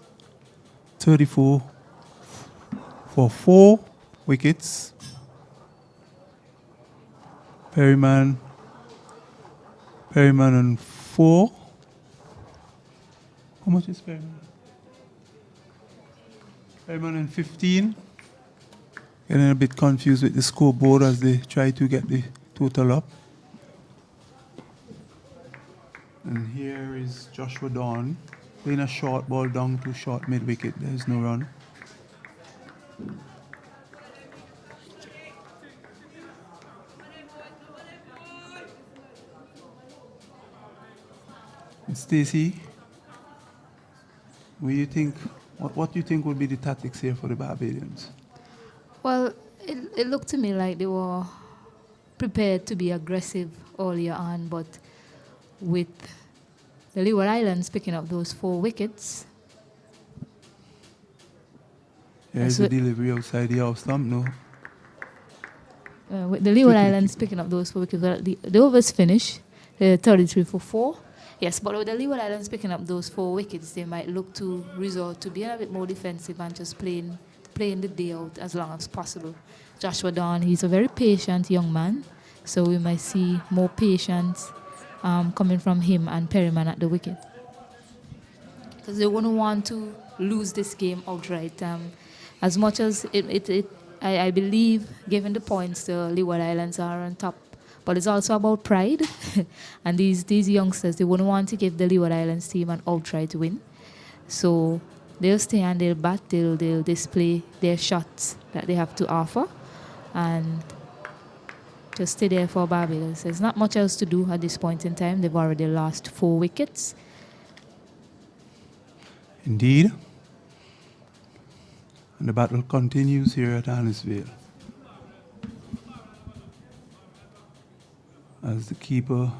Speaker 3: 34 for 4 wickets. Perryman on 4. How much is Perryman? Perryman on 15. Getting a bit confused with the scoreboard as they try to get the total up. And here is Joshua Dawn playing a short ball down to short mid-wicket. There's no run. Stacey, what do you think would be the tactics here for the Barbadians?
Speaker 2: Well, it looked to me like they were prepared to be aggressive earlier on, but with the Leeward Islands picking up those 4 wickets.
Speaker 3: There's a delivery outside the off stump, no?
Speaker 2: With the Leeward Islands picking up those 4 wickets, the overs finished 33 for 4. Yes, but with the Leeward Islands picking up those 4 wickets, they might look to resort to being a bit more defensive and just playing the day out as long as possible. Joshua Dawn, he's a very patient young man, so we might see more patience coming from him and Perryman at the wicket. Because they wouldn't want to lose this game outright. As much as I believe, given the points, the Leeward Islands are on top. But it's also about pride. And these youngsters, they wouldn't want to give the Leeward Islands team an outright win. So they'll stay and they'll bat, they'll display their shots that they have to offer. And just stay there for Barbados. There's not much else to do at this point in time. They've already lost 4 wickets.
Speaker 3: Indeed. And the battle continues here at Arnos. As the keeper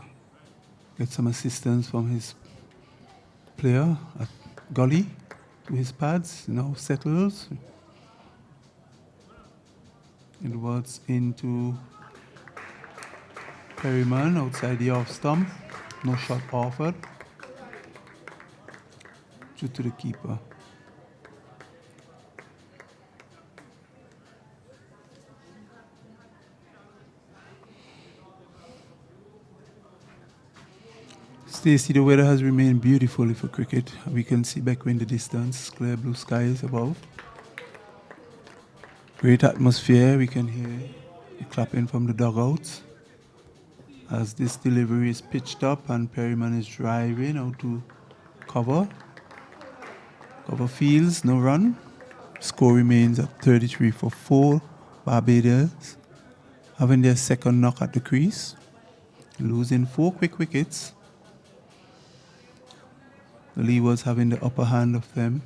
Speaker 3: gets some assistance from his player at gully to his pads, now settles. Leewards into Perryman outside the off stump. No shot offered. Due to the keeper. Stacey, the weather has remained beautiful for cricket. We can see back in the distance, clear blue skies above. Great atmosphere. We can hear the clapping from the dugouts as this delivery is pitched up and Perryman is driving out to cover. Cover fields, no run. Score remains at 33 for 4. Barbados having their second knock at the crease, losing 4 quick wickets. The Leewards having the upper hand of them.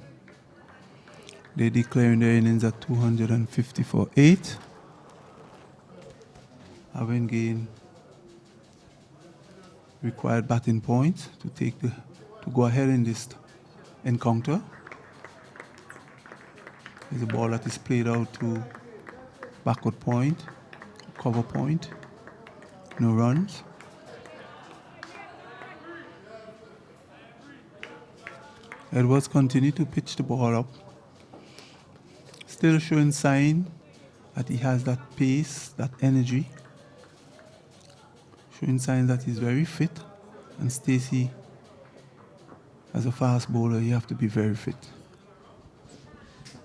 Speaker 3: They're declaring their innings at 250 for 8. Having gained required batting points to go ahead in this encounter. There's a ball that is played out to backward point, cover point, no runs. Edwards continued to pitch the ball up, still showing sign that he has that pace, that energy, showing signs that he's very fit. And Stacey, as a fast bowler, you have to be very fit,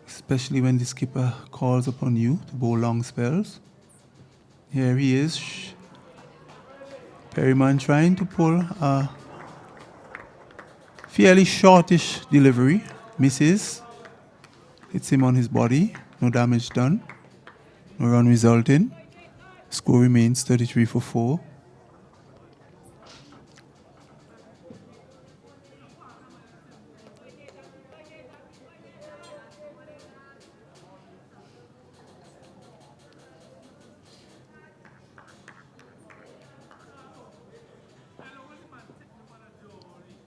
Speaker 3: especially when the skipper calls upon you to bowl long spells. Here he is, Perryman trying to pull a fairly shortish delivery, misses, hits him on his body, no damage done, no run resulting. Score remains 33 for 4.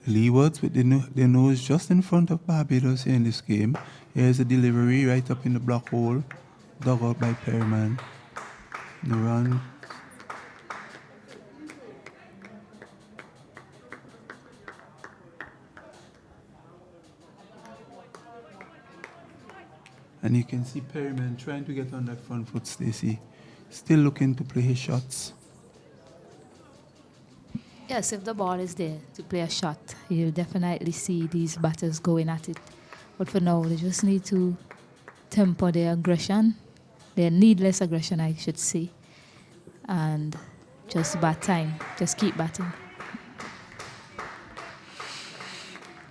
Speaker 3: Leewards with their nose just in front of Barbados here in this game. Here's a delivery right up in the block hole, dug out by Perryman. No run. And you can see Perryman trying to get on that front foot, Stacey. Still looking to play his shots.
Speaker 2: Yes, if the ball is there to play a shot, you'll definitely see these batters going at it. But for now, they just need to temper their aggression, their needless aggression, I should say, and just bat time, just keep batting.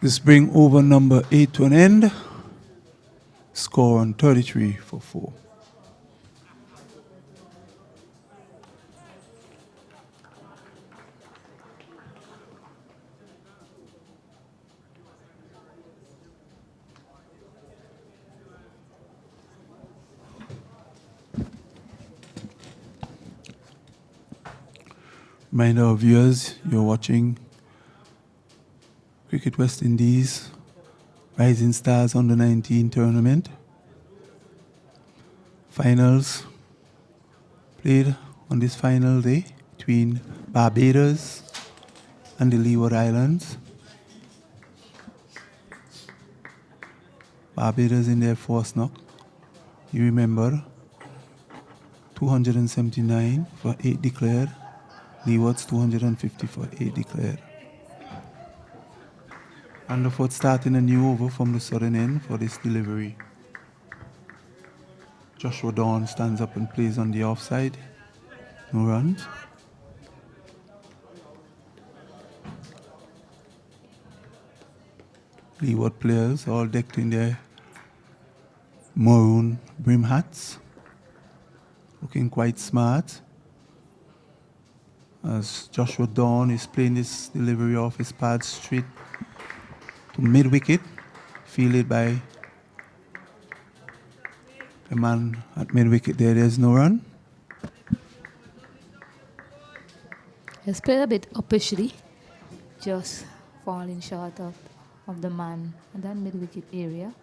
Speaker 3: This brings over number 8 to an end. Score on 33 for 4. Remind our viewers, you're watching Cricket West Indies Rising Stars Under 19 tournament. Finals played on this final day between Barbados and the Leeward Islands. Barbados in their first knock. You remember, 279 for 8 declared. Leewards 250 for 8 declared. Underfoot starting a new over from the southern end for this delivery. Joshua Dawn stands up and plays on the offside. No runs. Leeward players all decked in their maroon brim hats. Looking quite smart. As Joshua Dawn is playing this delivery off his pad straight to mid-wicket, fielded by the man at mid-wicket there. There's no run.
Speaker 2: He's played a bit uppishly, just falling short of the man in that mid-wicket area.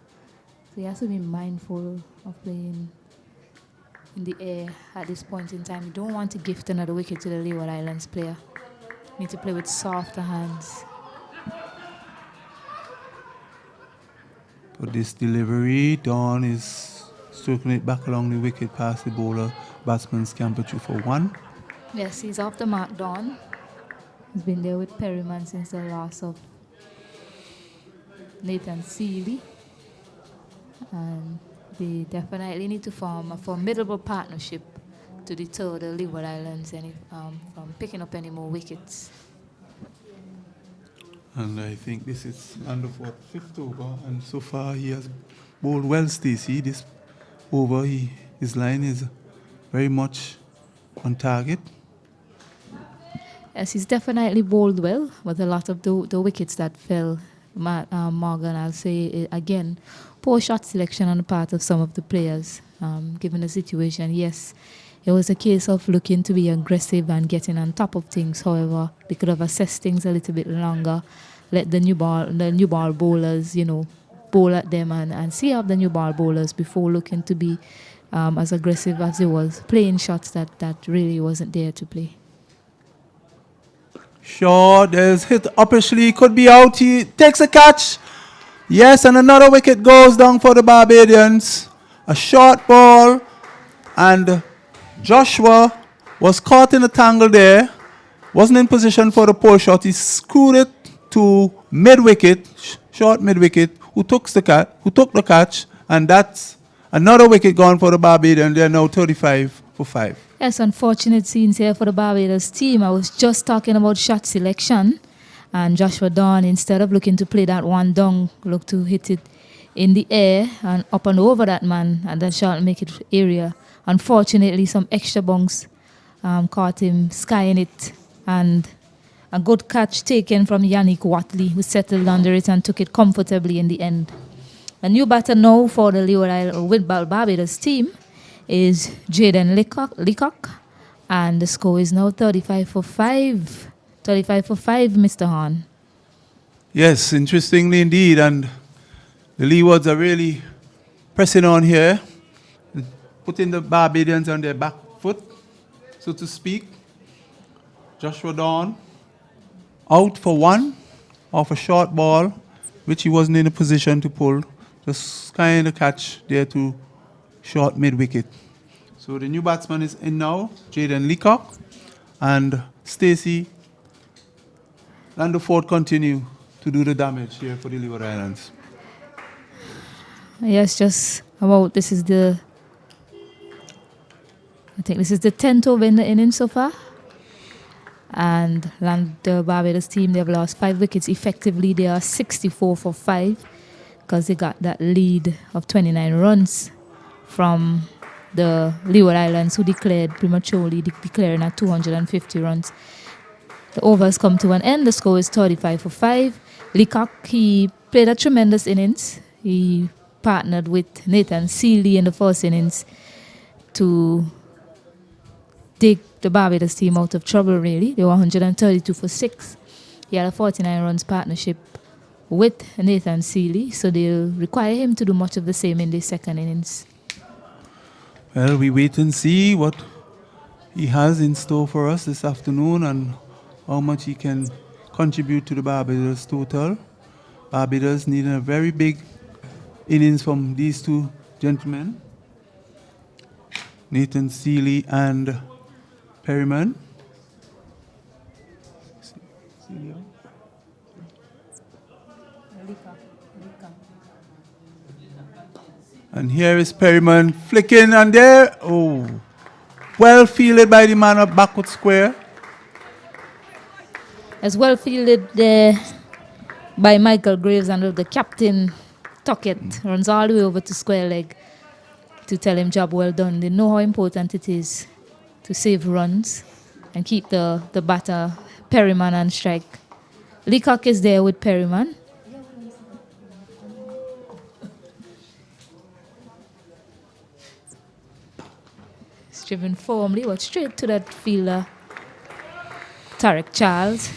Speaker 2: So he has to be mindful of playing in the air at this point in time. You don't want to gift another wicket to the Leeward Islands player. You need to play with softer hands.
Speaker 3: For this delivery, Dawn is circling it back along the wicket past the bowler. Batsman scampered through for 1.
Speaker 2: Yes, he's off the mark, Dawn. He's been there with Perryman since the loss of Nathan Seeley. And they definitely need to form a formidable partnership to deter the Leeward Islands from picking up any more wickets.
Speaker 3: And I think this is under for fifth over, and so far he has bowled well, Stacey. This over, his line is very much on target.
Speaker 2: Yes, he's definitely bowled well, but a lot of the wickets that fell, Morgan, I'll say again, poor shot selection on the part of some of the players, given the situation. Yes, it was a case of looking to be aggressive and getting on top of things. However, they could have assessed things a little bit longer, let the new ball bowlers, bowl at them and see out the new ball bowlers before looking to be as aggressive as they was, playing shots that really wasn't there to play.
Speaker 3: Sure, there's hit upishly, could be out. He takes a catch. Yes, and another wicket goes down for the Barbadians. A short ball, and Joshua was caught in a tangle there. Wasn't in position for the pull shot. He screwed it to mid-wicket, short mid-wicket, who took the catch, and that's another wicket gone for the Barbadians. They're now 35 for 5.
Speaker 2: Yes, unfortunate scenes here for the Barbados team. I was just talking about shot selection, and Joshua Dawn, instead of looking to play that one down, looked to hit it in the air and up and over that man, and that shot make it area. Unfortunately, some extra bunks caught him skying it, and a good catch taken from Yannick Watley, who settled under it and took it comfortably in the end. A new batter now for the Leeward Barbados team is Jaden Leacock, and the score is now 35 for 5. 35 for 5, Mr. Hahn.
Speaker 3: Yes, interestingly indeed, and the Leewards are really pressing on here, putting the Barbadians on their back foot, so to speak. Joshua Dawn out for one off a short ball, which he wasn't in a position to pull. Just kind of catch there to short mid-wicket. So the new batsman is in now, Jaden Leacock, and Stacey Landford continue to do the damage here for the Leeward Islands.
Speaker 2: Yes, just about this is the 10th over in the innings so far. And the Barbados team, they've lost 5 wickets. Effectively, they are 64 for 5 because they got that lead of 29 runs from the Leeward Islands, who declared prematurely, declaring at 250 runs. The overs come to an end. The score is 35 for 5. Leacock, he played a tremendous innings. He partnered with Nathan Seeley in the first innings to take the Barbados team out of trouble, really. They were 132 for 6. He had a 49 runs partnership with Nathan Seeley, so they'll require him to do much of the same in the second innings.
Speaker 3: Well, we wait and see what he has in store for us this afternoon and how much he can contribute to the Barbados total. Barbados needing a very big innings from these two gentlemen, Nathan Seeley and Perryman. And here is Perryman flicking, and there, well fielded by the man of backward square.
Speaker 2: As well fielded there by Michael Graves, and the captain, Tuckett, runs all the way over to square leg to tell him job well done. They know how important it is to save runs and keep the batter, Perryman, on strike. Leacock is there with Perryman. It's driven firmly, but straight to that fielder, Tarek Charles.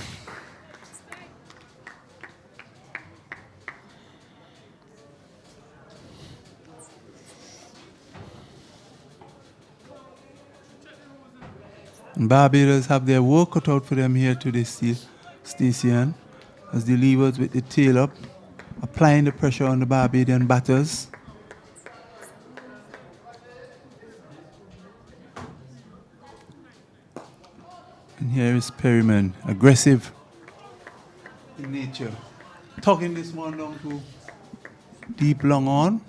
Speaker 3: Barbados have their work cut out for them here today, Stacey, as the Leewards with the tail up, applying the pressure on the Barbadian batters. And here is Perryman, aggressive in nature. Tugging this one down to deep long on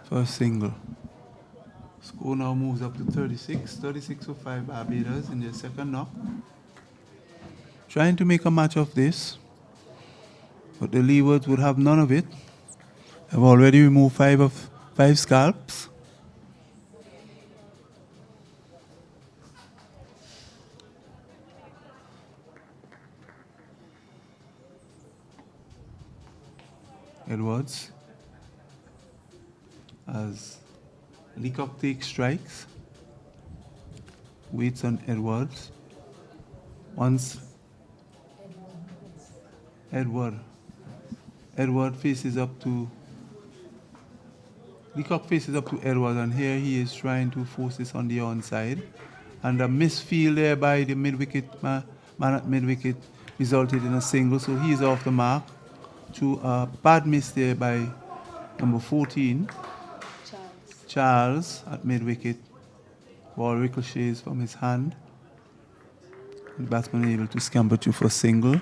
Speaker 3: for a single. Score now moves up to 36 for 5 Barbados in their second knock. Trying to make a match of this, but the Leewards would have none of it. Have already removed 5 scalps. Edwards as Leacock takes strikes. Waits on Edwards. Once Edward faces up to Leacock faces up to Edward, and here he is trying to force this on the onside. And a misfield there by the mid-wicket man at mid-wicket resulted in a single, so he is off the mark. To a bad miss there by number 14, Charles at mid-wicket. Ball ricochets from his hand. The batsman able to scamper to for a single.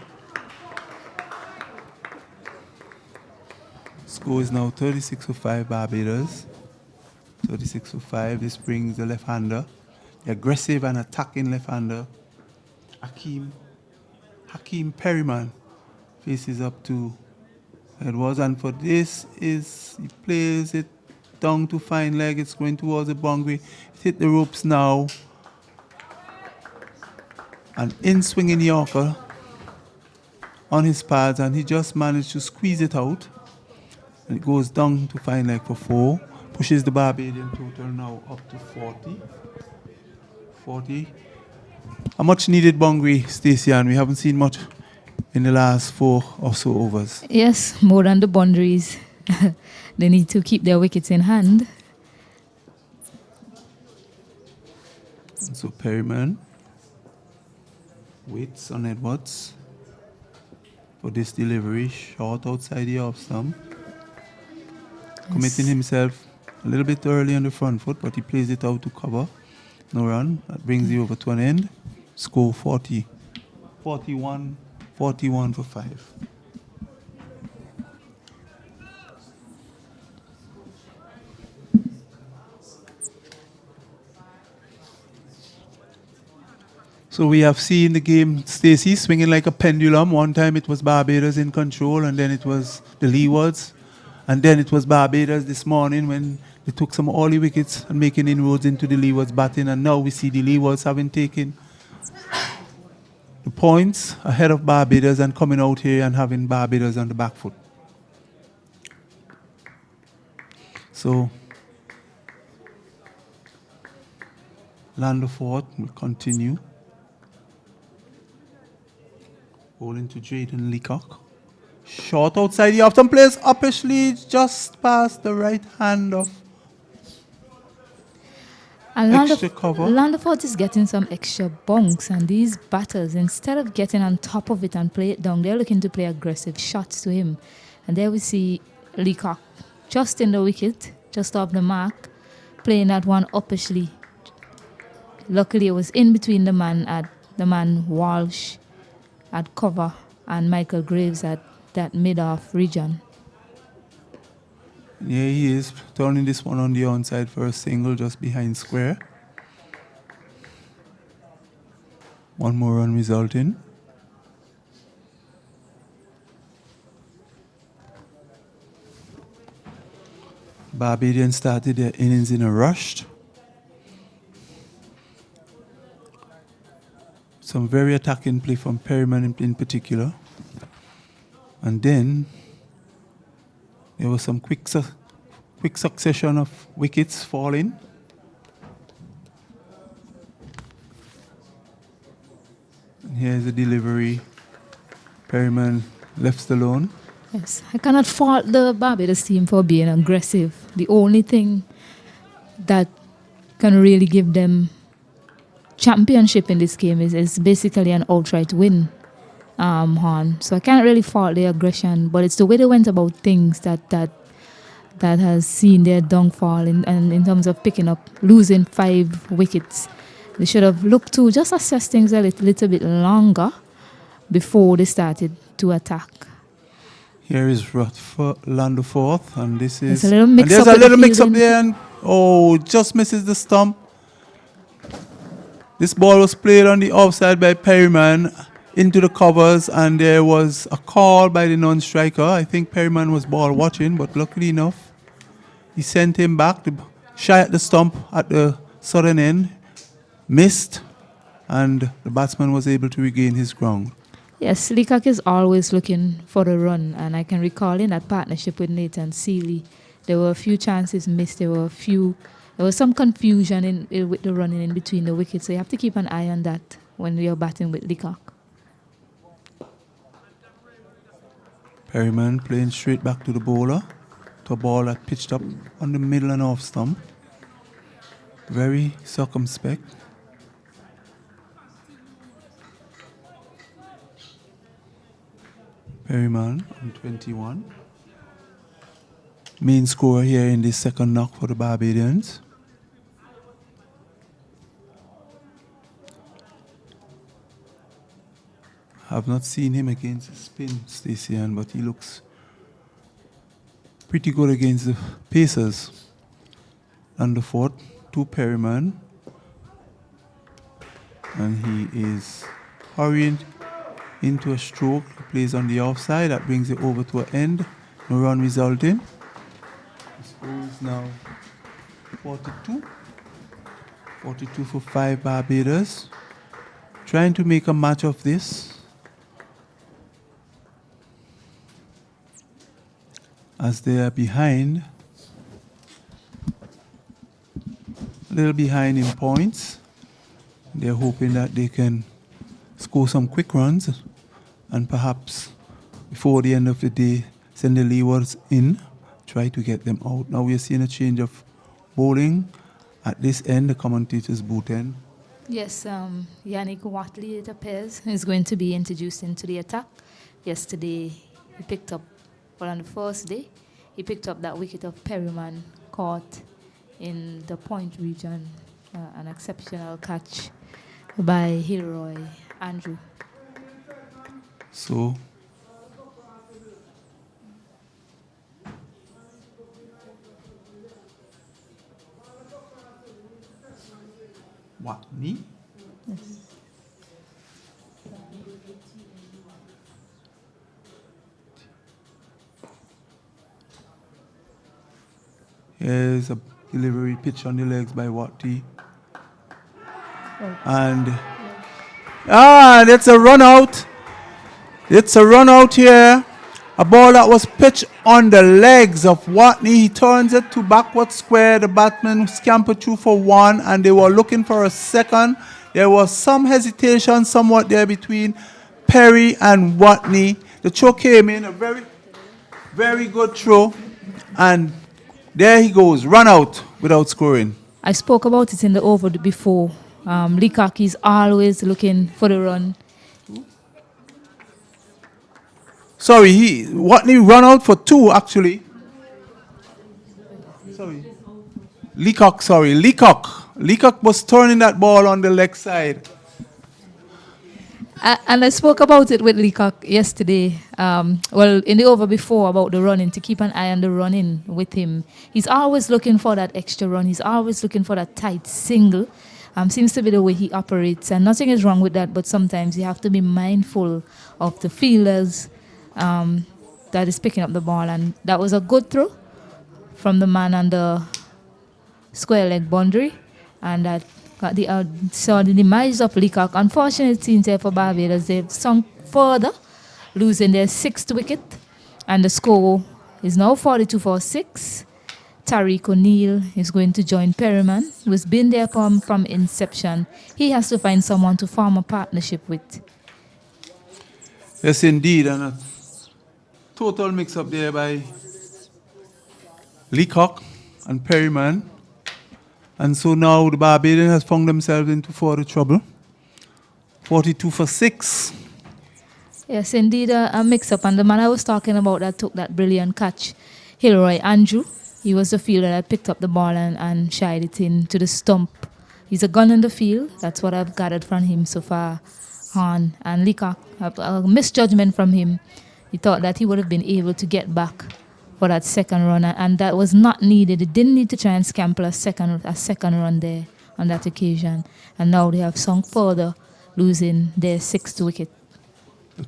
Speaker 3: Score is now 36 for 5 Barbados. 36 for 5. This brings the left-hander, the aggressive and attacking left-hander, Hakeem Perryman, faces up to Edwards, and for this he plays it down to fine leg. It's going towards the boundary. It hit the ropes now. An in-swinging Yorker on his pads, and he just managed to squeeze it out. And it goes down to fine leg for 4. Pushes the Barbadian total now up to 40. A much needed boundary, Stacey, and we haven't seen much in the last 4 or so overs.
Speaker 2: Yes, more than the boundaries. They need to keep their wickets in hand.
Speaker 3: And so Perryman waits on Edwards for this delivery, short outside the off stump. Yes. Committing himself a little bit early on the front foot, but he plays it out to cover. No run. That brings the over to an end. Score 41 for 5. So we have seen the game, Stacey, swinging like a pendulum. One time it was Barbados in control, and then it was the Leewards. And then it was Barbados this morning when they took some early wickets and making inroads into the Leewards batting. And now we see the Leewards having taken the points ahead of Barbados and coming out here and having Barbados on the back foot. So Landford will continue. Bowling to Jaden Leacock. Short outside the off-stump, plays uppishly just past the right hand of extra cover.
Speaker 2: Landford is getting some extra bunks, and these batters, instead of getting on top of it and play it down, they're looking to play aggressive shots to him. And there we see Leacock just in the wicket, just off the mark, playing that one uppishly. Luckily, it was in between the man Walsh at cover and Michael Graves at that mid-off region.
Speaker 3: Yeah, he is turning this one on the onside for a single just behind square. One more run resulting. Barbadians started their innings in a rush. Some very attacking play from Perryman in particular. And then there was some quick succession of wickets falling. And here's the delivery. Perryman left alone.
Speaker 2: Yes, I cannot fault the Barbados team for being aggressive. The only thing that can really give them championship in this game is basically an outright win. Horn. So I can't really fault their aggression, but it's the way they went about things that has seen their downfall in terms of losing 5 wickets They should have looked to just assess things a little bit longer before they started to attack.
Speaker 3: Here is Lando fourth, and this is...
Speaker 2: There's a little mix
Speaker 3: there's
Speaker 2: up
Speaker 3: a little mix up
Speaker 2: fielding.
Speaker 3: there, and just misses the stump. This ball was played on the offside by Perryman into the covers, and there was a call by the non-striker. I think Perryman was ball watching, but luckily enough, he sent him back. Shy at the stump at the southern end, missed, and the batsman was able to regain his ground.
Speaker 2: Yes, Leacock is always looking for the run, and I can recall in that partnership with Nathan Seeley, there were a few chances missed. There was some confusion with the running in between the wickets, so you have to keep an eye on that when you're batting with Leacock.
Speaker 3: Perryman playing straight back to the bowler, to a ball that pitched up on the middle and off stump. Very circumspect. Perryman on 21. Main scorer here in this second knock for the Barbadians. I've not seen him against the spin, Stacey, but he looks pretty good against the Pacers. And the fourth to Perryman. And he is hurrying into a stroke. He plays on the offside. That brings it over to an end. No run resulting. The score is now 42. 42 for 5 Barbados. Trying to make a match of this. As they are behind, a little behind in points. They're hoping that they can score some quick runs and perhaps before the end of the day send the Leewards in, try to get them out. Now we're seeing a change of bowling at this end, the commentator's booth end.
Speaker 2: Yes, Yannick Watley, it appears, is going to be introduced into the attack. Yesterday, he picked up, well, on the first day, he picked up that wicket of Perryman caught in the point region, an exceptional catch by Hilroy Andrew.
Speaker 3: So, Watney?
Speaker 2: Yes.
Speaker 3: Here's a delivery pitch on the legs by Watty. And that's a run out. It's a run out here. A ball that was pitched on the legs of Watney. He turns it to backward square. The batsman scampered through for one, and they were looking for a second. There was some hesitation somewhat there between Perry and Watney. The throw came in, a very, very good throw. And there he goes, run out without scoring.
Speaker 2: I spoke about it in the over before. Leacock is always looking for the run.
Speaker 3: Sorry, Watney run out for two, actually. Sorry. Leacock was turning that ball on the leg side.
Speaker 2: And I spoke about it with Leacock yesterday. Well, in the over before about the running, to keep an eye on the running with him. He's always looking for that extra run. He's always looking for that tight single. Seems to be the way he operates. And nothing is wrong with that, but sometimes you have to be mindful of the fielders that is picking up the ball. And that was a good throw from the man on the square leg boundary. And that saw the demise of Leacock. Unfortunately, teams here for Barbados, they've sunk further, losing their 6th wicket. And the score is now 42 for 6. Tariq O'Neill is going to join Perryman, who's been there from inception. He has to find someone to form a partnership with.
Speaker 3: Yes, indeed. And a total mix-up there by Leacock and Perryman. And so now the Barbadian has found themselves into further trouble. 42 for 6.
Speaker 2: Yes, indeed, a mix-up. And the man I was talking about that took that brilliant catch, Hilroy Andrew. He was the fielder that picked up the ball and shied it into the stump He's a gun in the field. That's what I've gathered from him so far. Han and Leacock, a misjudgment from him. He thought that he would have been able to get back for that second run, and that was not needed. He didn't need to try and scamper a second run there on that occasion. And now they have sunk further, losing their 6th wicket.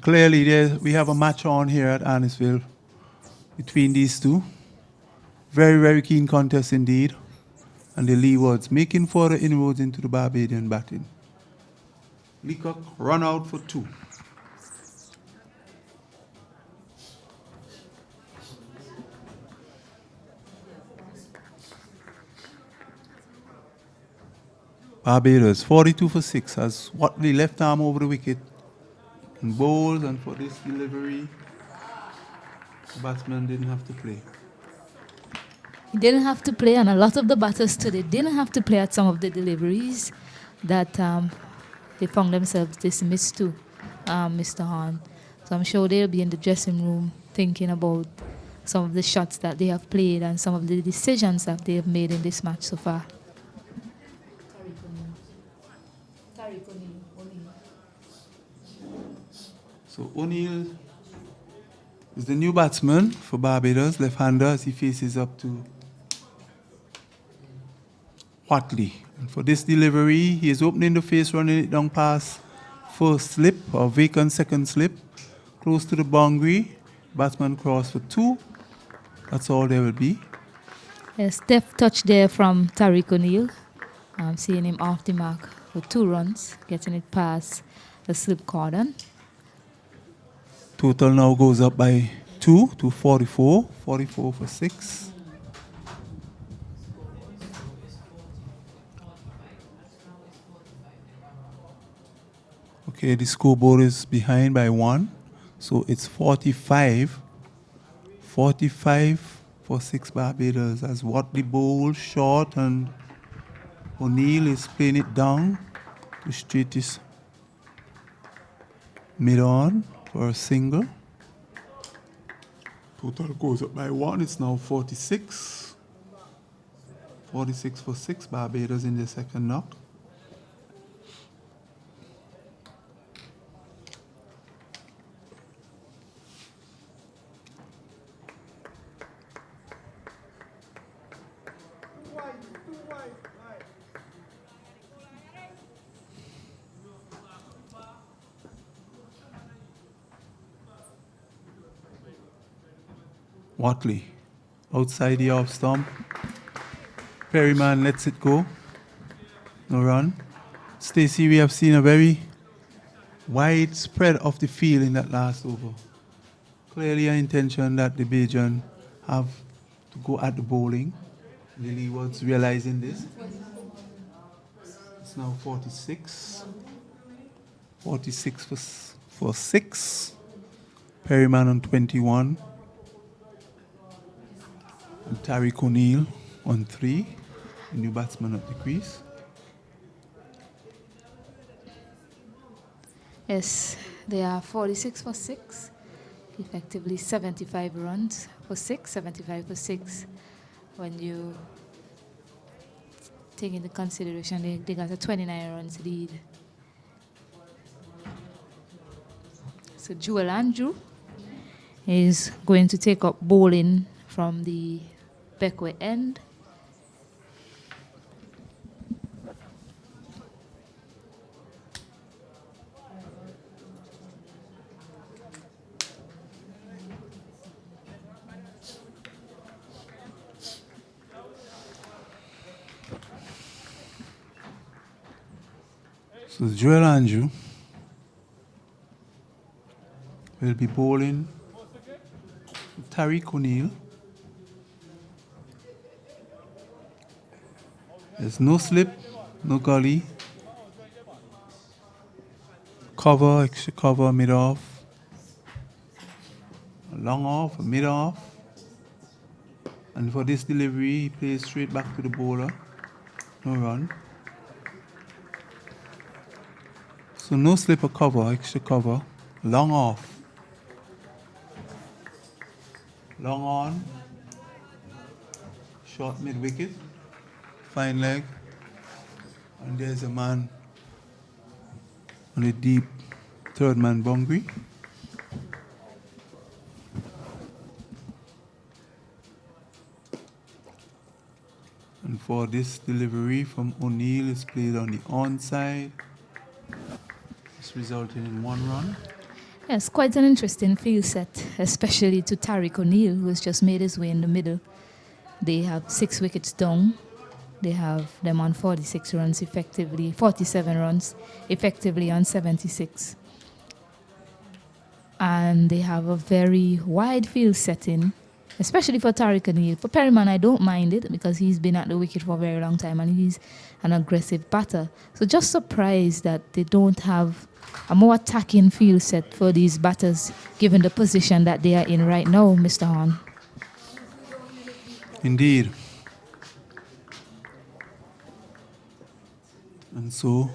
Speaker 3: Clearly, we have a match on here at Arnosville between these two. Very, very keen contest indeed. And the Leewards making further inroads into the Barbadian batting. Leacock run out for 2. Barbados 42 for 6 as Watley left arm over the wicket and bowls, and for this delivery, the batsman didn't have to play.
Speaker 2: He didn't have to play, and a lot of the batters today didn't have to play at some of the deliveries that they found themselves dismissed to, Mr. Hahn. So I'm sure they'll be in the dressing room thinking about some of the shots that they have played and some of the decisions that they have made in this match so far.
Speaker 3: So O'Neill is the new batsman for Barbados, left-hander, as he faces up to Watley. And for this delivery, he is opening the face, running it down past first slip or vacant second slip, close to the boundary. Batsman cross for 2. That's all there will be.
Speaker 2: Yes, deft touch there from Tariq O'Neill. I'm seeing him off the mark for 2 runs, getting it past the slip cordon.
Speaker 3: Total now goes up by 2 to 44. 44 for 6. Okay, the scoreboard is behind by 1. So it's 45. 45 for 6 Barbados as Watley bowls short and O'Neill is playing it down to straightish mid-on for a single. Total goes up by 1. It's now 46. 46 for 6 Barbados in the second knock. Watley outside the off stump. Perryman lets it go. No run. Stacey, we have seen a very wide spread of the field in that last over. Clearly an intention that the Bajan have to go at the bowling. The Leewards realizing this. It's now 46. 46 for 6. Perryman on 21. And Tariq O'Neill on 3, the new batsman at the crease.
Speaker 2: Yes, they are 46 for 6, effectively 75 runs for 6, 75 for 6. When you take into consideration they got a 29 runs lead. So Joel Andrew is going to take up bowling from the Beckway end.
Speaker 3: So Joel Andrew will be bowling Tariq O'Neill. There's no slip, no gully. Cover, extra cover, mid off. Long off, mid off. And for this delivery, he plays straight back to the bowler. No run. So no slip or cover, extra cover. Long off. Long on. Short mid wicket. Fine leg. And there's a man on a deep third man boundary. And for this delivery from O'Neill is played on the onside. It's resulting in 1 run.
Speaker 2: Yes, quite an interesting field set, especially to Tariq O'Neill, who has just made his way in the middle. They have 6 wickets down. They have them on 46 runs effectively, 47 runs effectively on 76. And they have a very wide field setting, especially for Tariq O'Neill. For Perryman, I don't mind it because he's been at the wicket for a very long time and he's an aggressive batter. So just surprised that they don't have a more attacking field set for these batters, given the position that they are in right now, Mr. Horn.
Speaker 3: Indeed. And so,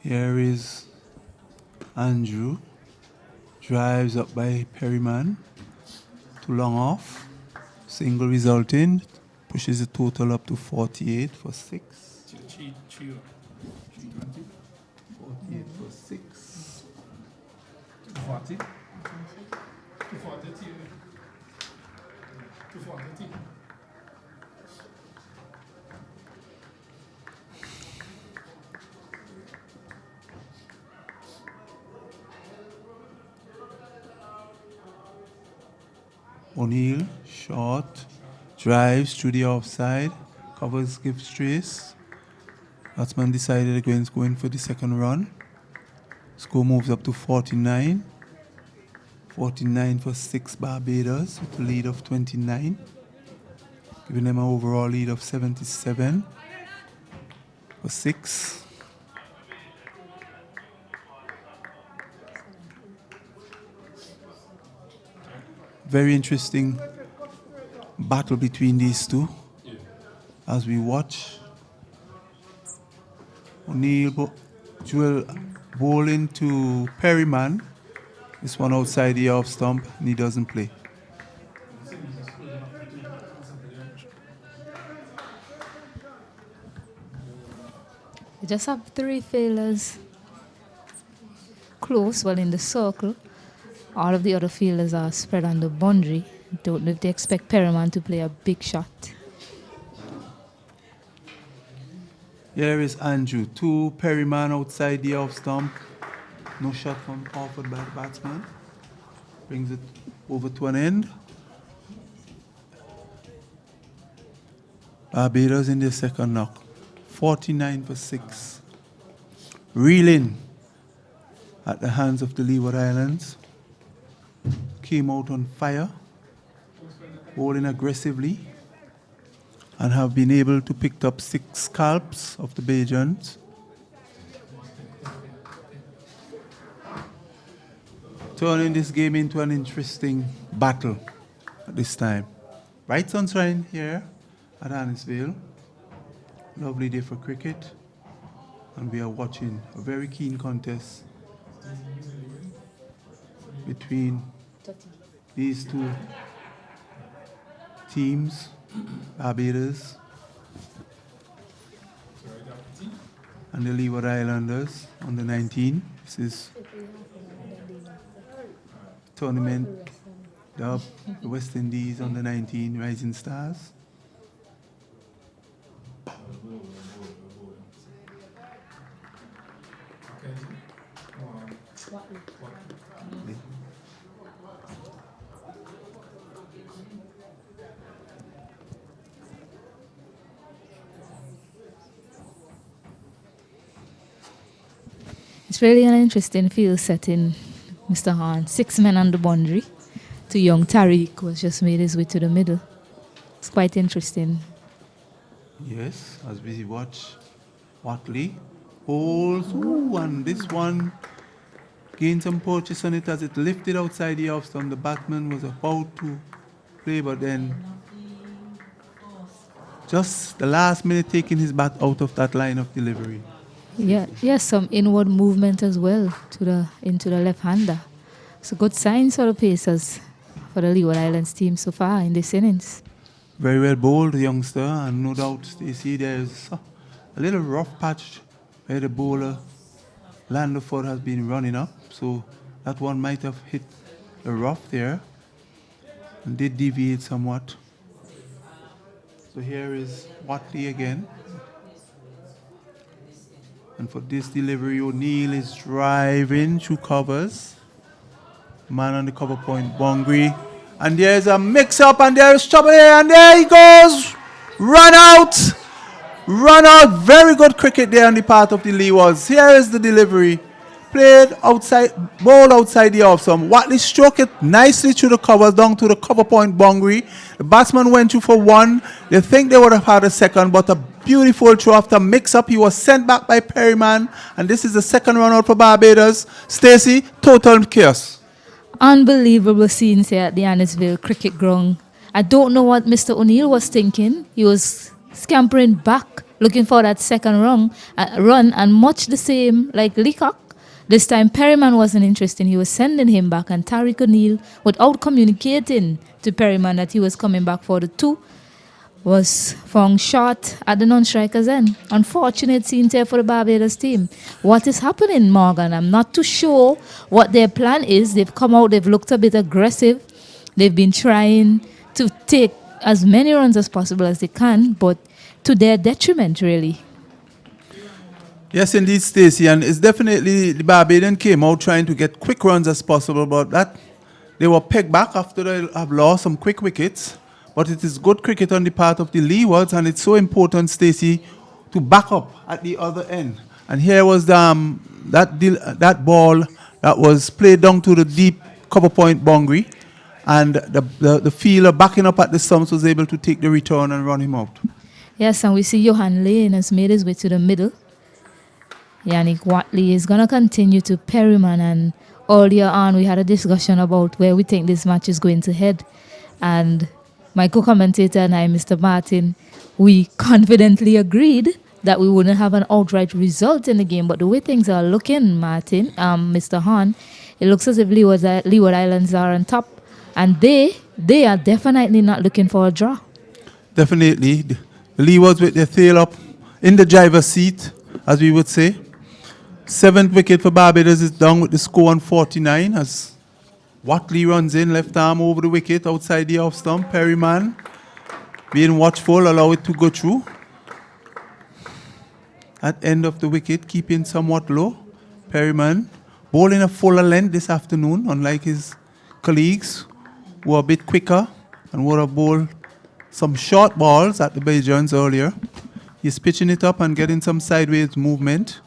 Speaker 3: here is Andrew, drives up by Perryman, to long off, single resulting, pushes the total up to 48 for 6. 48 for 6.
Speaker 1: 240. 240. 240.
Speaker 3: O'Neill, short, drives through the offside, covers, gives trace. Batsman decided against going for the second run. Score moves up to 49. 49 for 6 Barbados with a lead of 29. Giving them an overall lead of 77 for 6. Very interesting battle between these two as we watch. O'Neill Jewel bowling to Perryman. This one outside the off stump and he doesn't play.
Speaker 2: You just have 3 fielders close, well in the circle. All of the other fielders are spread on the boundary. Don't know if they expect Perryman to play a big shot.
Speaker 3: Here is Andrew. 2 Perryman outside the off stump. No shot from offered by the batsman. Brings it over to an end. Barbados in the second knock. 49 for 6. Reeling at the hands of the Leeward Islands. Came out on fire, bowling aggressively, and have been able to pick up 6 scalps of the Bajans. Turning this game into an interesting battle at this time. Bright sunshine here at Arnos. Lovely day for cricket, and we are watching a very keen contest between these 2 teams, Barbados and the Leeward Islanders on the 19. This is tournament dub, the West Indies on the 19, Rising Stars.
Speaker 2: It's really an interesting field setting, Mr. Horn. 6 men on the boundary. To young Tariq, who has just made his way to the middle. It's quite interesting.
Speaker 3: Yes, as we watch Watley holds, and this one gained some purchase on it as it lifted outside the off stump. The batsman was about to play, but then just the last minute taking his bat out of that line of delivery.
Speaker 2: Yeah, yes, some inward movement as well into the left-hander. It's a good sign for the Pacers, for the Leeward Islands team so far in this innings.
Speaker 3: Very well bowled, youngster, and no doubt, Stacey, there's a little rough patch where the bowler Landford has been running up, so that one might have hit the rough there and did deviate somewhat. So here is Watley again. And for this delivery, O'Neill is driving through covers. Man on the cover point, Bongri. And there's a mix-up, and there's trouble here, and there he goes! Run out! Run out! Very good cricket there on the part of the Leewards. Here is the delivery. Played outside, ball outside the off stump. Watley struck it nicely through the covers down to the cover point, Bongri. The batsman went through for one. They think they would have had a second, but a beautiful throw after mix-up. He was sent back by Perryman, and this is the second run out for Barbados. Stacey, total chaos.
Speaker 2: Unbelievable scenes here at the Annisville cricket ground. I don't know what Mr. O'Neill was thinking. He was scampering back, looking for that second run, and much the same like Leacock. This time Perryman wasn't interested. He was sending him back, and Tariq O'Neill, without communicating to Perryman that he was coming back for the two, was found short at the non-strikers end. Unfortunate scene there for the Barbados team. What is happening, Morgan? I'm not too sure what their plan is. They've come out, they've looked a bit aggressive. They've been trying to take as many runs as possible as they can, but to their detriment, really.
Speaker 3: Yes, indeed, Stacey, and it's definitely the Barbadian came out trying to get quick runs as possible, but that they were pegged back after they have lost some quick wickets. But it is good cricket on the part of the Leewards, and it's so important, Stacey, to back up at the other end. And here was that ball that was played down to the deep cover point boundary, and the fielder backing up at the stumps was able to take the return and run him out.
Speaker 2: Yes, and we see Johan Lane has made his way to the middle. Yannick Watley is going to continue to Perryman, and earlier on we had a discussion about where we think this match is going to head. And my co-commentator and I, Mr. Martin, we confidently agreed that we wouldn't have an outright result in the game. But the way things are looking, Martin, Mr. Hahn, it looks as if Leeward Islands are on top. And they are definitely not looking for a draw.
Speaker 3: Definitely. The Leewards with their tail up in the driver's seat, as we would say. 7th wicket for Barbados is down with the score on 49 as Watley runs in, left arm over the wicket outside the off stump. Perryman being watchful, allow it to go through. At end of the wicket, keeping somewhat low. Perryman bowling a fuller length this afternoon, unlike his colleagues who are a bit quicker and would have bowled some short balls at the Bajans earlier. He's pitching it up and getting some sideways movement.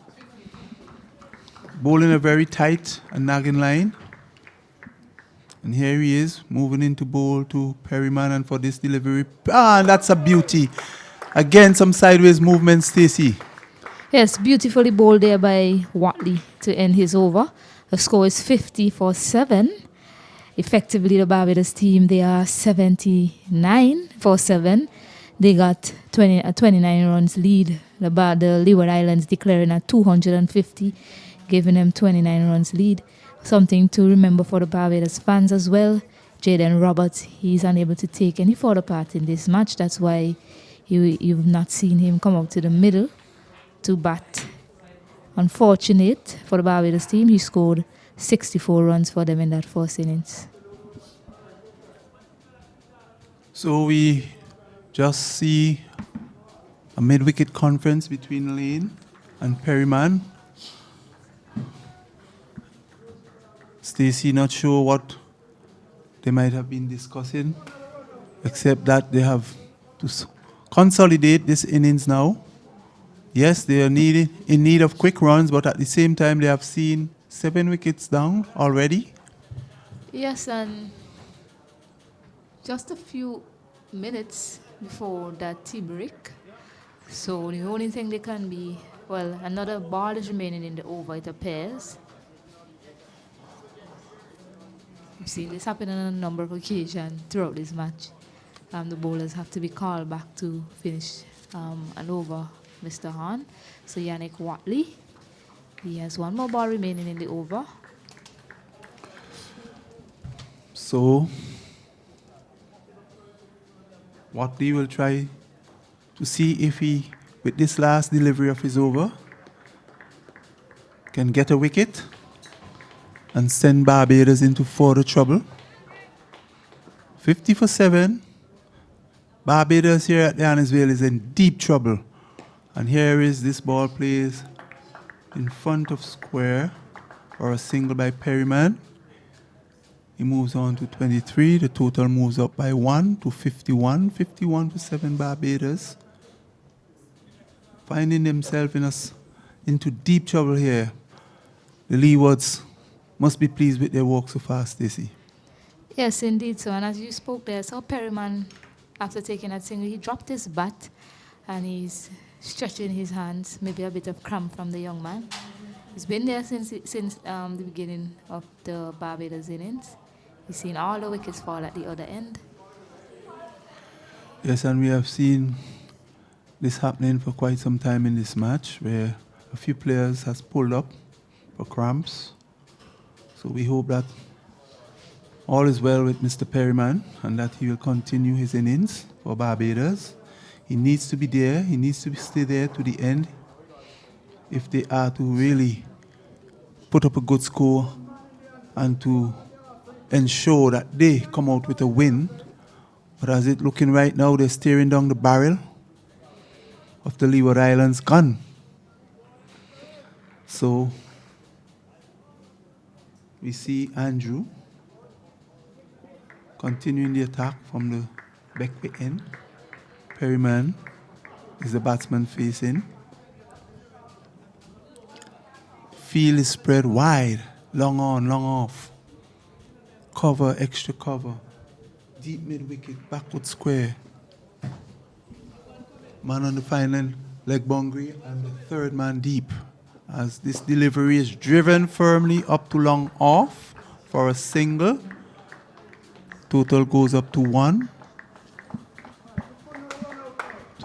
Speaker 3: Bowling a very tight and nagging line. And here he is, moving into bowl to Perryman, and for this delivery. And that's a beauty. Again, some sideways movement, Stacey.
Speaker 2: Yes, beautifully bowled there by Watley to end his over. The score is 50 for 7. Effectively, the Barbados team, they are 79 for 7. They got 29 runs lead. The Leeward Islands declaring at 250, giving them 29 runs lead. Something to remember for the Barbados fans as well. Jaden Roberts, he's unable to take any further part in this match. That's why you've not seen him come out to the middle to bat. Unfortunate for the Barbados team, he scored 64 runs for them in that first innings.
Speaker 3: So we just see a mid-wicket conference between Lane and Perryman. Stacey not sure what they might have been discussing, except that they have to consolidate this innings now. Yes, they are in need of quick runs, but at the same time they have seen 7 wickets down already.
Speaker 2: Yes, and just a few minutes before that tea break. So the only thing they can be, well, another ball is remaining in the over, it appears. We've seen this happen on a number of occasions throughout this match. The bowlers have to be called back to finish an over, Mr. Hahn. So Yannick Watley, he has one more ball remaining in the over.
Speaker 3: So Watley will try to see if he with this last delivery of his over, can get a wicket and send Barbados into further trouble. 50 for 7. Barbados here at the Arnos Vale is in deep trouble. And here is this ball plays in front of square for a single by Perryman. He moves on to 23. The total moves up by 1 to 51. 51 for 7 Barbados. Finding themselves into deep trouble here. The Leewards must be pleased with their work so far, Stacey.
Speaker 2: Yes, indeed. So, and as you spoke there, so Perryman, after taking that single, he dropped his bat and he's stretching his hands, maybe a bit of cramp from the young man. He's been there since the beginning of the Barbados innings. He's seen all the wickets fall at the other end.
Speaker 3: Yes, and we have seen this happening for quite some time in this match, where a few players has pulled up for cramps. So we hope that all is well with Mr. Perryman and that he will continue his innings for Barbados. He needs to be there. He needs to stay there to the end if they are to really put up a good score and to ensure that they come out with a win. But as it's looking right now, they're staring down the barrel of the Leeward Islands gun. So we see Andrew continuing the attack from the backway end. Perryman is the batsman facing. Field is spread wide, long on, long off. Cover, extra cover. Deep mid-wicket, backward square. Man on the final leg boundary and the third man deep. As this delivery is driven firmly up to long off for a single. Total goes up to 1.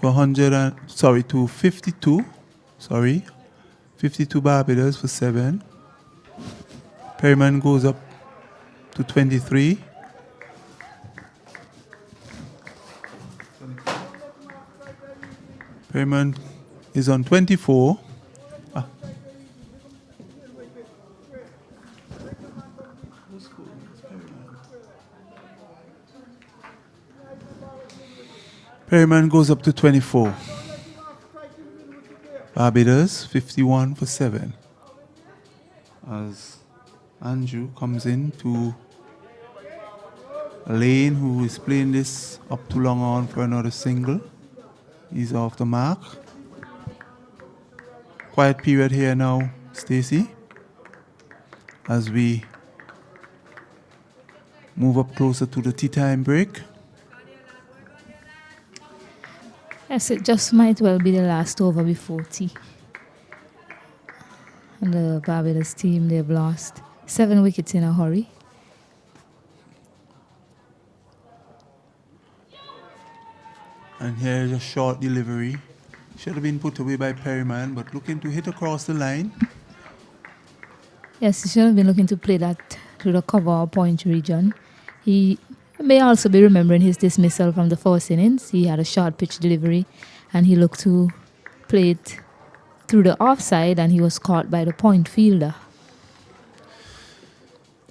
Speaker 3: To 52. 52 Barbados for 7. Perryman goes up to 23. Perryman is on 24. Perryman goes up to 24. Barbados 51 for 7. As Andrew comes in to Lane, who is playing this up to long on for another single. He's off the mark. Quiet period here now, Stacey, as we move up closer to the tea time break.
Speaker 2: Yes, it just might well be the last over before tea. And the Barbados team, they've lost 7 wickets in a hurry.
Speaker 3: And here's a short delivery. Should have been put away by Perryman, but looking to hit across the line.
Speaker 2: Yes, he should have been looking to play that to the cover or point region. He may also be remembering his dismissal from the first innings. He had a short pitch delivery and he looked to play it through the offside and he was caught by the point fielder.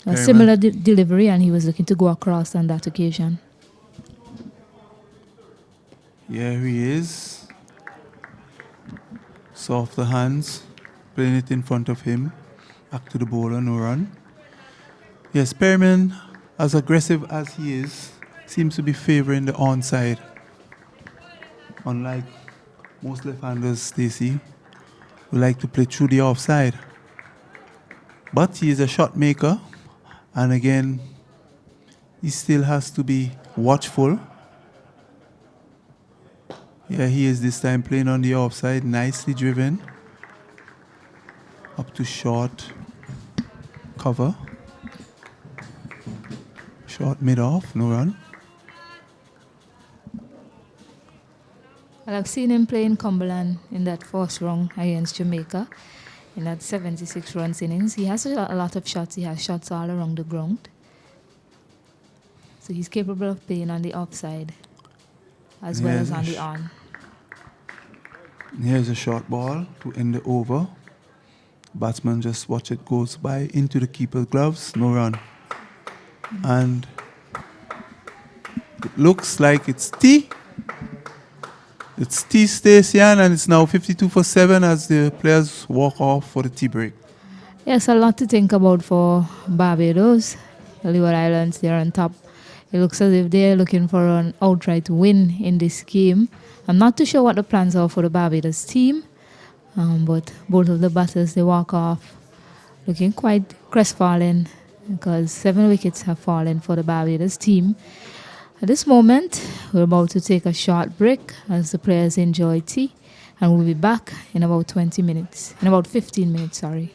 Speaker 2: A similar delivery and he was looking to go across on that occasion.
Speaker 3: Here he is. Softer hands, playing it in front of him. Back to the bowler, no run. Yes, Perryman, as aggressive as he is, seems to be favouring the onside. Unlike most left-handers, Stacey, who like to play through the offside. But he is a shot maker, and again, he still has to be watchful. Yeah, he is this time playing on the offside, nicely driven. Up to short cover. Short mid-off, no run.
Speaker 2: Well, I've seen him play in Cumberland in that first run against Jamaica in that 76 runs innings. He has a lot of shots. He has shots all around the ground. So he's capable of playing on the offside as well as on the on.
Speaker 3: Here's a short ball to end the over. Batsman just watch it goes by into the keeper's gloves, no run. And it looks like it's tea. It's tea station, and it's now 52 for 7 as the players walk off for the tea break.
Speaker 2: Yes, a lot to think about for Barbados. The Leeward Islands, they're on top. It looks as if they're looking for an outright win in this game. I'm not too sure what the plans are for the Barbados team, but both of the batters, they walk off looking quite crestfallen because 7 wickets have fallen for the Barbados team. At this moment, we're about to take a short break as the players enjoy tea, and we'll be back in about 15 minutes, sorry.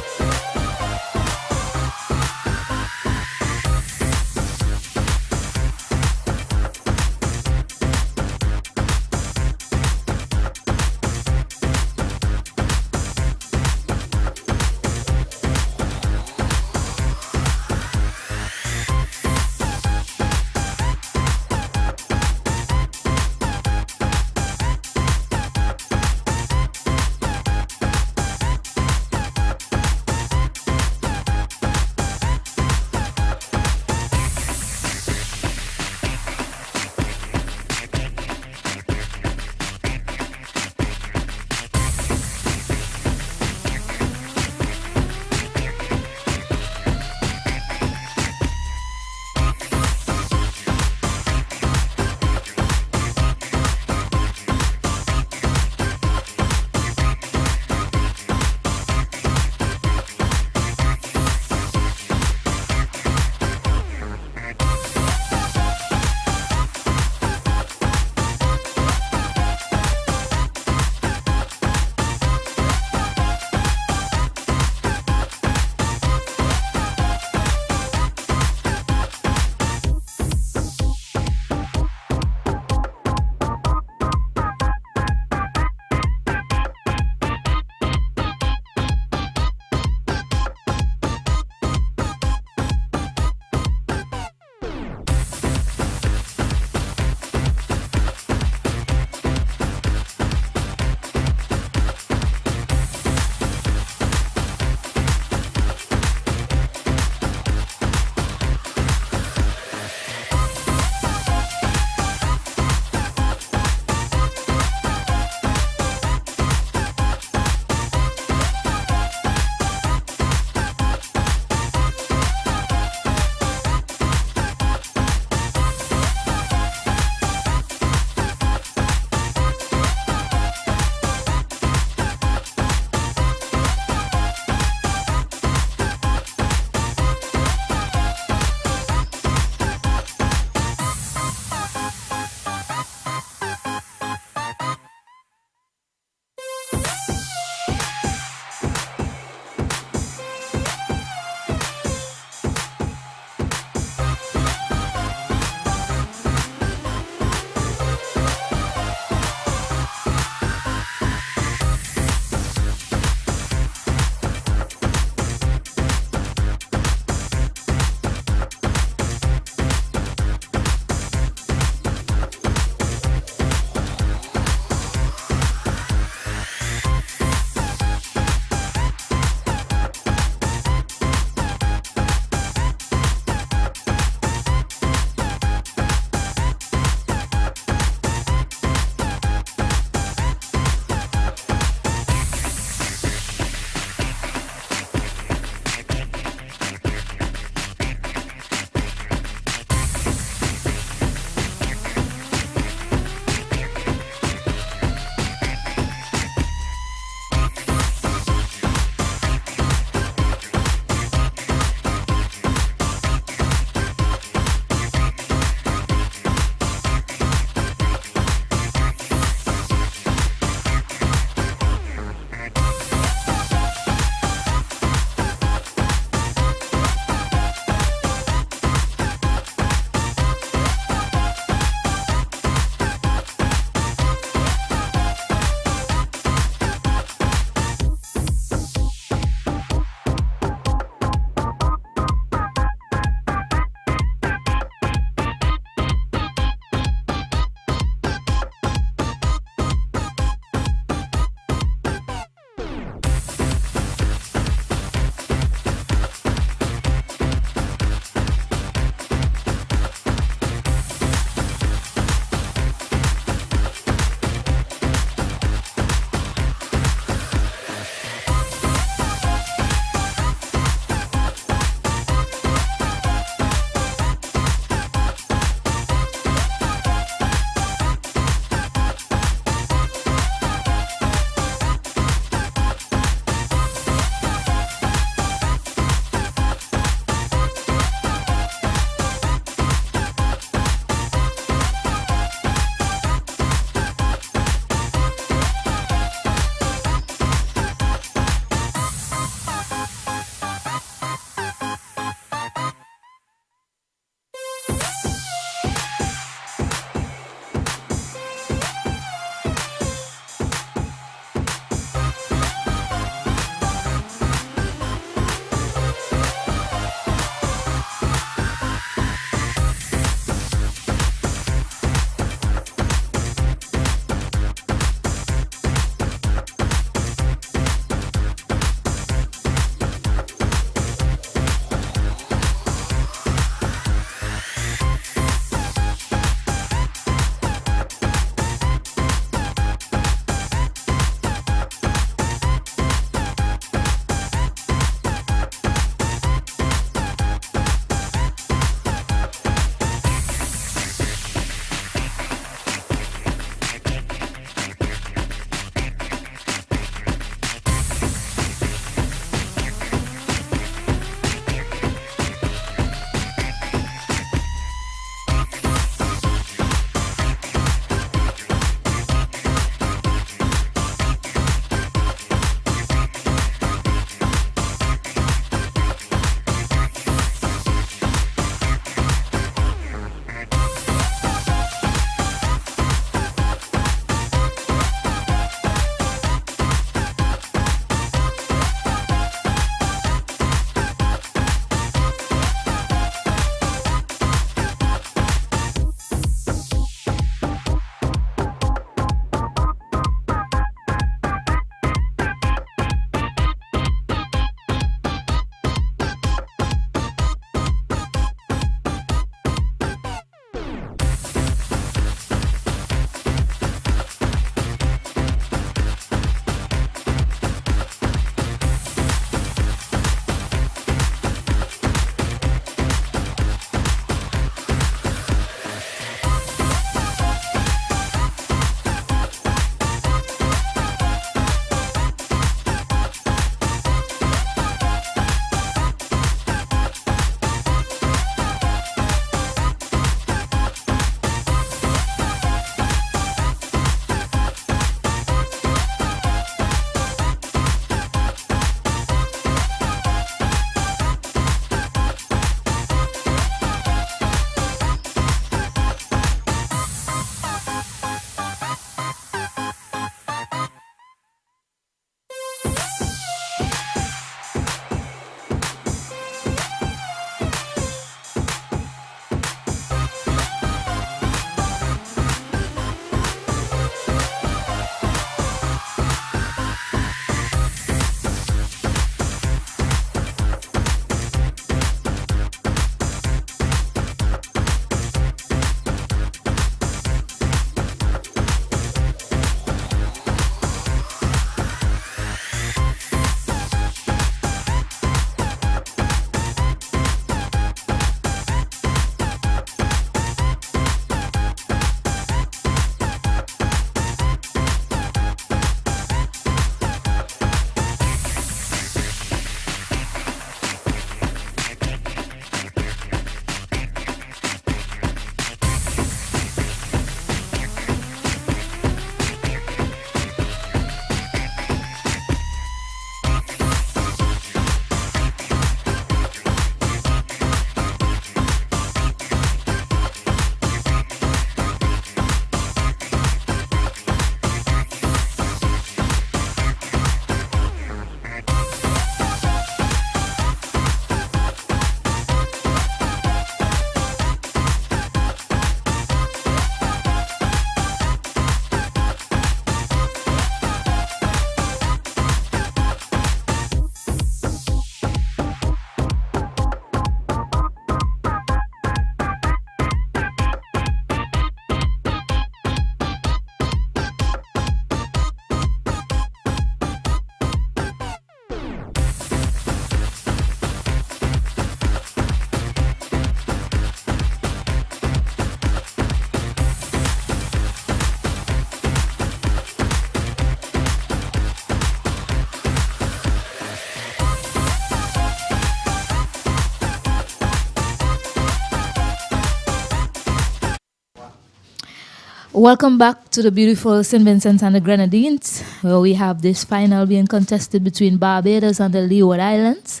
Speaker 2: Welcome back to the beautiful St. Vincent and the Grenadines, where we have this final being contested between Barbados and the Leeward Islands.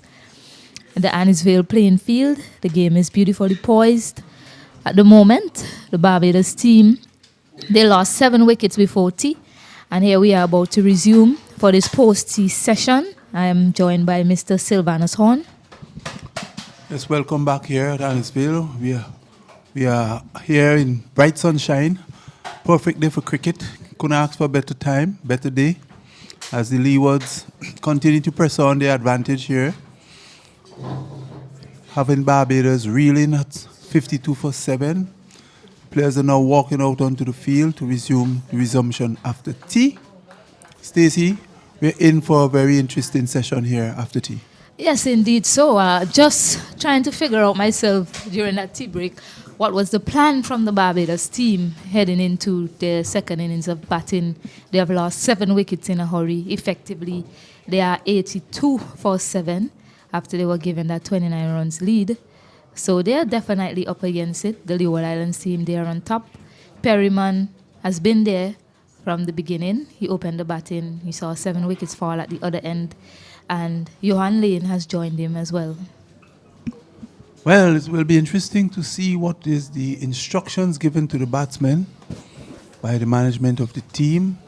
Speaker 2: The Arnos playing field, the game is beautifully poised. At the moment, the Barbados team, they lost 7 wickets before tea, and here we are about to resume for this post-tea session. I am joined by Mr. Sylvanus Horn.
Speaker 3: Yes, welcome back here at Arnos. We are here in bright sunshine. Perfect day for cricket. Couldn't ask for a better time, better day, as the Leewards continue to press on their advantage here. Having Barbados reeling at 52 for 7. Players are now walking out onto the field to resume the resumption after tea. Stacey, we're in for a very interesting session here after tea.
Speaker 2: Yes, indeed. So, just trying to figure out myself during that tea break, what was the plan from the Barbados team heading into the second innings of batting? They have lost 7 wickets in a hurry. Effectively, they are 82 for 7 after they were given that 29 runs lead. So they are definitely up against it. The Leeward Islands team, they are on top. Perryman has been there from the beginning. He opened the batting. He saw 7 wickets fall at the other end. And Johan Lane has joined him as well.
Speaker 3: Well, it will be interesting to see what is the instructions given to the batsmen by the management of the team.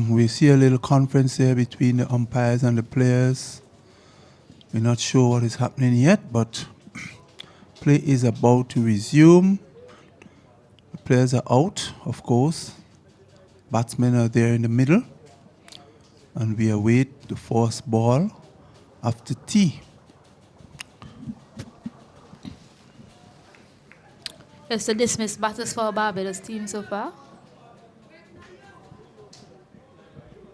Speaker 3: We see a little conference there between the umpires and the players. We're not sure what is happening yet, but play is about to resume. The players are out, of course. Batsmen are there in the middle. And we await the first ball after tea.
Speaker 2: Yes, the dismissed batters for Barbados team so far.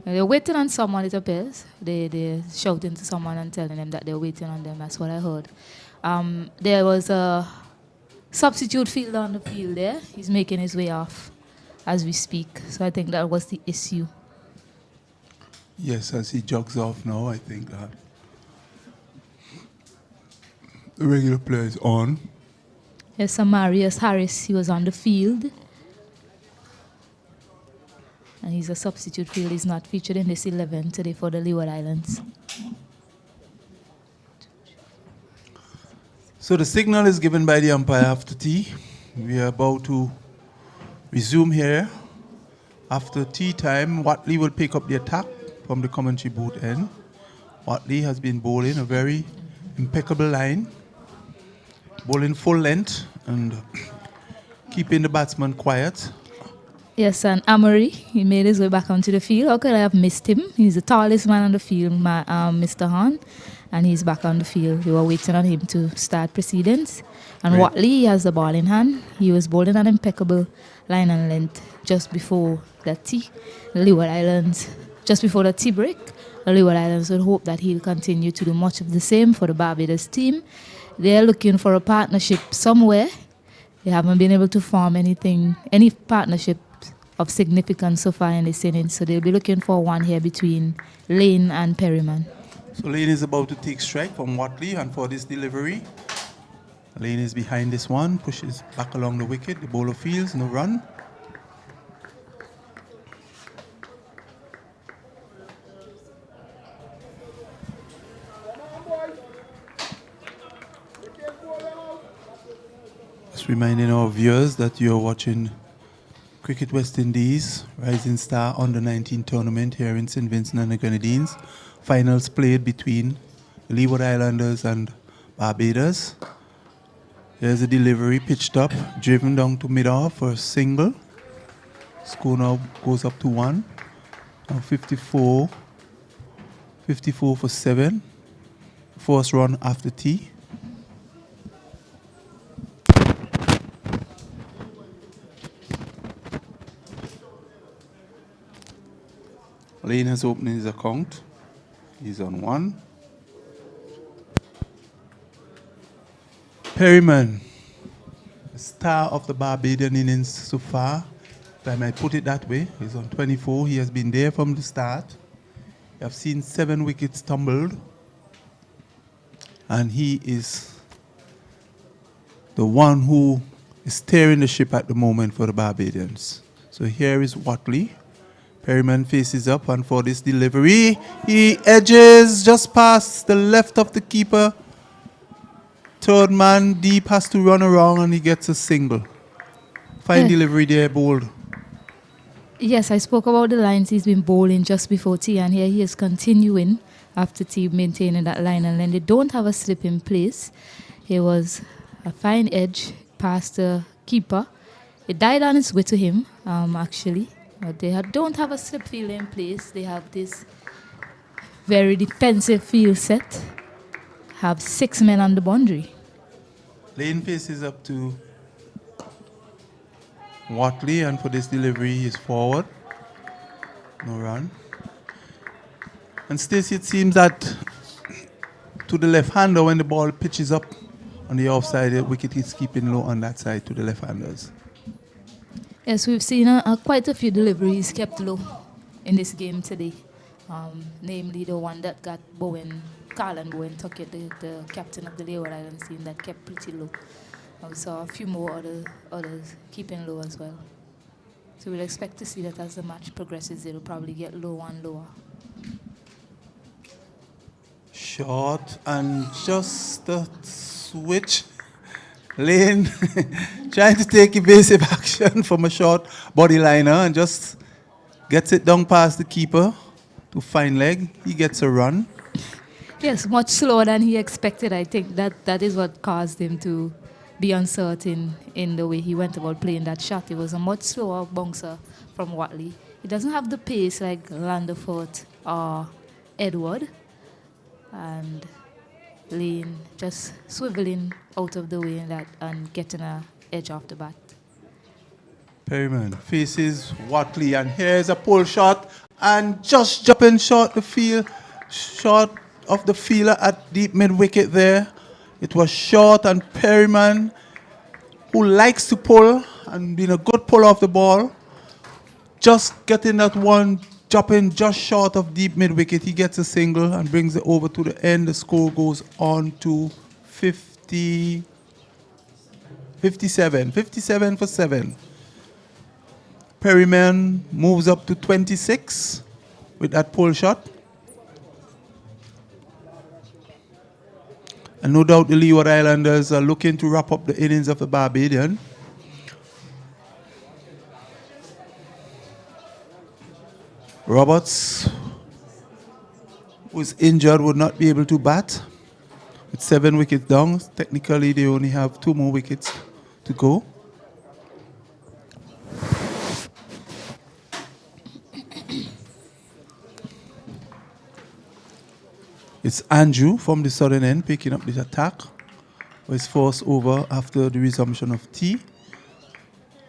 Speaker 2: They're waiting on someone, it appears. They're shouting to someone and telling them that they're waiting on them. That's what I heard. There was a substitute fielder on the field there. He's making his way off as we speak. So I think that was the issue.
Speaker 3: Yes, as he jogs off now, I think that the regular player is on.
Speaker 2: Yes, Marius Harris, he was on the field. And he's a substitute field. He's not featured in this 11 today for the Leeward Islands.
Speaker 3: So the signal is given by the umpire after tea. We are about to resume here. After tea time, Watley will pick up the attack from the commentary booth end. Watley has been bowling a very impeccable line. Bowling full length and keeping the batsman quiet.
Speaker 2: Yes, and Amory, he made his way back onto the field. How could I have missed him? He's the tallest man on the field, Mr. Hahn, and he's back on the field. We were waiting on him to start proceedings. And
Speaker 3: Right.
Speaker 2: Watley has the ball in hand. He was bowling an impeccable line and length just before the tea. The Leeward Islands, just before the tea break, the Leeward Islands would hope that he'll continue to do much of the same for the Barbados team. They're looking for a partnership somewhere. They haven't been able to form any partnership of significance so far in this inning. So they'll be looking for one here between Lane and Perryman.
Speaker 3: So Lane is about to take strike from Watley, and for this delivery, Lane is behind this one, pushes back along the wicket. The bowler fields, no run. Just reminding our viewers that you're watching Cricket West Indies Rising Star Under-19 tournament here in St. Vincent and the Grenadines. Finals played between the Leeward Islanders and Barbados. There's a delivery pitched up, driven down to mid-off for a single. Score now goes up to 1. Now 54 for 7. First run after tea. Lane has opened his account. He's on 1. Perryman, the star of the Barbadian innings so far, if I might put it that way. He's on 24. He has been there from the start. You have seen 7 wickets tumbled. And he is the one who is steering the ship at the moment for the Barbadians. So here is Watley. Perryman faces up, and for this delivery, he edges just past the left of the keeper. Third man deep has to run around, and he gets a single. Fine delivery there, bowled.
Speaker 2: Yes, I spoke about the lines he's been bowling just before tea, and here he is continuing after tea, maintaining that line. And then they don't have a slip in place. It was a fine edge past the keeper. It died on its way to him, actually. But they don't have a slip field in place. They have this very defensive field set. Have 6 men on the boundary.
Speaker 3: Lane faces up to Watley, and for this delivery, he's forward. No run. And Stacey, it seems that to the left-hander, when the ball pitches up on the offside, the wicket is keeping low on that side to the left-handers.
Speaker 2: Yes, we've seen quite a few deliveries kept low in this game today. Namely the one that got Carlin Bowen Tuckett, the captain of the Leeward Islands team, that kept pretty low. We saw a few more others keeping low as well. So we'll expect to see that as the match progresses, it'll probably get lower and lower.
Speaker 3: Short and just a switch. Lane trying to take evasive action from a short body liner and just gets it down past the keeper to fine leg. He gets a run.
Speaker 2: Yes, much slower than he expected. I think that is what caused him to be uncertain in the way he went about playing that shot. It was a much slower bouncer from Watley. He doesn't have the pace like Landerford or Edward. And Lane just swiveling out of the way and getting an edge off the bat.
Speaker 3: Perryman faces Watley, and here's a pull shot and just jumping short of the fielder at deep mid wicket there. It was short, and Perryman, who likes to pull and being a good puller of the ball, just getting that one, jumping just short of deep mid wicket. He gets a single and brings it over to the end. The score goes on to 57 for 7. Perryman moves up to 26 with that pull shot. And no doubt the Leeward Islanders are looking to wrap up the innings of the Barbadian. Roberts, who's injured, would not be able to bat. With 7 wickets down, technically they only have 2 more wickets to go. It's Andrew from the southern end picking up this attack. Was forced over after the resumption of tea.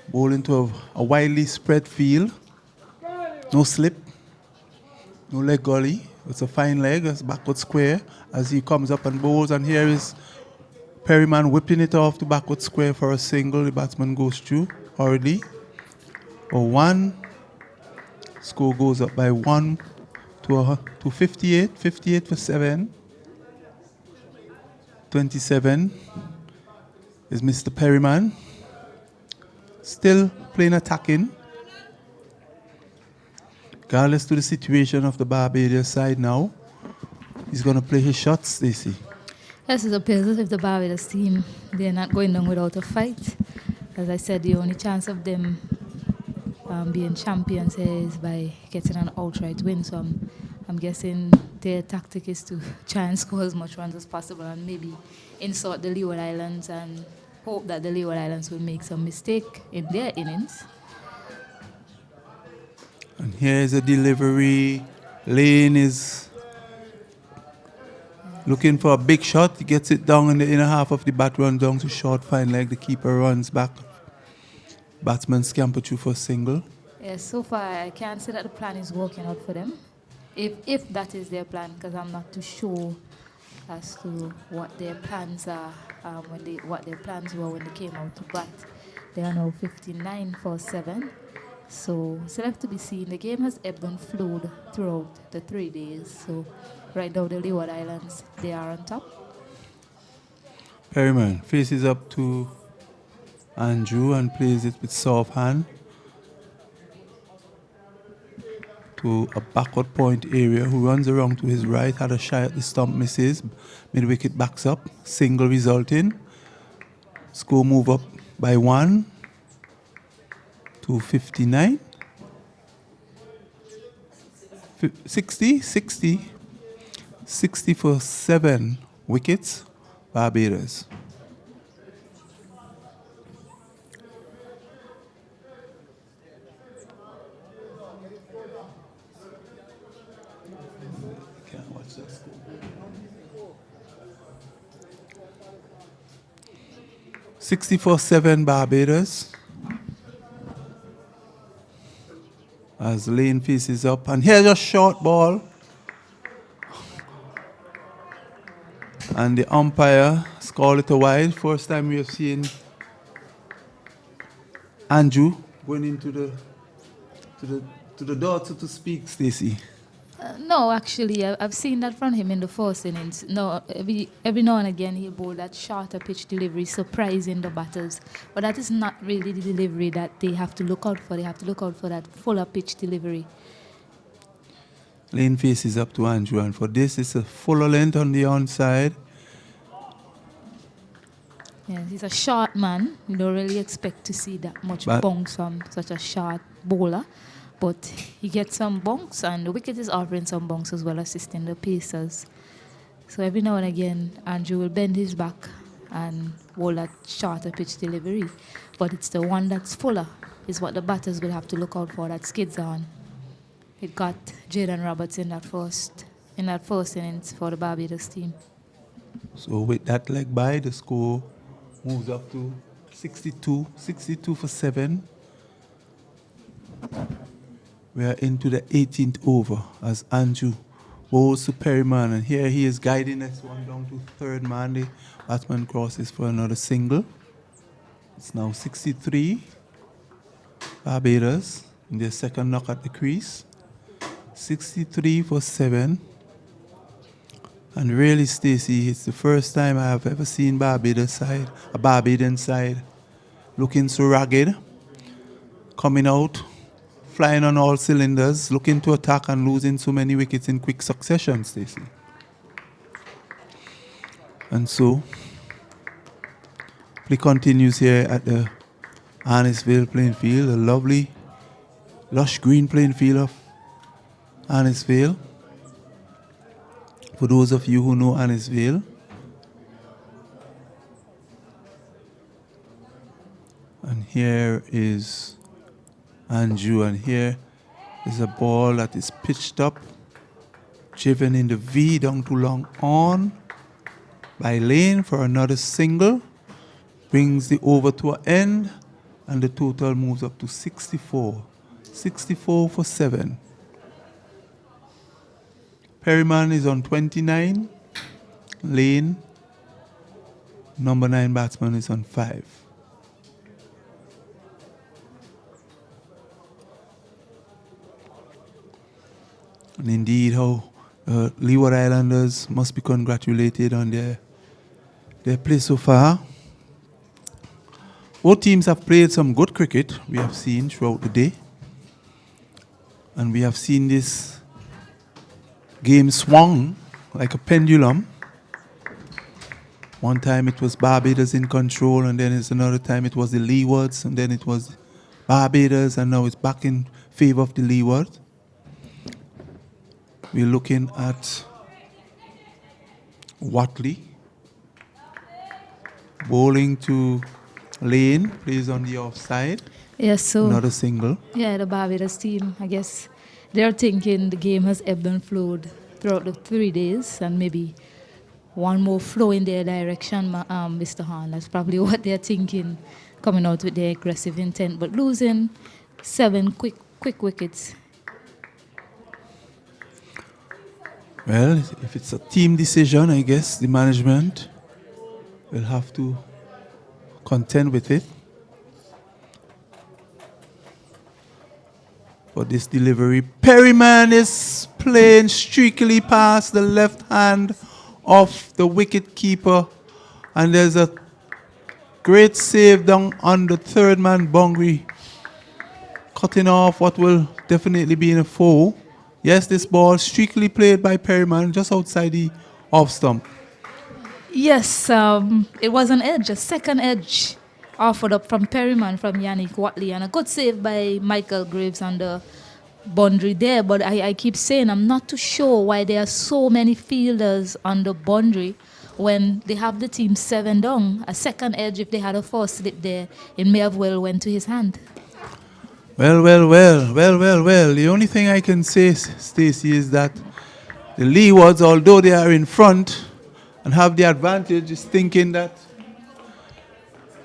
Speaker 3: Ball into a widely spread field. No slip. No leg gully. It's a fine leg. It's backward square as he comes up and bowls. And here is Perryman whipping it off the backward square for a single. The batsman goes through hurriedly. For 1. Score goes up by 1 to 58. 58 for 7. 27 is Mr. Perryman. Still playing attacking. Regardless to the situation of the Barbados side now, he's going to play his shots, Stacey.
Speaker 2: Yes, it appears as if the Barbados team, they're not going down without a fight. As I said, the only chance of them being champions here is by getting an outright win. So I'm guessing their tactic is to try and score as much runs as possible and maybe insult the Leeward Islands and hope that the Leeward Islands will make some mistake in their innings.
Speaker 3: And here's a delivery. Lane is looking for a big shot. He gets it down in the inner half of the bat, runs down to short, fine leg. The keeper runs back. Batsman scamper through for a single.
Speaker 2: Yes, so far I can't say that the plan is working out for them. If that is their plan, because I'm not too sure as to what their plans are, what their plans were when they came out to bat. They are now 59 for 7. So it's left to be seen. The game has ebbed and flowed throughout the 3 days. So right now the Leeward Islands, they are on top.
Speaker 3: Perryman faces up to Andrew and plays it with soft hand to a backward point area, who runs around to his right, had a shy at the stump, misses. Mid-wicket backs up, single resulting. Score move up by 1 to 59. 60 for 7 wickets, Barbados. Can't watch that score. 60 for 7 Barbados. As Lane faces up, and here's a short ball. And the umpire called it a wide. First time we have seen Andrew going into the door, so to speak, Stacey.
Speaker 2: No, actually, I've seen that from him in the first innings. No, every now and again he bowled that shorter pitch delivery, surprising the batters. But that is not really the delivery that they have to look out for. They have to look out for that fuller pitch delivery.
Speaker 3: Lane faces up to Andrew, and for this, it's a fuller length on the onside.
Speaker 2: Yeah, he's a short man. You don't really expect to see that much bounce from such a short bowler. But he gets some bonks, and the wicket is offering some bonks as well, assisting the pacers. So every now and again, Andrew will bend his back and bowl that shorter pitch delivery. But it's the one that's fuller is what the batters will have to look out for, that skids on. It got Jaden Roberts in that first innings for the Barbados team.
Speaker 3: So with that leg by, the score moves up to 62 for 7. We are into the 18th over as Andrew bowls to Perryman, and here he is guiding this one down to third man. The batsman crosses for another single. It's now 63 Barbados in their second knock at the crease. 63 for 7. And really, Stacey, it's the first time I have ever seen a Barbadian side, looking so ragged, coming out, flying on all cylinders, looking to attack and losing so many wickets in quick succession, Stacey. And so, play continues here at the Arnisville playing field, a lovely, lush green playing field of Arnisville. For those of you who know Arnisville, and here is Andrew, and here is a ball that is pitched up, driven in the V down to long on by Lane for another single, brings the over to an end, and the total moves up to 64. 64 for 7. Perryman is on 29. Lane, number 9 batsman, is on 5. And indeed, how Leeward Islanders must be congratulated on their play so far. Both teams have played some good cricket, we have seen throughout the day. And we have seen this game swung like a pendulum. One time it was Barbados in control, and then it's another time it was the Leewards, and then it was Barbados, and now it's back in favor of the Leewards. We're looking at Watley bowling to Lane, plays on the offside.
Speaker 2: Yes, so
Speaker 3: another single.
Speaker 2: Yeah, the Barbados team, I guess they're thinking the game has ebbed and flowed throughout the 3 days, and maybe one more flow in their direction, Mr. Hahn. That's probably what they're thinking, coming out with their aggressive intent, but losing 7 quick wickets.
Speaker 3: Well, if it's a team decision, I guess the management will have to contend with it. For this delivery, Perryman is playing streakily past the left hand of the wicket keeper, and there's a Great save down on the third man boundary. Cutting off what will definitely be in a foul. Yes, this ball strictly played by Perryman just outside the off stump.
Speaker 2: Yes, it was an edge, a second edge offered up from Perryman from Yannick Watley, and a good save by Michael Graves on the boundary there. But I keep saying I'm not too sure why there are so many fielders on the boundary when they have the team 7 down. A second edge, if they had a force slip there, it may have well went to his hand.
Speaker 3: Well. The only thing I can say, Stacey, is that the Leewards, although they are in front and have the advantage, is thinking that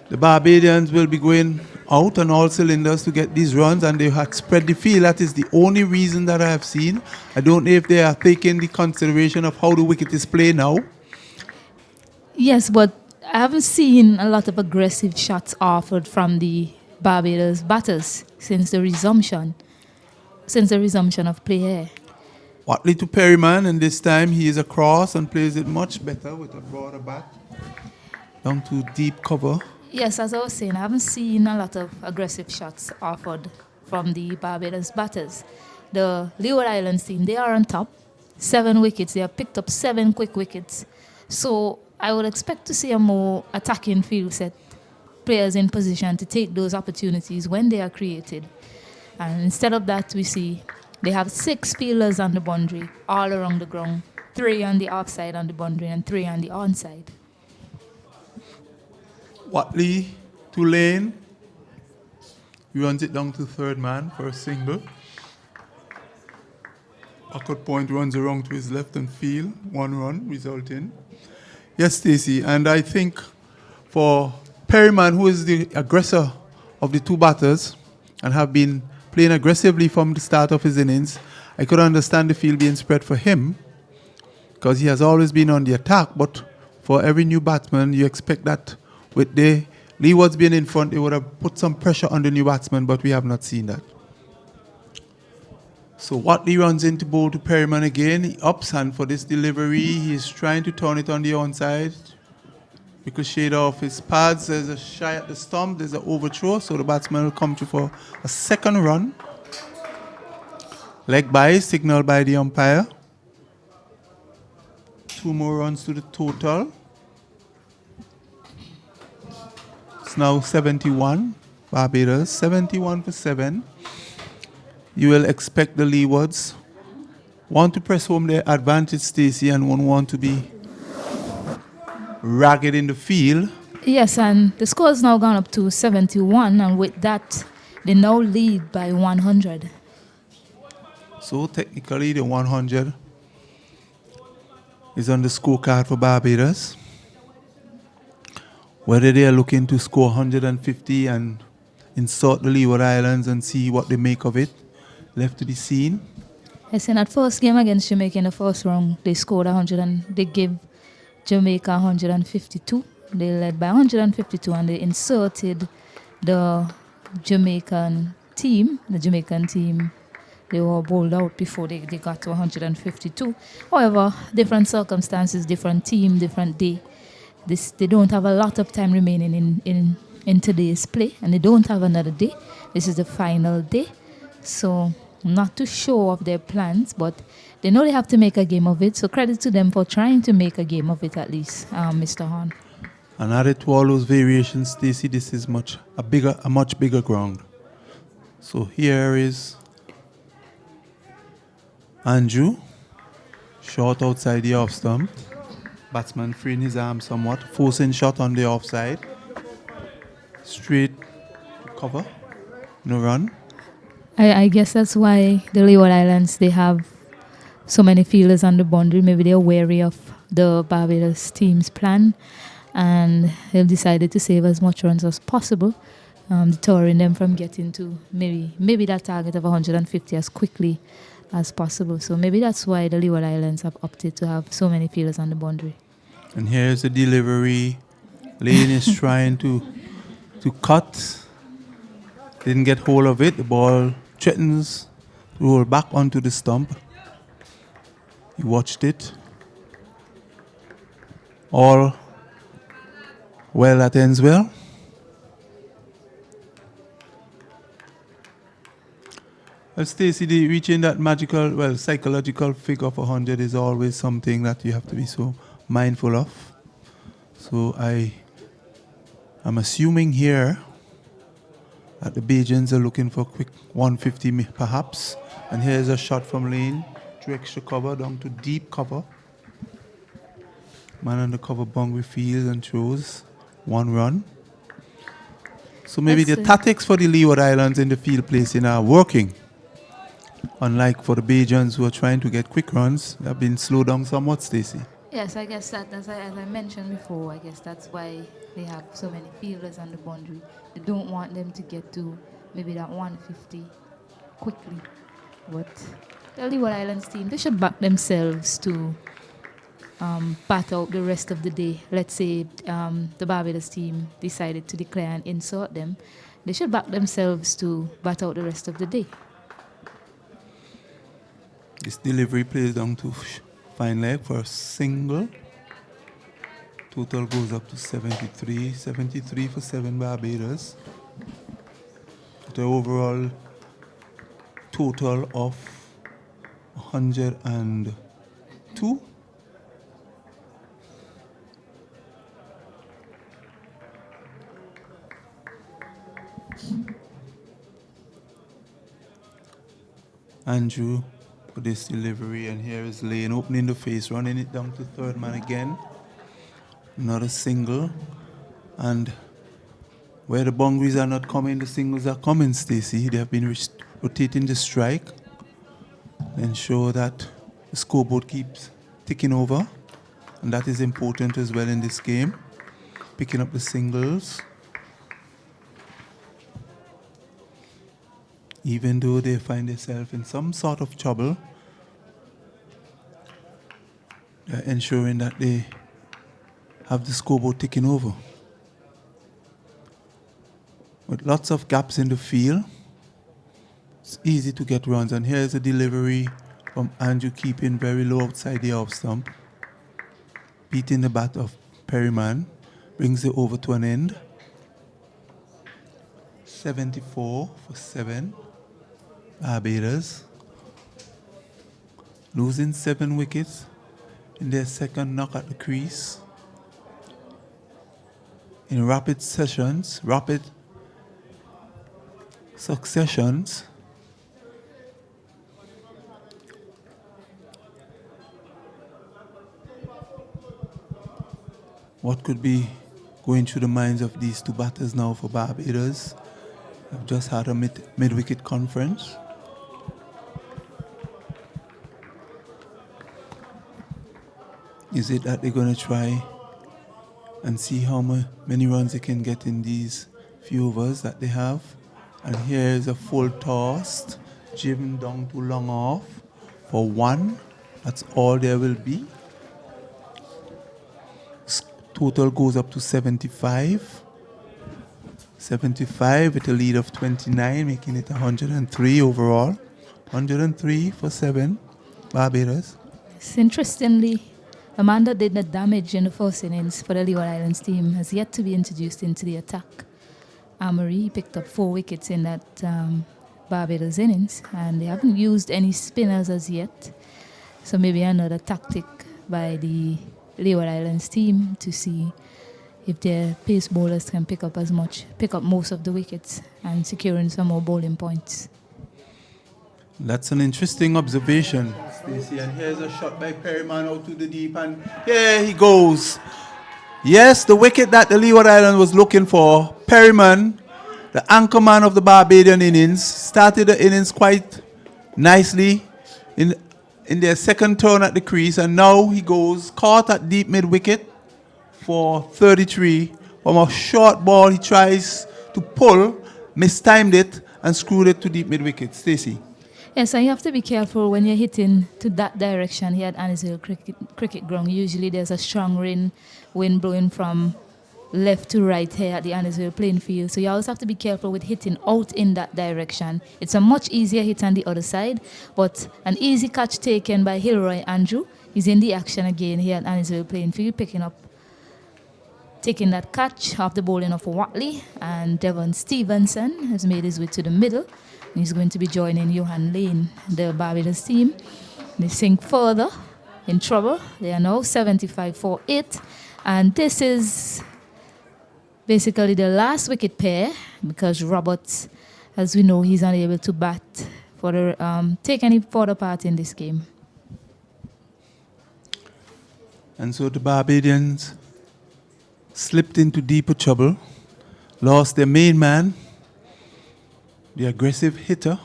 Speaker 3: the Barbadians will be going out on all cylinders to get these runs, and they had spread the field. That is the only reason that I have seen. I don't know if they are taking the consideration of how the wicket is played now.
Speaker 2: Yes, but I haven't seen a lot of aggressive shots offered from the Barbados batters since the resumption of play here.
Speaker 3: Watley to Perryman, and this time he is across and plays it much better with a broader bat down to deep cover.
Speaker 2: Yes, as I was saying, I haven't seen a lot of aggressive shots offered from the Barbados batters. The Leeward Islands team, they are on top, 7 wickets. They have picked up 7 quick wickets. So I would expect to see a more attacking field set, players in position to take those opportunities when they are created. And instead of that, we see they have 6 fielders on the boundary, all around the ground, 3 on the offside on the boundary and 3 on the onside.
Speaker 3: Watley to Lane. He runs it down to third man for a single. Tuckett point runs around to his left and field. 1 run resulting. Yes, Stacey, and I think for Perryman, who is the aggressor of the 2 batters and have been playing aggressively from the start of his innings, I could understand the field being spread for him because he has always been on the attack. But for every new batsman, you expect that with the Leewards being in front, they would have put some pressure on the new batsman, but we have not seen that. So Watley runs into bowl to Perryman again. He ups, and for this delivery, he's trying to turn it on the onside. Ricochet off his pads. There's a shy at the stump. There's an overthrow, so the batsman will come through for a second run. Leg by, signaled by the umpire. 2 more runs to the total. It's now 71. Barbados, 71 for 7. You will expect the Leewards want to press home their advantage, Stacey, and won't want to be ragged in the field.
Speaker 2: Yes, and the score has now gone up to 71, and with that, they now lead by 100.
Speaker 3: So technically, the 100 is on the scorecard for Barbados. Whether they are looking to score 150 and insult the Leeward Islands and see what they make of it, left to be seen.
Speaker 2: Yes, in that first game against Jamaica in the first round, they scored 100 and they gave Jamaica 152. They led by 152 and they inserted the Jamaican team. They were bowled out before they got to 152. However, different circumstances, different team, different day. They don't have a lot of time remaining in today's play, and they don't have another day. This is the final day. So I'm not too sure of their plans, but they know they have to make a game of it. So credit to them for trying to make a game of it at least, Mr. Horn.
Speaker 3: And added to all those variations, Stacey, this is a much bigger ground. So here is Andrew, short outside the off stump. Batsman freeing his arm somewhat, forcing shot on the offside. Straight cover, no run.
Speaker 2: I guess that's why the Leeward Islands, they have so many fielders on the boundary. Maybe they're wary of the Barbados team's plan, and they've decided to save as much runs as possible, deterring them from getting to maybe that target of 150 as quickly as possible. So maybe that's why the Leeward Islands have opted to have so many fielders on the boundary.
Speaker 3: And here's the delivery. Lane is trying to cut. Didn't get hold of it. The ball threatens to roll back onto the stump. He watched it. All well that ends well. Well, Stacey, reaching that magical, well, psychological figure of 100 is always something that you have to be so mindful of. So I'm assuming here that the Bajans are looking for a quick 150 perhaps. And here's a shot from lane to extra cover down to deep cover. Man on the cover boundary fields and throws 1 run. So maybe the tactics for the Leeward Islands in the field placing are working. Unlike for the Bajans who are trying to get quick runs, they have been slowed down somewhat, Stacey.
Speaker 2: Yes, I guess that, as I mentioned before, I guess that's why they have so many fielders on the boundary. They don't want them to get to maybe that 150 quickly. But the Leeward Islands team, they should back themselves to bat out the rest of the day. Let's say the Barbados team decided to declare and insult them. They should back themselves to bat out the rest of the day.
Speaker 3: This delivery plays down to fine leg for a single. Total goes up to 73. 73 for 7 Barbados. The overall total of 102. Andrew for this delivery, and here is Lane opening the face, running it down to third man again. Another single, and where the boundaries are not coming, the singles are coming, Stacey. They have been rotating the strike, ensure that the scoreboard keeps ticking over, and that is important as well in this game. Picking up the singles. Even though they find themselves in some sort of trouble, they're ensuring that they have the scoreboard ticking over. With lots of gaps in the field, it's easy to get runs. And here's a delivery from Andrew, keeping very low outside the off stump. Beating the bat of Perryman, brings it over to an end. 74 for 7. Barbados losing 7 wickets in their second knock at the crease. In rapid successions, what could be going through the minds of these two batters now for Barbados? I've just had a mid-wicket conference. Is it that they're going to try and see how many runs they can get in these few overs that they have? And here's a full toss, driven down to long off for 1. That's all there will be. Total goes up to 75. 75 with a lead of 29, making it 103 overall. 103 for 7 Barbados.
Speaker 2: Yes, interestingly, a man that did the damage in the first innings for the Leeward Islands team has yet to be introduced into the attack. Amory picked up 4 wickets in that Barbados innings, and they haven't used any spinners as yet. So maybe another tactic by the Leeward Islands team to see if their pace bowlers can pick up most of the wickets and securing some more bowling points.
Speaker 3: That's an interesting observation, Stacey. And here's a shot by Perryman out to the deep, and here he goes. Yes, the wicket that the Leeward Island was looking for. Perryman, the anchor man of the Barbadian innings, started the innings quite nicely in their second turn at the crease, and now he goes caught at deep mid-wicket for 33. From a short ball, he tries to pull, mistimed it, and screwed it to deep mid-wicket. Stacey.
Speaker 2: Yes, and you have to be careful when you're hitting to that direction here at Annisville cricket ground. Usually there's a strong wind blowing from left to right here at the Arnos playing field. So you always have to be careful with hitting out in that direction. It's a much easier hit on the other side, but an easy catch taken by Hilroy Andrew. He's in the action again here at Arnos playing field, taking that catch off the bowling of Watley, and Devon Stevenson has made his way to the middle He's going to be joining Johan Lane, the Barbados team. They sink further in trouble. They are now 75 for 8. And this is basically the last wicket pair because Roberts, as we know, he's unable to bat for the, take any further part in this game.
Speaker 3: And so the Barbadians slipped into deeper trouble, lost their main man, the aggressive hitter.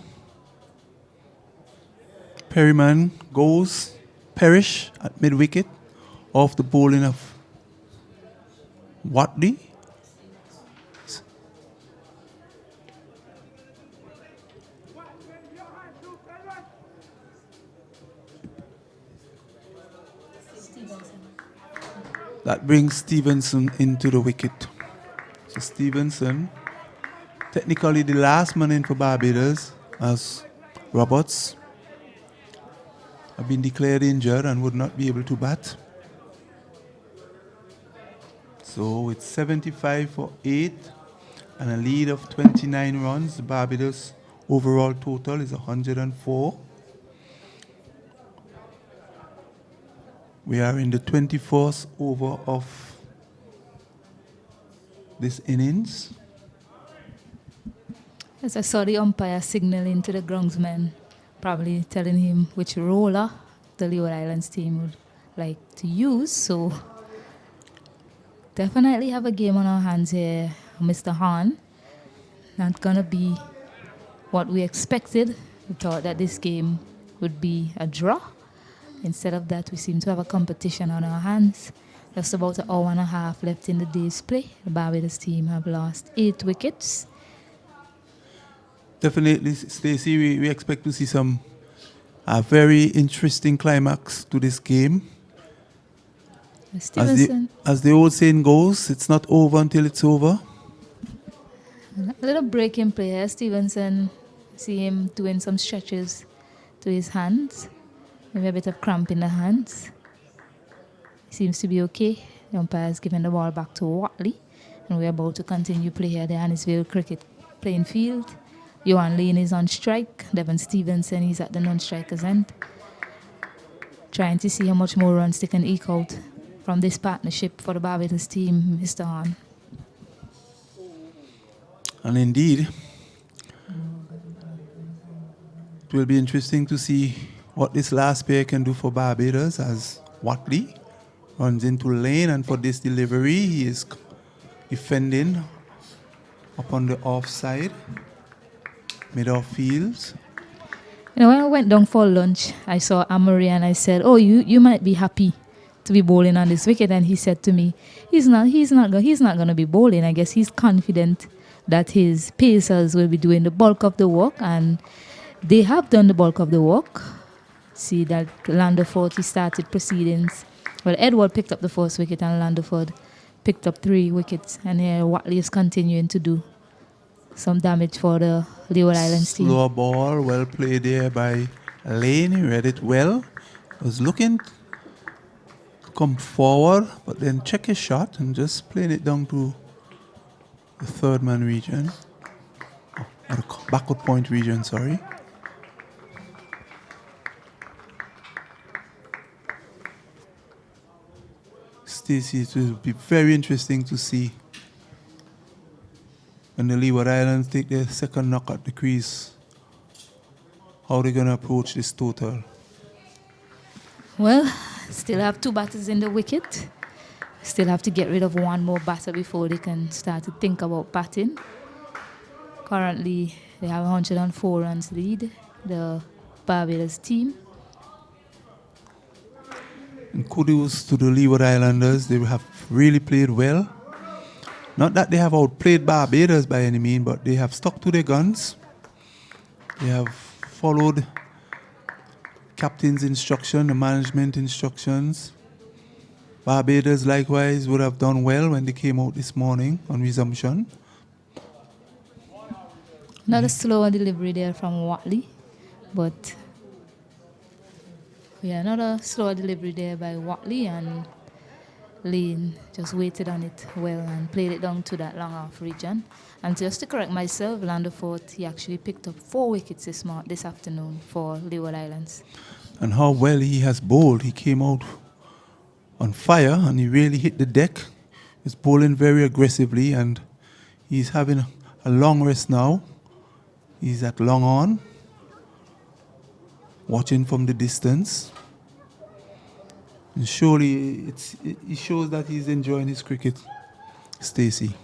Speaker 3: Perryman goes perish at mid-wicket off the bowling of Watley. That brings Stevenson into the wicket. So Stevenson, technically the last man in for Barbados, as Roberts have been declared injured and would not be able to bat. So it's 75 for 8 and a lead of 29 runs. The Barbados overall total is 104. We are in the 24th over of this innings.
Speaker 2: As I saw the umpire signaling to the groundsman, probably telling him which roller the Leeward Islands team would like to use. So definitely have a game on our hands here, Mr. Hahn. Not gonna be what we expected. We thought that this game would be a draw. Instead of that, we seem to have a competition on our hands. Just about an hour and a half left in the day's play. The Barbados team have lost 8 wickets.
Speaker 3: Definitely, Stacey, we expect to see some very interesting climax to this game. As the old saying goes, it's not over until it's over.
Speaker 2: A little break in play here. Stevenson, see him doing some stretches to his hands. Maybe a bit of cramp in the hands. Seems to be okay. The umpire has given the ball back to Watley. And we're about to continue play here at the Annisville Cricket playing field. Johan Lane is on strike. Devon Stevenson is at the non-striker's end. Trying to see how much more runs they can eke out from this partnership for the Barbados team, Mr. Hahn.
Speaker 3: And indeed, it will be interesting to see what this last pair can do for Barbados as Watley runs into Lane, and for this delivery, he is defending upon the offside, mid-off fields.
Speaker 2: You know, when I went down for lunch, I saw Amory and I said, "Oh, you might be happy to be bowling on this wicket." And he said to me, "He's not going to be bowling. I guess he's confident that his pacers will be doing the bulk of the work, and they have done the bulk of the work." See that Landford, he started proceedings. Well, Edward picked up the first wicket and Landford picked up 3 wickets. And here Watley is continuing to do some damage for the Leeward Islands team.
Speaker 3: Slow ball, well played there by Lane. He read it well. Was looking to come forward, but then check his shot and just playing it down to the third man region. Or the backward point region, sorry. Stacey, it will be very interesting to see when the Leeward Islands take their second knock at the crease, how they're going to approach this total.
Speaker 2: Well, still have 2 batters in the wicket. Still have to get rid of 1 more batter before they can start to think about batting. Currently, they have 104 runs lead, the Barbados team.
Speaker 3: And kudos to the Leeward Islanders. They have really played well. Not that they have outplayed Barbados by any means, but they have stuck to their guns. They have followed captain's instruction, the management instructions. Barbados likewise would have done well when they came out this morning on resumption.
Speaker 2: Not a slower delivery there from Watley, but yeah, not a slower delivery there by Watley, and Lane just waited on it well and played it down to that long off region. And just to correct myself, Landefort, he actually picked up 4 wickets this afternoon for Leeward Islands.
Speaker 3: And how well he has bowled. He came out on fire and he really hit the deck. He's bowling very aggressively and he's having a long rest now. He's at long on, watching from the distance. And surely it shows that he's enjoying his cricket, Stacey.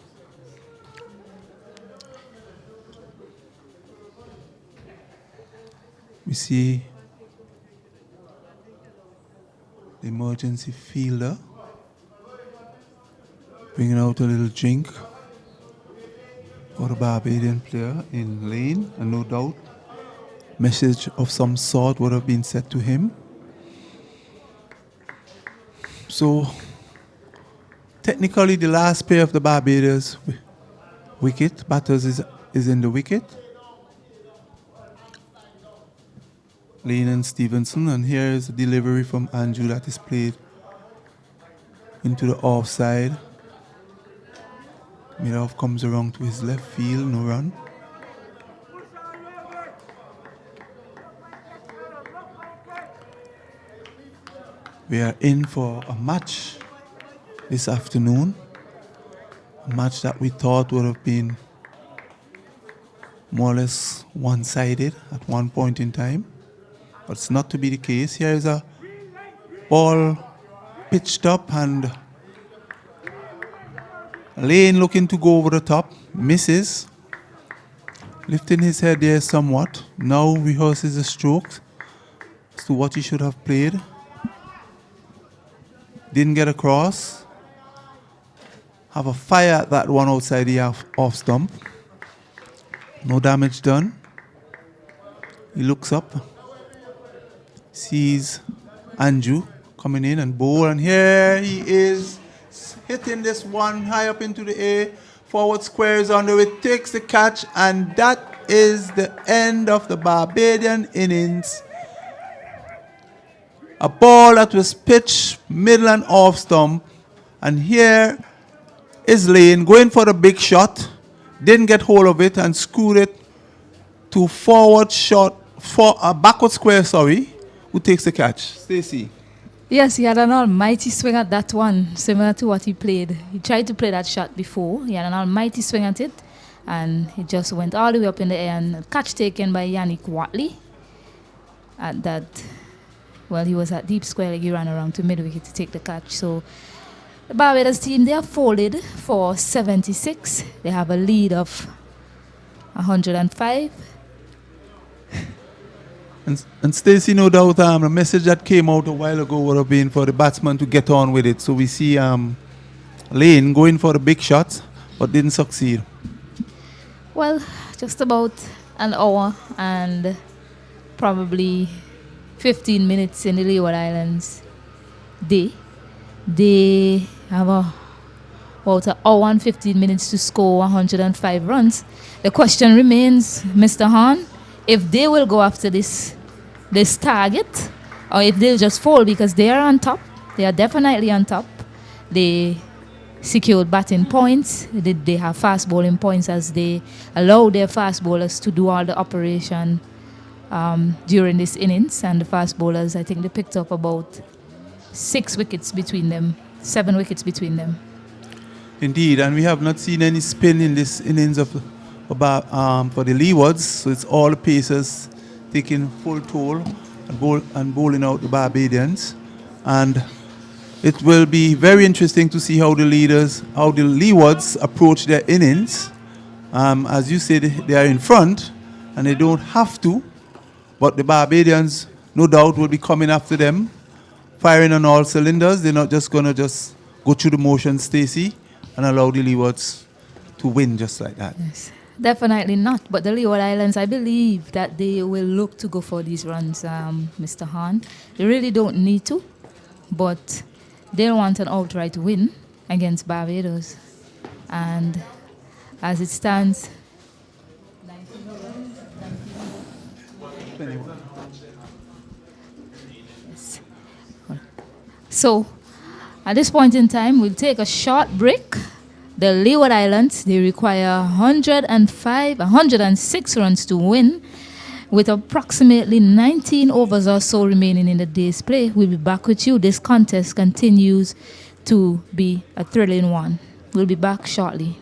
Speaker 3: We see the emergency fielder bringing out a little drink for the Barbadian player in lane, and no doubt message of some sort would have been said to him. So technically the last pair of the Barbados wicket batters is in the wicket. Lane and Stevenson, and here is a delivery from Andrew that is played into the offside. Miroff comes around to his left field, no run. We are in for a match this afternoon, a match that we thought would have been more or less one-sided at one point in time, but it's not to be the case. Here is a ball pitched up and Lane looking to go over the top, misses, lifting his head there somewhat. Now rehearses the strokes as to what he should have played. Didn't get across. Have a fire at that one outside the off stump. No damage done. He looks up, sees Andrew coming in and bowl, and here he is hitting this one high up into the air. Forward squares under it, takes the catch, and that is the end of the Barbadian innings. A ball that was pitched middle and off stump, and here is Lane going for the big shot, didn't get hold of it and screwed it to forward shot for a backward square, who takes the catch. Stacey.
Speaker 2: Yes, he had an almighty swing at that one, similar to what he played. He tried to play that shot before. He had an almighty swing at it, and it just went all the way up in the air. And a catch taken by Yannick Watley. At that, well, he was at deep square leg. He ran around to mid-wicket to take the catch. So the Barbados team, they are folded for 76. They have a lead of 105.
Speaker 3: And Stacey, no doubt, the message that came out a while ago would have been for the batsman to get on with it. So we see Lane going for the big shots, but didn't succeed.
Speaker 2: Well, just about an hour and probably 15 minutes in the Leeward Islands day. They have about an hour and 15 minutes to score 105 runs. The question remains, Mr. Hahn, if they will go after this target, or if they'll just fall, because they are on top. They are definitely on top. They secured batting points. They have fast bowling points as they allow their fast bowlers to do all the operation during this innings. And the fast bowlers, I think they picked up about 7 wickets between them.
Speaker 3: Indeed, and we have not seen any spin in this innings for the Leewards, so it's all the pacers taking full toll and bowling out the Barbadians. And it will be very interesting to see how the Leewards approach their innings. As you said, they are in front and they don't have to, but the Barbadians no doubt will be coming after them, firing on all cylinders. They're not just going to go through the motions, Stacey, and allow the Leewards to win just like that.
Speaker 2: Yes. Definitely not. But the Leeward Islands, I believe that they will look to go for these runs, Mr. Hahn. They really don't need to, but they want an outright win against Barbados. And as it stands, 21. Yes. So At this point in time, we'll take a short break. The Leeward Islands, they require 106 runs to win, with approximately 19 overs or so remaining in the day's play. We'll be back with you. This contest continues to be a thrilling one. We'll be back shortly.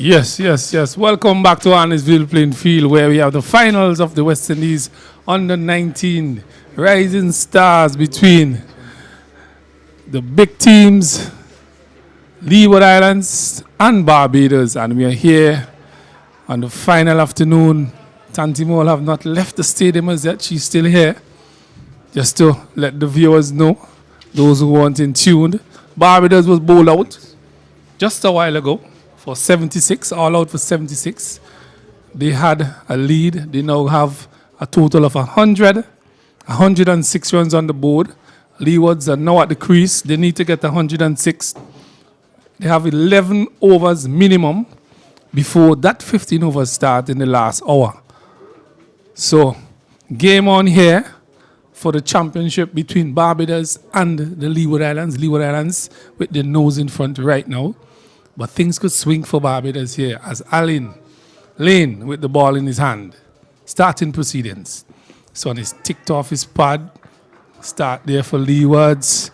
Speaker 1: Yes, yes, yes. Welcome back to Arnos playing field where we have the finals of the West Indies under 19 rising stars between the big teams, Leeward Islands and Barbados. And we are here on the final afternoon. Tanti Mole have not left the stadium as yet. She's still here. Just to let the viewers know, those who weren't in tune, Barbados was bowled out just a while ago for 76, all out for 76. They had a lead. They now have a total of 106 runs on the board. Leewards are now at the crease. They need to get 106. They have 11 overs minimum before that 15 overs start in the last hour. So, game on here for the championship between Barbados and the Leeward Islands. Leeward Islands with their nose in front right now. But things could swing for Barbados here as Lane with the ball in his hand. Starting proceedings. So on his ticked off his pad. Start there for Leewards.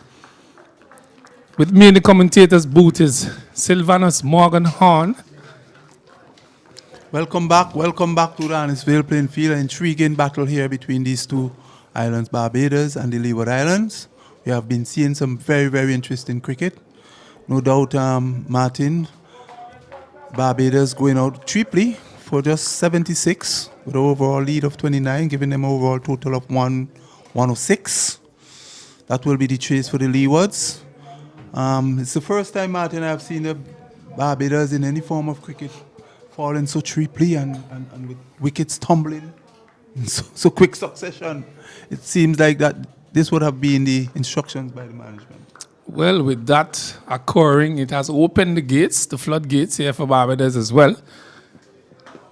Speaker 1: With me in the commentator's booth is Sylvanus Morgan Horn.
Speaker 3: Welcome back to the Arnos playing field. An intriguing battle here between these two islands, Barbados and the Leeward Islands. We have been seeing some very, very interesting cricket. No doubt, Martin, Barbados going out cheaply for just 76 with an overall lead of 29, giving them an overall total of 106. That will be the chase for the Leewards. It's the first time, Martin, I've seen the Barbados in any form of cricket falling so cheaply and with wickets tumbling in so quick succession. It seems like that this would have been the instructions by the management.
Speaker 1: Well, with that occurring, it has opened the gates, the floodgates here for Barbados as well,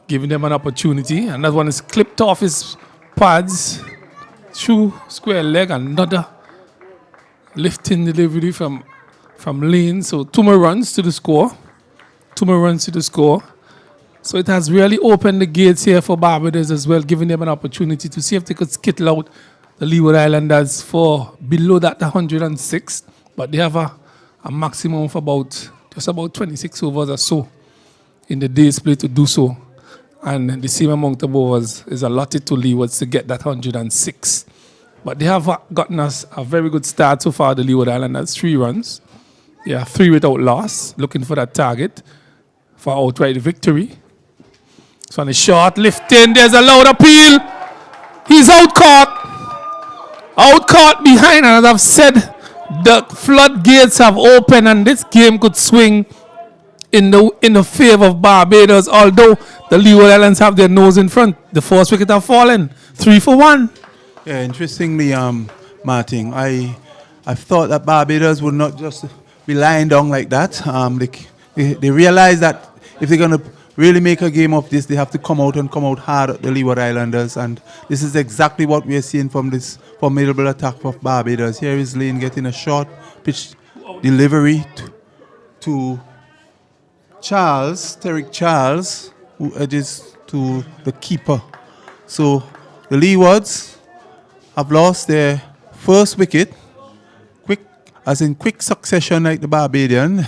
Speaker 1: giving them an opportunity. And that one is clipped off his pads, through square leg, another lifting delivery from Lane. So 2 more runs to the score. 2 more runs to the score. So it has really opened the gates here for Barbados as well, giving them an opportunity to see if they could skittle out the Leeward Islanders for below that 106. But they have a maximum of just about 26 overs or so in the day's play to do so. And the same amount of overs is allotted to Leewards to get that 106. But they have gotten us a very good start so far, the Leeward Islanders, 3 runs. They are 3 without loss, looking for that target for outright victory. So on a short lifting, there's a loud appeal. He's out caught behind, and as I've said, the floodgates have opened and this game could swing in the favor of Barbados, although the Leeward Islands have their nose in front. The first wicket have fallen, 3 for 1.
Speaker 3: Yeah, interestingly, Martin, I thought that Barbados would not just be lying down like that. They realize that if they're going to really make a game of this, they have to come out hard at the Leeward Islanders, and this is exactly what we are seeing from this formidable attack of Barbados. Here is Lane getting a short pitch delivery to Terrick Charles, who edges to the keeper. So the Leewards have lost their first wicket, quick succession like the Barbadian,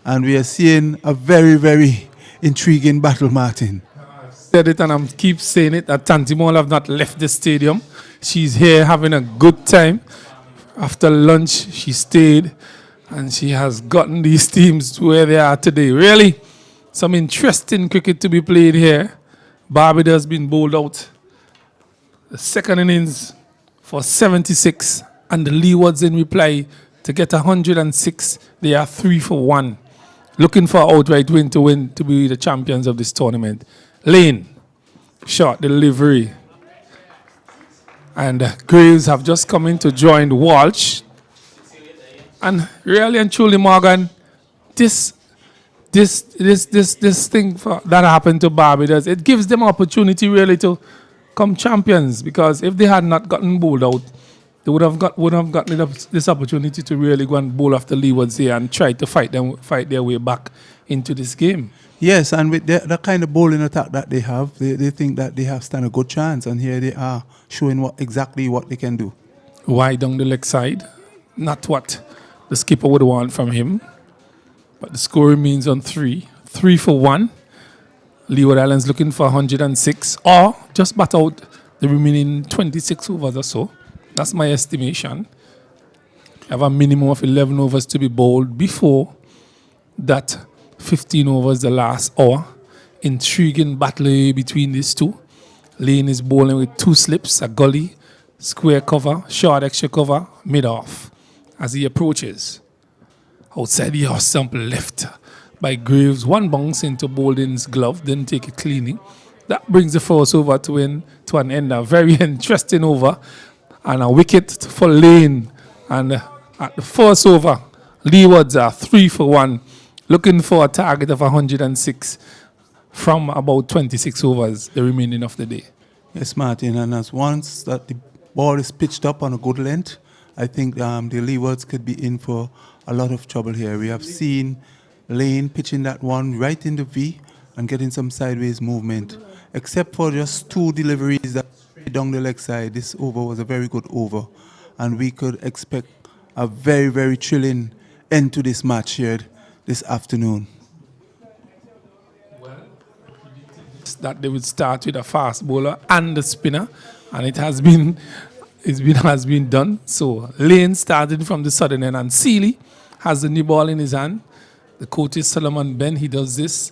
Speaker 3: and we are seeing a very, very intriguing battle, Martin.
Speaker 1: Said it and I keep saying it, that Tanti Mole have not left the stadium. She's here having a good time. After lunch, she stayed and she has gotten these teams to where they are today. Really, some interesting cricket to be played here. Barbados has been bowled out. The second innings for 76 and the Leewards in reply to get 106. They are 3 for 1. Looking for outright win to be the champions of this tournament. Lane, short delivery. And Graves have just come in to join Walsh. And really and truly, Morgan, this thing that happened to Barbados, it gives them opportunity really to come champions, because if they had not gotten bowled out, they would have gotten this opportunity to really go and bowl after Leewards here and try to fight their way back into this game.
Speaker 3: Yes, and with the kind of bowling attack that they have, they think that they have stand a good chance, and here they are showing exactly what they can do.
Speaker 1: Wide down the leg side, not what the skipper would want from him, but the score remains on 3 3 for 1. Leeward Islands looking for 106, or just bat out the remaining 26 overs or so. That's my estimation. Have a minimum of 11 overs to be bowled before that 15 overs the last hour. Intriguing battle between these two. Lane is bowling with 2 slips, a gully, square cover, short extra cover, mid-off as he approaches. Outside the off stump left by Graves, 1 bounce into Bolden's glove, didn't take it cleanly. That brings the first over to an end. A very interesting over and a wicket for Lane. And at the first over, Leewards are 3 for 1, looking for a target of 106 from about 26 overs the remaining of the day.
Speaker 3: Yes, Martin, and as once that the ball is pitched up on a good length, I think the Leewards could be in for a lot of trouble here. We have seen Lane pitching that one right in the V and getting some sideways movement. Except for just 2 deliveries that straight down the leg side, this over was a very good over. And we could expect a very, very thrilling end to this match here this afternoon.
Speaker 1: That they would start with a fast bowler and a spinner, and it has been done. So Lane started from the southern end, and Seeley has the new ball in his hand. The coach is Solomon Ben. He does this.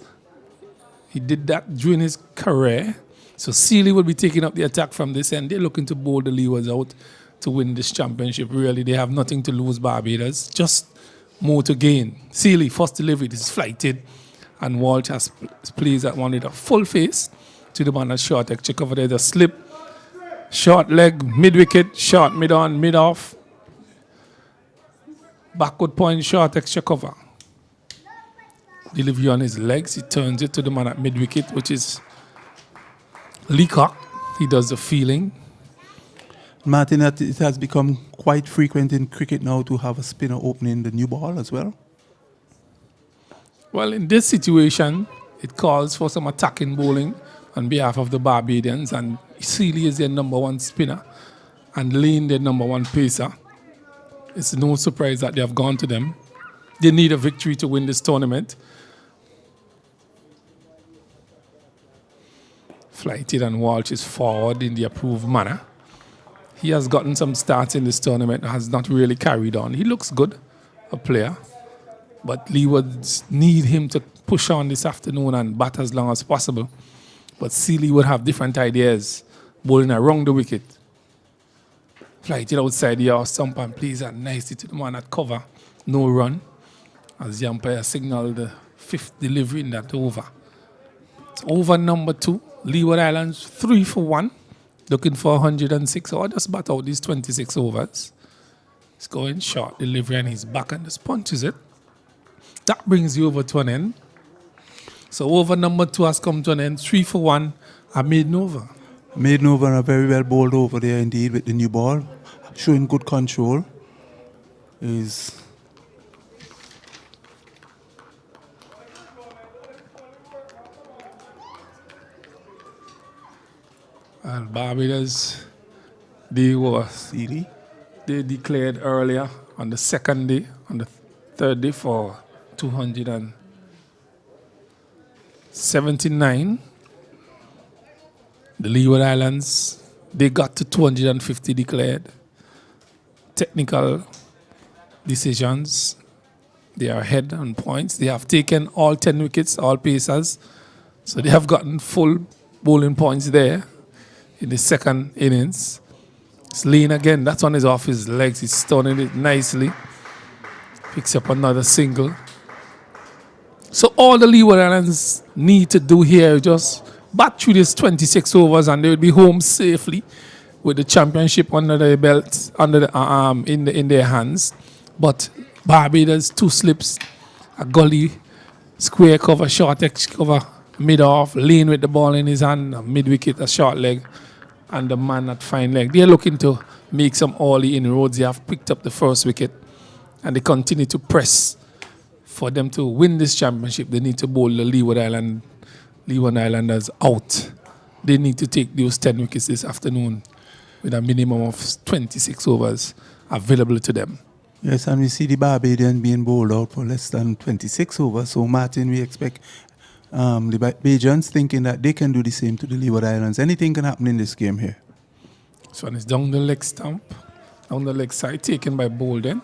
Speaker 1: He did that during his career. So Seeley will be taking up the attack from this end. They're looking to bowl the Leewards out to win this championship. Really, they have nothing to lose, Barbados. Just more to gain. Seeley, first delivery, this is flighted. And Walsh has plays that one with a full face to the man at short extra cover. There's a slip, short leg, mid-wicket, short mid-on, mid-off. Backward point, short extra cover. Delivery on his legs. He turns it to the man at mid-wicket, which is Leacock. He does the feeling.
Speaker 3: Martin, it has become quite frequent in cricket now to have a spinner opening the new ball as well.
Speaker 1: Well, in this situation, it calls for some attacking bowling on behalf of the Barbadians, and Seeley is their number 1 spinner and Lane their number 1 pacer. It's no surprise that they have gone to them. They need a victory to win this tournament. Flighted and Walsh is forward in the approved manner. He has gotten some starts in this tournament, has not really carried on. He looks good, a player. But Leewards need him to push on this afternoon and bat as long as possible. But Seeley would have different ideas, bowling around the wicket. Flighted outside the off stump and plays that nicely to the man at cover. No run, as the umpire signaled the 5th delivery in that over. It's over number 2. Leeward Islands 3 for 1, looking for 106. Or just bat out these 26 overs. He's going short delivery and he's back and just punches it. That brings you over to an end. So over number 2 has come to an end. 3 for 1, a maiden over.
Speaker 3: Maiden over and a very well bowled over there indeed with the new ball. Showing good control.
Speaker 1: And Barbados, they declared earlier on the 2nd day, on the 3rd day for 279. The Leeward Islands, they got to 250 declared. Technical decisions, they are ahead on points. They have taken all 10 wickets, all pacers. So they have gotten full bowling points there in the 2nd innings. It's Lane again, that's on his off his legs. He's turning it nicely. Picks up another single. So all the Leeward Islands need to do here is just bat through this 26 overs and they will be home safely with the championship under their belts, under the in their hands. But Barbados, 2 slips, a gully, square cover, short X cover, mid-off, Lane with the ball in his hand, a mid-wicket, a short leg, and the man at fine leg. They're looking to make some early inroads. They have picked up the 1st wicket and they continue to press. For them to win this championship, they need to bowl the Leeward Islanders out. They need to take those 10 wickets this afternoon with a minimum of 26 overs available to them.
Speaker 3: Yes, and we see the Barbadian being bowled out for less than 26 overs. So, Martin, we expect the Barbadians thinking that they can do the same to the Leeward Islands. Anything can happen in this game here.
Speaker 1: This one is down the leg stump, down the leg side, taken by Bolden.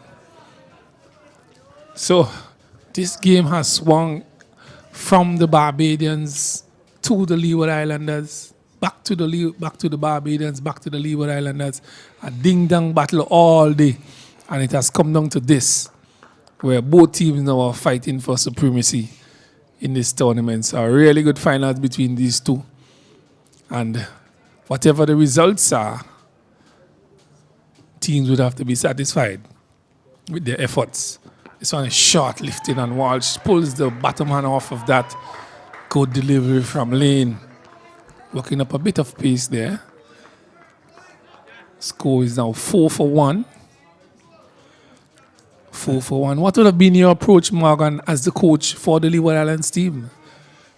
Speaker 1: So, this game has swung from the Barbadians to the Leeward Islanders, back to the Barbadians, back to the Leeward Islanders. A ding-dong battle all day. And it has come down to this, where both teams now are fighting for supremacy in this tournament. So a really good finals between these two. And whatever the results are, teams would have to be satisfied with their efforts. This one is short lifting, and Walsh pulls the bottom hand off of that. Good delivery from Lane. Working up a bit of pace there. Score is now 4-1. 4-1. What would have been your approach, Morgan, as the coach for the Leeward Islands team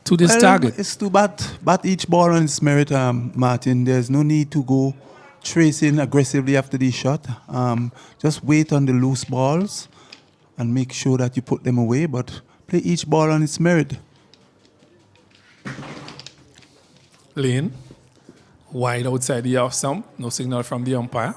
Speaker 1: to this target?
Speaker 3: It's to bat each ball on its merit, Martin. There's no need to go tracing aggressively after the shot. Just wait on the loose balls and make sure that you put them away, but play each ball on its merit.
Speaker 1: Lane, wide outside the off stump. No signal from the umpire.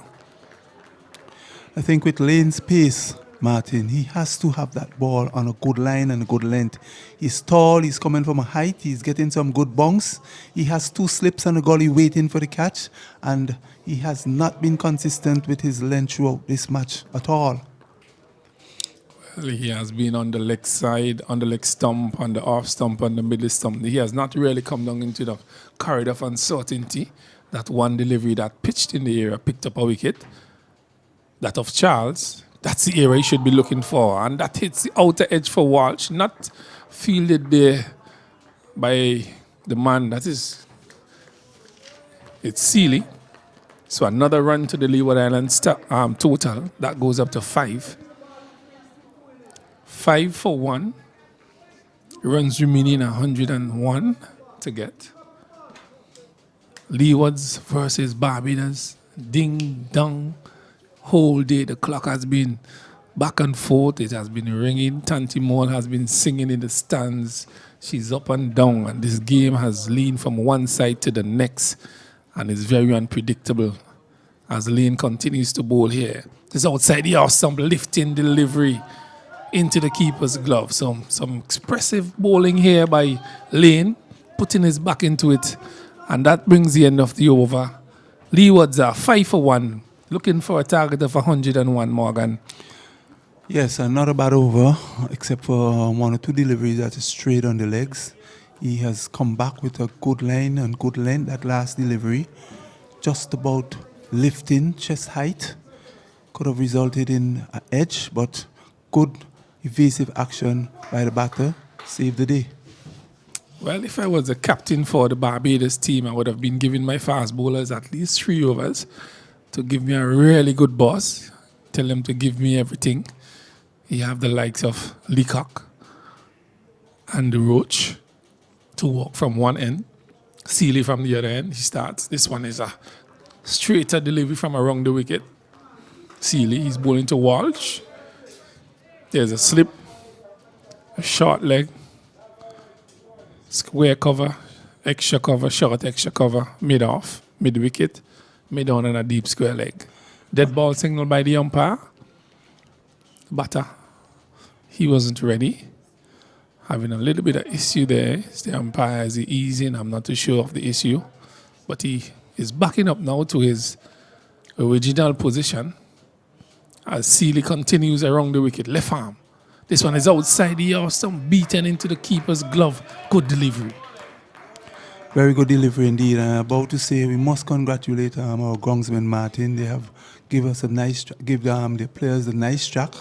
Speaker 3: I think with Lane's pace, Martin, he has to have that ball on a good line and a good length. He's tall, he's coming from a height, he's getting some good bounce. He has 2 slips on the gully waiting for the catch, and he has not been consistent with his length throughout this match at all.
Speaker 1: Well, he has been on the leg side, on the leg stump, on the off stump, on the middle stump. He has not really come down into the corridor of uncertainty. That one delivery that pitched in the area picked up a wicket. That of Charles, that's the area he should be looking for. And that hits the outer edge for Walsh, not fielded there by the man. That is, it's Seeley. So another run to the Leeward Islands total. That goes up to 5. 5-1. Runs remaining 101 to get. Leewards versus Barbados. Ding dong. Whole day the clock has been back and forth. It has been ringing. Tanti Moore has been singing in the stands. She's up and down, and this game has leaned from one side to the next, and it's very unpredictable as Lane continues to bowl here. This outside the off stump, lifting delivery into the keeper's glove. So some expressive bowling here by Lane, putting his back into it, and that brings the end of the over. Leewards are 5-1. Looking for a target of 101, Morgan.
Speaker 3: Yes, and not a bad over, except for 1 or 2 deliveries that is straight on the legs. He has come back with a good line and good length. That last delivery, just about lifting chest height, could have resulted in an edge, but good evasive action by the batter saved the day.
Speaker 1: Well, if I was a captain for the Barbados team, I would have been giving my fast bowlers at least 3 overs to give me a really good boss. Tell them to give me everything. You have the likes of Leacock and the Roach to walk from one end. Seeley from the other end. He starts. This one is a straighter delivery from around the wicket. Seeley, he's bowling to Walsh. There's a slip, a short leg, square cover, extra cover, short extra cover, mid-off, mid-wicket, mid-on and a deep square leg. Dead ball signal by the umpire. Batter, he wasn't ready. Having a little bit of issue there. It's the umpire is easing. I'm not too sure of the issue. But he is backing up now to his original position as Seeley continues around the wicket. Left arm. This one is outside the off stump, beaten into the keeper's glove. Good delivery.
Speaker 3: Very good delivery indeed. I'm about to say we must congratulate our groundsman Martin. They have given us a nice, give the players a nice track.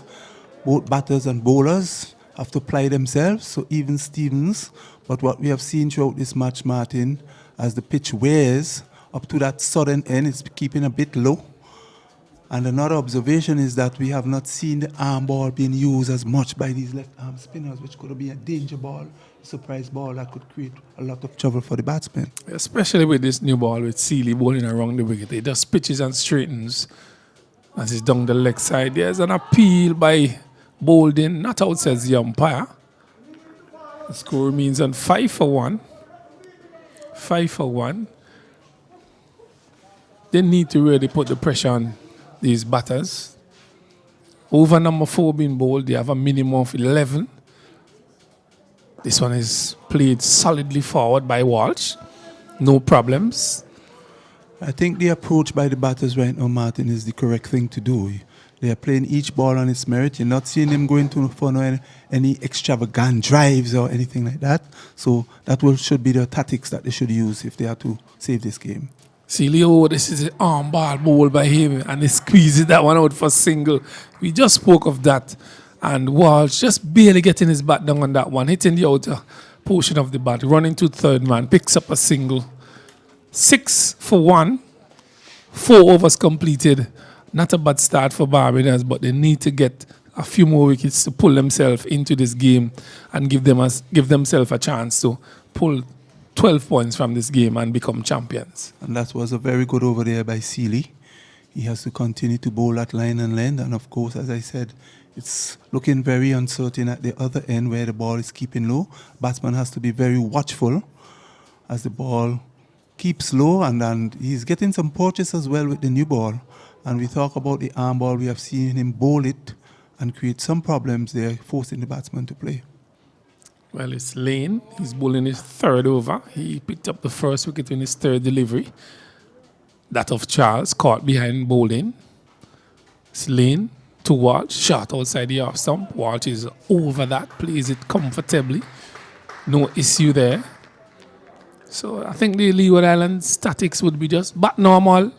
Speaker 3: Both batters and bowlers have to apply themselves, so even Stevens. But what we have seen throughout this match, Martin, as the pitch wears up to that southern end, it's keeping a bit low. And another observation is that we have not seen the arm ball being used as much by these left arm spinners, which could be a danger ball, surprise ball that could create a lot of trouble for the batsmen.
Speaker 1: Especially with this new ball with Seeley bowling around the wicket. It does pitches and straightens As it's down the leg side, there's an appeal by Bolden, not out, says the umpire. The score remains on 5-1. 5-1. They need to really put the pressure on these batters. Over number 4 being bowled, they have a minimum of 11. This one is played solidly forward by Walsh. No problems.
Speaker 3: I think the approach by the batters right now, Martin, is the correct thing to do. They are playing each ball on its merit. You're not seeing them going to for any extravagant drives or anything like that. So that should be the tactics that they should use if they are to save this game.
Speaker 1: See, Leo, this is an arm ball bowl by him, and he squeezes that one out for single. We just spoke of that. And Walsh just barely getting his bat down on that one, hitting the outer portion of the bat, running to third man, picks up a single. 6-1, 4 overs completed. Not a bad start for Barbados, but they need to get a few more wickets to pull themselves into this game and give themselves a chance to pull 12 points from this game and become champions.
Speaker 3: And that was a very good over there by Seeley. He has to continue to bowl at line and length. And of course, as I said, it's looking very uncertain at the other end where the ball is keeping low. Batsman has to be very watchful as the ball keeps low, and he's getting some purchase as well with the new ball. And we talk about the arm ball, we have seen him bowl it and create some problems there, forcing the batsman to play.
Speaker 1: Well, it's Lane. He's bowling his third over. He picked up the first wicket in his third delivery. That of Charles, caught behind bowling. It's Lane to Walsh, shot outside the off stump. Walsh is over that, plays it comfortably. No issue there. So I think the Leeward Islands tactics would be just bat normal.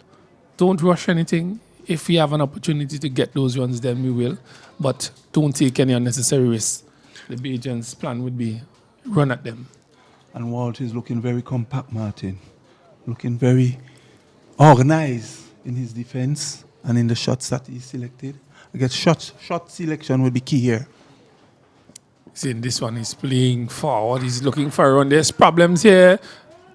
Speaker 1: Don't rush anything. If we have an opportunity to get those runs, then we will. But don't take any unnecessary risks. The Bajans' plan would be run at them.
Speaker 3: And Walsh is looking very compact, Martin. Looking very organized in his defense and in the shots that he selected. I guess shot selection will be key here.
Speaker 1: See, this one he's playing forward. He's looking for a run. There's problems here.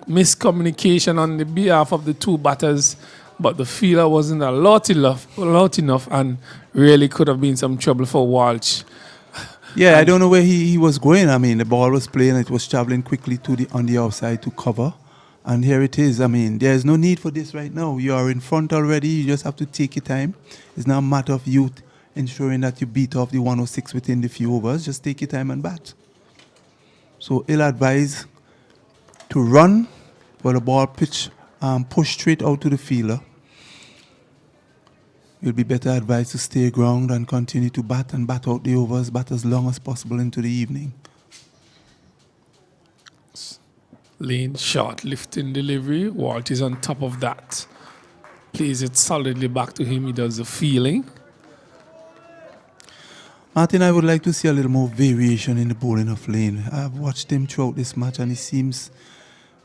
Speaker 1: Miscommunication on the behalf of the two batters. But the fielder wasn't alert enough and really could have been some trouble for Walsh.
Speaker 3: Yeah, I don't know where he was going. I mean, the ball was playing. It was traveling quickly on the outside to cover. And here it is. I mean, there's no need for this right now. You are in front already. You just have to take your time. It's not a matter of you ensuring that you beat off the 106 within the few overs. Just take your time and bat. So ill advised to run for the ball push straight out to the fielder. You'll be better advised to stay ground and continue to bat and bat out the overs, bat as long as possible into the evening.
Speaker 1: Lane short, lifting delivery. Walt is on top of that. Plays it solidly back to him. He does the feeling.
Speaker 3: Martin, I would like to see a little more variation in the bowling of Lane. I've watched him throughout this match, and it seems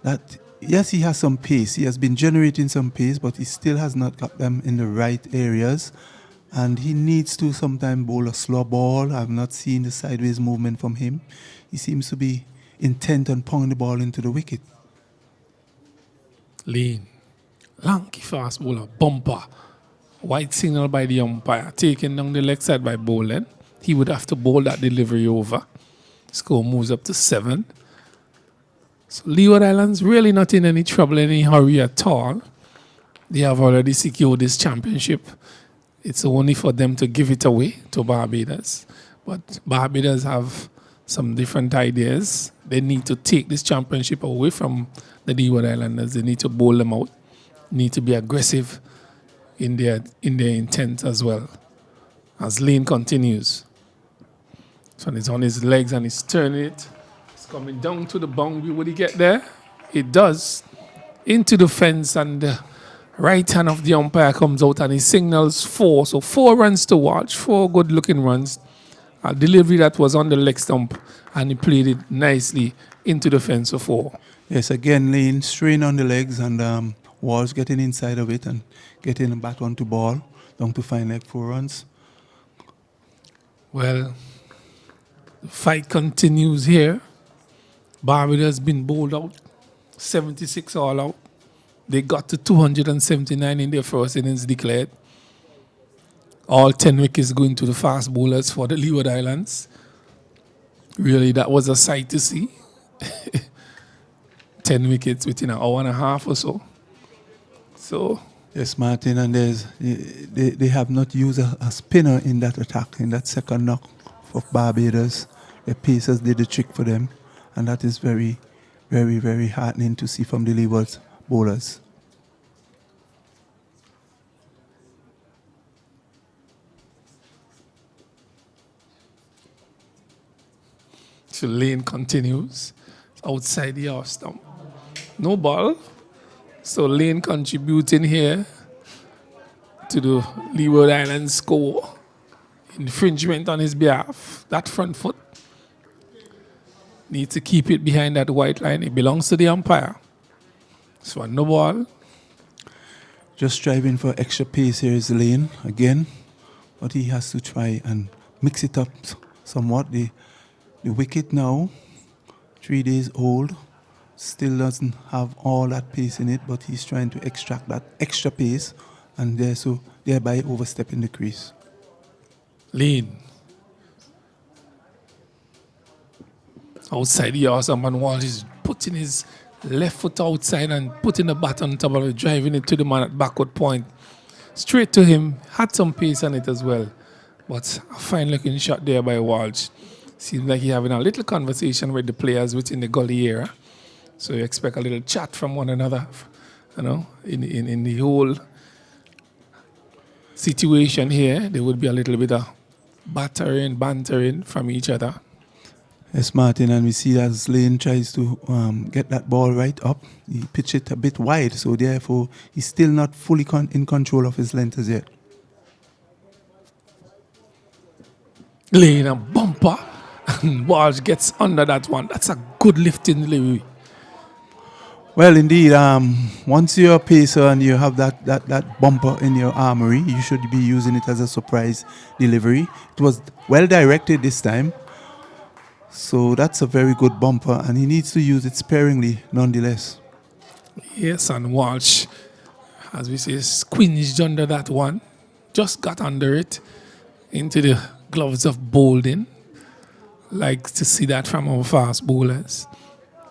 Speaker 3: that, yes, he has some pace. He has been generating some pace, but he still has not got them in the right areas. And he needs to sometimes bowl a slow ball. I've not seen the sideways movement from him. He seems to be intent on pounding the ball into the wicket.
Speaker 1: Lane, lanky fast bowler, bumper. White signal by the umpire, taken down the leg side by Boland. He would have to bowl that delivery over. Score moves up to 7. So Leeward Islands really not in any trouble, any hurry at all. They have already secured this championship. It's only for them to give it away to Barbados. But Barbados have some different ideas. They need to take this championship away from the Leeward Islanders. They need to bowl them out. Need to be aggressive in their intent as well. As Lane continues. So he's on his legs and he's turning it. It's coming down to the boundary. Will he get there? It does. Into the fence, and the right hand of the umpire comes out and he signals 4. So 4 runs to watch, 4 good looking runs. A delivery that was on the leg stump, and he played it nicely into the fence for 4.
Speaker 3: Yes, again, Lane strain on the legs, and Walsh getting inside of it and getting him back onto ball, down to fine leg 4 runs.
Speaker 1: Well, the fight continues here. Barbados has been bowled out, 76 all out. They got to 279 in their first innings declared. All 10 wickets going to the fast bowlers for the Leeward Islands. Really, that was a sight to see. 10 wickets within an hour and a half or so. So,
Speaker 3: yes, Martin, and they have not used a spinner in that attack, in that second knock for Barbados. The pacers did the trick for them, and that is very, very, very heartening to see from the Leewards bowlers.
Speaker 1: so Lane continues outside the off stump. No ball. So Lane contributing here to the Leeward Islands score. Infringement on his behalf. That front foot. Needs to keep it behind that white line. It belongs to the umpire. So no ball.
Speaker 3: Just striving for extra pace here is Lane again. But he has to try and mix it up somewhat. The wicket now, 3 days old, still doesn't have all that pace in it, but he's trying to extract that extra pace and thereby overstepping the crease.
Speaker 1: Lane. Outside the arse, and Walsh is putting his left foot outside and putting the bat on top of it, driving it to the man at backward point. Straight to him, had some pace on it as well. But a fine looking shot there by Walsh. Seems like he's having a little conversation with the players within the gully area. So you expect a little chat from one another, you know, in the whole situation here. There would be a little bit of bantering from each other.
Speaker 3: Yes, Martin, and we see as Lane tries to get that ball right up, he pitched it a bit wide, so therefore he's still not fully in control of his length as yet.
Speaker 1: Lane a bumper, and Walsh gets under that one. That's a good lifting delivery.
Speaker 3: Well, indeed, once you're a pacer and you have that bumper in your armory, you should be using it as a surprise delivery. It was well directed this time. So that's a very good bumper, and he needs to use it sparingly nonetheless.
Speaker 1: Yes, and Walsh, as we say, squinged under that one. Just got under it into the gloves of bowling. Like to see that from our fast bowlers.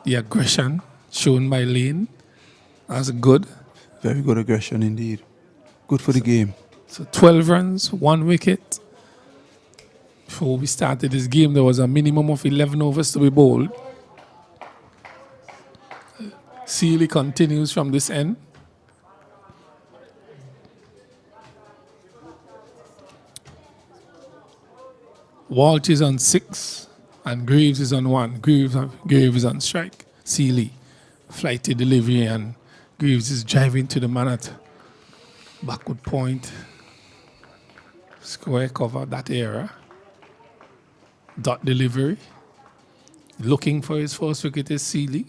Speaker 1: The aggression shown by Lane. That's good.
Speaker 3: Very good aggression indeed. Good for the game.
Speaker 1: So 12 runs, 1 wicket. Before we started this game, there was a minimum of 11 overs to be bowled. Sealy continues from this end. Walsh is on 6 and Graves is on 1. Graves is on strike. Sealy, flighty delivery, and Graves is driving to the man at backward point. Square cover, that area. Dot delivery. Looking for his first wicket is Sealy.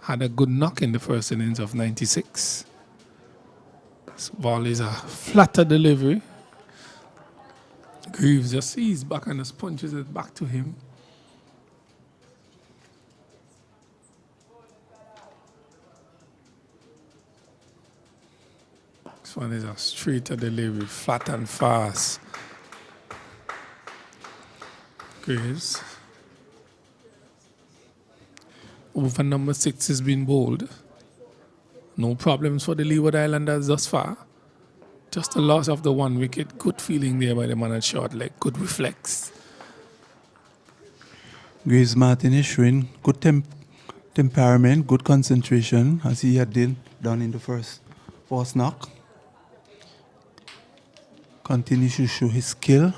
Speaker 1: Had a good knock in the first innings of 96. This ball is a flatter delivery. Graves just sees back and just punches it back to him. This one is a straighter delivery, flat and fast. Graves. Over number 6 has been bowled. No problems for the Leeward Islanders thus far. Just a loss of the 1 wicket. Good feeling there by the man at short leg. Good reflex.
Speaker 3: Graves Martin is showing good temperament, good concentration, as he had done in the first knock. Continues to show his skill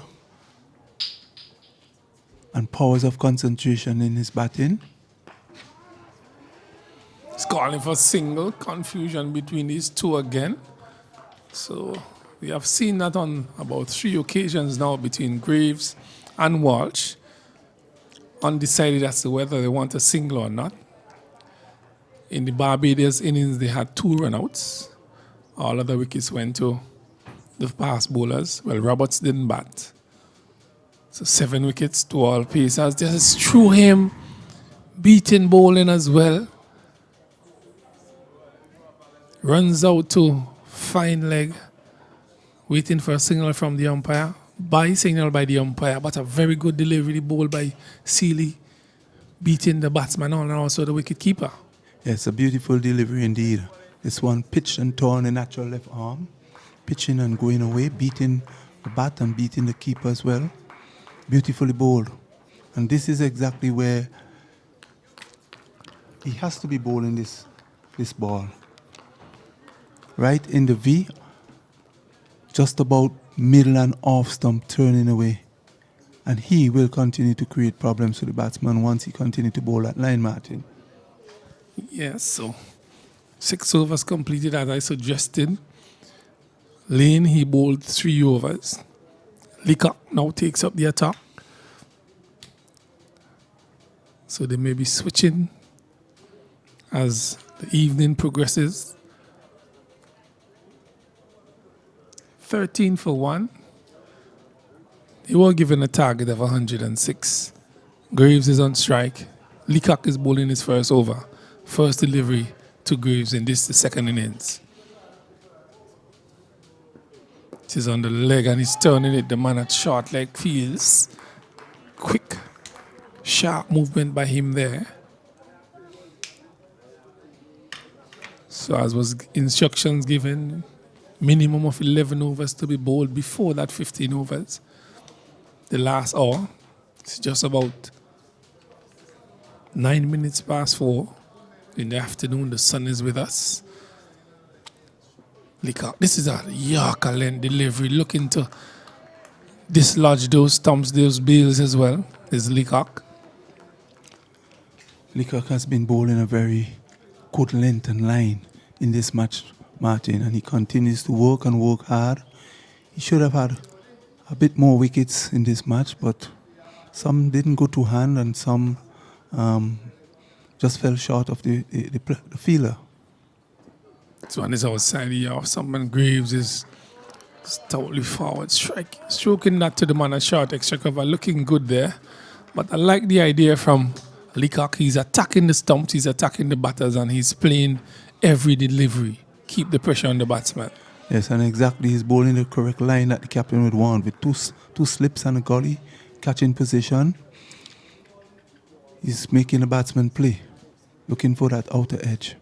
Speaker 3: and powers of concentration in his batting.
Speaker 1: He's calling for single. Confusion between these two again. So we have seen that on about 3 occasions now between Graves and Walsh. Undecided as to whether they want a single or not. In the Barbados innings, they had 2 runouts. All other wickets went to the fast bowlers. Well, Roberts didn't bat. So 7 wickets to all pacers. Just threw him, beating bowling as well. Runs out to fine leg. waiting for a signal from the umpire. By signal by the umpire, but a very good delivery ball by Seeley, beating the batsman on and also the wicket keeper.
Speaker 3: Yes, a beautiful delivery indeed. This one pitched and torn the natural left arm, pitching and going away, beating the bat and beating the keeper as well. Beautifully bowled. And this is exactly where he has to be bowling this ball. Right in the V, just about middle and off stump, turning away. And he will continue to create problems for the batsman once he continues to bowl that line, Martin.
Speaker 1: Yes, so 6 overs completed as I suggested. Lane, he bowled 3 overs. Leacock now takes up the attack. So they may be switching as the evening progresses. 13 for 1. They were given a target of 106. Graves is on strike. Leacock is bowling his first over. First delivery to Graves in this, the second innings. It is on the leg and he's turning it. The man at short leg feels. Quick, sharp movement by him there. So as was instructions given, minimum of 11 overs to be bowled before that 15 overs. The last hour, it's just about 9 minutes past 4 in the afternoon. The sun is with us. Leacock, this is a Yorker length delivery, looking to dislodge those stumps, those bails as well. Is Leacock.
Speaker 3: Leacock has been bowling a very good length and line in this match, Martin, and he continues to work and work hard. He should have had a bit more wickets in this match, but some didn't go to hand and some just fell short of the fielder.
Speaker 1: This one is outside the off. Someone Graves is totally forward, stroking that to the man at short extra cover, looking good there. But I like the idea from Leacock. He's attacking the stumps, he's attacking the batters, and he's playing every delivery. Keep the pressure on the batsman.
Speaker 3: Yes, and exactly, he's bowling the correct line that the captain would want, with two slips and a gully, catching position. He's making the batsman play, looking for that outer edge.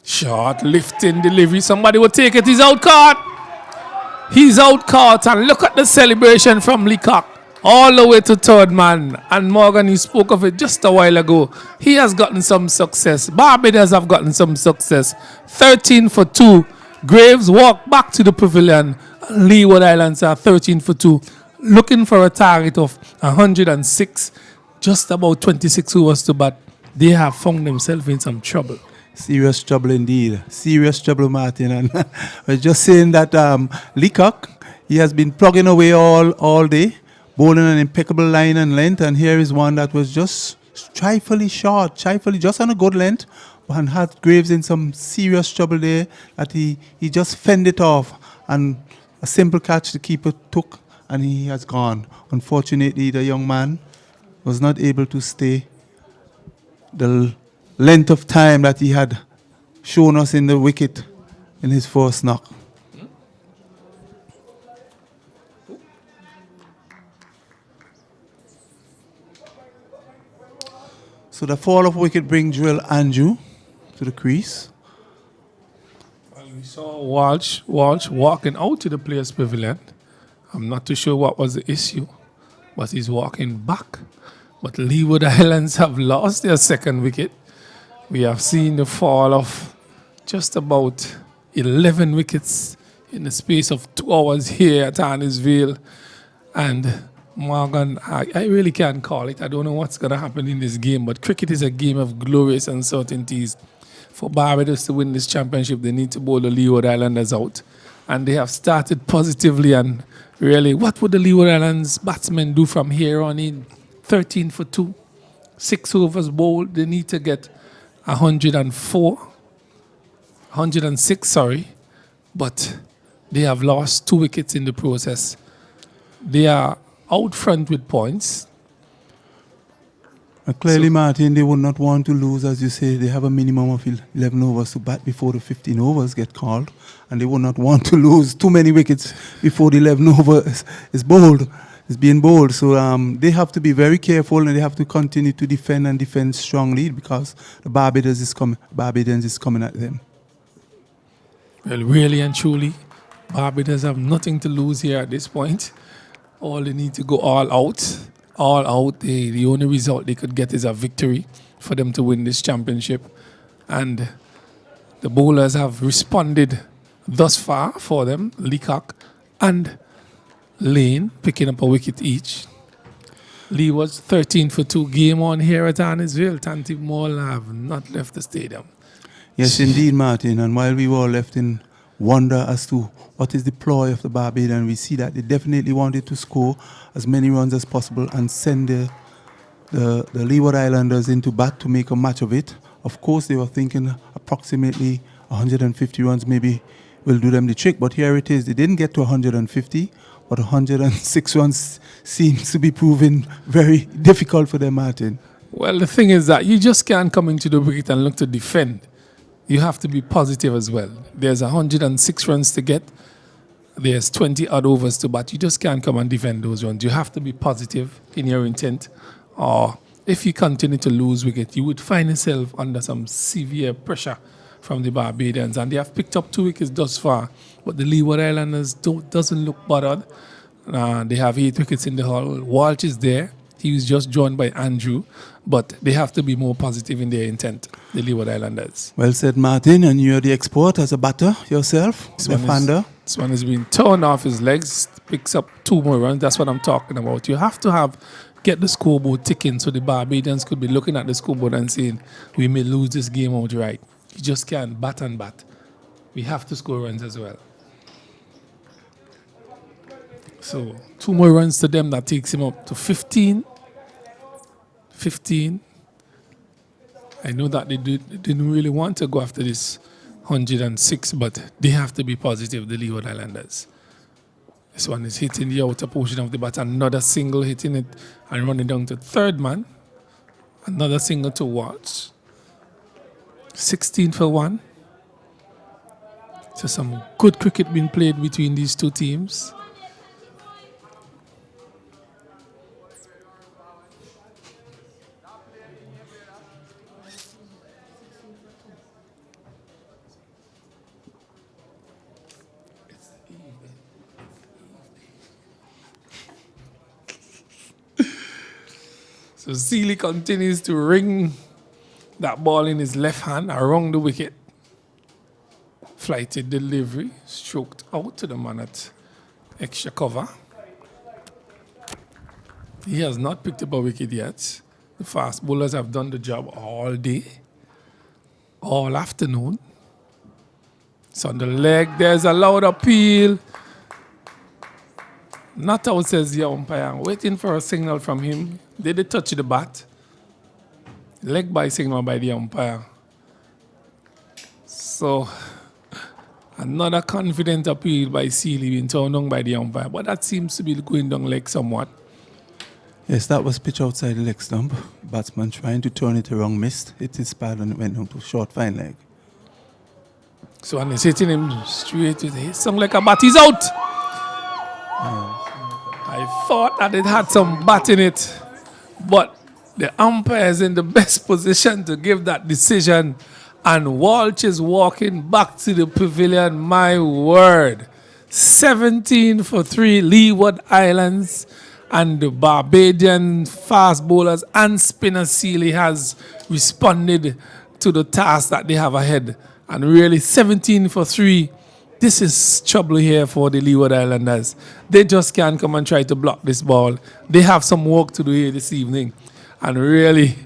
Speaker 1: Short, lifting delivery. Somebody will take it. He's out caught. He's out caught. And look at the celebration from Leacock. All the way to third man. And Morgan, he spoke of it just a while ago. He has gotten some success. Barbados have gotten some success. 13 for 2. Graves walk back to the pavilion. Leeward Islands are 13 for 2. Looking for a target of 106. Just about 26 overs to bat. They have found themselves in some trouble.
Speaker 3: Serious trouble indeed. Serious trouble, Martin. And I was just saying that Leacock, he has been plugging away all day, bowling an impeccable line and length. And here is one that was just trifling short, just on a good length, and had Graves in some serious trouble there that he just fended it off. And a simple catch the keeper took, and he has gone. Unfortunately, the young man was not able to stay the length of time that he had shown us in the wicket in his first knock. So the fall of wicket brings Joel Andrew to the crease.
Speaker 1: Well, we saw Walsh walking out to the players' pavilion. I'm not too sure what was the issue, but he's walking back. But Leeward Islands have lost their second wicket. We have seen the fall of just about 11 wickets in the space of 2 hours here at Arnos Vale. And Morgan, I really can't call it. I don't know what's going to happen in this game, but cricket is a game of glorious uncertainties. For Barbados to win this championship, they need to bowl the Leeward Islanders out. And they have started positively, and really, what would the Leeward Islands batsmen do from here on in? 13 for 2, 6 overs bowled. They need to get 106, but they have lost 2 wickets in the process. They are out front with points.
Speaker 3: Clearly,
Speaker 1: So-
Speaker 3: Martin, they would not want to lose. As you say, they have a minimum of 11 overs to bat before the 15 overs get called. And they would not want to lose too many wickets before the 11 overs is bowled. Is being bowled. So they have to be very careful, and they have to continue to defend and defend strongly, because the Barbadians is coming at them.
Speaker 1: Well, really and truly, Barbados have nothing to lose here at this point. All they need to go all out. All out. The only result they could get is a victory for them to win this championship. And the bowlers have responded thus far for them. Leacock and Lane picking up a wicket each. Leewards 13 for 2. Game on here at Arnesville. Tanti Mall have not left the stadium.
Speaker 3: Yes, indeed, Martin. And while we were all left in wonder as to what is the ploy of the Barbadians, we see that they definitely wanted to score as many runs as possible and send the Leeward Islanders into bat to make a match of it. Of course, they were thinking approximately 150 runs maybe will do them the trick. But here it is. They didn't get to 150, but 106 runs seems to be proving very difficult for them, Martin.
Speaker 1: Well, the thing is that you just can't come into the wicket and look to defend. You have to be positive as well. There's 106 runs to get. There's 20 odd overs to bat. You just can't come and defend those runs. You have to be positive in your intent. Or if you continue to lose wicket, you would find yourself under some severe pressure from the Barbadians. And they have picked up 2 wickets thus far. But the Leeward Islanders doesn't look bothered. They have 8 wickets in the hull. Walsh is there. He was just joined by Andrew. But they have to be more positive in their intent, the Leeward Islanders.
Speaker 3: Well said, Martin. And you're the expert as a batter yourself, defender.
Speaker 1: This one has been torn off his legs, picks up 2 more runs. That's what I'm talking about. You have to get the scoreboard ticking so the Barbadians could be looking at the scoreboard and saying, we may lose this game outright. You just can't bat and bat. We have to score runs as well. So 2 more runs to them, that takes him up to 15. 15. I know that they didn't really want to go after this 106, but they have to be positive, the Leeward Islanders. This one is hitting the outer portion of the bat. Another single hitting it and running down to third man. Another single to Walsh. 16 for 1. So some good cricket being played between these two teams. So Seeley continues to ring that ball in his left hand around the wicket. Flighted delivery, stroked out to the man at extra cover. He has not picked up a wicket yet. The fast bowlers have done the job all day, all afternoon. It's on the leg. There's a loud appeal. Not out, says the umpire. Waiting for a signal from him. Did they touch the bat? Leg by signal by the umpire. So, another confident appeal by Seeley being turned down by the umpire. But that seems to be going down leg somewhat.
Speaker 3: Yes, that was pitch outside the leg stump. Batsman trying to turn it around, missed. Hit his pad and it went down to short fine leg.
Speaker 1: So, and he's hitting him straight with it. Something like a bat. He's out! I thought that it had some bat in it, but the umpire is in the best position to give that decision, and Walsh is walking back to the pavilion. My word. 17 for 3, Leeward Islands, and the Barbadian fast bowlers and spinner Seeley has responded to the task that they have ahead. And really 17 for 3. This is trouble here for the Leeward Islanders. They just can't come and try to block this ball. They have some work to do here this evening. And really,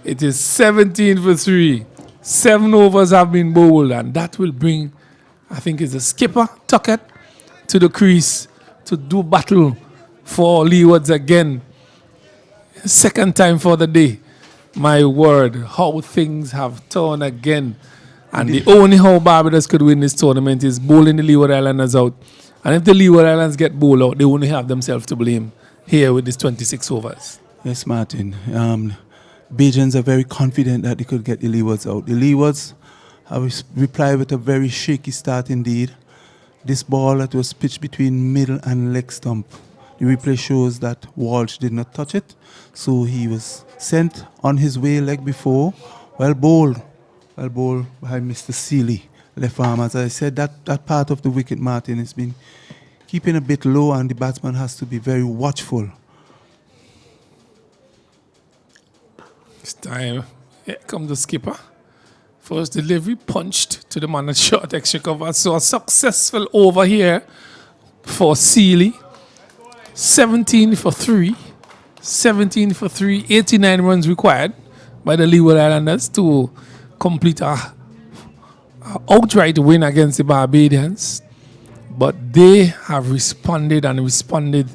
Speaker 1: it is 17 for 3. 7 overs have been bowled, and that will bring, I think it's the skipper, Tuckett, to the crease to do battle for Leewards again. Second time for the day. My word, how things have turned again. And the only how Barbados could win this tournament is bowling the Leeward Islanders out. And if the Leeward Islands get bowled out, they only have themselves to blame here with these 26 overs.
Speaker 3: Yes, Martin. Bajans are very confident that they could get the Leewards out. The Leewards have replied with a very shaky start indeed. This ball that was pitched between middle and leg stump. The replay shows that Walsh did not touch it, so he was sent on his way leg before. Well bowled by Mr. Seeley, left arm. As I said, that part of the wicket, Martin, has been keeping a bit low, and the batsman has to be very watchful.
Speaker 1: This time, here comes the skipper. First delivery punched to the man at short extra cover. So a successful over here for Seeley. 17 for 3. 17 for 3. 89 runs required by the Leeward Islanders to complete a outright win against the Barbadians. But they have responded and responded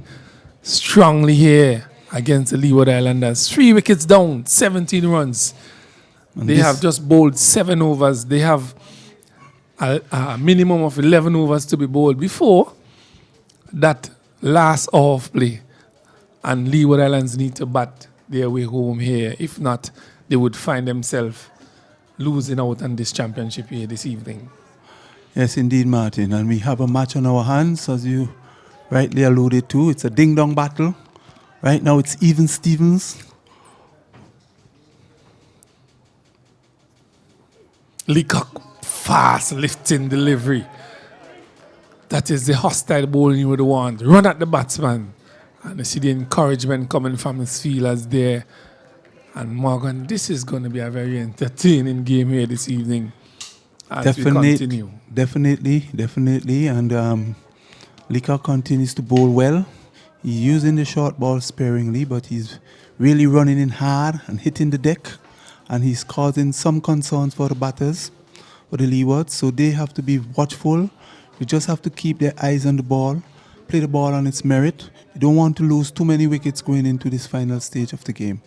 Speaker 1: strongly here against the Leeward Islanders. 3 wickets down, 17 runs. And they have just bowled 7 overs. They have a minimum of 11 overs to be bowled before that last off play. And Leeward Islands need to bat their way home here. If not, they would find themselves losing out on this championship here this evening.
Speaker 3: Yes, indeed, Martin. And we have a match on our hands, as you rightly alluded to. It's a ding-dong battle. Right now it's even Stevens.
Speaker 1: Leacock, fast lifting delivery. That is the hostile bowling you would want. Run at the batsman. And you see the encouragement coming from his fielders there. And Morgan, this is going to be a very entertaining game here this evening as we continue.
Speaker 3: Definitely. And Leacock continues to bowl well. He's using the short ball sparingly, but he's really running in hard and hitting the deck. And he's causing some concerns for the batters, for the Leewards. So they have to be watchful. You just have to keep their eyes on the ball, play the ball on its merit. You don't want to lose too many wickets going into this final stage of the game.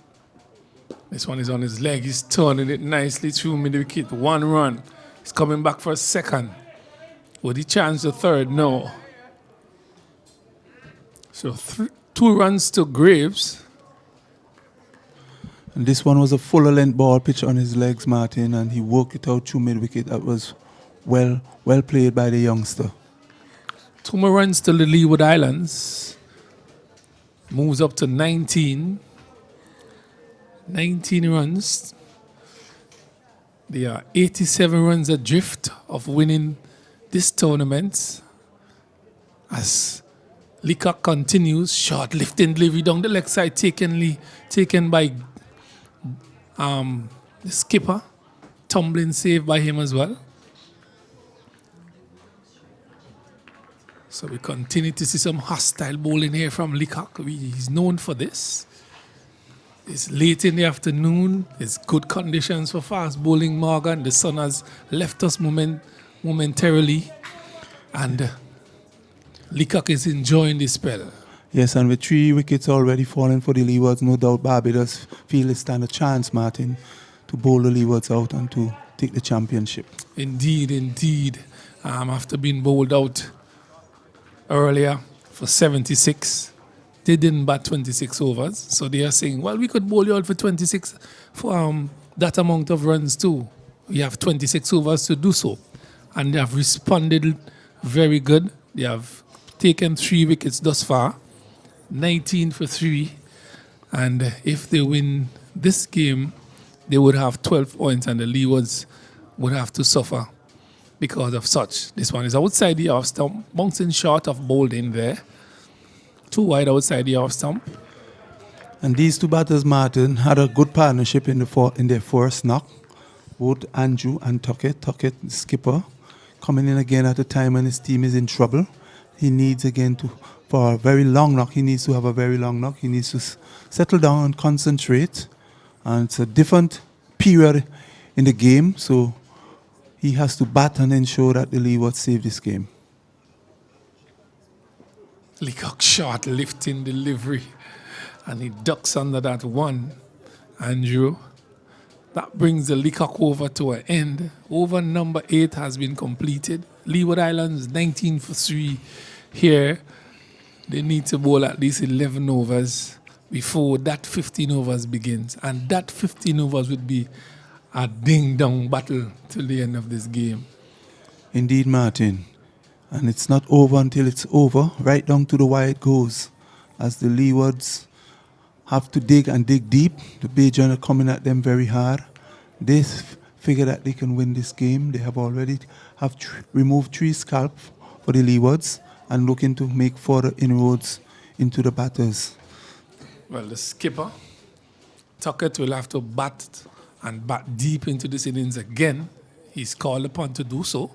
Speaker 1: This one is on his leg. He's turning it nicely through mid-wicket. 1 run. He's coming back for a second. Would he chance the third? No. So 2 runs to Graves.
Speaker 3: And this one was a fuller length ball pitch on his legs, Martin, and he worked it out through mid-wicket. That was well played by the youngster.
Speaker 1: 2 more runs to the Leeward Islands. Moves up to 19. 19 runs. They are 87 runs adrift of winning this tournament. As Leacock continues, short lifting delivery down the leg side, taken by the skipper. Tumbling save by him as well. So we continue to see some hostile bowling here from Leacock. He's known for this. It's late in the afternoon. It's good conditions for fast bowling, Morgan. The sun has left us momentarily. And Leacock is enjoying the spell.
Speaker 3: Yes, and with 3 wickets already falling for the Leewards, no doubt Barbados feel they stand a chance, Martin, to bowl the Leewards out and to take the championship.
Speaker 1: Indeed. After being bowled out earlier for 76, they didn't bat 26 overs. So they are saying, well, we could bowl you out for 26 for that amount of runs too. We have 26 overs to do so. And they have responded very good. They have taken 3 wickets thus far. 19 for 3. And if they win this game, they would have 12 points and the Leewards would have to suffer because of such. This one is outside the off stump, bouncing short of bowled in there. 2 wide outside the off stump.
Speaker 3: And these 2 batters, Martin, had a good partnership in their first knock. Both Andrew and Tuckett, the skipper, coming in again at a time when his team is in trouble. He needs again for a very long knock. He needs to have a very long knock. He needs to settle down and concentrate. And it's a different period in the game, so he has to bat and ensure that the Leewards save this game.
Speaker 1: Leacock short lifting delivery. And he ducks under that one. Andrew. That brings the Leacock over to an end. Over number 8 has been completed. Leeward Islands 19 for 3 here. They need to bowl at least 11 overs before that 15 overs begins. And that 15 overs would be a ding-dong battle till the end of this game.
Speaker 3: Indeed, Martin. And it's not over until it's over. Right down to the wire it goes. As the Leewards have to dig and dig deep. The Bajan are coming at them very hard. They figure that they can win this game. They have already removed 3 scalps for the Leewards and looking to make further inroads into the batters.
Speaker 1: Well, the skipper, Tuckett, will have to bat deep into this innings again. He's called upon to do so.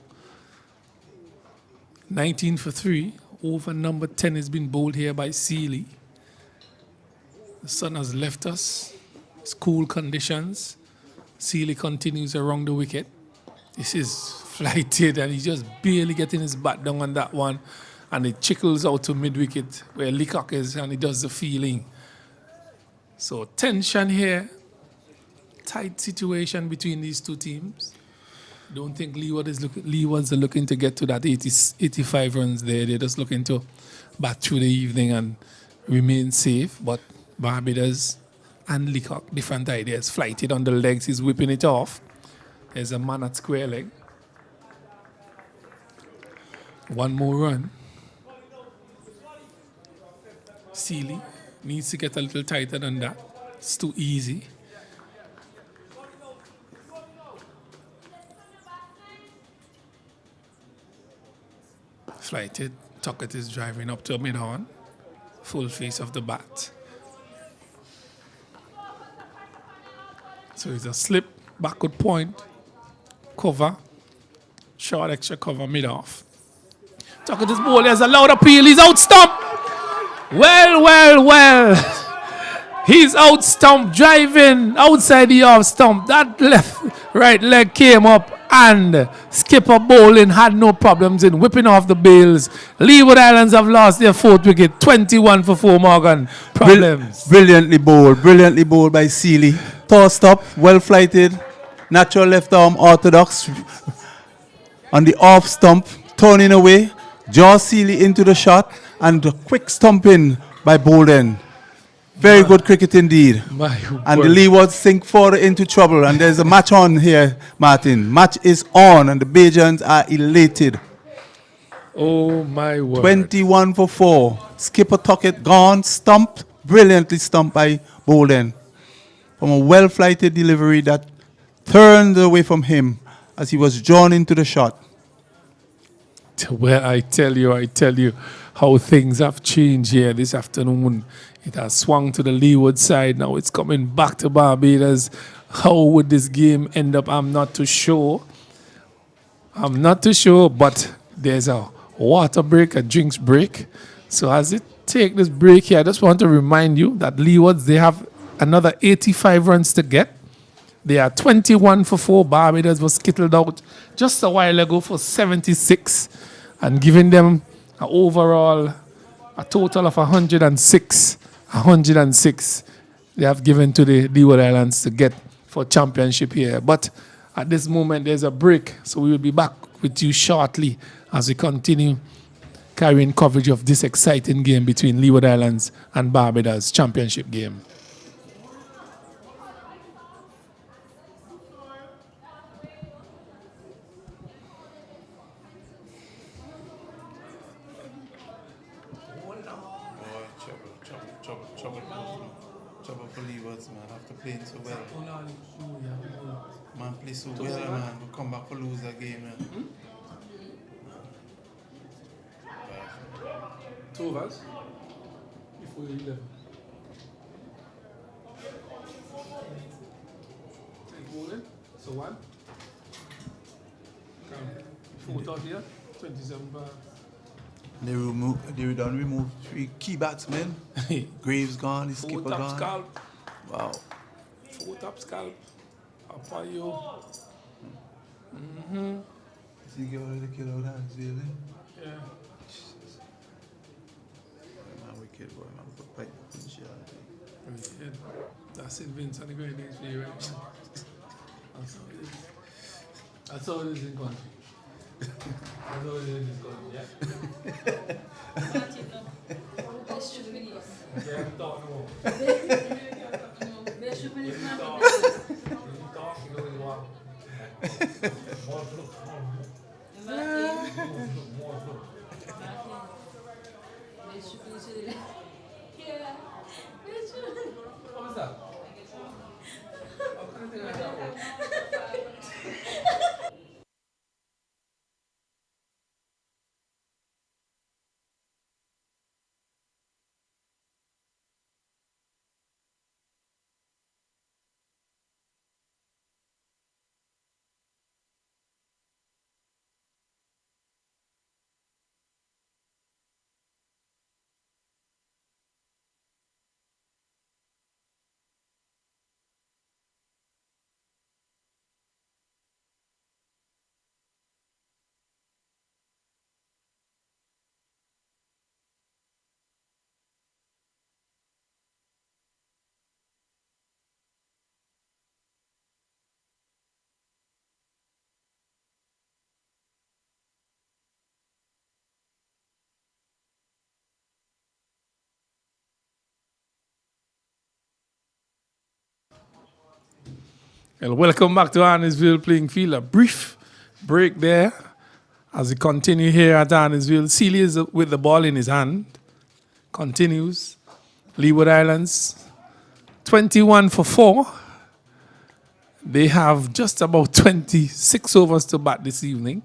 Speaker 1: 19 for 3. Over number 10 has been bowled here by Seeley. The sun has left us. It's cool conditions. Seeley continues around the wicket. This is flighted and he's just barely getting his bat down on that one. And it chickles out to mid-wicket where Leacock is and he does the feeling. So tension here. Tight situation between these two teams. Don't think Leewards are looking to get to that 85 runs there. They're just looking to bat through the evening and remain safe. But Barbados and Leacock, different ideas. Flighted on the legs, he's whipping it off. There's a man at square leg. One more run. Seeley needs to get a little tighter than that. It's too easy. Flighted. Tuckett is driving up to mid-on. Full face of the bat. So it's a slip, backward point, cover, short extra cover, mid-off. Tuckett is bowling, has a loud appeal, he's out stump. Well. He's out stump, driving outside the off stump. That right leg came up and skipper bowling had no problems in whipping off the bails. Leeward Islands have lost their 4th wicket, 21 for 4, Morgan. Problems.
Speaker 3: Brilliantly bowled by Seeley. Tossed up, well flighted, natural left arm orthodox on the off stump, turning away, jaw Seeley into the shot, and a quick stumping by Bolden. Very good cricket indeed. And the Leewards sink further into trouble. And there's a match on here, Martin. Match is on, and the Bajans are elated.
Speaker 1: Oh, my word.
Speaker 3: 21 for 4. Skipper Tuckett gone, stumped, brilliantly stumped by Bolden. From a well-flighted delivery that turned away from him as he was drawn into the shot.
Speaker 1: Well, I tell you how things have changed here this afternoon. It has swung to the Leeward side. Now it's coming back to Barbados. How would this game end up? I'm not too sure. But there's a water break, a drinks break. So as it take this break here, I just want to remind you that Leewards, they have another 85 runs to get. They are 21 for 4. Barbados was skittled out just a while ago for 76 and giving them a total of 106. 106 they have given to the Leeward Islands to get for championship here. But at this moment, there's a break. So we will be back with you shortly as we continue carrying coverage of this exciting game between Leeward Islands and Barbados championship game.
Speaker 3: Trouble for Leewards, man. After playing so well. Man, play so well, man. We'll come back for lose that game, man.
Speaker 1: 2 overs before you 11. Take bowling. So 1. 4 out here. 27 bar.
Speaker 3: They done remove 3 key batsmen. Graves gone, his skipper gone. 4 top
Speaker 1: scalp.
Speaker 3: Wow.
Speaker 1: 4 top scalp. Up on you.
Speaker 3: See, get all the kill out hands, really?
Speaker 1: Yeah.
Speaker 3: Man, wicked boy, man. Put pipe up in shit.
Speaker 1: Wicked. That's it, Vincent. The great things for you, right? That's how it is in country. That's how it is in this country, yeah? Yeah, I'm talking about. Well, welcome back to Arnesville playing field. A brief break there as we continue here at Arnesville. Sealy is with the ball in his hand. Continues. Leeward Islands, 21 for 4. They have just about 26 overs to bat this evening.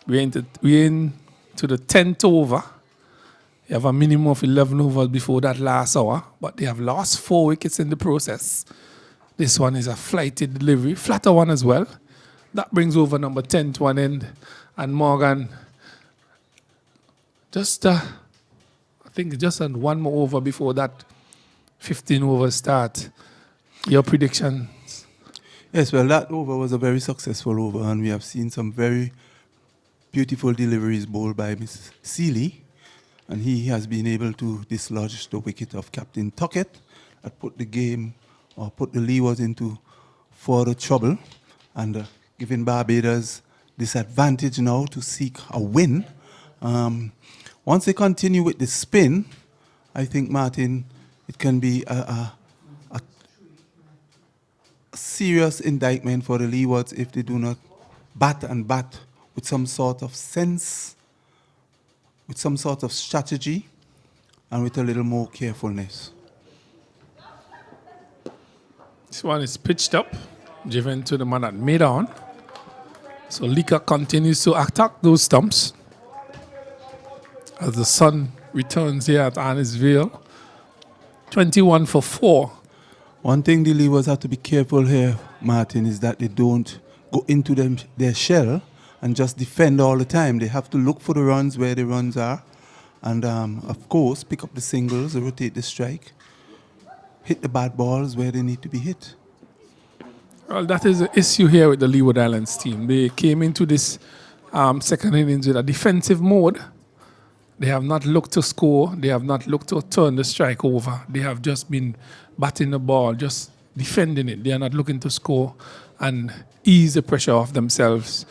Speaker 1: We're into the 10th over. They have a minimum of 11 overs before that last hour, but they have lost 4 wickets in the process. This one is a flighted delivery, flatter one as well. That brings over number 10 to an end. And Morgan, I think just on one more over before that 15 over start. Your prediction?
Speaker 3: Yes, well, that over was a very successful over, and we have seen some very beautiful deliveries bowled by Mr. Sealy, and he has been able to dislodge the wicket of Captain Tuckett that put the game, or put the Leewards into further trouble, and giving Barbados this advantage now to seek a win. Once they continue with the spin, I think, Martin, it can be a serious indictment for the Leewards if they do not bat with some sort of sense, with some sort of strategy, and with a little more carefulness.
Speaker 1: This one is pitched up, driven to the man at mid-on. So Leewards continues to attack those stumps as the sun returns here at Arnesville. 21 for 4.
Speaker 3: One thing the Leewards have to be careful here, Martin, is that they don't go into their shell and just defend all the time. They have to look for the runs where the runs are, and of course pick up the singles, rotate the strike, hit the bad balls where they need to be hit.
Speaker 1: Well, that is the issue here with the Leeward Islands team. They came into this second innings with a defensive mode. They have not looked to score. They have not looked to turn the strike over. They have just been batting the ball, just defending it. They are not looking to score and ease the pressure off themselves.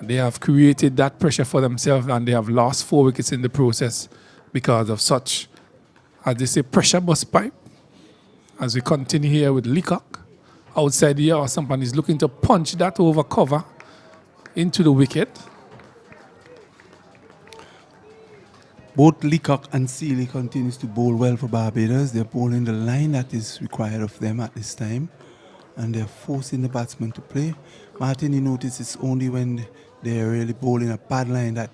Speaker 1: They have created that pressure for themselves, and they have lost 4 wickets in the process because of such, as they say, pressure bust pipe. As we continue here with Leacock outside the yard, someone is looking to punch that over cover into the wicket.
Speaker 3: Both Leacock and Sealy continues to bowl well for Barbados. They're bowling the line that is required of them at this time, and they're forcing the batsmen to play. Martin, you notice it's only when they're really bowling a bad line that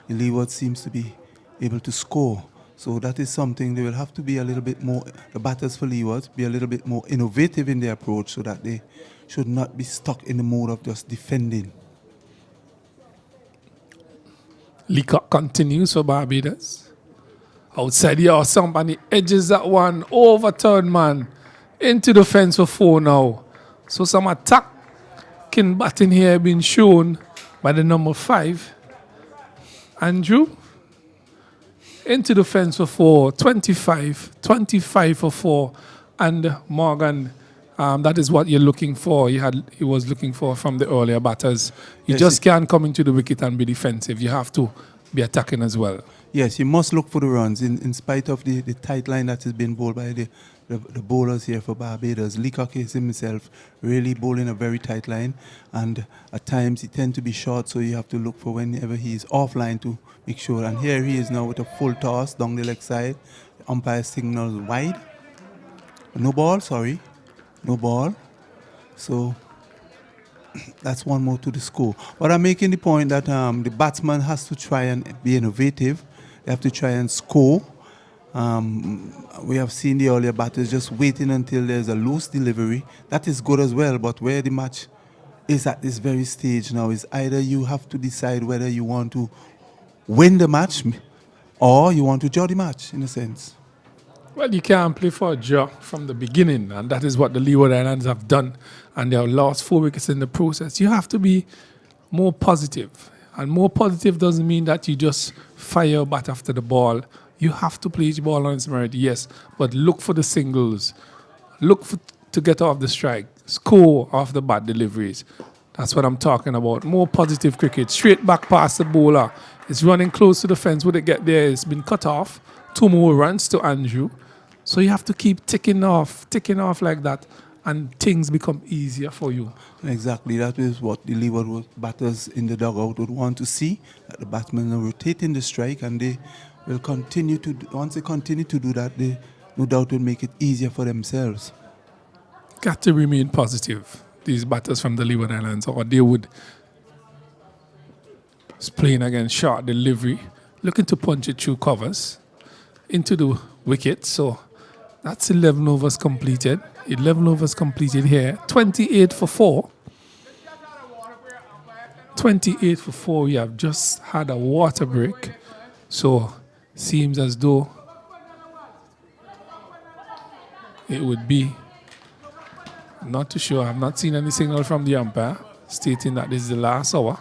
Speaker 3: the Leeward seems to be able to score. So that is something they will have to be a little bit more, the batters for Leeward, be a little bit more innovative in their approach so that they should not be stuck in the mode of just defending.
Speaker 1: Leacock continues for Barbados. Outside here, somebody edges that one, overturned man, into the fence for 4 now. So some attacking batting here being shown by the number 5. Andrew, into the fence for 4, 25 for 4. And Morgan, that is what you're looking for. He was looking for from the earlier batters. You just can't come into the wicket and be defensive. You have to be attacking as well.
Speaker 3: Yes, you must look for the runs in spite of the tight line that has been bowled by the bowlers here for Barbados. Leacock is himself really bowling a very tight line, and at times he tends to be short, so you have to look for whenever he is offline to make sure. And here he is now with a full toss down the leg side. The umpire signals wide. No ball, sorry. No ball. So that's one more to the score. But I'm making the point that the batsman has to try and be innovative. They have to try and score. We have seen the earlier batters just waiting until there's a loose delivery. That is good as well, but where the match is at this very stage now is either you have to decide whether you want to win the match or you want to draw the match, in a sense.
Speaker 1: Well, you can't play for a draw from the beginning, and that is what the Leeward Islands have done, and they have lost 4 wickets in the process. You have to be more positive, and more positive doesn't mean that you just fire a bat after the ball. You have to play each ball on its merit, yes, but look for the singles. Look to get off the strike. Score off the bad deliveries. That's what I'm talking about. More positive cricket. Straight back past the bowler. It's running close to the fence. Would it get there? It's been cut off. 2 more runs to Andrew. So you have to keep ticking off like that, and things become easier for you.
Speaker 3: Exactly. That is what the Leeward batters in the dugout would want to see, that the batsmen are rotating the strike, and they will continue to, once they continue to do that, they no doubt will make it easier for themselves.
Speaker 1: Got to remain positive, these batters from the Leeward Islands, or they would playing against short delivery, looking to punch it through covers into the wicket. So that's 11 overs completed. 11 overs completed here. 28 for 4. 28 for 4. We have just had a water break. So seems as though it would be, not too sure. I've not seen any signal from the umpire stating that this is the last hour.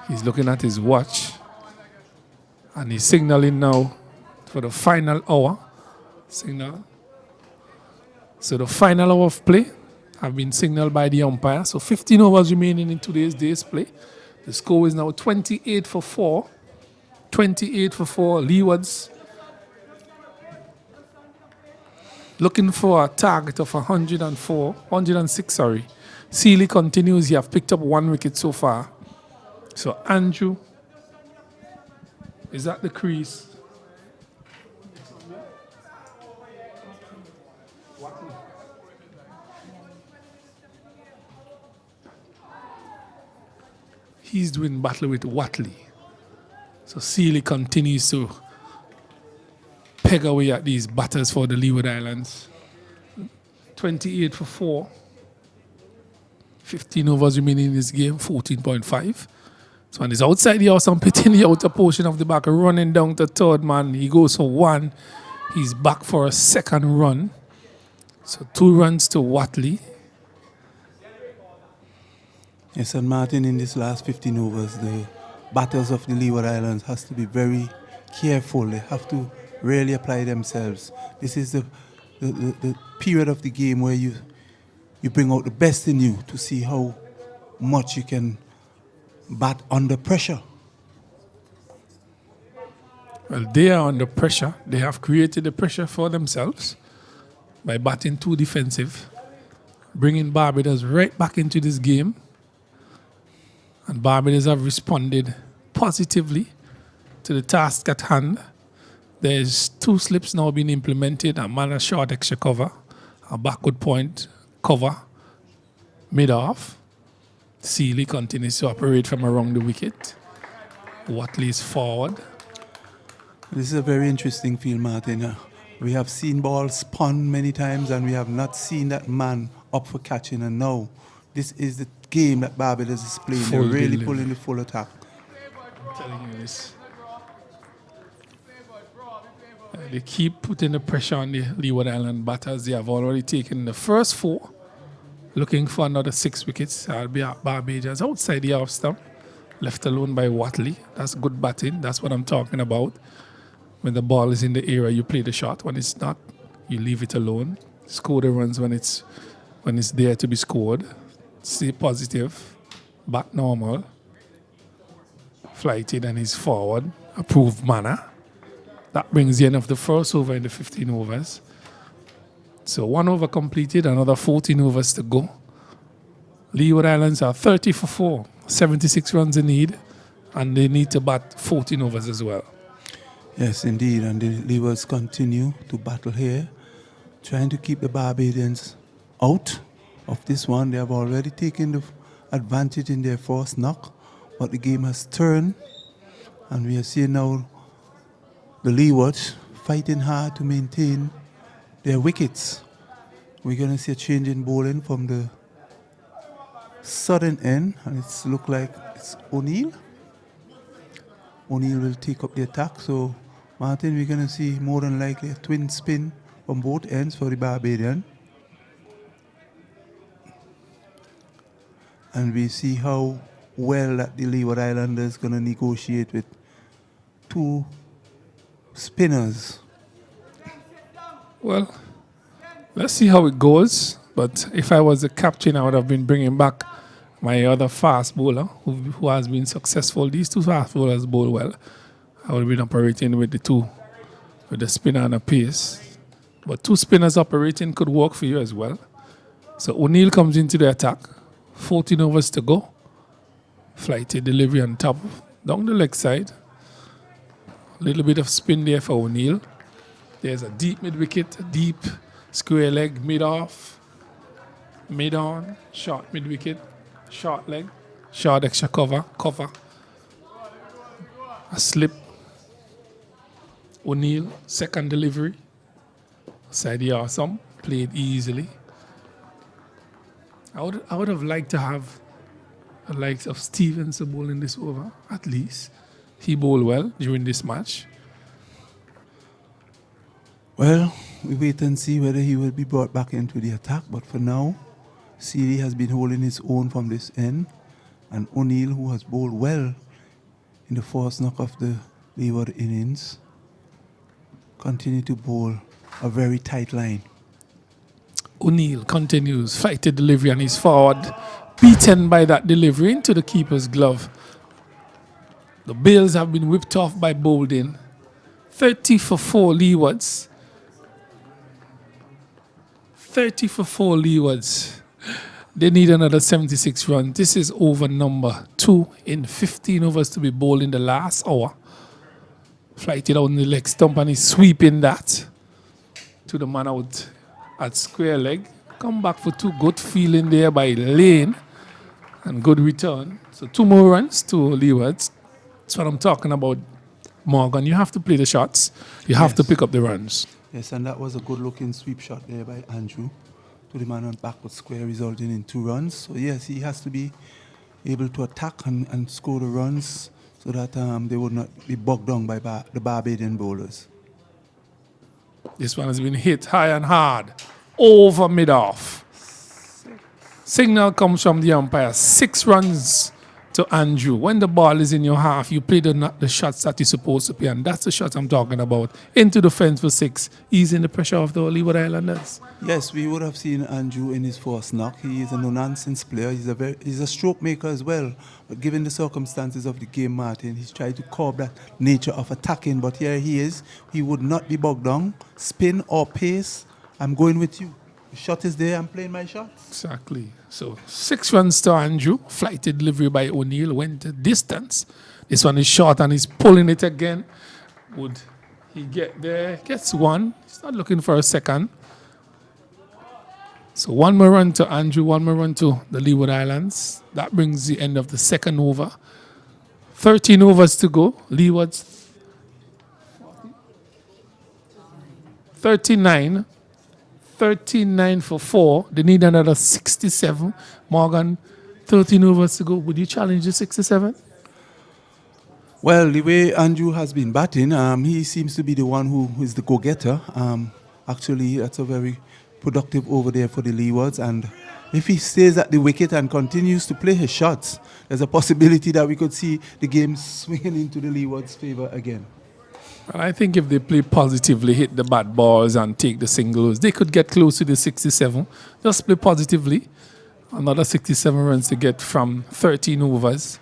Speaker 1: He's looking at his watch, and he's signaling now for the final hour. Signal. So the final hour of play have been signaled by the umpire. So 15 overs remaining in today's day's play. The score is now 28 for 4. 28 for 4. Leewards looking for a target of 106, sorry. Sealy continues. He have picked up 1 wicket so far. So Andrew is at the crease. He's doing battle with Watley. So Sealy continues to peg away at these batters for the Leeward Islands. 28 for 4. 15 overs remaining in this game, 14.5. So when he's outside the house and pitting the outer portion of the back, running down to third man, he goes for 1. He's back for a second run. So 2 runs to Watley.
Speaker 3: Yes, and Martin, in this last 15 overs, the batters of the Leeward Islands has to be very careful. They have to really apply themselves. This is the period of the game where you bring out the best in you to see how much you can bat under pressure.
Speaker 1: Well, they are under pressure. They have created the pressure for themselves by batting too defensive, bringing Barbados right back into this game. And Barbados have responded positively to the task at hand. There's 2 slips now being implemented, a man a short extra cover, a backward point cover, mid-off. Sealy continues to operate from around the wicket. Watley is forward.
Speaker 3: This is a very interesting field, Martin. We have seen balls spun many times, and we have not seen that man up for catching. And now, this is the game that Barbados is playing. They're really pulling the full attack.
Speaker 1: I'm telling you this. They keep putting the pressure on the Leeward Island batters. They have already taken the first 4. Looking for another 6 wickets. I'll be at Barbados outside the half stump, left alone by Watley. That's good batting. That's what I'm talking about. When the ball is in the area, you play the shot. When it's not, you leave it alone. Score the runs when it's there to be scored. Stay positive. Bat normal. Flighted and he's forward. Approved manner. That brings the end of the first over in the 15 overs. So 1 over completed, another 14 overs to go. Leeward Islands are 30 for 4, 76 runs in need, and they need to bat 14 overs as well.
Speaker 3: Yes, indeed, and the Leewards continue to battle here, trying to keep the Barbadians out of this one. They have already taken the advantage in their first knock, but the game has turned, and we are seeing now the Leewards fighting hard to maintain their wickets. We're going to see a change in bowling from the southern end, and it's look like it's O'Neill. O'Neill will take up the attack. So, Martin, we're going to see more than likely a twin spin from both ends for the Barbadian. And we see how well that the Leeward Islanders going to negotiate with 2 spinners.
Speaker 1: Well, let's see how it goes. But if I was the captain, I would have been bringing back my other fast bowler who has been successful. These 2 fast bowlers bowl well. I would have been operating with the spinner and a pace. But 2 spinners operating could work for you as well. So O'Neill comes into the attack. 14 overs to go. Flighted delivery on top, down the leg side. A little bit of spin there for O'Neill. There's a deep mid-wicket, a deep square leg, mid-off, mid-on, short mid-wicket, short leg, short extra cover, a slip. O'Neill, second delivery. Side the awesome, played easily. I would have liked to have the likes of Stevens bowling this over, at least. He bowled well during this match.
Speaker 3: Well, we wait and see whether he will be brought back into the attack. But for now, Seeley has been holding his own from this end. And O'Neill, who has bowled well in the first knock of the Leeward innings, continue to bowl a very tight line.
Speaker 1: O'Neill continues, fighted delivery and he's forward. Beaten by that delivery into the keeper's glove. The bails have been whipped off by Boulding. 30 for 4 Leewards. 30 for 4 Leewards. They need another 76 runs. This is over number 2 in 15 overs to be bowled in the last hour. Flighted out on the leg stump and he's sweeping that to the man out at square leg. Come back for 2. Good feeling there by Lane and good return. So 2 more runs to Leewards. That's what I'm talking about, Morgan. You have to play the shots. You have to pick up the runs.
Speaker 3: Yes, and that was a good-looking sweep shot there by Andrew to the man on backward square, resulting in 2 runs. So, yes, he has to be able to attack and score the runs so that they would not be bogged down by the Barbadian bowlers.
Speaker 1: This one has been hit high and hard. Over mid-off. Signal comes from the umpire. 6 runs to Andrew. When the ball is in your half, you play the shots that you're supposed to play, and that's the shot I'm talking about. Into the fence for 6, easing the pressure of the Leeward Islanders.
Speaker 3: Yes, we would have seen Andrew in his first knock. He is a no-nonsense player. He's a stroke maker as well. But given the circumstances of the game, Martin, he's tried to curb that nature of attacking. But here he is. He would not be bogged down. Spin or pace, I'm going with you. The shot is there, I'm playing my shots.
Speaker 1: Exactly. So 6 runs to Andrew. Flighted delivery by O'Neill. Went the distance. This one is short and he's pulling it again. Would he get there? Gets 1. He's not looking for a second. So 1 more run to Andrew, 1 more run to the Leeward Islands. That brings the end of the second over. 13 overs to go. Leewards 39 for 4. They need another 67. Morgan, 13 overs to go. Would you challenge the 67?
Speaker 3: Well, the way Andrew has been batting, he seems to be the one who is the go-getter. Actually, that's a very productive over there for the Leewards. And if he stays at the wicket and continues to play his shots, there's a possibility that we could see the game swinging into the Leewards' favor again.
Speaker 1: Well, I think if they play positively, hit the bad balls and take the singles, they could get close to the 67. Just play positively Another 67 runs to get from 13 overs.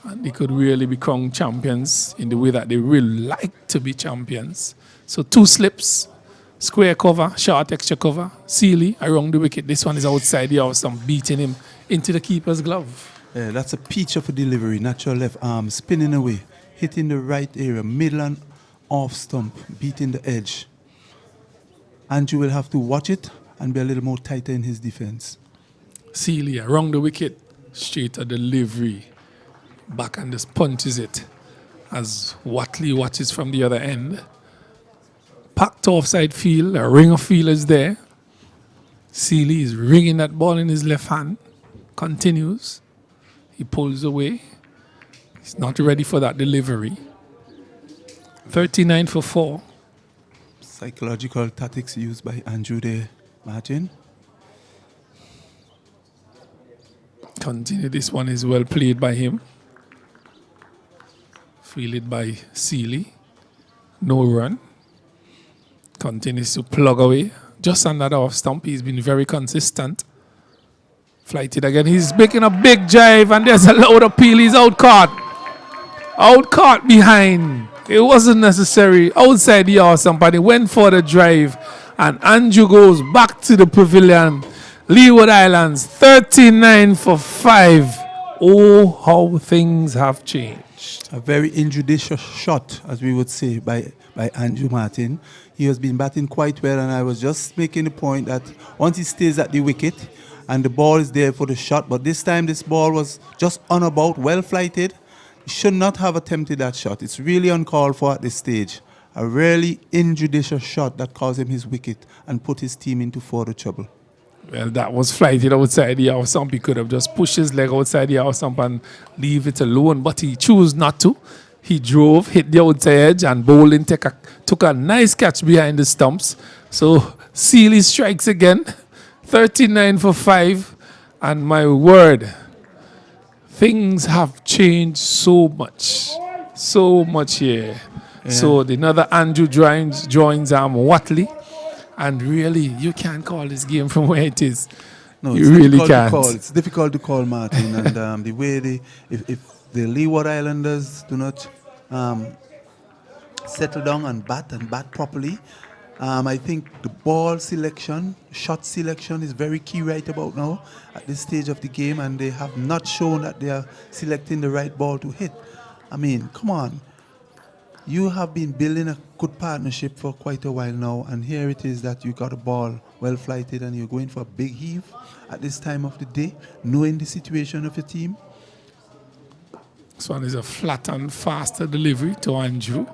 Speaker 1: And they could really become champions in the way that they really like to be champions. So 2 slips, square cover, short extra cover, Sealy around the wicket. This one is outside the house stump, beating him into the keeper's glove.
Speaker 3: Yeah, that's a peach of a delivery. Natural left arm, spinning away, hitting the right area, middle and off stump, beating the edge. Andrew will have to watch it and be a little more tighter in his defense.
Speaker 1: Sealy around the wicket, straight at delivery. Back and just punches it as Watley watches from the other end. Packed offside field, a ring of fielders there. Sealy is ringing that ball in his left hand. Continues. He pulls away. He's not ready for that delivery. 39 for 4.
Speaker 3: Psychological tactics used by Andrew there, Martin.
Speaker 1: Continue. This one is well played by him. Fielded by Sealy. No run. Continues to plug away. Just under the off stump. He's been very consistent. Flighted again. He's making a big drive and there's a loud appeal. He's out caught. Out caught behind. It wasn't necessary. Outside the off stump and he went for the drive. And Andrew goes back to the pavilion. Leeward Islands 39 for 5. Oh, how things have changed.
Speaker 3: A very injudicious shot, as we would say, by Andrew Martin. He has been batting quite well, and I was just making the point that once he stays at the wicket and the ball is there for the shot, but this time this ball was just on about, well flighted. He should not have attempted that shot. It's really uncalled for at this stage. A really injudicious shot that caused him his wicket and put his team into further trouble.
Speaker 1: Well, that was flighted outside the house stump. He could have just pushed his leg outside the house stump and leave it alone, but he chose not to. He drove, hit the outside edge, and bowling took a nice catch behind the stumps. So Sealy strikes again, 39 for 5. And my word, things have changed so much here. Yeah. So another Andrew joins Watley. And really, you can't call this game from where it is.
Speaker 3: No,
Speaker 1: you really can't.
Speaker 3: It's difficult to call, Martin. And the way if the Leeward Islanders do not settle down and bat properly, I think the ball selection, shot selection is very key right about now at this stage of the game, and they have not shown that they are selecting the right ball to hit. I mean, come on. You have been building a good partnership for quite a while now, and here it is that you got a ball well flighted and you're going for a big heave at this time of the day, knowing the situation of your team.
Speaker 1: This one is a flat and faster delivery to Andrew.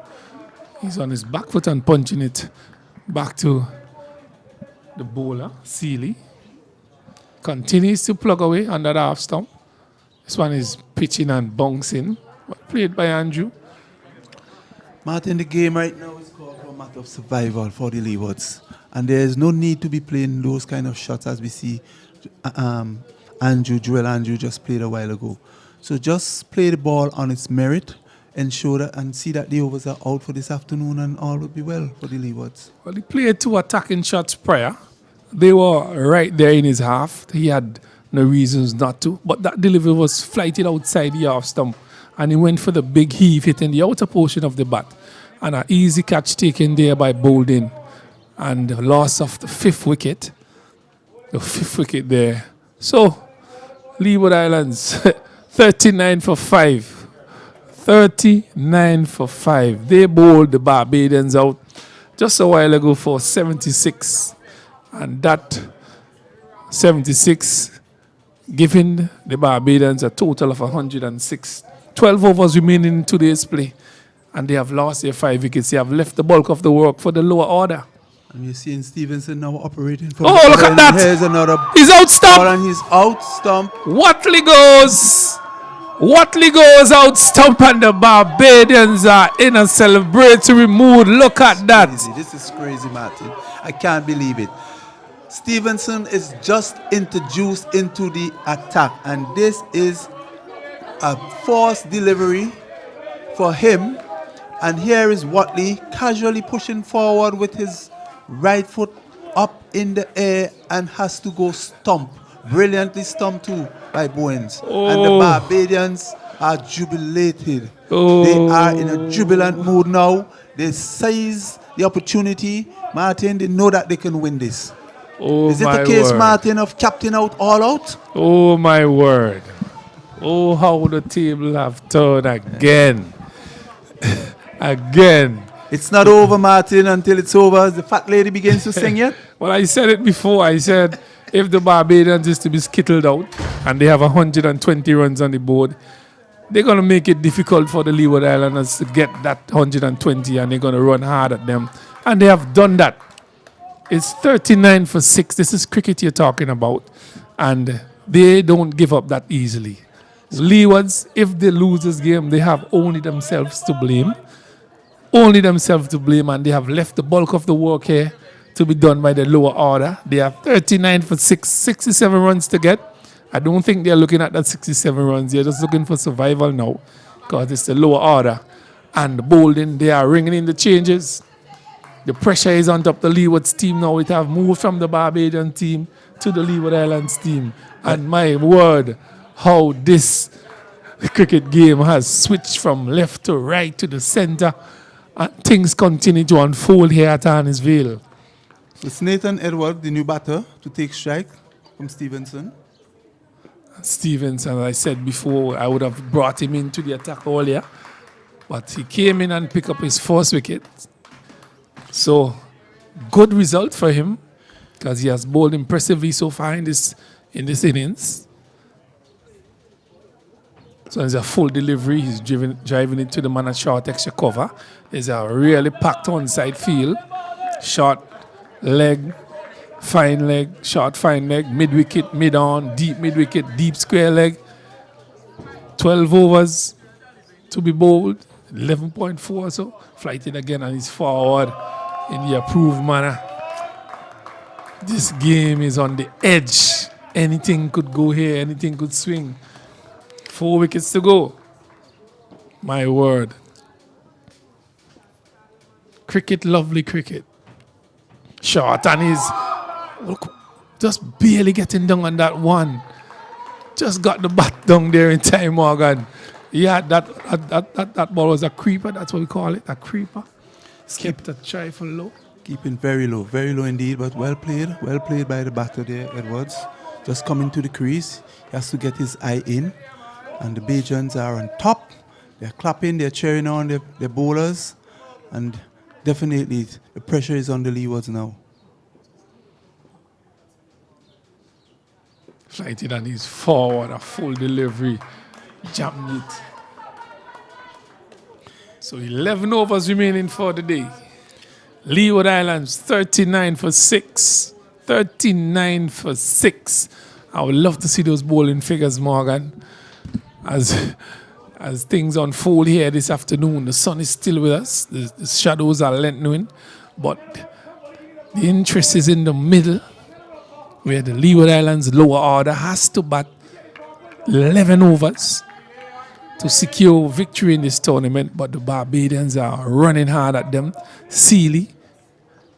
Speaker 1: He's on his back foot and punching it back to the bowler, Sealy. Continues to plug away under the half stump. This one is pitching and bouncing. Played by Andrew.
Speaker 3: Martin, the game right now is called for a matter of survival for the Leewards. And there is no need to be playing those kind of shots as we see Joel Andrew just played a while ago. So just play the ball on its merit, ensure that and see that the overs are out for this afternoon and all will be well for the Leewards.
Speaker 1: Well, he played 2 attacking shots prior. They were right there in his half. He had no reasons not to. But that delivery was flighted outside the half stump. And he went for the big heave, hitting the outer portion of the bat. And an easy catch taken there by Bolden. And the loss of the 5th wicket. The 5th wicket there. So, Leeward Islands, 39 for 5. 39 for 5. They bowled the Barbadians out just a while ago for 76. And that 76 giving the Barbadians a total of 106. 12 overs remaining in today's play. And they have lost their 5 wickets. They have left the bulk of the work for the lower order.
Speaker 3: And you're seeing Stevenson now operating for
Speaker 1: look at that!
Speaker 3: Here's another
Speaker 1: he's out stump!
Speaker 3: And he's out stump.
Speaker 1: Watley goes out stump, and the Barbadians are in a celebratory mood. Look at that.
Speaker 3: This is crazy, Martin. I can't believe it. Stevenson is just introduced into the attack, and this is a forced delivery for him. And here is Watley casually pushing forward with his right foot up in the air and has to go stump Brilliantly stumped too by Bowens.
Speaker 1: Oh.
Speaker 3: And the Barbadians are jubilated.
Speaker 1: Oh.
Speaker 3: They are in a jubilant mood now. They seize the opportunity. Martin, they know that they can win this.
Speaker 1: Oh,
Speaker 3: Is it
Speaker 1: my
Speaker 3: the case,
Speaker 1: word.
Speaker 3: Martin, of captain out, all out?
Speaker 1: Oh, my word. Oh, how the table have turned again. Again.
Speaker 3: It's not over, Martin, until it's over. As the fat lady begins to sing yet.
Speaker 1: Well, I said it before. I said if the Barbadians is to be skittled out and they have 120 runs on the board, they're going to make it difficult for the Leeward Islanders to get that 120, and they're going to run hard at them. And they have done that. It's 39 for 6. This is cricket you're talking about. And they don't give up that easily. Leewards, if they lose this game, they have only themselves to blame. Only themselves to blame, and they have left the bulk of the work here to be done by the lower order. They have 39 for 6, 67 runs to get. I don't think they're looking at that 67 runs. They're just looking for survival now because it's the lower order. And the bowling, they are ringing in the changes. The pressure is on top the Leewards team now. It have moved from the Barbadian team to the Leeward Islands team. And my word, how this cricket game has switched from left to right to the center. And things continue to unfold here at Arnos Vale.
Speaker 3: It's Nathan Edward, the new batter, to take strike from Stevenson.
Speaker 1: Stevenson, as I said before, I would have brought him into the attack earlier. But he came in and picked up his first wicket. So, good result for him because he has bowled impressively so far in this innings. So there's a full delivery. He's driving it to the man at short extra cover. There's a really packed onside field. Short leg, fine leg, short fine leg, mid-wicket, mid-on, deep mid-wicket, deep square leg. 12 overs to be bowled. 11.4 or so. Flighted again and he's forward in the approved manner. This game is on the edge. Anything could go here. Anything could swing. 4 wickets to go. My word. Cricket, lovely cricket. Short and he's just barely getting down on that one. Just got the bat down there in time, Morgan. Yeah, that ball was a creeper. That's what we call it, a creeper. Kept a trifle low.
Speaker 3: Keeping very low indeed, but well played by the batter there, Edwards. Just coming to the crease. He has to get his eye in. And the Bajans are on top. They're clapping, they're cheering on their bowlers. And definitely the pressure is on the Leewards now.
Speaker 1: Flighted and he's forward, a full delivery. Jammed it. So 11 overs remaining for the day. Leeward Islands 39 for 6. 39 for 6. I would love to see those bowling figures, Morgan. As things unfold here this afternoon, the sun is still with us. The shadows are lengthening, but the interest is in the middle, where the Leeward Islands lower order has to bat 11 overs to secure victory in this tournament, but the Barbadians are running hard at them. Seeley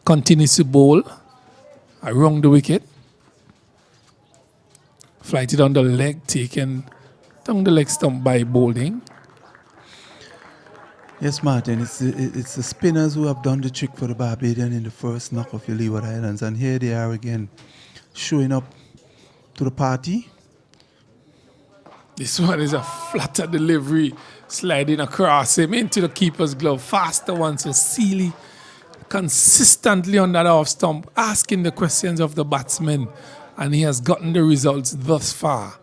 Speaker 1: continues to bowl around the wicket. Flighted on the leg, taken down the leg stump by bowling.
Speaker 3: Yes, Martin, it's the spinners who have done the trick for the Barbadian in the first knock of the Leeward Islands. And here they are again, showing up to the party.
Speaker 1: This one is a flatter delivery, sliding across him into the keeper's glove. Faster one, so Seeley consistently on that off stump, asking the questions of the batsmen. And he has gotten the results thus far.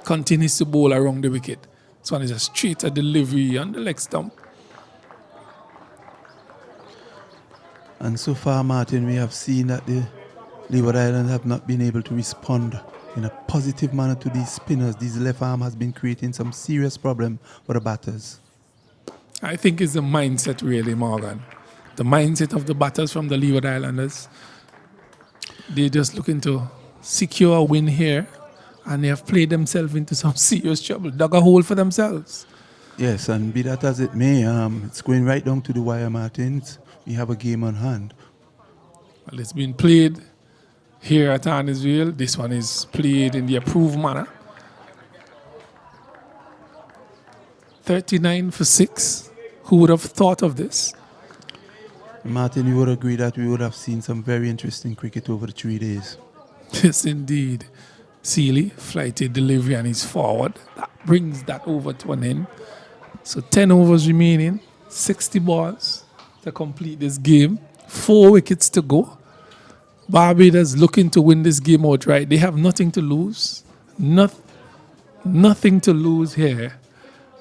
Speaker 1: Continues to bowl around the wicket. This one is a straighter delivery on the leg stump.
Speaker 3: And so far, Martin, we have seen that the Leeward Islands have not been able to respond in a positive manner to these spinners. These left arm has been creating some serious problem for the batters.
Speaker 1: I think it's the mindset really, Morgan. The mindset of the batters from the Leeward Islanders. They're just looking to secure a win here, and they have played themselves into some serious trouble, dug a hole for themselves.
Speaker 3: Yes, and be that as it may, it's going right down to the wire, Martin. We have a game on hand.
Speaker 1: Well, it's been played here at Arnesville. This one is played in the approved manner. 39 for 6. Who would have thought of this?
Speaker 3: Martin, you would agree that we would have seen some very interesting cricket over the 3 days.
Speaker 1: Yes, indeed. Sealy, flighted delivery, and he's forward. That brings that over to an end. So 10 overs remaining, 60 balls to complete this game. 4 wickets to go. Barbados looking to win this game outright. They have nothing to lose. Nothing to lose here.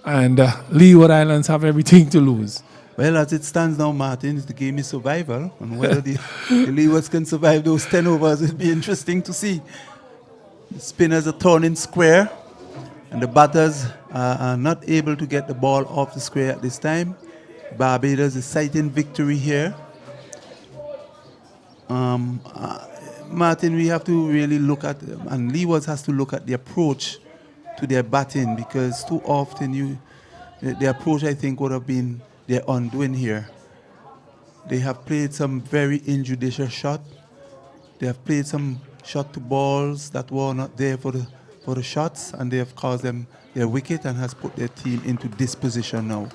Speaker 1: And Leeward Islands have everything to lose.
Speaker 3: Well, as it stands now, Martin, the game is survival. And whether the Leewards can survive those 10 overs, it'll be interesting to see. The spinners are turning square, and the batters are not able to get the ball off the square at this time. Barbados is sighting victory here. Martin, we have to really look at, and Leewards has to look at the approach to their batting, because too often the approach, I think, would have been their undoing here. They have played some very injudicious shot. They have played some shot to balls that were not there for the shots, and they have caused them their wicket and has put their team into this position now.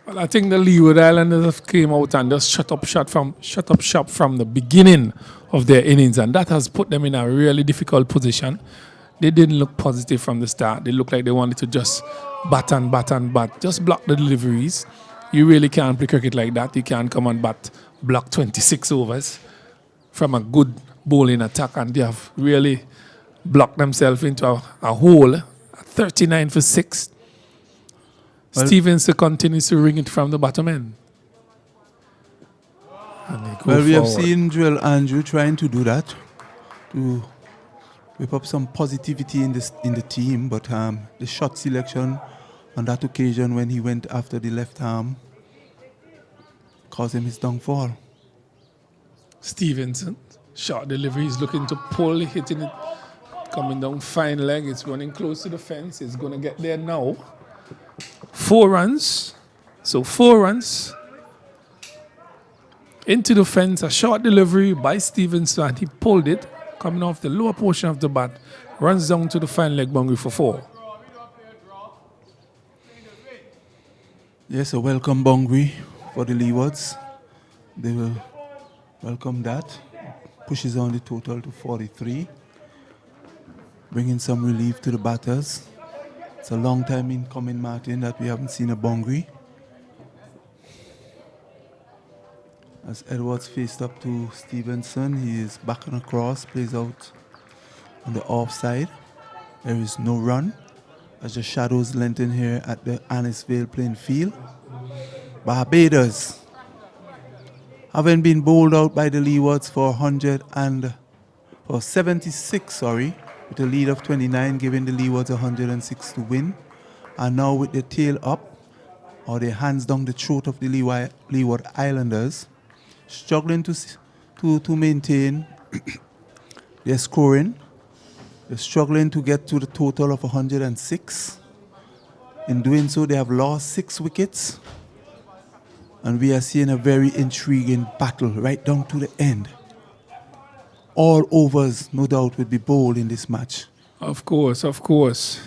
Speaker 1: Well, I think the Leeward Islanders have came out and just shut up shop from the beginning of their innings, and that has put them in a really difficult position. They didn't look positive from the start. They looked like they wanted to just bat and bat and bat, just block the deliveries. You really can't play cricket like that. You can't come and block 26 overs from a good bowling attack, and they have really blocked themselves into a hole. 39 for 6. Well, Stevenson continues to ring it from the bottom end.
Speaker 3: Well, we have seen Drill Andrew trying to do that, to whip up some positivity in the team, but the shot selection on that occasion when he went after the left arm caused him his downfall.
Speaker 1: Stevenson, short delivery, he's looking to pull, hitting it, coming down fine leg, it's running close to the fence, it's going to get there now. 4 runs, so 4 runs into the fence, a short delivery by Stevenson, he pulled it, coming off the lower portion of the bat, runs down to the fine leg boundary for 4.
Speaker 3: Yes, a welcome boundary for the Leewards. They will welcome that. Pushes on the total to 43. Bringing some relief to the batters. It's a long time in coming, Martin, that we haven't seen a boundary. As Edwards faced up to Stevenson, he is back on across, plays out on the offside. There is no run, as the shadows lengthen here at the Arnesville playing field. Barbados, having been bowled out by the Leewards for 76, with a lead of 29, giving the Leewards 106 to win. And now with their tail up, or their hands down the throat of the Leeward Islanders, struggling to maintain their scoring. They're struggling to get to the total of 106. In doing so, they have lost 6 wickets. And we are seeing a very intriguing battle right down to the end. All overs, no doubt, will be bowled in this match.
Speaker 1: Of course, of course.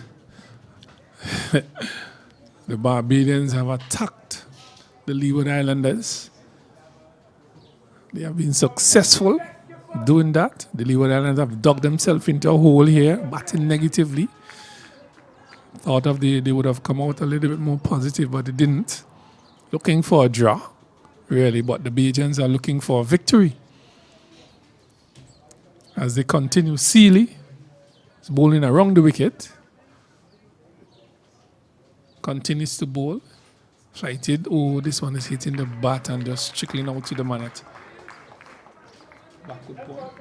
Speaker 1: The Barbadians have attacked the Leeward Islanders. They have been successful doing that. The Leeward Islanders have dug themselves into a hole here, batting negatively. Thought they would have come out a little bit more positive, but they didn't. Looking for a draw, really, but the Bajans are looking for a victory. As they continue, Sealy is bowling around the wicket. Continues to bowl. Flighted. Oh, this one is hitting the bat and just trickling out to the man at backward ball.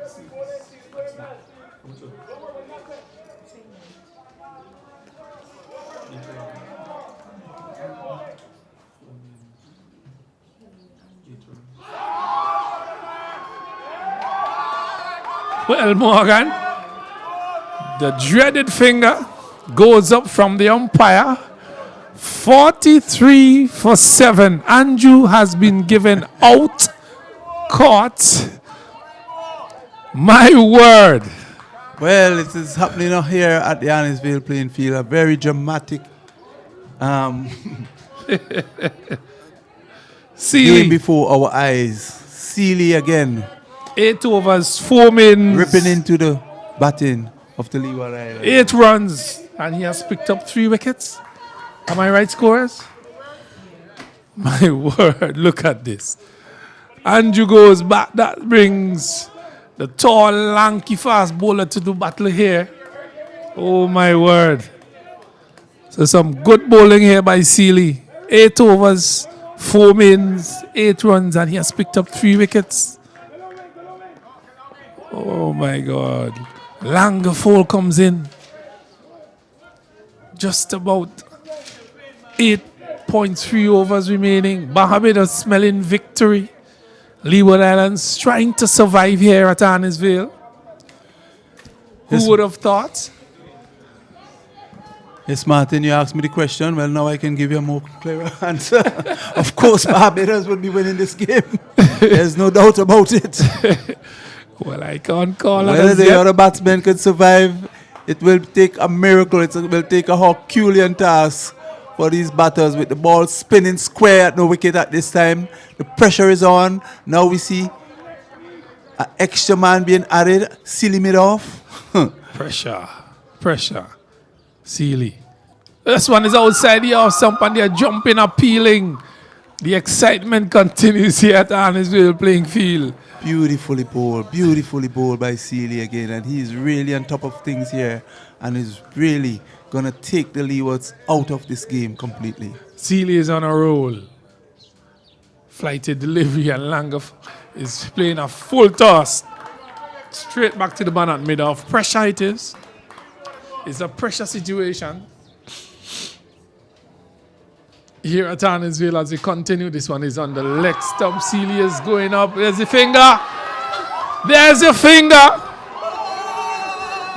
Speaker 1: Well, Morgan, the dreaded finger goes up from the umpire. 43 for 7. Andrew has been given out, caught. My word.
Speaker 3: Well, it is happening out here at the Arnosville playing field. A very dramatic game
Speaker 1: Sealy,
Speaker 3: before our eyes. Sealy again,
Speaker 1: 8 overs, 4 mins,
Speaker 3: ripping into the batting of the Leeward Islands.
Speaker 1: 8 runs, and he has picked up 3 wickets. Am I right, scorers? My word, look at this. Andrew goes back. That brings the tall, lanky, fast bowler to do battle here. Oh, my word. So some good bowling here by Sealy. 8 overs, 4 mins, 8 runs, and he has picked up 3 wickets. Oh, my God. Langerfall comes in. Just about 8.3 overs remaining. Barbados smelling victory. Leeward Islands trying to survive here at Arnosville. Who would have thought?
Speaker 3: Yes, Martin, you asked me the question. Well, now I can give you a more clearer answer. Of course, Barbados would be winning this game. There's no doubt about it.
Speaker 1: Well, I can't call
Speaker 3: Whether
Speaker 1: it.
Speaker 3: the other batsmen could survive, it will take a miracle. It will take a Herculean task for these batters with the ball spinning square at no wicket at this time. The pressure is on. Now we see an extra man being added. Sealy mid off.
Speaker 1: Pressure. Sealy. This one is outside the off stump and they're jumping, appealing. The excitement continues here at Arnosville playing field.
Speaker 3: Beautifully bowled by Sealy again, and he's really on top of things here and is really gonna take the Leewards out of this game completely.
Speaker 1: Sealy is on a roll. Flighted delivery, and Langer is playing a full toss. Straight back to the man at mid-off. Pressure it is. It's a pressure situation. Here at Arnosville as we continue. This one is on the leg stump. Sealy is going up. There's the finger. There's the finger.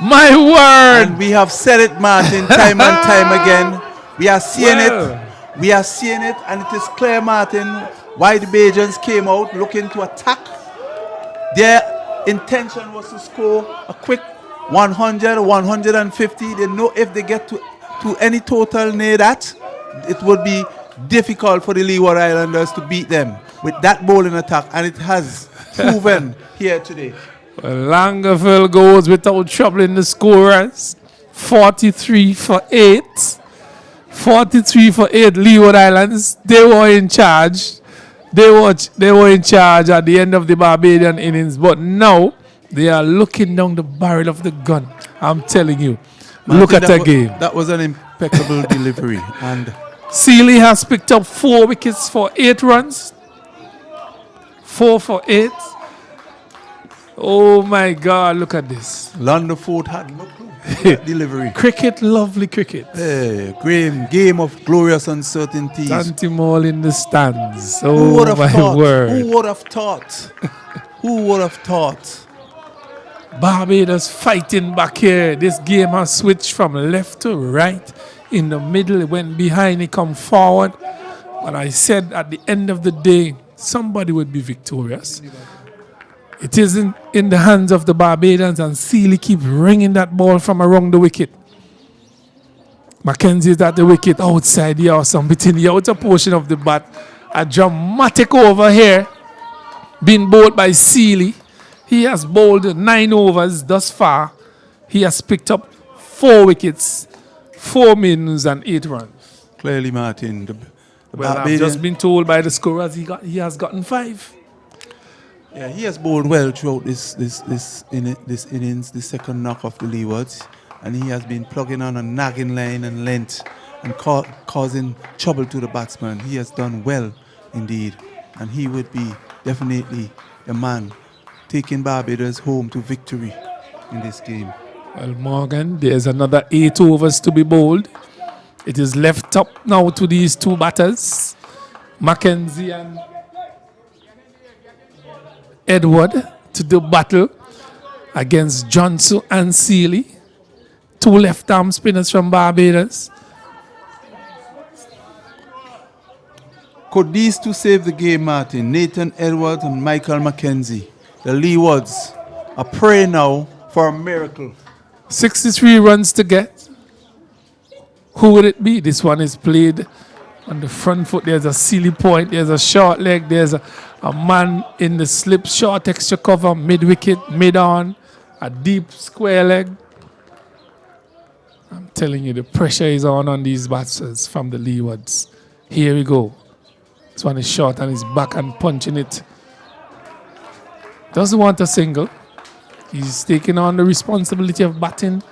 Speaker 1: My word.
Speaker 3: And we have said it, Martin, time and time again. We are seeing it. We are seeing it, and it is clear, Martin, why the Bajans came out looking to attack. Their intention was to score a quick 100, 150. They know if they get to any total near that, it would be difficult for the Leeward Islanders to beat them with that bowling attack, and it has proven here today.
Speaker 1: Well, Langerfeld goes without troubling the scorers. 43 for 8. 43 for 8, Leeward Islands. They were in charge. They were in charge at the end of the Barbadian innings, but now they are looking down the barrel of the gun. I'm telling you.
Speaker 3: Martin,
Speaker 1: look at the game.
Speaker 3: That was an impeccable delivery. And
Speaker 1: Sealy has picked up 4 wickets for 8 runs. 4 for 8. Oh my God, look at this.
Speaker 3: London Fort had no clue. That delivery.
Speaker 1: Cricket, lovely cricket.
Speaker 3: Hey, game of glorious uncertainties.
Speaker 1: Tantimall in the stands.
Speaker 3: Who would
Speaker 1: Oh
Speaker 3: have
Speaker 1: my
Speaker 3: thought?
Speaker 1: word.
Speaker 3: Who would have thought? Who would have thought?
Speaker 1: Barbados fighting back here. This game has switched from left to right. In the middle, it went behind, it come forward. But I said at the end of the day, somebody would be victorious. It isn't in the hands of the Barbadians, and Sealy keeps ringing that ball from around the wicket. Mackenzie is at the wicket outside the house and between the outer portion of the bat. A dramatic over here being bowled by Sealy. He has bowled 9 overs thus far. He has picked up 4 wickets, 4 mins and 8 runs.
Speaker 3: Clearly, Martin.
Speaker 1: Well, I've just been told by the scorers he has gotten 5.
Speaker 3: Yeah, he has bowled well throughout this innings, the second knock of the Leewards, and he has been plugging on a nagging line and length and causing trouble to the batsman. He has done well indeed, and he would be definitely the man taking Barbados home to victory in this game.
Speaker 1: Well, Morgan, there's another 8 overs to be bowled. It is left up now to these 2 batters, Mackenzie and Edward, to do battle against Johnson and Sealy, 2 left-arm spinners from Barbados.
Speaker 3: Could these 2 save the game, Martin? Nathan Edwards and Michael Mackenzie. The Leewards I pray now for a miracle.
Speaker 1: 63 runs to get. Who would it be? This one is played on the front foot. There's a silly point. There's a short leg. There's a man in the slip. Short extra cover. Mid-wicket. Mid-on. A deep square leg. I'm telling you, the pressure is on these batsers from the Leewards. Here we go. This one is short and he's back and punching it. Doesn't want a single. He's taking on the responsibility of batting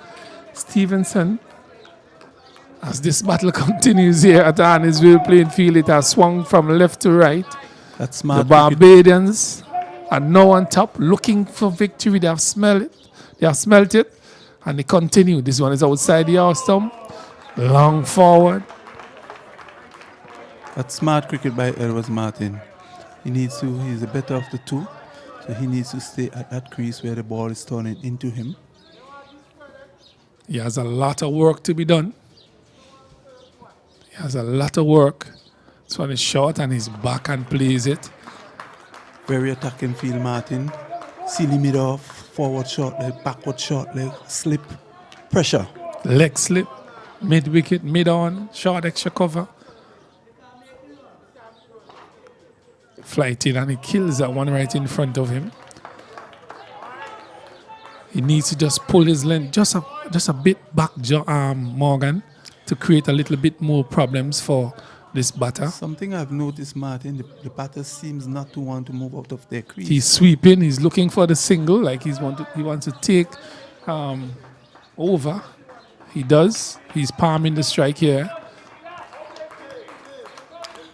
Speaker 1: Stevenson. As this battle continues here at Arnos playing field, it has swung from left to right.
Speaker 3: That's smart.
Speaker 1: The Barbadians are now on top, looking for victory. They have smelled it. They have smelt it, and they continue. This one is outside the house stump. Long forward.
Speaker 3: That's smart cricket by Edwards-Martin. He's the better of the two. So he needs to stay at that crease where the ball is turning into him.
Speaker 1: He has a lot of work to be done. He has a lot of work. This one is short and he's back and plays it.
Speaker 3: Very attacking field, Martin. Silly mid-off, forward short leg, backward short leg, slip, pressure.
Speaker 1: Leg slip, mid-wicket, mid-on, short extra cover. Flight in and he kills that one right in front of him. He needs to just pull his length just a bit back, Morgan, to create a little bit more problems for this batter.
Speaker 3: Something I've noticed, Martin, the batter seems not to want to move out of their crease.
Speaker 1: He's sweeping. He's looking for the single, like he wants to take over. He does. He's palming the strike here.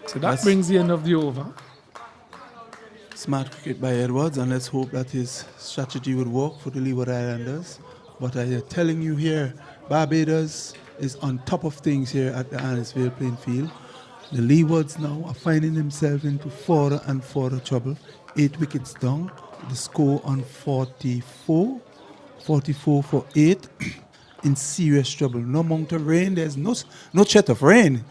Speaker 1: So that brings the end of the over.
Speaker 3: Smart cricket by Edwards, and let's hope that his strategy would work for the Leeward Islanders. But I am telling you here, Barbados is on top of things here at the Arnos playing field. The Leewards now are finding themselves into further and further trouble. 8 wickets down. The score on 44 for 8. In serious trouble. No amount of rain. There's no threat of rain.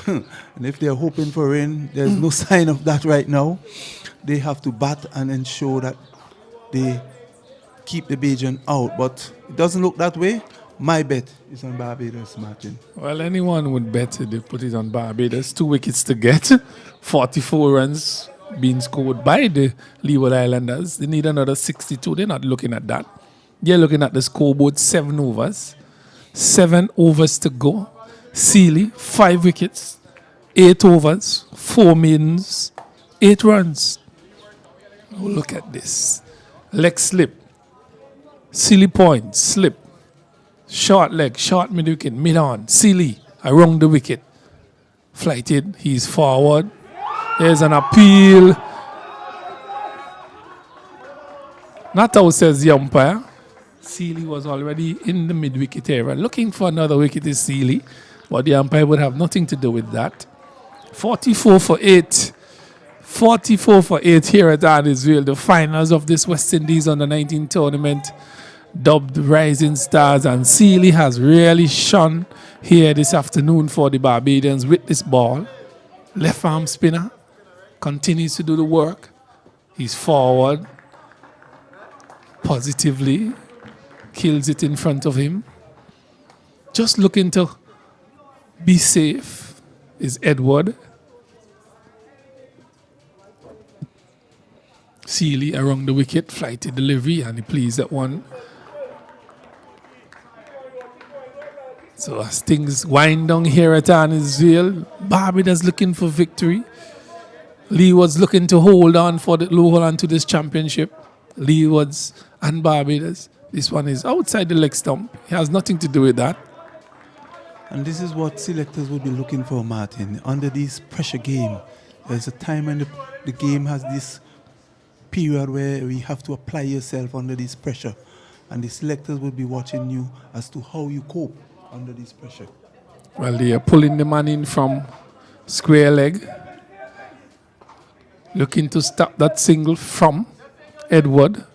Speaker 3: And if they're hoping for rain, there's no sign of that right now. They have to bat and ensure that they keep the Bajan out. But it doesn't look that way. My bet is on Barbados, Martin.
Speaker 1: Well, anyone would bet they put it on Barbados. 2 wickets to get. 44 runs being scored by the Leeward Islanders. They need another 62. They're not looking at that. They're looking at the scoreboard, 7 overs. 7 overs to go. Sealy, 5 wickets. 8 overs. 4 maidens. 8 runs. Oh, look at this. Leg slip. Sealy point, slip. Short leg, short mid-wicket, mid-on. Sealy, around the wicket. Flighted, he's forward. There's an appeal. Not out, says the umpire. Sealy was already in the mid-wicket area. Looking for another wicket is Sealy. But the umpire would have nothing to do with that. 44 for 8. 44 for 8 here at Arnos, the finals of this West Indies under-19 tournament, dubbed Rising Stars, and Sealy has really shone here this afternoon for the Barbadians with this ball. Left arm spinner, continues to do the work. He's forward, positively, kills it in front of him. Just looking to be safe is Edward. Sealy around the wicket, flighty delivery, and he plays that one. So as things wind down here at Arnos, Barbados looking for victory. Leewards looking to hold on to this championship. Leewards and Barbados. This one is outside the leg stump. It has nothing to do with that.
Speaker 3: And this is what selectors would be looking for, Martin. Under this pressure game, there's a time when the game has this period where we have to apply yourself under this pressure, and the selectors will be watching you as to how you cope under this pressure.
Speaker 1: Well, they are pulling the man in from square leg, looking to stop that single from Edward,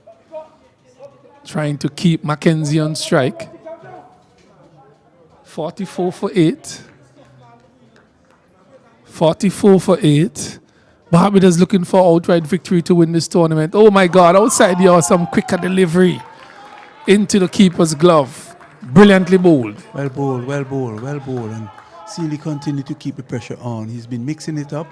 Speaker 1: trying to keep Mackenzie on strike. 44 for 8. 44 for 8. Barbados looking for outright victory to win this tournament. Oh my God, outside the awesome quicker delivery into the keeper's glove. Brilliantly bowled.
Speaker 3: Well bowled, well bowled, well bowled. And Sealy continued to keep the pressure on. He's been mixing it up.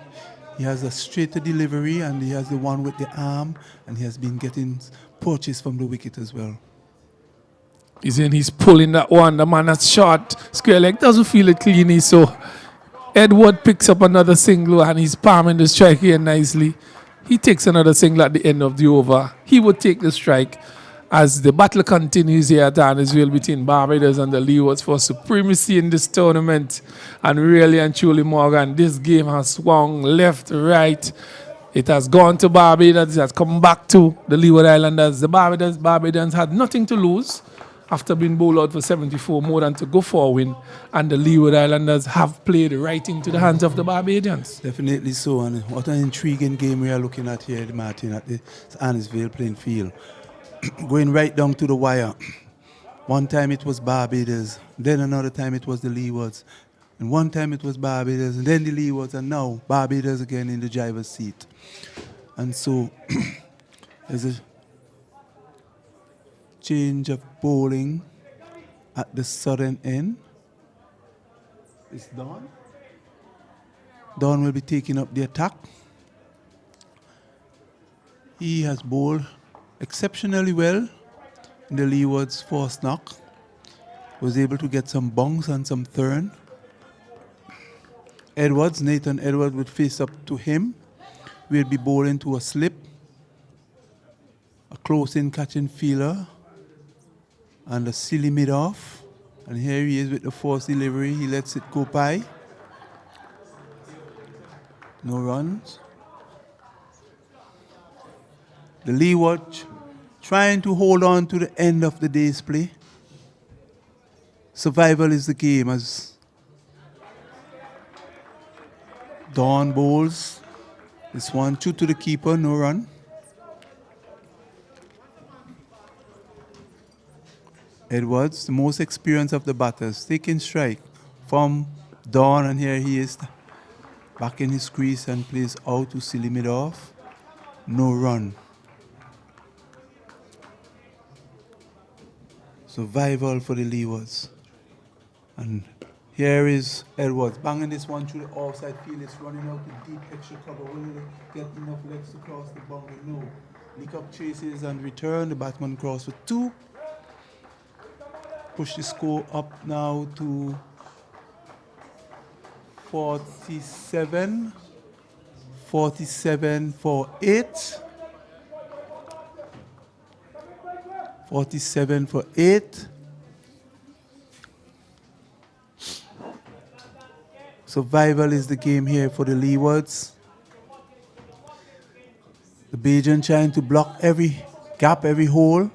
Speaker 3: He has a straighter delivery and he has the one with the arm, and he has been getting punches from the wicket as well.
Speaker 1: He's pulling that one. The man that's short, square leg, doesn't feel it cleanly. So Edward picks up another single and he's palming the strike here nicely. He takes another single at the end of the over. He would take the strike as the battle continues here at Arnos between Barbados and the Leewards for supremacy in this tournament. And really and truly, Morgan, this game has swung left, right. It has gone to Barbados. It has come back to the Leeward Islanders. The Barbadians had nothing to lose after being bowled out for 74, more than to go for a win. And the Leeward Islanders have played right into the hands of the Barbadians.
Speaker 3: Definitely so. And what an intriguing game we are looking at here, Martin, at the Arnos playing field. Going right down to the wire. One time it was Barbados, then another time it was the Leewards, and one time it was Barbados, and then the Leewards, and now Barbados again in the driver's seat. And so there's a change of bowling at the southern end. It's Don. Don will be taking up the attack. He has bowled exceptionally well in the Leewards' first knock. Was able to get some bounce and some turn. Nathan Edwards would face up to him. We'll be bowling to a slip. A close-in catching fielder. And a silly mid-off. And here he is with the force delivery. He lets it go by. No runs. The Leewards trying to hold on to the end of the day's play. Survival is the game as Dawn bowls. This one, true to the keeper, no run. Edwards, the most experienced of the batters, taking strike from Dawn, and here he is back in his crease and plays out to silly mid-off. No run. Survival for the Leewards. And here is Edwards banging this one through the offside field. It's running out the deep extra cover. Will he get enough legs to cross the boundary? No. Leacock chases and return. The batsman cross for 2. Push the score up now to 47. 47 for 8. 47 for 8. Survival is the game here for the Leewards. The Bajan trying to block every gap, every hole,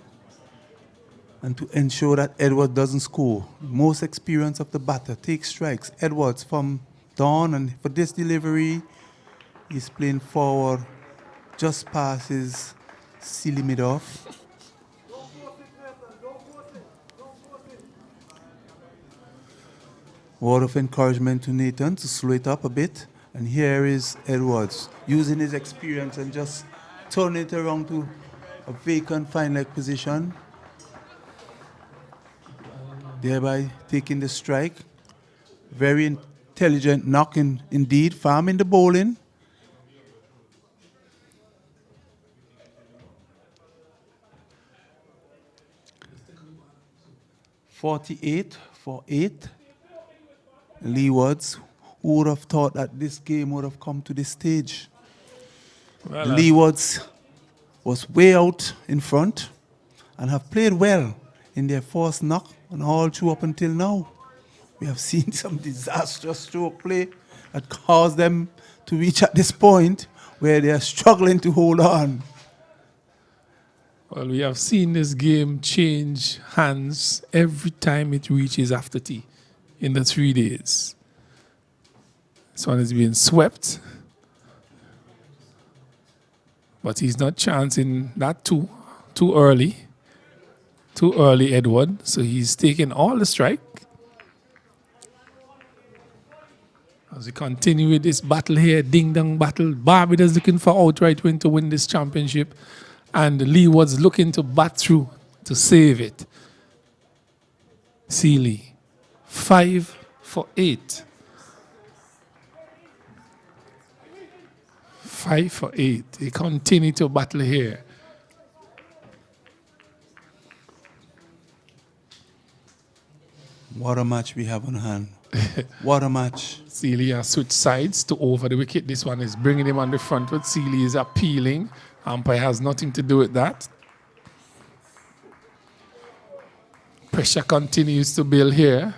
Speaker 3: and to ensure that Edwards doesn't score. Most experience of the batter takes strikes. Edwards from Dawn, and for this delivery, he's playing forward, just passes silly mid-off. Word of encouragement to Nathan to slow it up a bit. And here is Edwards using his experience and just turning it around to a vacant fine leg position. Thereby taking the strike. Very intelligent knock indeed. Farming the bowling. .48 for 8. Leewards, who would have thought that this game would have come to this stage? Well, Leewards was way out in front and have played well in their first knock and all through up until now. We have seen some disastrous stroke play that caused them to reach at this point where they are struggling to hold on.
Speaker 1: Well, we have seen this game change hands every time it reaches after tea. In the 3 days. This one is being swept. But he's not chancing that too early. Too early, Edward. So he's taking all the strike. As we continue with this battle here, ding-dong battle, Barbados looking for outright win to win this championship, and Leewards looking to bat through to save it. Sealy, 5 for 8. 5 for 8. They continue to battle here.
Speaker 3: What a match we have on hand. What a match.
Speaker 1: Sealy has switched sides to over the wicket. This one is bringing him on the front foot. Sealy is appealing. Umpire has nothing to do with that. Pressure continues to build here.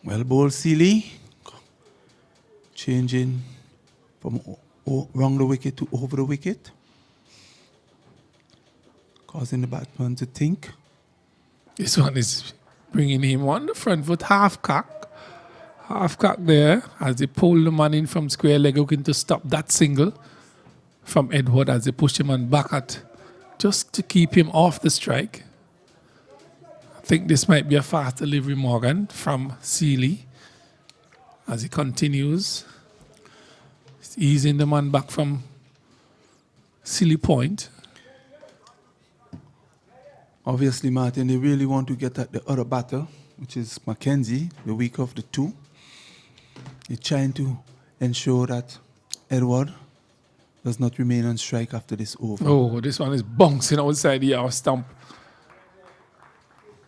Speaker 3: Well bowled, Sealy. Changing from round the wicket to over the wicket. Causing the batsman to think.
Speaker 1: This one is bringing him on the front foot, half cock there as they pull the man in from square leg, looking to stop that single from Edward as they push him on back at just to keep him off the strike. I think this might be a fast delivery, Morgan, from Sealy as he continues. He's easing the man back from Sealy Point.
Speaker 3: Obviously, Martin, they really want to get at the other batter, which is Mackenzie, the weaker of the two. They're trying to ensure that Edward does not remain on strike after this over.
Speaker 1: Oh, this one is bouncing outside the house stump.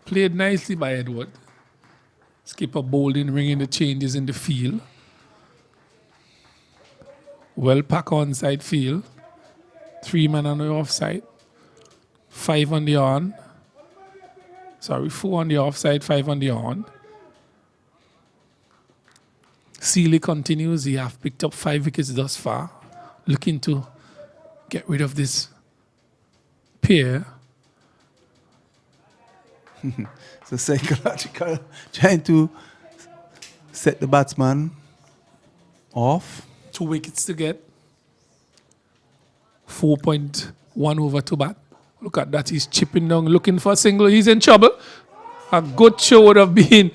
Speaker 1: Played nicely by Edward. Skipper bowling, ringing the changes in the field. Well pack onside field. 3 men on the offside. 5 on the on. Sorry, 4 on the offside, 5 on the on. Sealy continues. He have picked up 5 wickets thus far. Looking to get rid of this pair.
Speaker 3: So psychological, trying to set the batsman off.
Speaker 1: 2 wickets to get. 4.1 over to bat. Look at that, he's chipping down, looking for a single. He's in trouble. A good show would have been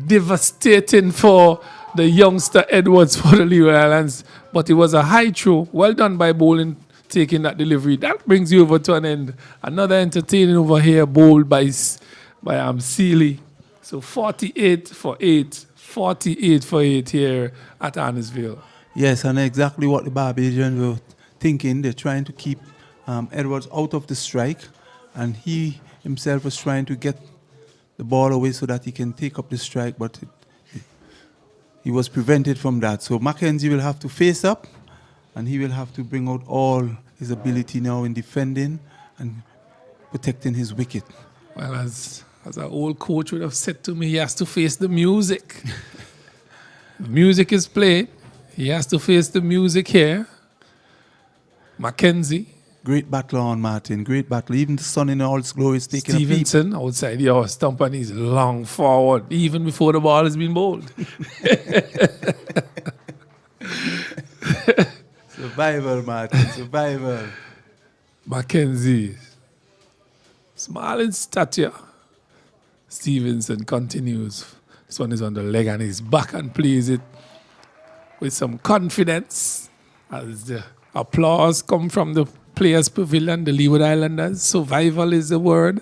Speaker 1: devastating for the youngster Edwards for the Leeward Islands. But it was a high throw. Well done by bowling, taking that delivery. That brings you over to an end. Another entertaining over here, bowled by Sealy. So 48 for 8. 48 for 8 here at Arnosville.
Speaker 3: Yes, and exactly what the Barbadians were thinking. They're trying to keep Edwards out of the strike, and he himself was trying to get the ball away so that he can take up the strike, but he was prevented from that. So Mackenzie will have to face up, and he will have to bring out all his ability now in defending and protecting his wicket.
Speaker 1: Well, as an old coach would have said to me, he has to face the music. The music is played. He has to face the music here. Mackenzie.
Speaker 3: Great battle on, Martin. Great battle. Even the sun in all its glory is taking a peep.
Speaker 1: Stevenson outside the house stump, and he's long forward, even before the ball has been bowled.
Speaker 3: Survival, Martin. Survival.
Speaker 1: Mackenzie. Small in stature. Stevenson continues. This one is on the leg and he's back and plays it with some confidence as the applause come from the Players Pavilion, the Leeward Islanders. Survival is the word.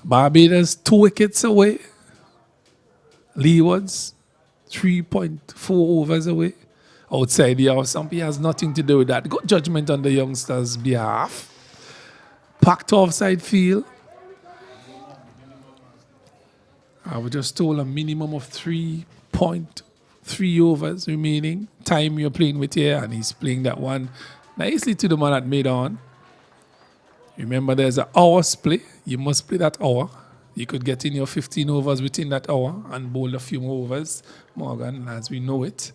Speaker 1: Barbados 2 wickets away. Leewards 3.4 overs away. Outside the house, Stumpy has nothing to do with that. Good judgment on the youngsters' behalf. Packed offside field. I was just told a minimum of 3.3 overs remaining. Time you're playing with here, and he's playing that one nicely to the man at mid-on. Remember, there's an hour's play. You must play that hour. You could get in your 15 overs within that hour and bowl a few more overs, Morgan, as we know it.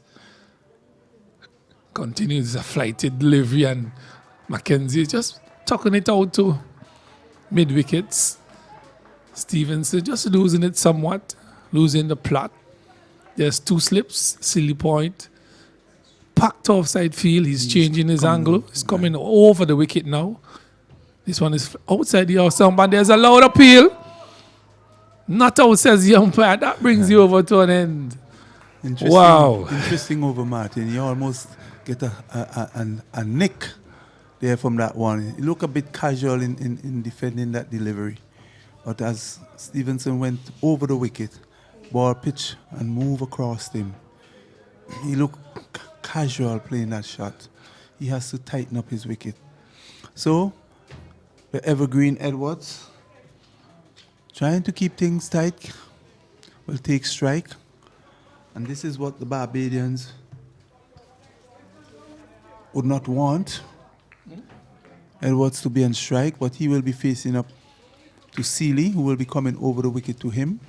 Speaker 1: Continues a flighted delivery, and Mackenzie just tucking it out to mid-wickets. Stevenson just losing it somewhat, losing the plot. There's 2 slips, Sealy Point. Packed offside field, he's changing his angle. He's coming over the wicket now. This one is outside the house, but there's a loud appeal. Not out, says the umpire. That brings you over to an end.
Speaker 3: Interesting over, Martin. You almost get a nick there from that one. You look a bit casual in defending that delivery. But as Stevenson went over the wicket, ball pitch and move across him, he looked casual playing that shot. He has to tighten up his wicket. So, the evergreen Edwards, trying to keep things tight, will take strike. And this is what the Barbadians would not want Edwards to be on strike, but he will be facing up to Seeley, who will be coming over the wicket to him.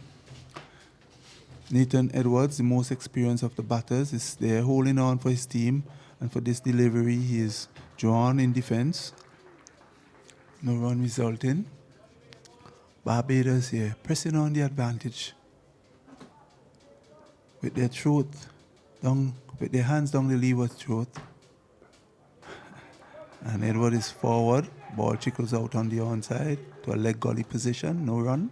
Speaker 3: Nathan Edwards, the most experienced of the batters, is there holding on for his team, and for this delivery he is drawn in defense. No run resulting. Barbados here pressing on the advantage with their throat down, with their hands down the leeward throat. And Edward is forward. Ball trickles out on the onside to a leg gully position. No run.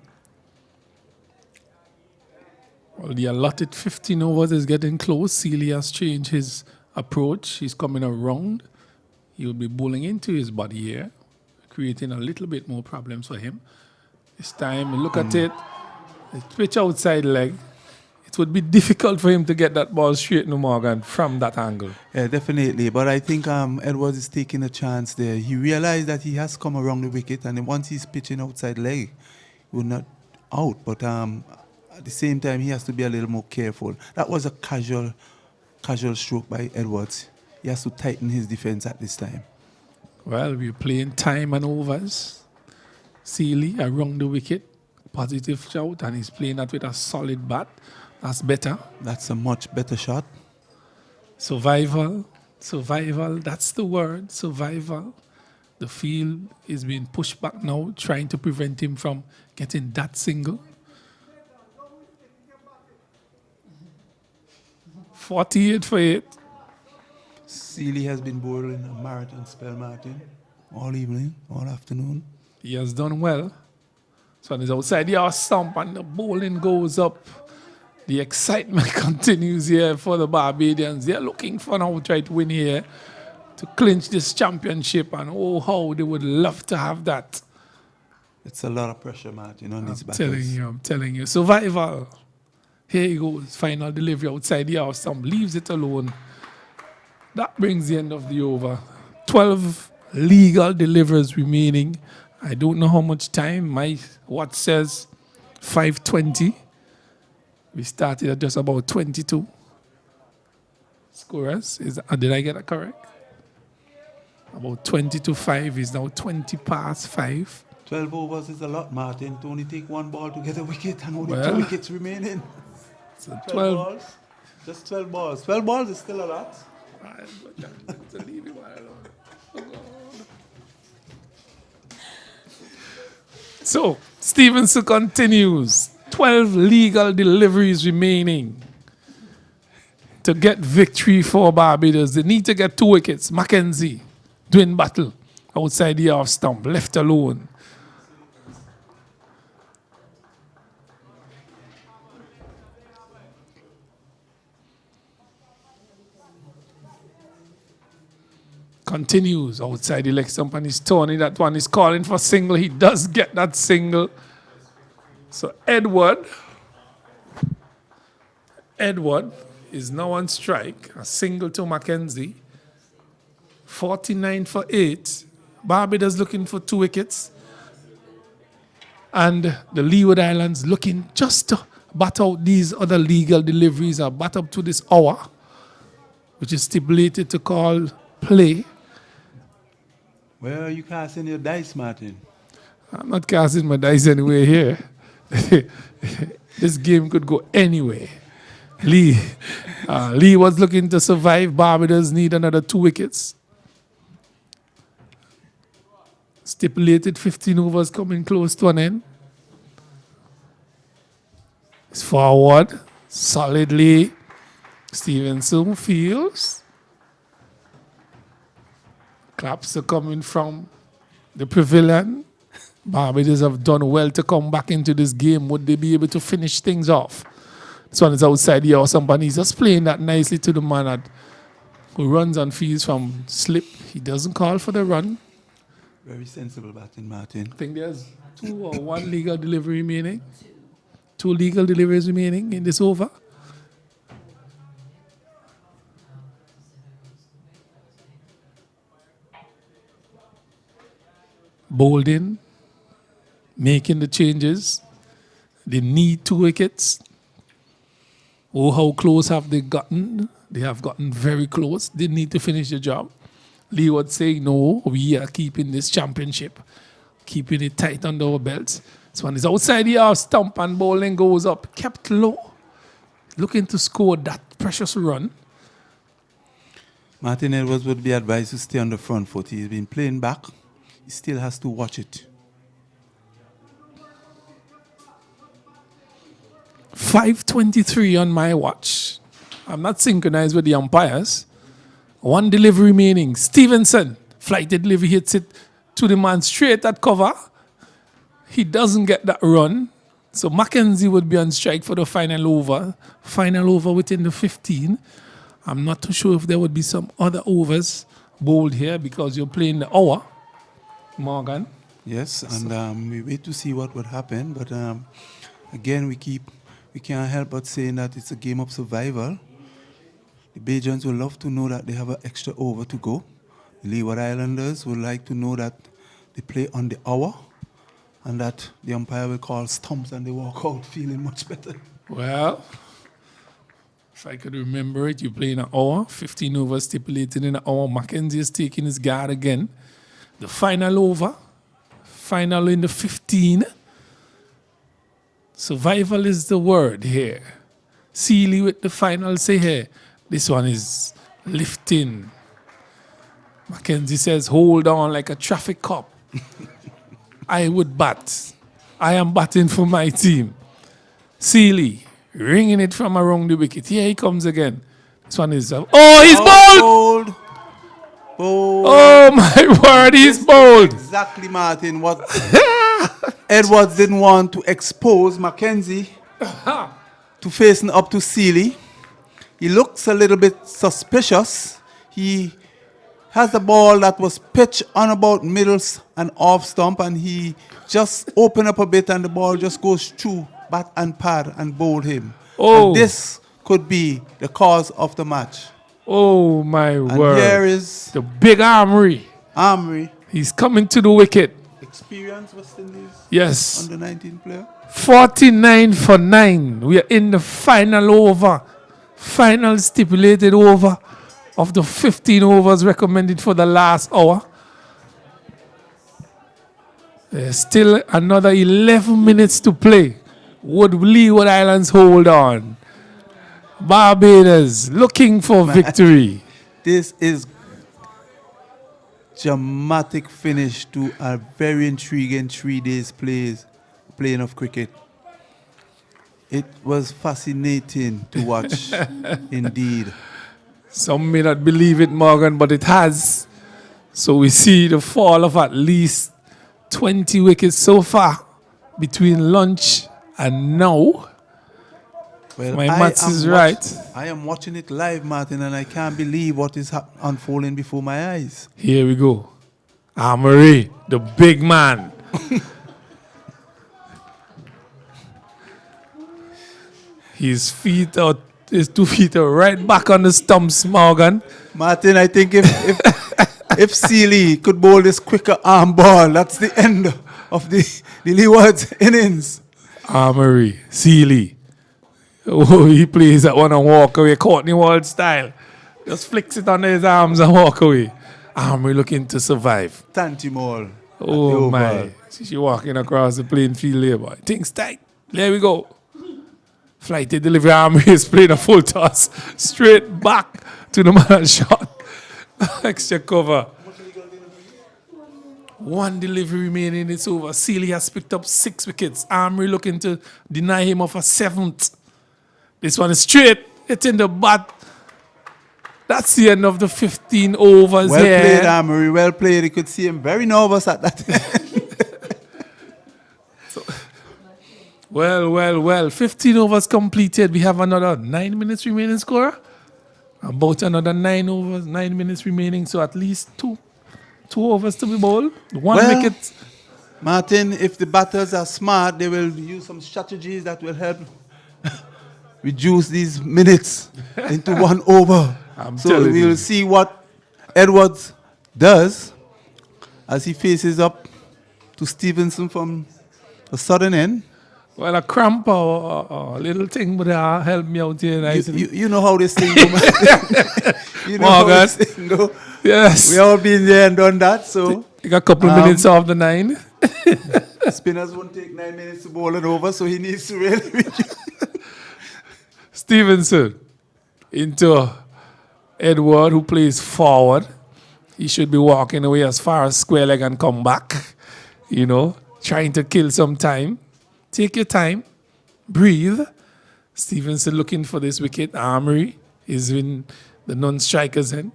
Speaker 1: Well, the allotted 15 overs is getting close. Seeley has changed his approach. He's coming around. He will be bowling into his body here, creating a little bit more problems for him. This time, look at it. The pitch outside leg. It would be difficult for him to get that ball straight to Morgan from that angle.
Speaker 3: Yeah, definitely. But I think Edwards is taking a chance there. He realized that he has come around the wicket, and then once he's pitching outside leg, he will not out. But at the same time, he has to be a little more careful. That was a casual stroke by Edwards. He has to tighten his defense at this time.
Speaker 1: Well, we're playing time and overs. Seeley around the wicket, positive shout, and he's playing that with a solid bat. That's better.
Speaker 3: That's a much better shot.
Speaker 1: Survival, that's the word, survival. The field is being pushed back now, trying to prevent him from getting that single. 48 for 8.
Speaker 3: Seeley has been bowling a marathon spell, Martin, all evening, all afternoon.
Speaker 1: He has done well. So he's outside the arse stump and the bowling goes up. The excitement continues here for the Barbadians. They're looking for an outright win here to clinch this championship, and oh, how they would love to have that.
Speaker 3: It's a lot of pressure, Martin, on these batters.
Speaker 1: I'm telling you. Survival. Here he goes. Final delivery outside the arse stump. Leaves it alone. That brings the end of the over. 12 legal delivers remaining. I don't know how much time. My watch says 5:20. We started at just about 22. Scorers, did I get that correct? About 20 to 5 is now 20 past 5.
Speaker 3: 12 overs is a lot, Martin. To only take one ball to get a wicket and only 2 wickets remaining.
Speaker 1: So
Speaker 3: 12 balls. Just 12 balls. 12 balls is still a lot.
Speaker 1: Leave him alone. So, Stevenson continues. 12 legal deliveries remaining to get victory for Barbados. They need to get 2 wickets. Mackenzie doing battle outside the off stump, left alone. Continues outside the leg stump and he's turning that one. He's calling for single. He does get that single. So Edward is now on strike. A single to Mackenzie. 49 for 8. Barbados looking for 2 wickets. And the Leeward Islands looking just to bat out these other legal deliveries or bat up to this hour, which is stipulated to call play.
Speaker 3: Where are you casting your dice, Martin?
Speaker 1: I'm not casting my dice anywhere here. This game could go anywhere. Lee was looking to survive. Barbados need another 2 wickets. Stipulated 15 overs coming close to an end. It's forward solidly. Stevenson fields. Claps are coming from the pavilion. Barbados have done well to come back into this game. Would they be able to finish things off? This one is outside the house. Somebody's just playing that nicely to the man who runs and feeds from slip. He doesn't call for the run.
Speaker 3: Very sensible batting, Martin.
Speaker 1: I think there's 2 or 1 legal delivery remaining. 2 legal deliveries remaining in this over. Bowling, making the changes. They need 2 wickets. Oh, how close have they gotten? They have gotten very close. They need to finish the job. Leewards-Day, no, we are keeping this championship, keeping it tight under our belts. This one is outside the half stump and bowling goes up, kept low, looking to score that precious run.
Speaker 3: Martin Edwards would be advised to stay on the front foot. He's been playing back. He still has to watch it.
Speaker 1: 5:23 on my watch. I'm not synchronized with the umpires. 1 delivery remaining. Stevenson, flighted delivery, hits it to the man straight at cover. He doesn't get that run. So Mackenzie would be on strike for the final over. Final over within the 15. I'm not too sure if there would be some other overs bowled here because you're playing the hour, Morgan.
Speaker 3: Yes, and we wait to see what would happen. But again, we can't help but saying that it's a game of survival. The Bajans would love to know that they have an extra over to go. The Leeward Islanders would like to know that they play on the hour and that the umpire will call stumps and they walk out feeling much better.
Speaker 1: Well, if I could remember it, you play in an hour, 15 overs stipulated in an hour. Mackenzie is taking his guard again. The final over, final in the 15. Survival is the word here. Seeley with the final say here. This one is lifting. Mackenzie says, hold on like a traffic cop. I would bat. I am batting for my team. Seeley ringing it from around the wicket. Here he comes again. This one is... he's bowled!
Speaker 3: Bold.
Speaker 1: Oh my word, he's bowled!
Speaker 3: Exactly, Martin, what Edwards didn't want to expose Mackenzie to facing up to Seeley. He looks a little bit suspicious. He has the ball that was pitched on about middles and off stump, and he just opened up a bit and the ball just goes through bat and pad and bowled him.
Speaker 1: Oh.
Speaker 3: And this could be the cause of the match.
Speaker 1: Oh my word.
Speaker 3: Here is
Speaker 1: the big armory. He's coming to the wicket.
Speaker 3: Experience West Indies.
Speaker 1: Yes.
Speaker 3: Under 19 player.
Speaker 1: 49 for 9. We are in the final over. Final stipulated over of the 15 overs recommended for the last hour. There's still another 11 minutes to play. Would Leeward Islands hold on? Barbados looking for victory.
Speaker 3: This is dramatic finish to a very intriguing 3 days playing of cricket. It was fascinating to watch, indeed.
Speaker 1: Some may not believe it, Morgan, but it has. So we see the fall of at least 20 wickets so far between lunch and now.
Speaker 3: Well,
Speaker 1: my maths is right.
Speaker 3: I am watching it live, Martin, and I can't believe what is unfolding before my eyes.
Speaker 1: Here we go. Armory, the big man. His 2 feet are right back on the stumps, Morgan.
Speaker 3: Martin, I think if Seeley could bowl this quicker arm ball, that's the end of the Leewards innings.
Speaker 1: Armory, Seeley. Oh, he plays that one and walk away, Courtney Wald style. Just flicks it under his arms and walk away. Armory looking to survive.
Speaker 3: Tantimore.
Speaker 1: Oh my. She walking across the playing field here, boy. Things tight. There we go. Flighted delivery. Armory is playing a full toss. Straight back to the man shot. Extra cover. 1 delivery remaining, it's over. Seeley has picked up 6 wickets. Armory looking to deny him of a 7th. This one is straight. It's in the bat. That's the end of the 15 overs
Speaker 3: well
Speaker 1: here.
Speaker 3: Well played, Armory. Well played. You could see him very nervous at that.
Speaker 1: Well. 15 overs completed. We have another 9 minutes remaining score. About another 9 minutes remaining. So at least two overs to be bowled. One wicket.
Speaker 3: Martin, if the batters are smart, they will use some strategies that will help reduce these minutes into 1 over. So we will see what Edwards does as he faces up to Stevenson from the southern end.
Speaker 1: Well, a cramp or a little thing would help me out here nicely.
Speaker 3: You know how this thing goes. You know
Speaker 1: Morgan.
Speaker 3: how this thing goes.
Speaker 1: Yes.
Speaker 3: We all been there and done that, so.
Speaker 1: Take a couple of minutes off the 9.
Speaker 3: Spinners won't take 9 minutes to bowl it over, so he needs to really reduce.
Speaker 1: Stevenson into Edward, who plays forward. He should be walking away as far as square leg and come back. You know, trying to kill some time. Take your time. Breathe. Stevenson looking for this wicket. Armory is in the non-striker's end.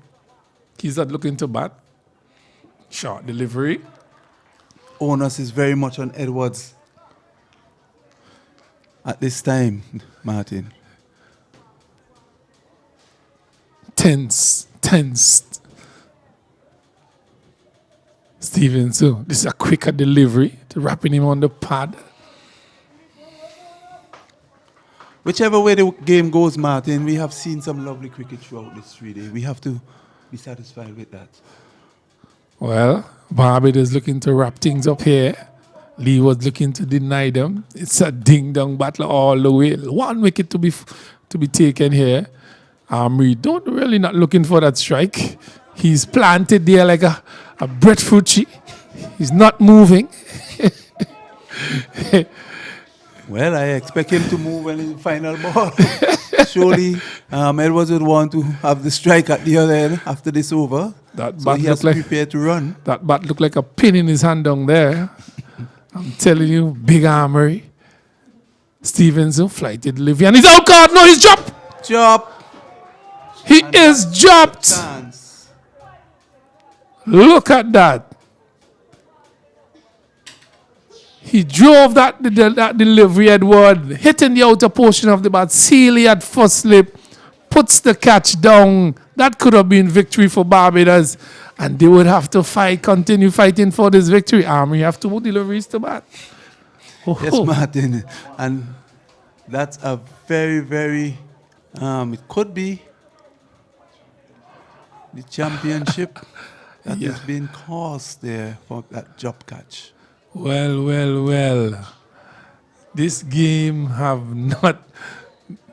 Speaker 1: He's not looking to bat. Short delivery.
Speaker 3: Onus is very much on Edwards at this time, Martin.
Speaker 1: Tense. Stevenson, this is a quicker delivery to wrapping him on the pad.
Speaker 3: Whichever way the game goes, Martin, we have seen some lovely cricket throughout this 3 day. We have to be satisfied with that.
Speaker 1: Well, Barbados looking to wrap things up here. Lee was looking to deny them. It's a ding-dong battle all the way. 1 wicket to be taken here. Armory don't really not looking for that strike. He's planted there like a breadfruit tree. He's not moving.
Speaker 3: Well, I expect him to move when in the final ball. Surely, Edwards would want to have the strike at the other end after this over. So he has to prepare to run.
Speaker 1: That bat looked like a pin in his hand down there. I'm telling you, big Armory. Stevenson, flighted delivery, and he's out card. No, he's dropped. He is dropped. Look at that. He drove that delivery, Edward, hitting the outer portion of the bat. Sealy at first slip, puts the catch down. That could have been victory for Barbados. And they would have to continue fighting for this victory. Army have 2 deliveries to bat.
Speaker 3: Yes, Martin. And that's a very, very, it could be the championship that has been caused there for that drop catch.
Speaker 1: Well. This game have not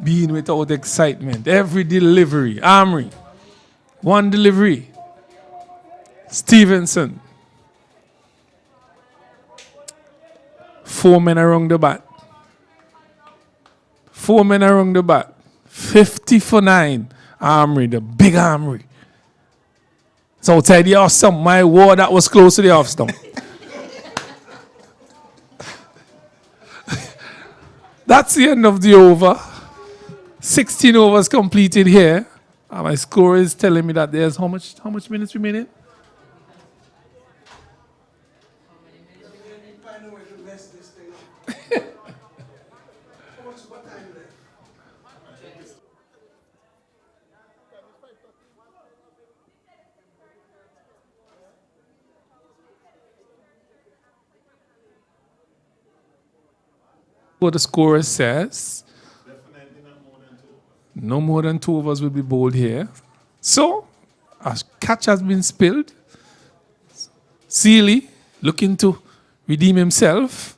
Speaker 1: been without excitement. Every delivery. Armory. 1 delivery. Stevenson. 4 men around the bat. 4 men around the bat. 50 for 9. Armory, the big Armory. It's outside the off stump. My word, that was close to the off stump. That's the end of the over. 16 overs completed here. And my score is telling me that there's how much minutes remaining? What the scorer says. No more than 2 overs will be bowled here. So, a catch has been spilled. Sealy looking to redeem himself.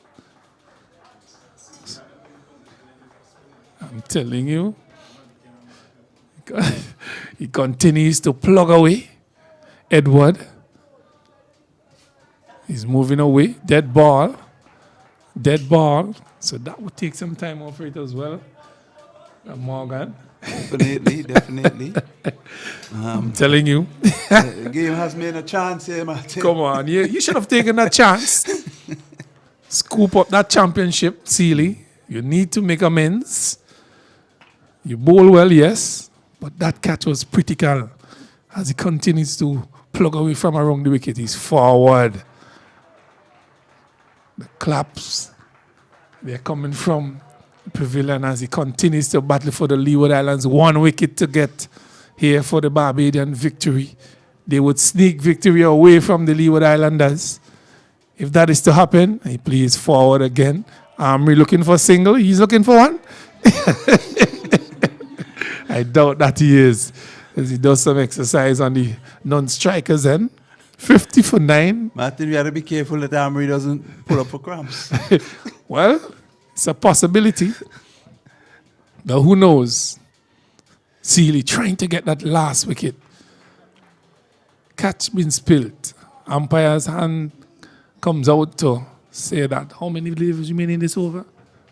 Speaker 1: I'm telling you. He continues to plug away. Edward. He's moving away. Dead ball. So that would take some time off it as well. Morgan.
Speaker 3: Definitely.
Speaker 1: I'm telling you.
Speaker 3: The game has made a chance here, Martin.
Speaker 1: Come on. You should have taken that chance. Scoop up that championship, Sealy. You need to make amends. You bowl well, yes, but that catch was critical as he continues to plug away from around the wicket. He's forward. The claps. They're coming from Pavilion as he continues to battle for the Leeward Islands. 1 wicket to get here for the Barbadian victory. They would sneak victory away from the Leeward Islanders. If that is to happen, he plays forward again. Armory looking for a single. He's looking for one. I doubt that he is, as he does some exercise on the non-strikers end. 50 for 9.
Speaker 3: Martin, we have to be careful that Armory doesn't pull up for cramps.
Speaker 1: Well, it's a possibility. But who knows? Seeley trying to get that last wicket. Catch been spilled. Umpire's hand comes out to say that how many deliveries remaining in this over?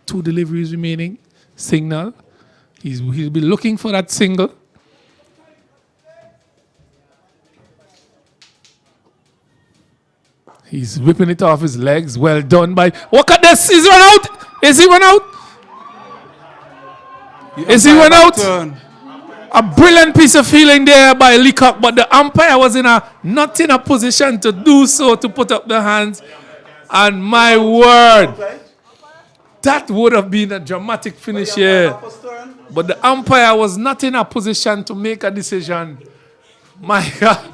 Speaker 1: 2 deliveries remaining. Signal. He'll be looking for that single. He's whipping it off his legs. Well done by... Look at this. He's run out. Is he run out? Is he run out? A brilliant piece of feeling there by Leacock, but the umpire was not in a position to do so, to put up the hands. And my word, that would have been a dramatic finish here. But the umpire was not in a position to make a decision. My God.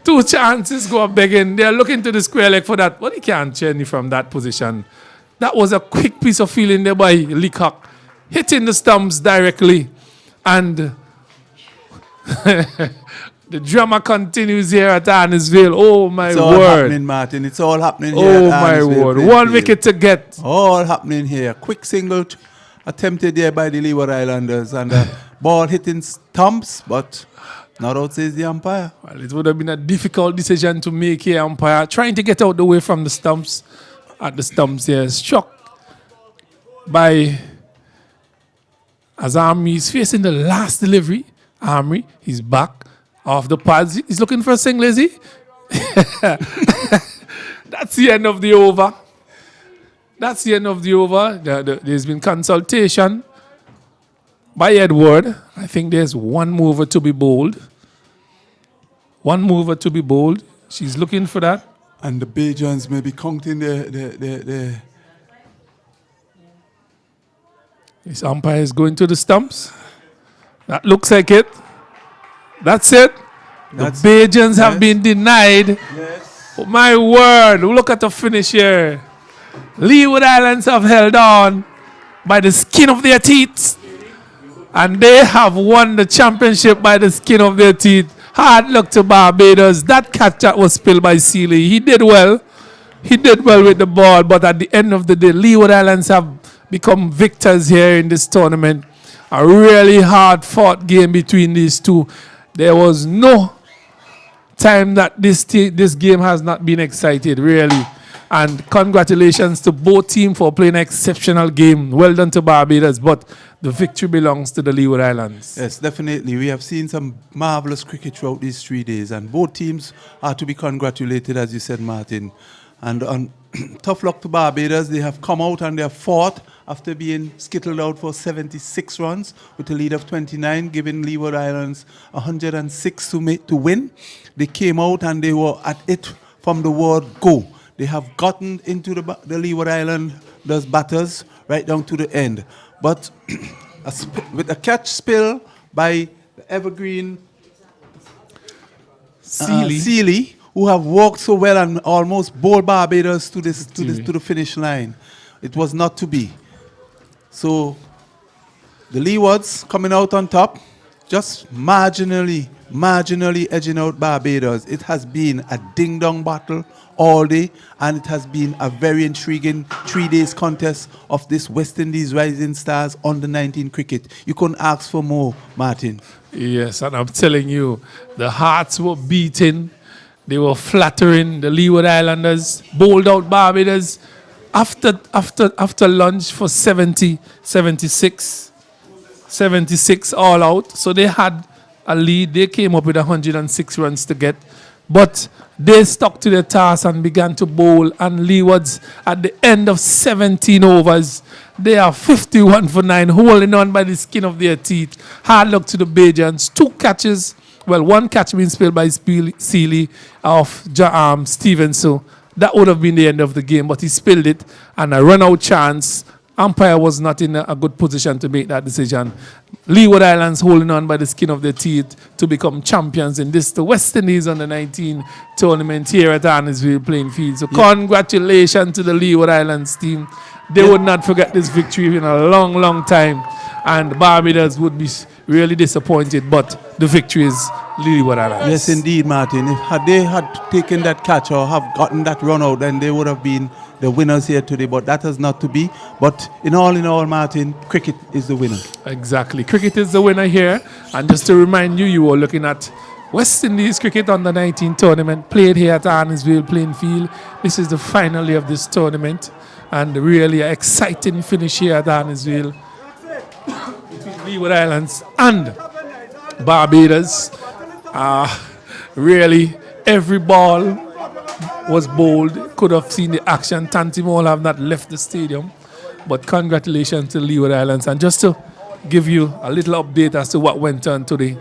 Speaker 1: 2 chances go begging. They're looking to the square leg for that. But he can't journey from that position. That was a quick piece of feeling there by Leacock, hitting the stumps directly. And the drama continues here at Arnos. Oh, my word.
Speaker 3: It's all happening, Martin. It's all happening here.
Speaker 1: Oh, my word. 1 wicket to get.
Speaker 3: All happening here. Quick single attempted there by the Leeward Islanders. And the ball hitting stumps, but not out, says the umpire.
Speaker 1: Well, it would have been a difficult decision to make here, umpire. Trying to get out the way from the stumps. At the stumps here. Struck by... As Armory is facing the last delivery. Armory, he's back off the pads. He's looking for a single, is he? That's the end of the over. That's the end of the over. There's been consultation by Edward. I think there's 1 mover to be bowled. 1 mover to be bowled. She's looking for that.
Speaker 3: And the Bajans may be counting the
Speaker 1: This umpire is going to the stumps. That looks like it. That's it. The Bajans have been denied.
Speaker 3: Yes.
Speaker 1: Oh, my word. Look at the finish here. Leeward Islands have held on by the skin of their teeth. And they have won the championship by the skin of their teeth. Hard luck to Barbados. That catch that was spilled by Seeley. He did well. He did well with the ball. But at the end of the day, Leeward Islands have become victors here in this tournament. A really hard-fought game between these two. There was no time that this game has not been excited, really. And congratulations to both teams for playing an exceptional game. Well done to Barbados, but the victory belongs to the Leeward Islands.
Speaker 3: Yes, definitely. We have seen some marvelous cricket throughout these 3 days, and both teams are to be congratulated, as you said, Martin. And tough luck to Barbados. They have come out and they have fought after being skittled out for 76 runs with a lead of 29, giving Leeward Islands 106 to win. They came out and they were at it from the word go. They have gotten into the Leeward Islanders batters right down to the end. But with a catch spill by the evergreen Seeley, who have walked so well and almost bowled Barbados to the finish line. It was not to be. So the Leewards coming out on top, just marginally edging out Barbados. It has been a ding-dong battle all day, and it has been a very intriguing 3 days contest of this West Indies Rising Stars under-19 cricket. You couldn't ask for more, Martin.
Speaker 1: Yes, and I'm telling you, the hearts were beating. They were flattering. The Leeward Islanders bowled out Barbados after lunch for 76 all out. So they had a lead. They came up with 106 runs to get. But they stuck to their task and began to bowl. And Leewards, at the end of 17 overs, they are 51 for 9, holding on by the skin of their teeth. Hard luck to the Bajans. 2 catches. Well, 1 catch being spilled by Seeley off Stevenson. that would have been the end of the game, but he spilled it, and a run-out chance. Umpire was not in a good position to make that decision. Leeward Islands holding on by the skin of their teeth to become champions in this, the West Indies under-19 tournament here at Arnosville playing field. So congratulations to the Leeward Islands team. They would not forget this victory in a long, long time. And Barbados would be really disappointed, but the victory is Leeward Islands.
Speaker 3: Yes, indeed, Martin. If they had taken that catch or have gotten that run out, then they would have been the winners here today, but that has not to be. But in all, Martin, cricket is the winner. Exactly.
Speaker 1: Cricket is the winner here. And just to remind you, you were looking at West Indies cricket under-19 tournament played here at Arnosville playing field. This is the final day of this tournament, and really an exciting finish here at Arnosville between Leeward Islands and Barbados. Really, every ball was bold, could have seen the action. Tantimore have not left the stadium, but congratulations to Leeward Islands. And just to give you a little update as to what went on today,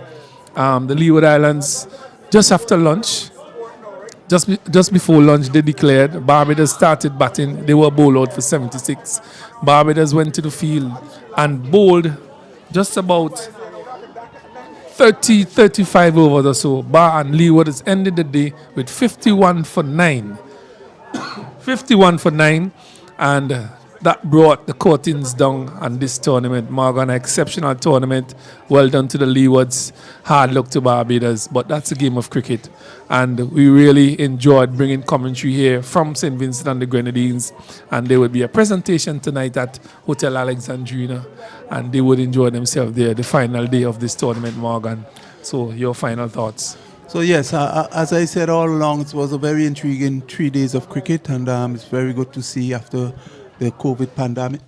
Speaker 1: the Leeward Islands, just after lunch, just before lunch, they declared Barbados started batting. They were bowled out for 76. Barbados went to the field and bowled just about 35 overs or so. Bar and Leeward has ended the day with 51 for 9. 51 for 9, and that brought the curtains down on this tournament. Morgan, an exceptional tournament. Well done to the Leewards. Hard luck to Barbados, but that's a game of cricket. And we really enjoyed bringing commentary here from St. Vincent and the Grenadines. And there will be a presentation tonight at Hotel Alexandrina, and they would enjoy themselves there, the final day of this tournament, Morgan. So your final thoughts?
Speaker 3: So yes, as I said all along, it was a very intriguing 3 days of cricket, and it's very good to see after the COVID pandemic,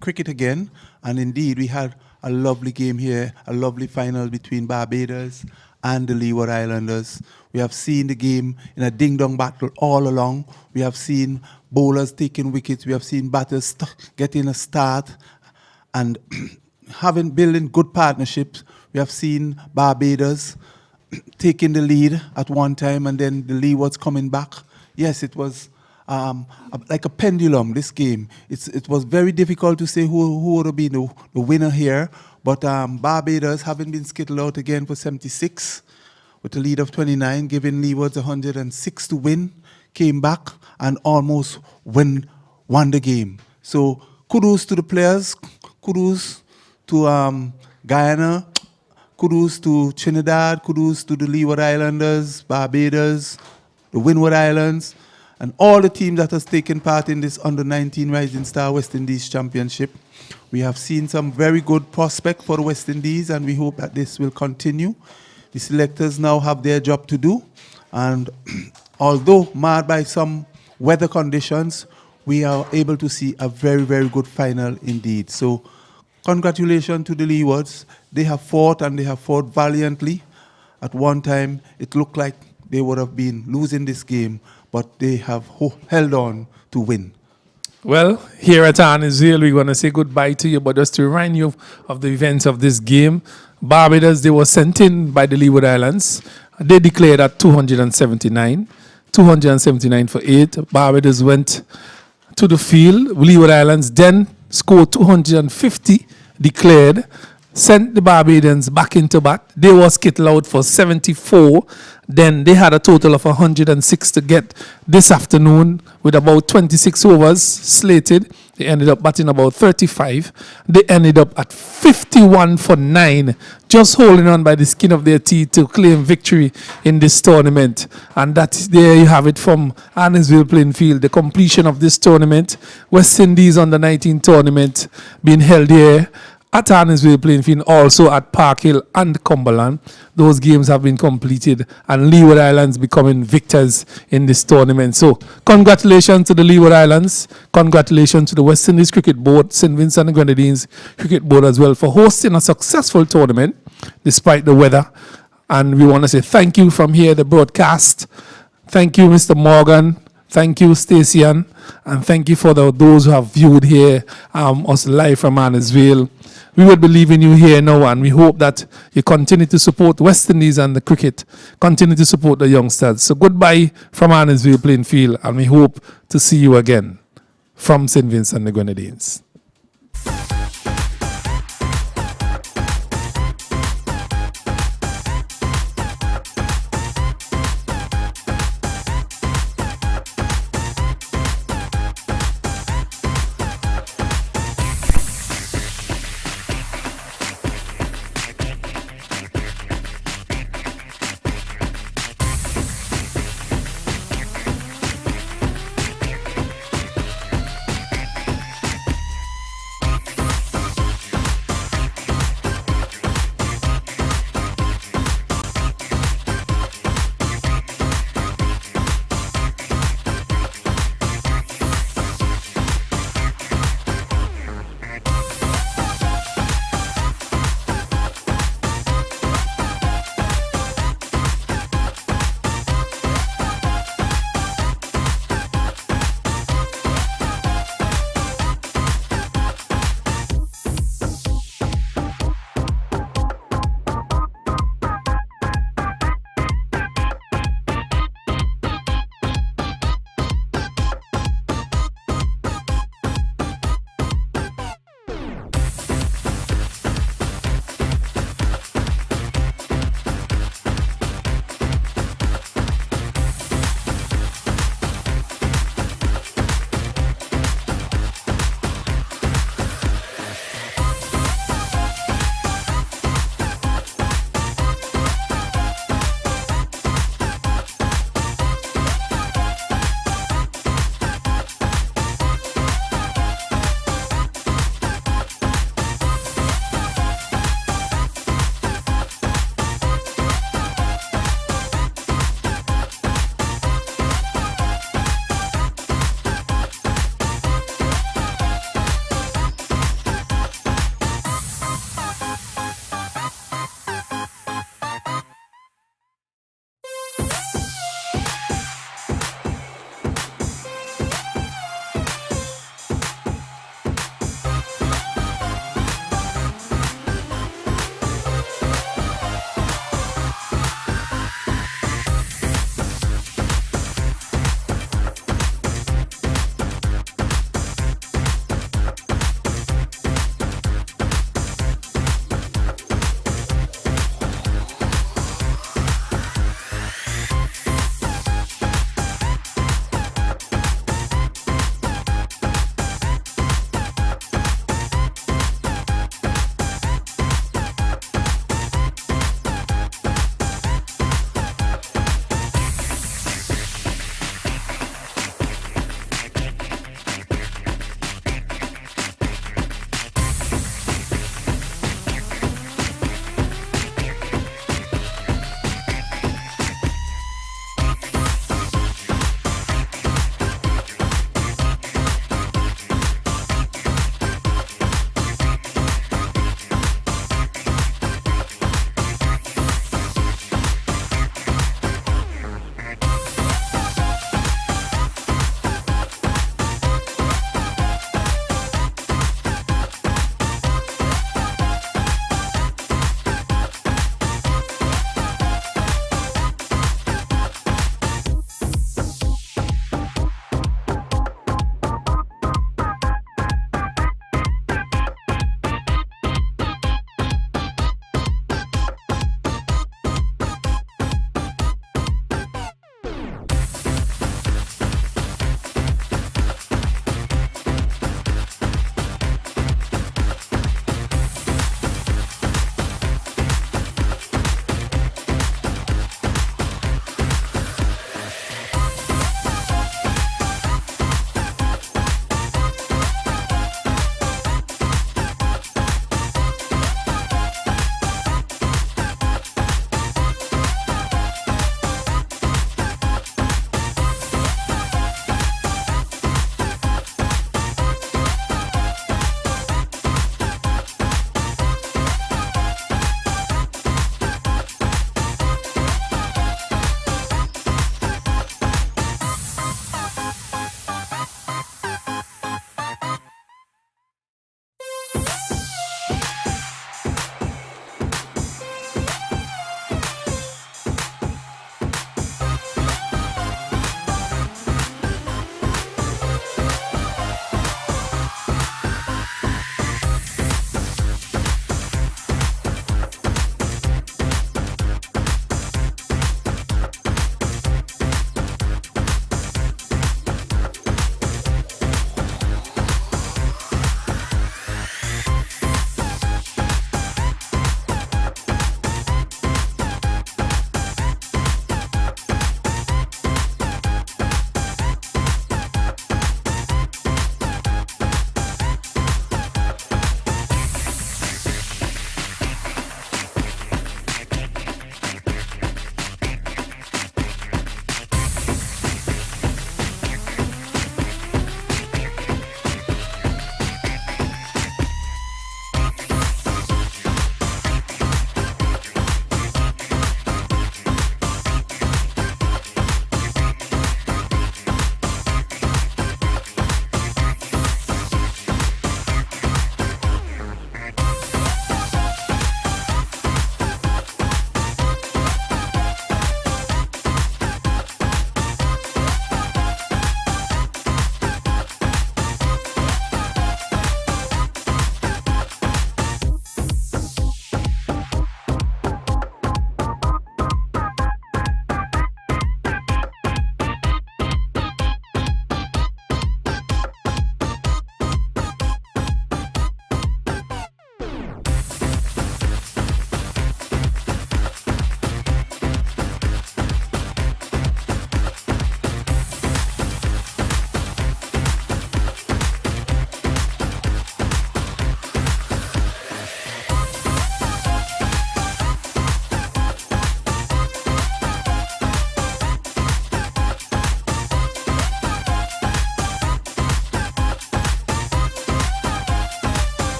Speaker 3: cricket again. And indeed, we had a lovely game here, a lovely final between Barbados and the Leeward Islanders. We have seen the game in a ding-dong battle all along. We have seen bowlers taking wickets. We have seen batters getting a start and building good partnerships. We have seen Barbados taking the lead at one time, and then the Leewards coming back. Yes, it was like a pendulum, this game. It was very difficult to say who would have been the winner here. But Barbados, having been skittled out again for 76 with a lead of 29, giving Leewards 106 to win, came back and almost won the game. So kudos to the players, kudos to Guyana, kudos to Trinidad, kudos to the Leeward Islanders, Barbados, the Windward Islands, and all the teams that has taken part in this under-19 Rising Star West Indies Championship. We have seen some very good prospects for the West Indies, and we hope that this will continue. The selectors now have their job to do, and although marred by some weather conditions, we are able to see a very, very good final indeed. So congratulations to the Leewards. They have fought, and they have fought valiantly. At one time, it looked like they would have been losing this game, but they have held on to win.
Speaker 1: Well, here at Arnosville, we're going to say goodbye to you, but just to remind you of the events of this game. Barbados, they were sent in by the Leeward Islands. They declared at 279 for 8. Barbados went to the field. Leeward Islands then scored 250, declared, sent the Barbadians back into bat. They were skittled out for 74. Then they had a total of 106 to get this afternoon with about 26 overs slated. They ended up batting about 35. They ended up at 51 for 9, just holding on by the skin of their teeth to claim victory in this tournament. And there you have it from Arnosville playing field, the completion of this tournament. West Indies under-19 tournament being held here at Arnosville playing field, also at Park Hill and Cumberland. Those games have been completed, and Leeward Islands becoming victors in this tournament. So congratulations to the Leeward Islands. Congratulations to the West Indies Cricket Board, St. Vincent and Grenadines Cricket Board as well, for hosting a successful tournament despite the weather. And we want to say thank you from here, the broadcast. Thank you, Mr. Morgan. Thank you, Stacey-Ann. And thank you for those who have viewed here us live from Arnosville. we will be leaving you here now, and we hope that you continue to support West Indies and the cricket, continue to support the youngsters. So goodbye from Arnos playing field, and we hope to see you again from St. Vincent and the Grenadines.